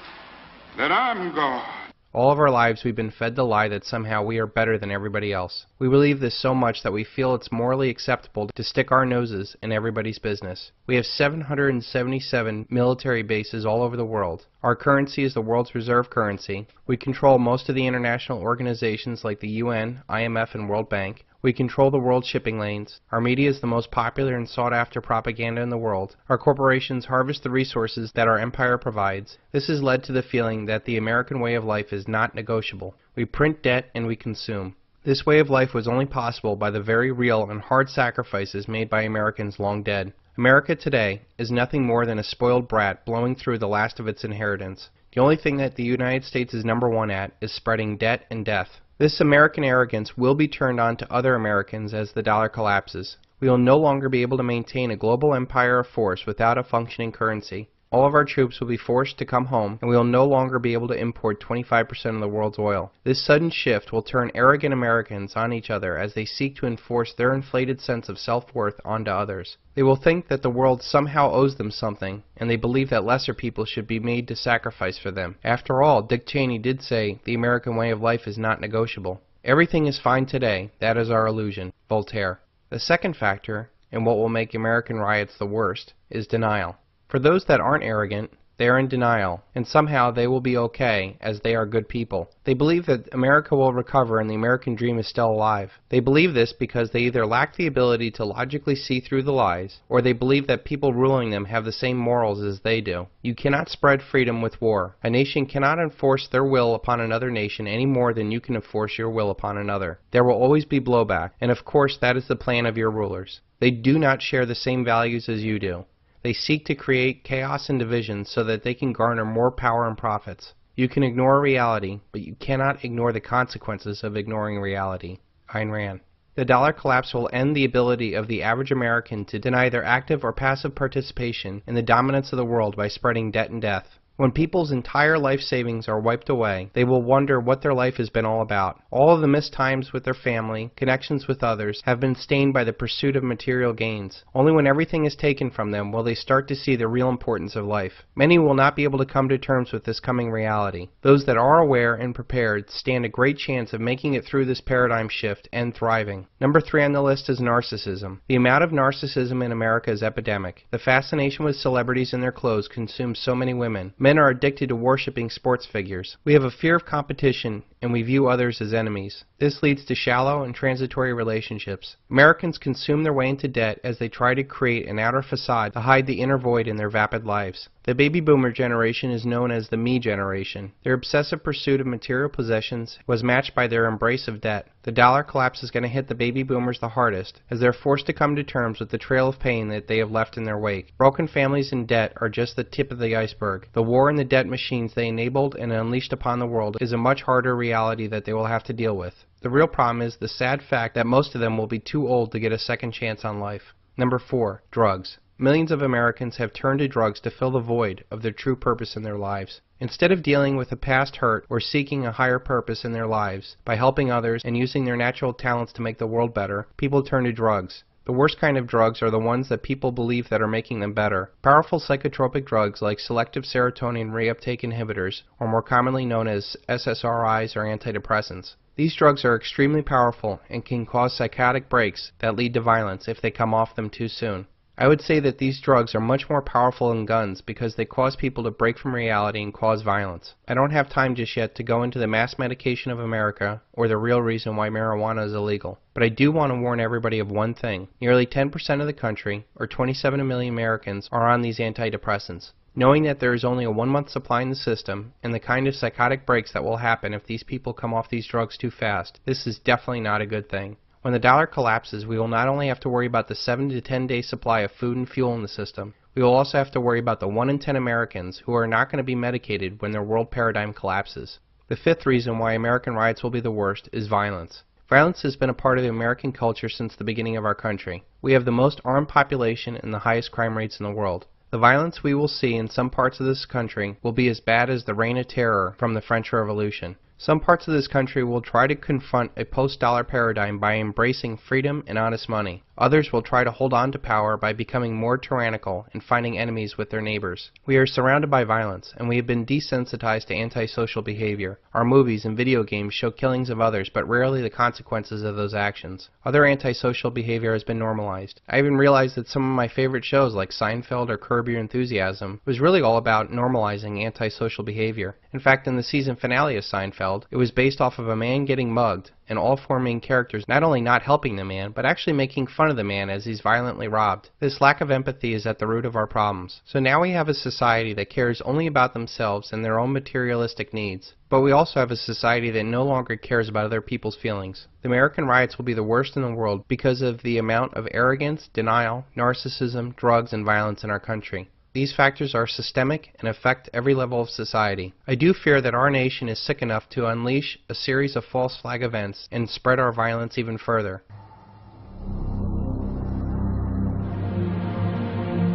that I'm God. All of our lives we've been fed the lie that somehow we are better than everybody else. We believe this so much that we feel it's morally acceptable to stick our noses in everybody's business. We have 777 military bases all over the world. Our currency is the world's reserve currency. We control most of the international organizations like the UN, IMF, and World Bank. We control the world's shipping lanes. Our media is the most popular and sought-after propaganda in the world. Our corporations harvest the resources that our empire provides. This has led to the feeling that the American way of life is not negotiable. We print debt and we consume. This way of life was only possible by the very real and hard sacrifices made by Americans long dead. America today is nothing more than a spoiled brat blowing through the last of its inheritance. The only thing that the United States is #1 at is spreading debt and death. This American arrogance will be turned on to other Americans as the dollar collapses. We will no longer be able to maintain a global empire of force without a functioning currency. All of our troops will be forced to come home, and we will no longer be able to import 25% of the world's oil. This sudden shift will turn arrogant Americans on each other as they seek to enforce their inflated sense of self-worth onto others. They will think that the world somehow owes them something, and they believe that lesser people should be made to sacrifice for them. After all, Dick Cheney did say, the American way of life is not negotiable. Everything is fine today, that is our illusion. Voltaire. The second factor, and what will make American riots the worst, is denial. For those that aren't arrogant, they are in denial, and somehow they will be okay as they are good people. They believe that America will recover and the American dream is still alive. They believe this because they either lack the ability to logically see through the lies, or they believe that people ruling them have the same morals as they do. You cannot spread freedom with war. A nation cannot enforce their will upon another nation any more than you can enforce your will upon another. There will always be blowback, and of course that is the plan of your rulers. They do not share the same values as you do. They seek to create chaos and division so that they can garner more power and profits. You can ignore reality, but you cannot ignore the consequences of ignoring reality. Ayn Rand. The dollar collapse will end the ability of the average American to deny their active or passive participation in the dominance of the world by spreading debt and death. When people's entire life savings are wiped away, they will wonder what their life has been all about. All of the missed times with their family, connections with others, have been stained by the pursuit of material gains. Only when everything is taken from them will they start to see the real importance of life. Many will not be able to come to terms with this coming reality. Those that are aware and prepared stand a great chance of making it through this paradigm shift and thriving. Number 3 on the list is narcissism. The amount of narcissism in America is epidemic. The fascination with celebrities and their clothes consumes so many women. Men are addicted to worshiping sports figures. We have a fear of competition, and we view others as enemies. This leads to shallow and transitory relationships. Americans consume their way into debt as they try to create an outer facade to hide the inner void in their vapid lives. The baby boomer generation is known as the me generation. Their obsessive pursuit of material possessions was matched by their embrace of debt. The dollar collapse is going to hit the baby boomers the hardest, as they're forced to come to terms with the trail of pain that they have left in their wake. Broken families and debt are just the tip of the iceberg. The war and the debt machines they enabled and unleashed upon the world is a much harder reality that they will have to deal with. The real problem is the sad fact that most of them will be too old to get a second chance on life. Number 4, drugs. Millions of Americans have turned to drugs to fill the void of their true purpose in their lives. Instead of dealing with a past hurt or seeking a higher purpose in their lives by helping others and using their natural talents to make the world better, people turn to drugs. The worst kind of drugs are the ones that people believe that are making them better. Powerful psychotropic drugs like selective serotonin reuptake inhibitors, or more commonly known as SSRIs or antidepressants. These drugs are extremely powerful and can cause psychotic breaks that lead to violence if they come off them too soon. I would say that these drugs are much more powerful than guns because they cause people to break from reality and cause violence. I don't have time just yet to go into the mass medication of America or the real reason why marijuana is illegal. But I do want to warn everybody of one thing. Nearly 10% of the country, or 27 million Americans, are on these antidepressants. Knowing that there is only a 1-month supply in the system, and the kind of psychotic breaks that will happen if these people come off these drugs too fast, this is definitely not a good thing. When the dollar collapses, we will not only have to worry about the 7 to 10 day supply of food and fuel in the system, we will also have to worry about the 1 in 10 Americans who are not going to be medicated when their world paradigm collapses. The 5th reason why American riots will be the worst is violence. Violence has been a part of the American culture since the beginning of our country. We have the most armed population and the highest crime rates in the world. The violence we will see in some parts of this country will be as bad as the Reign of Terror from the French Revolution. Some parts of this country will try to confront a post-dollar paradigm by embracing freedom and honest money. Others will try to hold on to power by becoming more tyrannical and finding enemies with their neighbors. We are surrounded by violence, and we have been desensitized to antisocial behavior. Our movies and video games show killings of others, but rarely the consequences of those actions. Other antisocial behavior has been normalized. I even realized that some of my favorite shows like Seinfeld or Curb Your Enthusiasm was really all about normalizing antisocial behavior. In fact, in the season finale of Seinfeld, it was based off of a man getting mugged, and all four main characters not only not helping the man, but actually making fun of the man as he's violently robbed. This lack of empathy is at the root of our problems. So now we have a society that cares only about themselves and their own materialistic needs. But we also have a society that no longer cares about other people's feelings. The American riots will be the worst in the world because of the amount of arrogance, denial, narcissism, drugs, and violence in our country. These factors are systemic and affect every level of society. I do fear that our nation is sick enough to unleash a series of false flag events and spread our violence even further.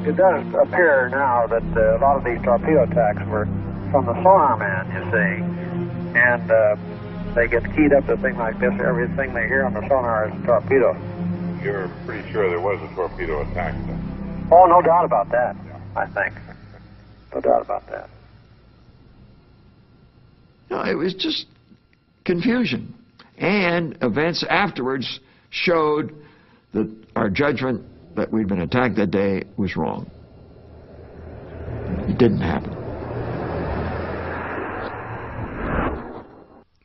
It does appear now that a lot of these torpedo attacks were from the sonar man, you see. And they get keyed up to a thing like this. Everything they hear on the sonar is a torpedo. You're pretty sure there was a torpedo attack then? Oh, no doubt about that. I think. No doubt about that. No, it was just confusion. And events afterwards showed that our judgment that we'd been attacked that day was wrong. It didn't happen.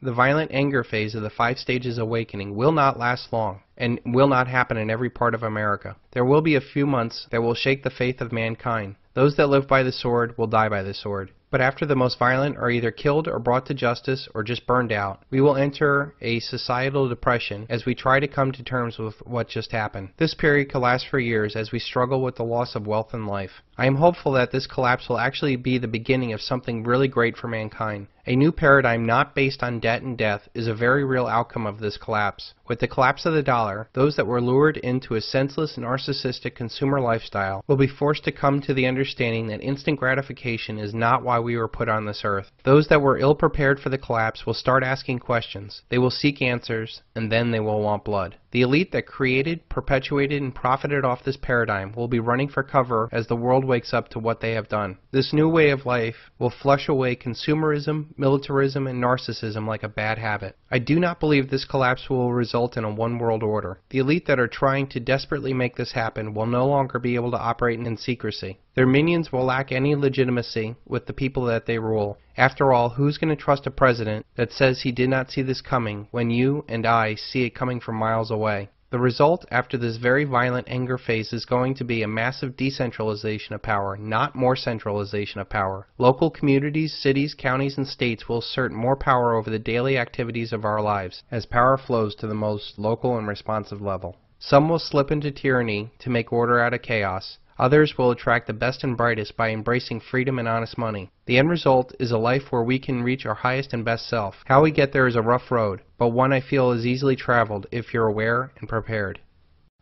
The violent anger phase of the 5 stages awakening will not last long and will not happen in every part of America. There will be a few months that will shake the faith of mankind. Those that live by the sword will die by the sword. But after the most violent are either killed or brought to justice or just burned out, we will enter a societal depression as we try to come to terms with what just happened. This period could last for years as we struggle with the loss of wealth and life. I am hopeful that this collapse will actually be the beginning of something really great for mankind. A new paradigm not based on debt and death is a very real outcome of this collapse. With the collapse of the dollar, those that were lured into a senseless, narcissistic consumer lifestyle will be forced to come to the understanding that instant gratification is not why we were put on this earth. Those that were ill prepared for the collapse will start asking questions. They will seek answers, and then they will want blood. The elite that created, perpetuated, and profited off this paradigm will be running for cover as the world wakes up to what they have done. This new way of life will flush away consumerism, militarism, and narcissism like a bad habit. I do not believe this collapse will result in a one world order. The elite that are trying to desperately make this happen will no longer be able to operate in secrecy. Their minions will lack any legitimacy with the people that they rule. After all, who's going to trust a president that says he did not see this coming when you and I see it coming from miles away? The result after this very violent anger phase is going to be a massive decentralization of power, not more centralization of power. Local communities, cities, counties, and states will assert more power over the daily activities of our lives as power flows to the most local and responsive level. Some will slip into tyranny to make order out of chaos. Others will attract the best and brightest by embracing freedom and honest money. The end result is a life where we can reach our highest and best self. How we get there is a rough road, but one I feel is easily traveled if you're aware and prepared.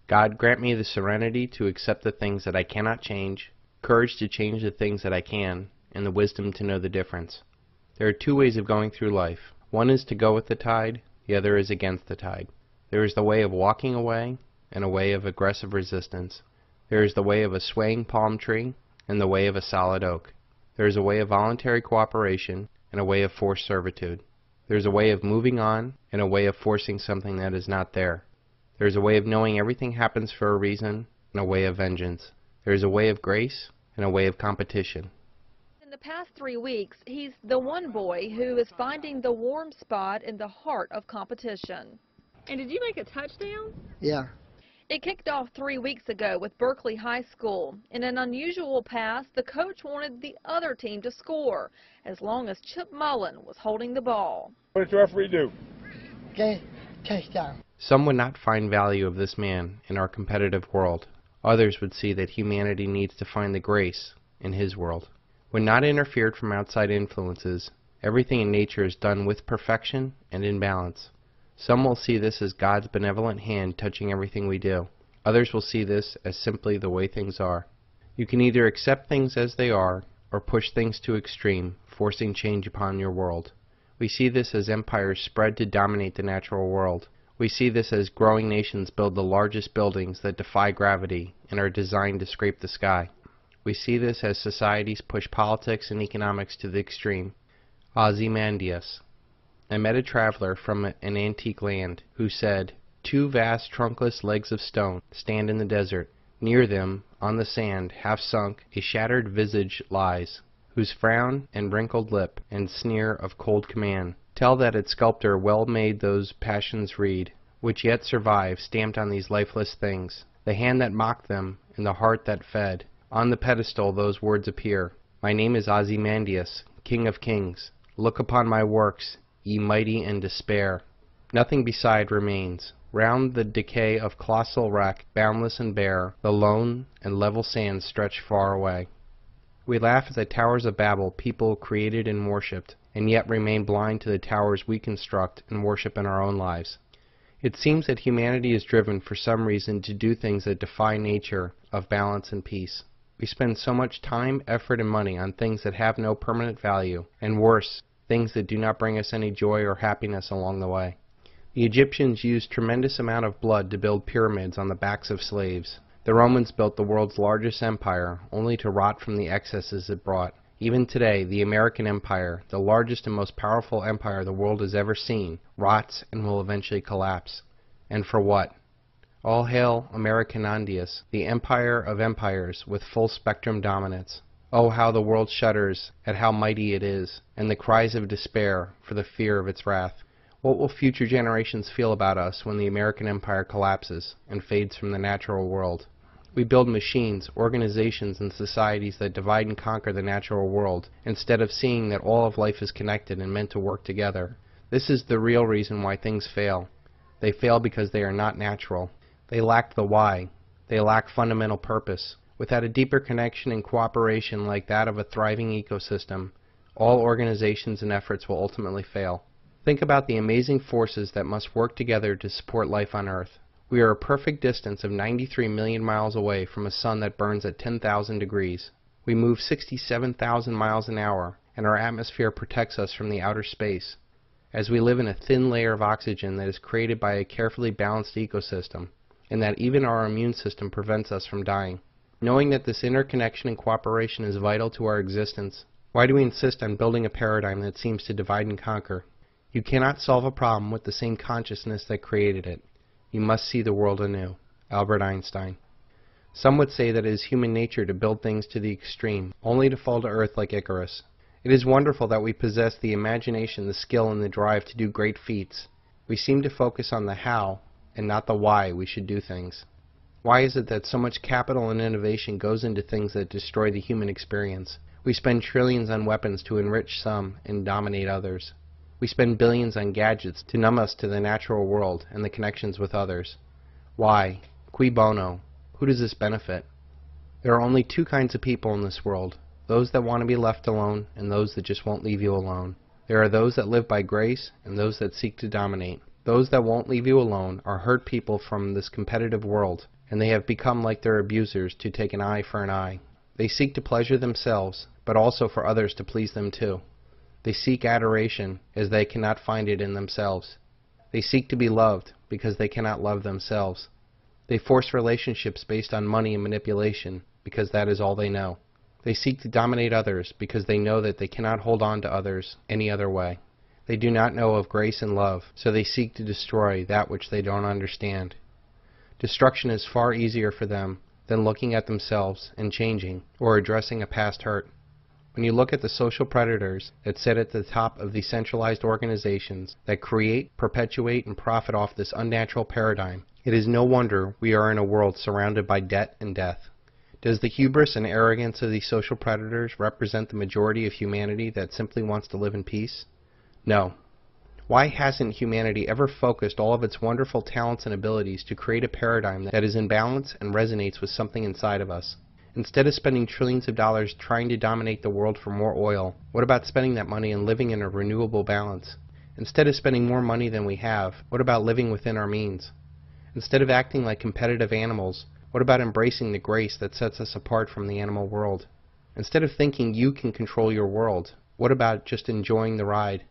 God, grant me the serenity to accept the things that I cannot change, courage to change the things that I can, and the wisdom to know the difference. There are 2 ways of going through life. One is to go with the tide, the other is against the tide. There is the way of walking away, and a way of aggressive resistance. There is the way of a swaying palm tree and the way of a solid oak. There is a way of voluntary cooperation and a way of forced servitude. There is a way of moving on and a way of forcing something that is not there. There is a way of knowing everything happens for a reason and a way of vengeance. There is a way of grace and a way of competition. In the past 3 weeks, he's the one boy who is finding the warm spot in the heart of competition. And did you make a touchdown? Yeah. It kicked off 3 weeks ago with Berkeley High School. In an unusual pass, the coach wanted the other team to score, as long as Chip Mullen was holding the ball. What did the referee do? Okay, touchdown. Some would not find value of this man in our competitive world. Others would see that humanity needs to find the grace in his world. When not interfered from outside influences, everything in nature is done with perfection and in balance. Some will see this as God's benevolent hand touching everything we do. Others will see this as simply the way things are. You can either accept things as they are or push things to extreme, forcing change upon your world. We see this as empires spread to dominate the natural world. We see this as growing nations build the largest buildings that defy gravity and are designed to scrape the sky. We see this as societies push politics and economics to the extreme. Ozymandias. I met a traveler from an antique land who said, "Two vast trunkless legs of stone stand in the desert. Near them, on the sand, half sunk, a shattered visage lies, whose frown and wrinkled lip and sneer of cold command tell that its sculptor well made those passions read, which yet survive stamped on these lifeless things. The hand that mocked them, and the heart that fed, on the pedestal those words appear. My name is Ozymandias, King of Kings. Look upon my works, ye mighty in despair. Nothing beside remains. Round the decay of colossal wreck, boundless and bare, the lone and level sands stretch far away." We laugh at the towers of Babel people created and worshipped, and yet remain blind to the towers we construct and worship in our own lives. It seems that humanity is driven for some reason to do things that defy nature of balance and peace. We spend so much time, effort, and money on things that have no permanent value, and worse, things that do not bring us any joy or happiness along the way. The Egyptians used tremendous amount of blood to build pyramids on the backs of slaves. The Romans built the world's largest empire, only to rot from the excesses it brought. Even today, the American Empire, the largest and most powerful empire the world has ever seen, rots and will eventually collapse. And for what? All hail Americanandius, the empire of empires with full spectrum dominance. Oh, how the world shudders at how mighty it is, and the cries of despair for the fear of its wrath. What will future generations feel about us when the American empire collapses and fades from the natural world? We build machines, organizations, and societies that divide and conquer the natural world, instead of seeing that all of life is connected and meant to work together. This is the real reason why things fail. They fail because they are not natural. They lack the why. They lack fundamental purpose. Without a deeper connection and cooperation like that of a thriving ecosystem, all organizations and efforts will ultimately fail. Think about the amazing forces that must work together to support life on Earth. We are a perfect distance of 93 million miles away from a sun that burns at 10,000 degrees. We move 67,000 miles an hour, and our atmosphere protects us from the outer space, as we live in a thin layer of oxygen that is created by a carefully balanced ecosystem, and that even our immune system prevents us from dying. Knowing that this interconnection and cooperation is vital to our existence, why do we insist on building a paradigm that seems to divide and conquer? You cannot solve a problem with the same consciousness that created it. You must see the world anew. Albert Einstein. Some would say that it is human nature to build things to the extreme, only to fall to earth like Icarus. It is wonderful that we possess the imagination, the skill, and the drive to do great feats. We seem to focus on the how and not the why we should do things. Why is it that so much capital and innovation goes into things that destroy the human experience? We spend trillions on weapons to enrich some and dominate others. We spend billions on gadgets to numb us to the natural world and the connections with others. Why? Cui bono? Who does this benefit? There are only two kinds of people in this world, those that want to be left alone and those that just won't leave you alone. There are those that live by grace and those that seek to dominate. Those that won't leave you alone are hurt people from this competitive world, and they have become like their abusers to take an eye for an eye. They seek to pleasure themselves, but also for others to please them too. They seek adoration as they cannot find it in themselves. They seek to be loved because they cannot love themselves. They force relationships based on money and manipulation because that is all they know. They seek to dominate others because they know that they cannot hold on to others any other way. They do not know of grace and love, so they seek to destroy that which they don't understand. Destruction is far easier for them than looking at themselves and changing or addressing a past hurt. When you look at the social predators that sit at the top of the centralized organizations that create, perpetuate, and profit off this unnatural paradigm, it is no wonder we are in a world surrounded by debt and death. Does the hubris and arrogance of these social predators represent the majority of humanity that simply wants to live in peace? No. Why hasn't humanity ever focused all of its wonderful talents and abilities to create a paradigm that is in balance and resonates with something inside of us? Instead of spending trillions of dollars trying to dominate the world for more oil, what about spending that money and living in a renewable balance? Instead of spending more money than we have, what about living within our means? Instead of acting like competitive animals, what about embracing the grace that sets us apart from the animal world? Instead of thinking you can control your world, what about just enjoying the ride?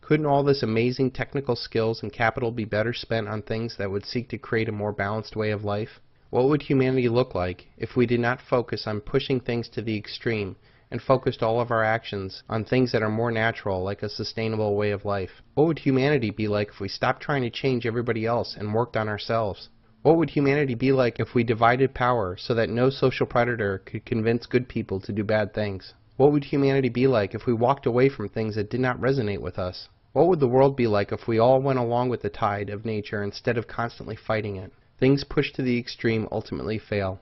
Couldn't all this amazing technical skills and capital be better spent on things that would seek to create a more balanced way of life? What would humanity look like if we did not focus on pushing things to the extreme and focused all of our actions on things that are more natural, like a sustainable way of life? What would humanity be like if we stopped trying to change everybody else and worked on ourselves? What would humanity be like if we divided power so that no social predator could convince good people to do bad things? What would humanity be like if we walked away from things that did not resonate with us? What would the world be like if we all went along with the tide of nature instead of constantly fighting it? Things pushed to the extreme ultimately fail.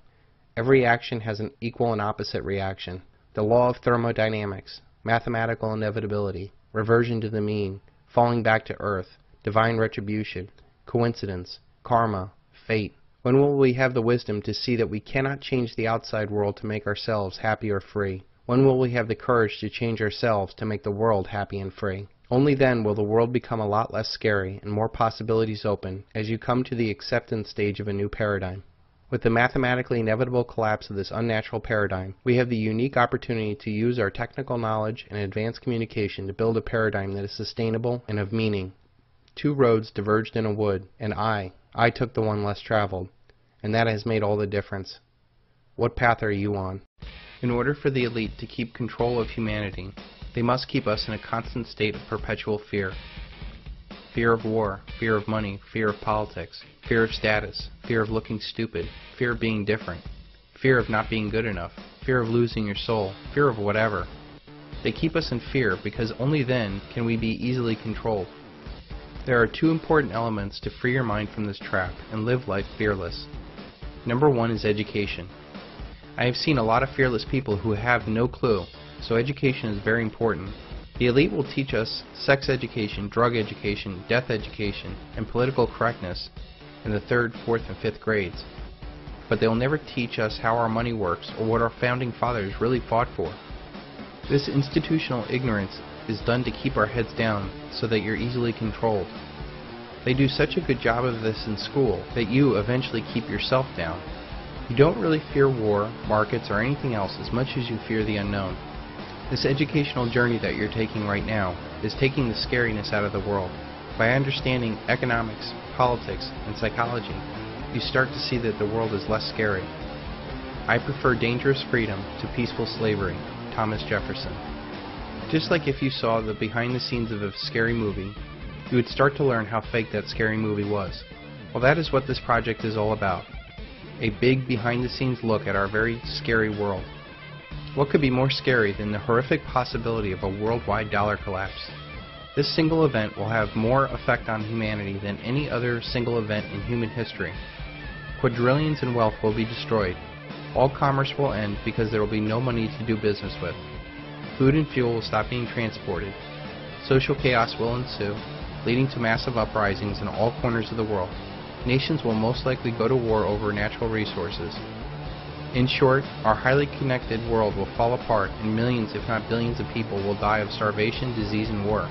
Every action has an equal and opposite reaction. The law of thermodynamics, mathematical inevitability, reversion to the mean, falling back to earth, divine retribution, coincidence, karma, fate. When will we have the wisdom to see that we cannot change the outside world to make ourselves happy or free? When will we have the courage to change ourselves to make the world happy and free? Only then will the world become a lot less scary and more possibilities open as you come to the acceptance stage of a new paradigm. With the mathematically inevitable collapse of this unnatural paradigm, we have the unique opportunity to use our technical knowledge and advanced communication to build a paradigm that is sustainable and of meaning. Two roads diverged in a wood, and I took the one less traveled, and that has made all the difference. What path are you on? In order for the elite to keep control of humanity, they must keep us in a constant state of perpetual fear. Fear of war, fear of money, fear of politics, fear of status, fear of looking stupid, fear of being different, fear of not being good enough, fear of losing your soul, fear of whatever. They keep us in fear because only then can we be easily controlled. There are two important elements to free your mind from this trap and live life fearless. Number one is education. I have seen a lot of fearless people who have no clue, so education is very important. The elite will teach us sex education, drug education, death education, and political correctness in the 3rd, 4th, and 5th grades. But they will never teach us how our money works or what our founding fathers really fought for. This institutional ignorance is done to keep our heads down so that you're easily controlled. They do such a good job of this in school that you eventually keep yourself down. You don't really fear war, markets, or anything else as much as you fear the unknown. This educational journey that you're taking right now is taking the scariness out of the world. By understanding economics, politics, and psychology, you start to see that the world is less scary. I prefer dangerous freedom to peaceful slavery. Thomas Jefferson. Just like if you saw the behind the scenes of a scary movie, you would start to learn how fake that scary movie was. Well, that is what this project is all about. A big behind the scenes look at our very scary world. What could be more scary than the horrific possibility of a worldwide dollar collapse? This single event will have more effect on humanity than any other single event in human history. Quadrillions in wealth will be destroyed. All commerce will end because there will be no money to do business with. Food and fuel will stop being transported. Social chaos will ensue, leading to massive uprisings in all corners of the world. Nations will most likely go to war over natural resources. In short, our highly connected world will fall apart and millions, if not billions of people will die of starvation, disease, and war.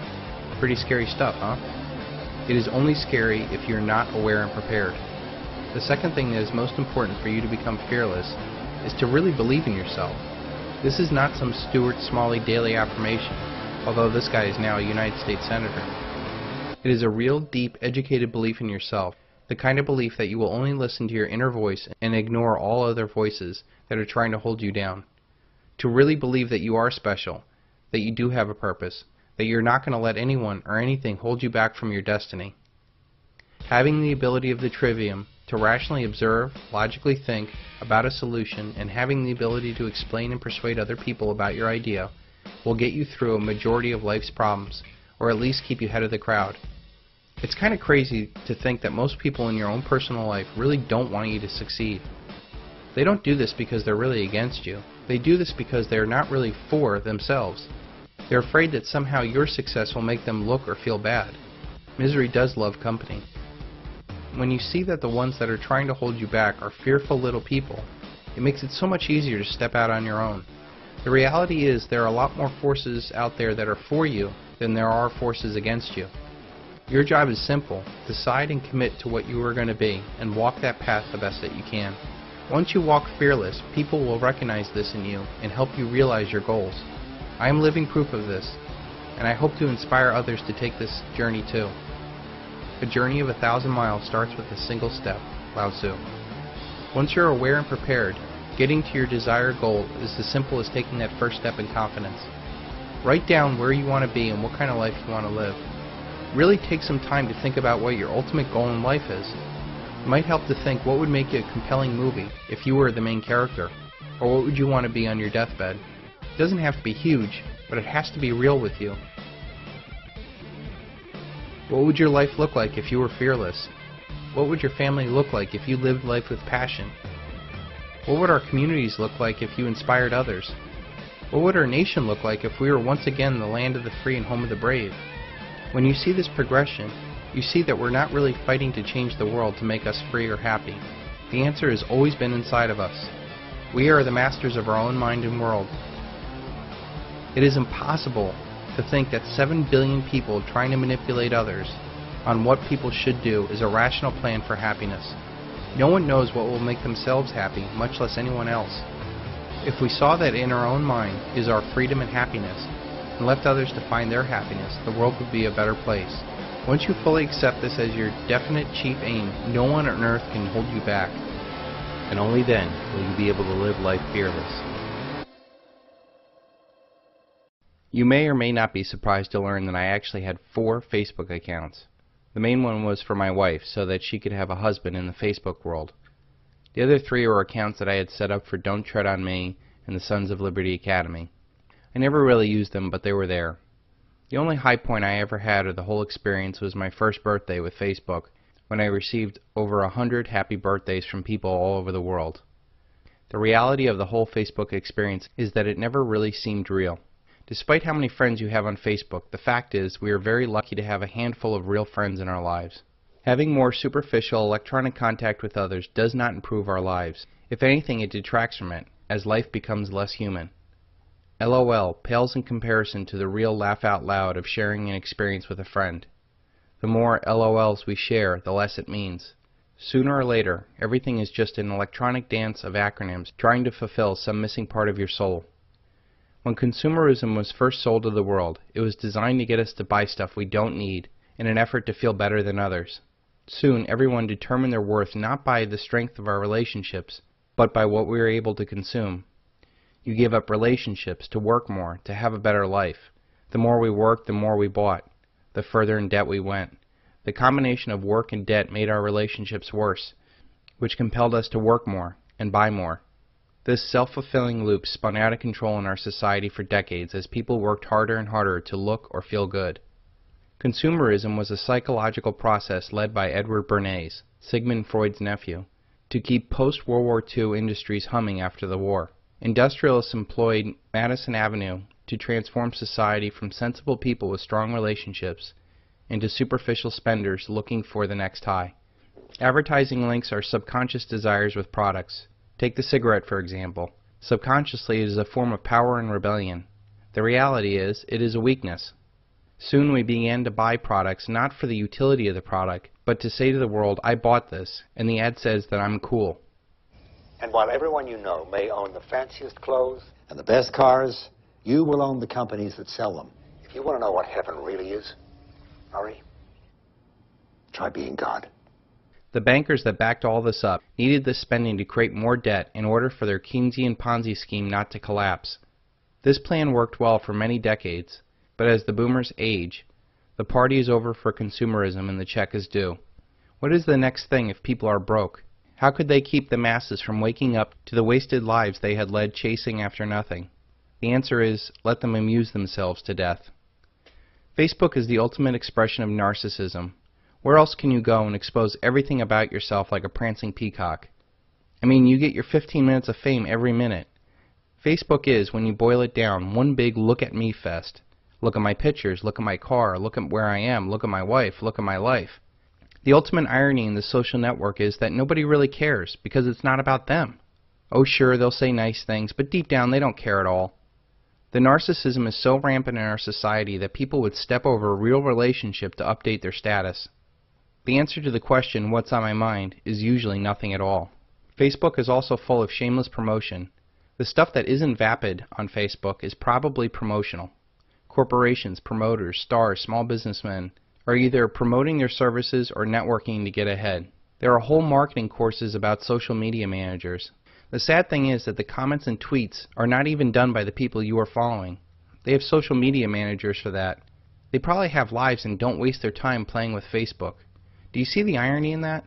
Pretty scary stuff, huh? It is only scary if you're not aware and prepared. The second thing that is most important for you to become fearless is to really believe in yourself. This is not some Stuart Smalley daily affirmation, although this guy is now a United States Senator. It is a real, deep, educated belief in yourself. The kind of belief that you will only listen to your inner voice and ignore all other voices that are trying to hold you down. To really believe that you are special, that you do have a purpose, that you're not going to let anyone or anything hold you back from your destiny. Having the ability of the trivium to rationally observe, logically think about a solution, and having the ability to explain and persuade other people about your idea will get you through a majority of life's problems, or at least keep you ahead of the crowd. It's kind of crazy to think that most people in your own personal life really don't want you to succeed. They don't do this because they're really against you. They do this because they're not really for themselves. They're afraid that somehow your success will make them look or feel bad. Misery does love company. When you see that the ones that are trying to hold you back are fearful little people, it makes it so much easier to step out on your own. The reality is there are a lot more forces out there that are for you than there are forces against you. Your job is simple. Decide and commit to what you are going to be and walk that path the best that you can. Once you walk fearless, people will recognize this in you and help you realize your goals. I am living proof of this. and I hope to inspire others to take this journey too. A journey of 1,000 miles starts with a single step, Lao Tzu. Once you're aware and prepared, getting to your desired goal is as simple as taking that first step in confidence. Write down where you want to be and what kind of life you want to live. Really take some time to think about what your ultimate goal in life is. It might help to think what would make you a compelling movie if you were the main character, or what would you want to be on your deathbed. It doesn't have to be huge, but it has to be real with you. What would your life look like if you were fearless? What would your family look like if you lived life with passion? What would our communities look like if you inspired others? What would our nation look like if we were once again the land of the free and home of the brave? When you see this progression, you see that we're not really fighting to change the world to make us free or happy. The answer has always been inside of us. We are the masters of our own mind and world. It is impossible to think that 7 billion people trying to manipulate others on what people should do is a rational plan for happiness. No one knows what will make themselves happy, much less anyone else. If we saw that in our own mind is our freedom and happiness, and left others to find their happiness, the world would be a better place. Once you fully accept this as your definite chief aim, no one on earth can hold you back. And only then will you be able to live life fearless. You may or may not be surprised to learn that I actually had 4 Facebook accounts. The main one was for my wife, so that she could have a husband in the Facebook world. The other 3 were accounts that I had set up for Don't Tread on Me and the Sons of Liberty Academy. I never really used them, but they were there. The only high point I ever had of the whole experience was my first birthday with Facebook, when I received over 100 happy birthdays from people all over the world. The reality of the whole Facebook experience is that it never really seemed real. Despite how many friends you have on Facebook, the fact is we are very lucky to have a handful of real friends in our lives. Having more superficial electronic contact with others does not improve our lives. If anything, it detracts from it, as life becomes less human. LOL pales in comparison to the real laugh out loud of sharing an experience with a friend. The more LOLs we share, the less it means. Sooner or later, everything is just an electronic dance of acronyms trying to fulfill some missing part of your soul. When consumerism was first sold to the world, it was designed to get us to buy stuff we don't need in an effort to feel better than others. Soon, everyone determined their worth not by the strength of our relationships, but by what we were able to consume. You give up relationships to work more, to have a better life. The more we worked, the more we bought. The further in debt we went. The combination of work and debt made our relationships worse, which compelled us to work more and buy more. This self-fulfilling loop spun out of control in our society for decades as people worked harder and harder to look or feel good. Consumerism was a psychological process led by Edward Bernays, Sigmund Freud's nephew, to keep post-World War II industries humming after the war. Industrialists employed Madison Avenue to transform society from sensible people with strong relationships into superficial spenders looking for the next high. Advertising links our subconscious desires with products. Take the cigarette, for example. Subconsciously, it is a form of power and rebellion. The reality is, it is a weakness. Soon we began to buy products not for the utility of the product, but to say to the world, I bought this, and the ad says that I'm cool. And while everyone you know may own the fanciest clothes and the best cars, you will own the companies that sell them. If you want to know what heaven really is, Murray, try being God. The bankers that backed all this up needed this spending to create more debt in order for their Keynesian Ponzi scheme not to collapse. This plan worked well for many decades, but as the boomers age, the party is over for consumerism and the check is due. What is the next thing if people are broke? How could they keep the masses from waking up to the wasted lives they had led chasing after nothing? The answer is, let them amuse themselves to death. Facebook is the ultimate expression of narcissism. Where else can you go and expose everything about yourself like a prancing peacock? I mean, you get your 15 minutes of fame every minute. Facebook is, when you boil it down, one big look-at-me fest. Look at my pictures, look at my car, look at where I am, look at my wife, look at my life. The ultimate irony in the social network is that nobody really cares, because it's not about them. Oh sure, they'll say nice things, but deep down they don't care at all. The narcissism is so rampant in our society that people would step over a real relationship to update their status. The answer to the question, what's on my mind, is usually nothing at all. Facebook is also full of shameless promotion. The stuff that isn't vapid on Facebook is probably promotional. corporations, promoters, stars, small businessmen are either promoting their services or networking to get ahead. There are whole marketing courses about social media managers. The sad thing is that the comments and tweets are not even done by the people you are following. They have social media managers for that. They probably have lives and don't waste their time playing with Facebook. Do you see the irony in that?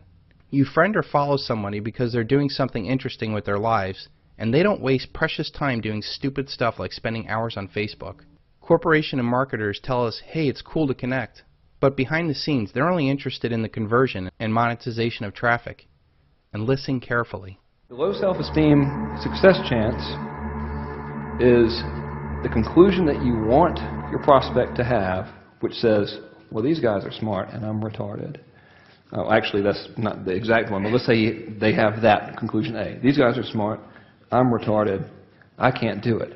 You friend or follow somebody because they're doing something interesting with their lives, and they don't waste precious time doing stupid stuff like spending hours on Facebook. Corporation and marketers tell us, hey, it's cool to connect. But behind the scenes, they're only interested in the conversion and monetization of traffic. And listen carefully. The low self-esteem success chance is the conclusion that you want your prospect to have, which says, well, these guys are smart and I'm retarded. Oh, actually, that's not the exact one, but let's say they have that conclusion A. These guys are smart, I'm retarded, I can't do it.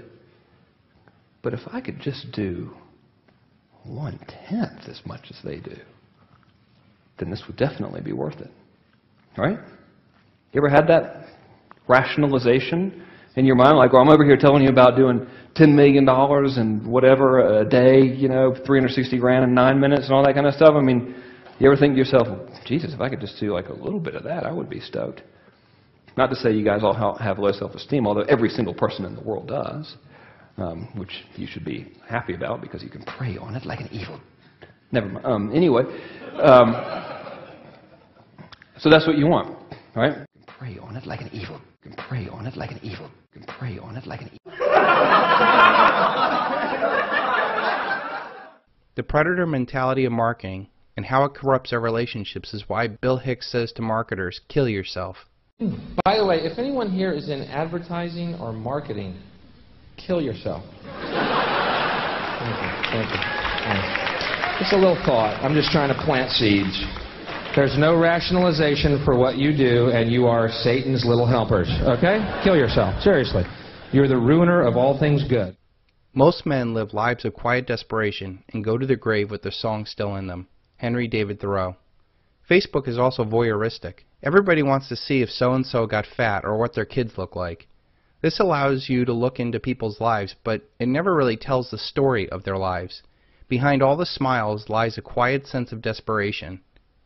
But if I could just do 1/10 as much as they do, then this would definitely be worth it. Right? You ever had that rationalization in your mind? Like, well, I'm over here telling you about doing $10 million and whatever a day, you know, 360 grand in 9 minutes and all that kind of stuff. I mean, you ever think to yourself, well, Jesus, if I could just do like a little bit of that, I would be stoked. Not to say you guys all have low self-esteem, although every single person in the world does, which you should be happy about because you can prey on it like an evil. Never mind. Anyway, so that's what you want, right? You can prey on it like an evil. You can prey on it like an evil. You can prey on it like an evil. The predator mentality of marketing and how it corrupts our relationships is why Bill Hicks says to marketers, kill yourself. By the way, if anyone here is in advertising or marketing, kill yourself. Thank you. Thank you. Thanks. Just a little thought. I'm just trying to plant seeds. There's no rationalization for what you do, and you are Satan's little helpers. Okay? Kill yourself. Seriously. You're the ruiner of all things good. Most men live lives of quiet desperation and go to their grave with their song still in them. Henry David Thoreau. Facebook is also voyeuristic. Everybody wants to see if so-and-so got fat or what their kids look like. This allows you to look into people's lives, but it never really tells the story of their lives. Behind all the smiles lies a quiet sense of desperation.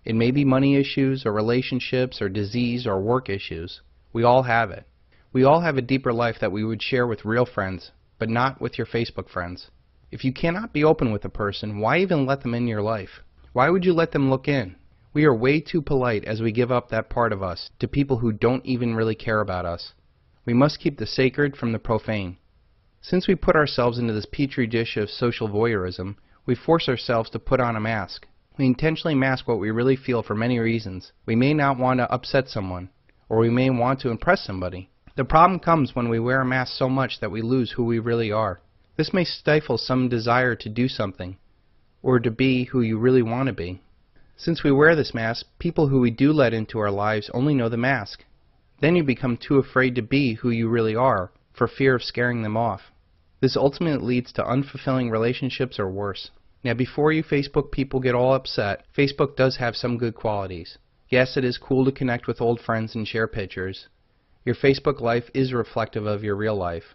It may be money issues or relationships or disease or work issues. We all have it. We all have a deeper life that we would share with real friends, but not with your Facebook friends. If you cannot be open with a person, why even let them in your life? Why would you let them look in? We are way too polite as we give up that part of us to people who don't even really care about us. We must keep the sacred from the profane. Since we put ourselves into this petri dish of social voyeurism, we force ourselves to put on a mask. We intentionally mask what we really feel for many reasons. We may not want to upset someone, or we may want to impress somebody. The problem comes when we wear a mask so much that we lose who we really are. This may stifle some desire to do something, or to be who you really want to be. Since we wear this mask, people who we do let into our lives only know the mask. Then you become too afraid to be who you really are, for fear of scaring them off. This ultimately leads to unfulfilling relationships or worse. Now, before you Facebook people get all upset, Facebook does have some good qualities. Yes, it is cool to connect with old friends and share pictures. Your Facebook life is reflective of your real life.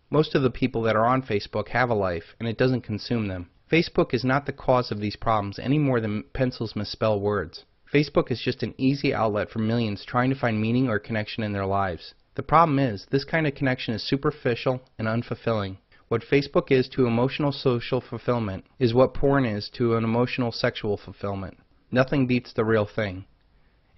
Most of the people that are on Facebook have a life, and it doesn't consume them. Facebook is not the cause of these problems any more than pencils misspell words. Facebook is just an easy outlet for millions trying to find meaning or connection in their lives. The problem is, this kind of connection is superficial and unfulfilling. What Facebook is to emotional social fulfillment is what porn is to an emotional sexual fulfillment. Nothing beats the real thing.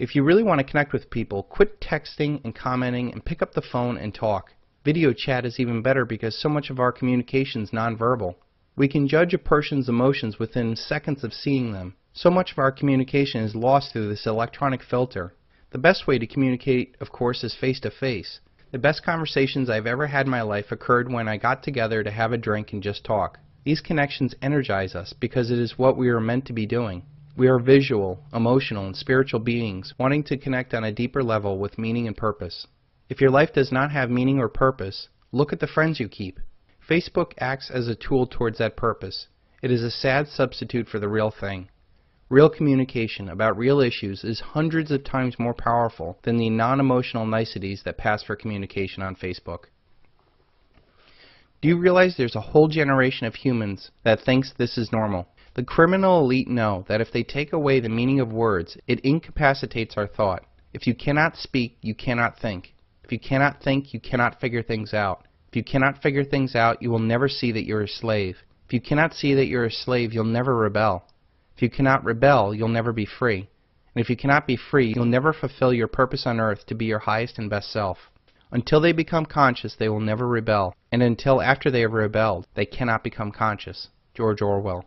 If you really want to connect with people, quit texting and commenting and pick up the phone and talk. Video chat is even better because so much of our communication is nonverbal. We can judge a person's emotions within seconds of seeing them. So much of our communication is lost through this electronic filter. The best way to communicate, of course, is face-to-face. The best conversations I've ever had in my life occurred when I got together to have a drink and just talk. These connections energize us because it is what we are meant to be doing. We are visual, emotional, and spiritual beings wanting to connect on a deeper level with meaning and purpose. If your life does not have meaning or purpose, look at the friends you keep. Facebook acts as a tool towards that purpose. It is a sad substitute for the real thing. Real communication about real issues is hundreds of times more powerful than the non-emotional niceties that pass for communication on Facebook. Do you realize there's a whole generation of humans that thinks this is normal? The criminal elite know that if they take away the meaning of words, it incapacitates our thought. If you cannot speak, you cannot think. If you cannot think, you cannot figure things out. If you cannot figure things out, you will never see that you're a slave. If you cannot see that you're a slave, you'll never rebel. If you cannot rebel, you'll never be free. And if you cannot be free, you'll never fulfill your purpose on earth to be your highest and best self. Until they become conscious, they will never rebel. And until after they have rebelled, they cannot become conscious. George Orwell.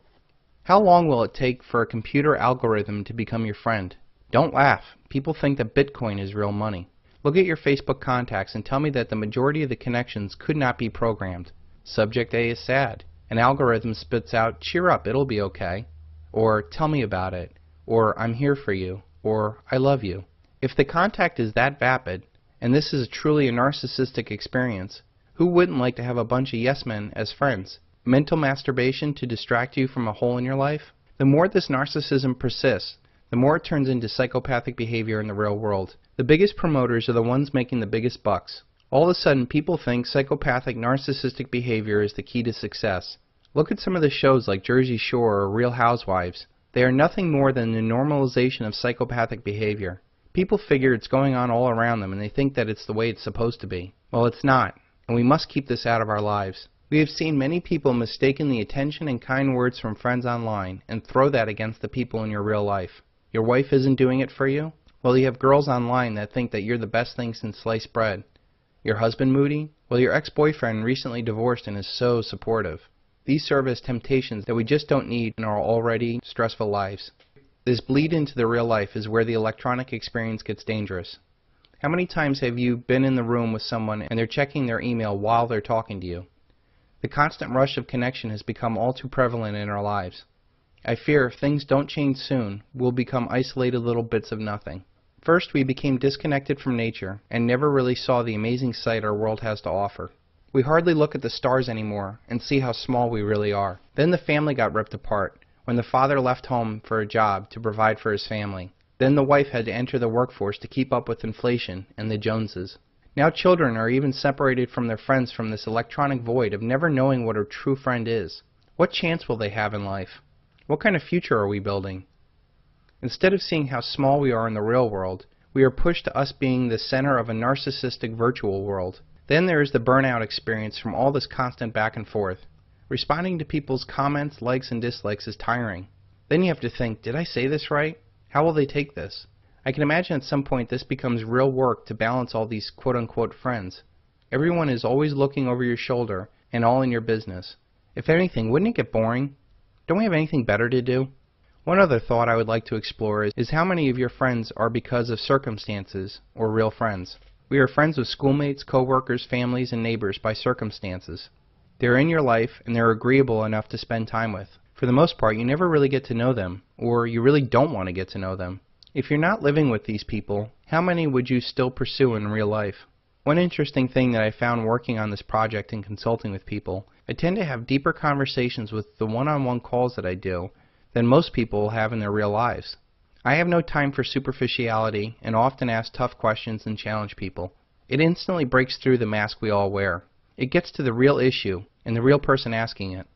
How long will it take for a computer algorithm to become your friend? Don't laugh. People think that Bitcoin is real money. Look at your Facebook contacts and tell me that the majority of the connections could not be programmed. Subject A is sad. An algorithm spits out, cheer up, it'll be okay. Or tell me about it. Or I'm here for you. Or I love you. If the contact is that vapid, and this is truly a narcissistic experience, who wouldn't like to have a bunch of yes men as friends? Mental masturbation to distract you from a hole in your life? The more this narcissism persists, the more it turns into psychopathic behavior in the real world. The biggest promoters are the ones making the biggest bucks. All of a sudden, people think psychopathic narcissistic behavior is the key to success. Look at some of the shows like Jersey Shore or Real Housewives. They are nothing more than the normalization of psychopathic behavior. People figure it's going on all around them and they think that it's the way it's supposed to be. Well, it's not, and we must keep this out of our lives. We have seen many people mistaken the attention and kind words from friends online and throw that against the people in your real life. Your wife isn't doing it for you? Well, you have girls online that think that you're the best thing since sliced bread. Your husband moody? Well, your ex-boyfriend recently divorced and is so supportive. These serve as temptations that we just don't need in our already stressful lives. This bleed into the real life is where the electronic experience gets dangerous. How many times have you been in the room with someone and they're checking their email while they're talking to you? The constant rush of connection has become all too prevalent in our lives. I fear if things don't change soon, we'll become isolated little bits of nothing. First, we became disconnected from nature and never really saw the amazing sight our world has to offer. We hardly look at the stars anymore and see how small we really are. Then the family got ripped apart when the father left home for a job to provide for his family. Then the wife had to enter the workforce to keep up with inflation and the Joneses. Now children are even separated from their friends from this electronic void of never knowing what a true friend is. What chance will they have in life? What kind of future are we building? Instead of seeing how small we are in the real world, we are pushed to us being the center of a narcissistic virtual world. Then there is the burnout experience from all this constant back and forth. Responding to people's comments, likes, and dislikes is tiring. Then you have to think, did I say this right? How will they take this? I can imagine at some point this becomes real work to balance all these quote-unquote friends. Everyone is always looking over your shoulder and all in your business. If anything, wouldn't it get boring? Don't we have anything better to do? One other thought I would like to explore is how many of your friends are because of circumstances or real friends. We are friends with schoolmates, co-workers, families, and neighbors by circumstances. They're in your life and they're agreeable enough to spend time with. For the most part, you never really get to know them, or you really don't want to get to know them. If you're not living with these people, how many would you still pursue in real life? One interesting thing that I found working on this project and consulting with people, I tend to have deeper conversations with the one-on-one calls that I do than most people have in their real lives. I have no time for superficiality and often ask tough questions and challenge people. It instantly breaks through the mask we all wear. It gets to the real issue and the real person asking it.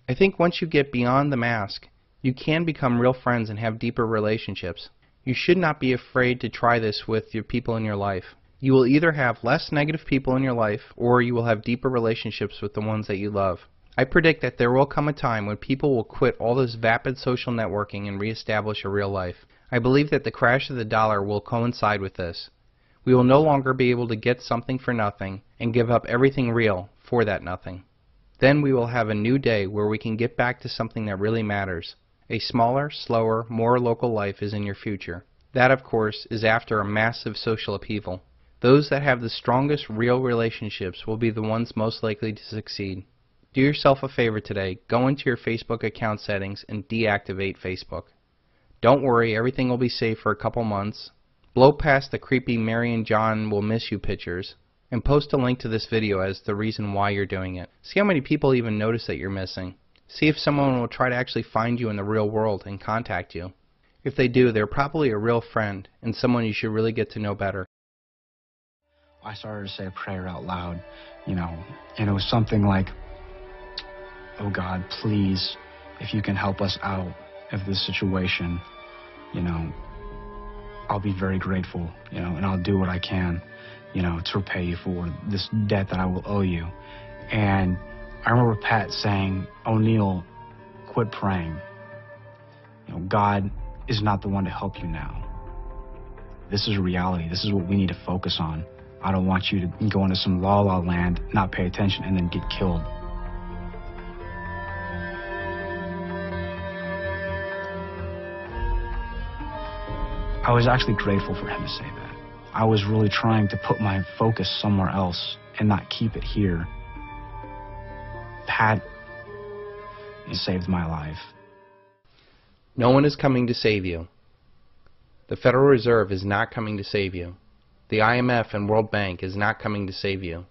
I think once you get beyond the mask, you can become real friends and have deeper relationships. You should not be afraid to try this with your people in your life. You will either have less negative people in your life, or you will have deeper relationships with the ones that you love. I predict that there will come a time when people will quit all this vapid social networking and reestablish a real life. I believe that the crash of the dollar will coincide with this. We will no longer be able to get something for nothing and give up everything real for that nothing. Then we will have a new day where we can get back to something that really matters. A smaller, slower, more local life is in your future. That, of course, is after a massive social upheaval. Those that have the strongest real relationships will be the ones most likely to succeed. Do yourself a favor today. Go into your Facebook account settings and deactivate Facebook. Don't worry, everything will be safe for a couple months. Blow past the creepy Mary and John will miss you pictures, and post a link to this video as the reason why you're doing it. See how many people even notice that you're missing. See if someone will try to actually find you in the real world and contact you. If they do, they're probably a real friend and someone you should really get to know better. I started to say a prayer out loud, and it was something like, oh God, please, if you can help us out of this situation, you know, I'll be very grateful, you know, and I'll do what I can, you know, to repay you for this debt that I will owe you. And I remember Pat saying, O'Neill, quit praying. You know, God is not the one to help you now. This is reality. This is what we need to focus on. I don't want you to go into some la-la land, not pay attention, and then get killed. I was actually grateful for him to say that. I was really trying to put my focus somewhere else and not keep it here. Pat saved my life. No one is coming to save you. The Federal Reserve is not coming to save you. The IMF and World Bank is not coming to save you.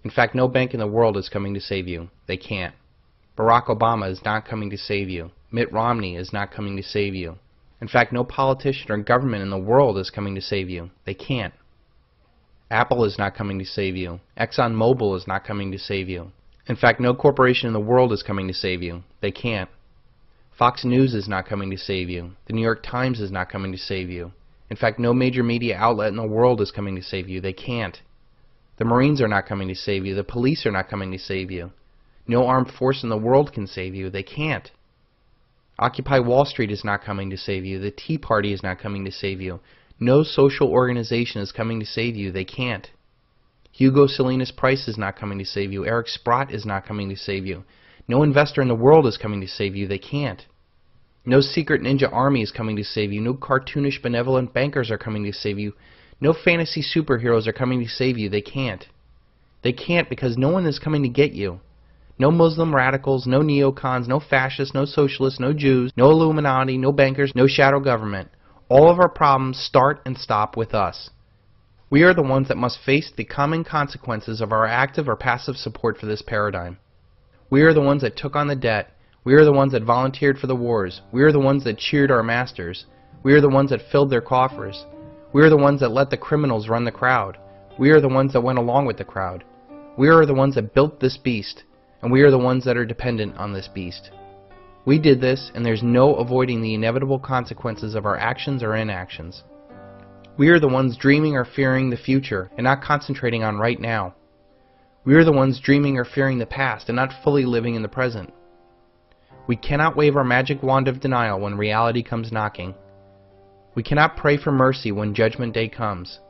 In fact, no bank in the world is coming to save you. They can't. Barack Obama is not coming to save you. Mitt Romney is not coming to save you. In fact, no politician or government in the world is coming to save you. They can't. Apple is not coming to save you. ExxonMobil is not coming to save you. In fact, no corporation in the world is coming to save you. They can't. Fox News is not coming to save you. The New York Times is not coming to save you. In fact, no major media outlet in the world is coming to save you. They can't. The Marines are not coming to save you. The police are not coming to save you. No armed force in the world can save you. They can't. Occupy Wall Street is not coming to save you. The Tea Party is not coming to save you. No social organization is coming to save you. They can't. Hugo Salinas Price is not coming to save you. Eric Sprott is not coming to save you. No investor in the world is coming to save you. They can't. No secret ninja army is coming to save you. No cartoonish benevolent bankers are coming to save you. No fantasy superheroes are coming to save you. They can't. They can't because no one is coming to get you. No Muslim radicals, no neocons, no fascists, no socialists, no Jews, no Illuminati, no bankers, no shadow government. All of our problems start and stop with us. We are the ones that must face the common consequences of our active or passive support for this paradigm. We are the ones that took on the debt. We are the ones that volunteered for the wars. We are the ones that cheered our masters. We are the ones that filled their coffers. We are the ones that let the criminals run the crowd. We are the ones that went along with the crowd. We are the ones that built this beast, and we are the ones that are dependent on this beast. We did this, and there's no avoiding the inevitable consequences of our actions or inactions. We are the ones dreaming or fearing the future and not concentrating on right now. We are the ones dreaming or fearing the past and not fully living in the present. We cannot wave our magic wand of denial when reality comes knocking. We cannot pray for mercy when judgment day comes.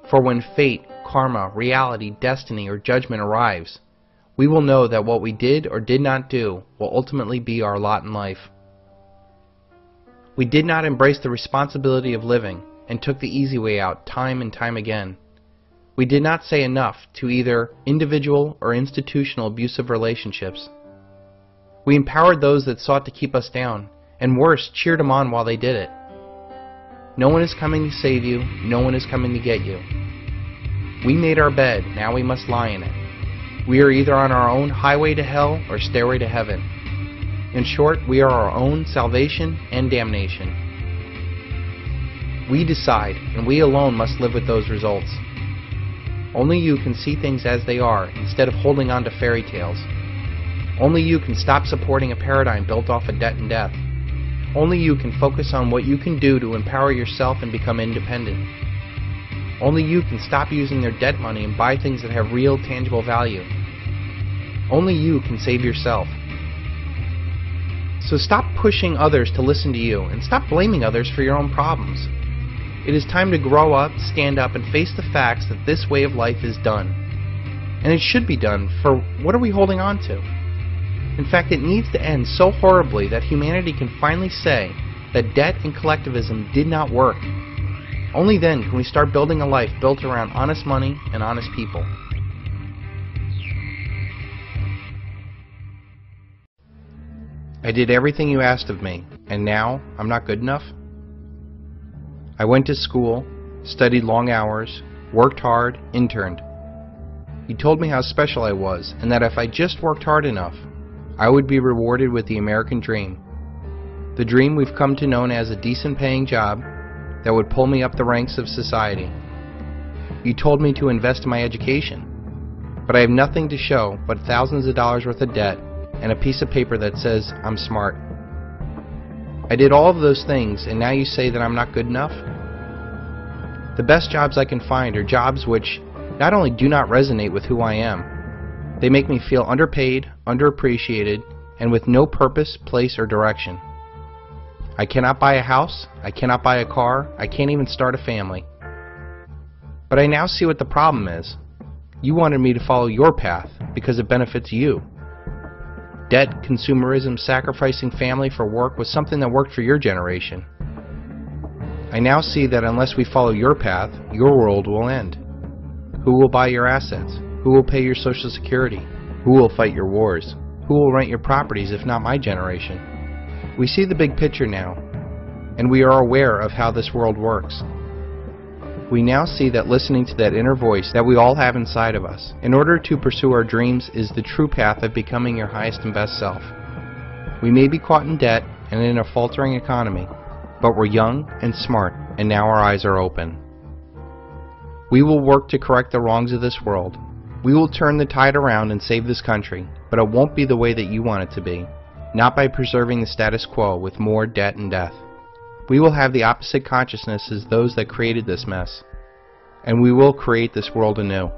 For when fate, karma, reality, destiny, or judgment arrives, we will know that what we did or did not do will ultimately be our lot in life. We did not embrace the responsibility of living and took the easy way out time and time again. We did not say enough to either individual or institutional abusive relationships. We empowered those that sought to keep us down, and worse, cheered them on while they did it. No one is coming to save you, no one is coming to get you. We made our bed, now we must lie in it. We are either on our own highway to hell or stairway to heaven. In short, we are our own salvation and damnation. We decide, and we alone must live with those results. Only you can see things as they are instead of holding on to fairy tales. Only you can stop supporting a paradigm built off of debt and death. Only you can focus on what you can do to empower yourself and become independent. Only you can stop using their debt money and buy things that have real, tangible value. Only you can save yourself. So stop pushing others to listen to you and stop blaming others for your own problems. It is time to grow up, stand up, and face the facts that this way of life is done. And it should be done, for what are we holding on to? In fact, it needs to end so horribly that humanity can finally say that debt and collectivism did not work. Only then can we start building a life built around honest money and honest people. I did everything you asked of me, and now I'm not good enough? I went to school, studied long hours, worked hard, interned. You told me how special I was, and that if I just worked hard enough, I would be rewarded with the American dream. The dream we've come to know as a decent paying job that would pull me up the ranks of society. You told me to invest in my education, but I have nothing to show but thousands of dollars worth of debt and a piece of paper that says I'm smart. I did all of those things, and now you say that I'm not good enough? The best jobs I can find are jobs which not only do not resonate with who I am, they make me feel underpaid, underappreciated, and with no purpose, place, or direction. I cannot buy a house, I cannot buy a car, I can't even start a family. But I now see what the problem is. You wanted me to follow your path because it benefits you. Debt, consumerism, sacrificing family for work was something that worked for your generation. I now see that unless we follow your path, your world will end. Who will buy your assets? Who will pay your Social Security? Who will fight your wars? Who will rent your properties if not my generation? We see the big picture now, and we are aware of how this world works. We now see that listening to that inner voice that we all have inside of us, in order to pursue our dreams, is the true path of becoming your highest and best self. We may be caught in debt and in a faltering economy, but we're young and smart, and now our eyes are open. We will work to correct the wrongs of this world. We will turn the tide around and save this country, but it won't be the way that you want it to be, not by preserving the status quo with more debt and death. We will have the opposite consciousness as those that created this mess, and we will create this world anew.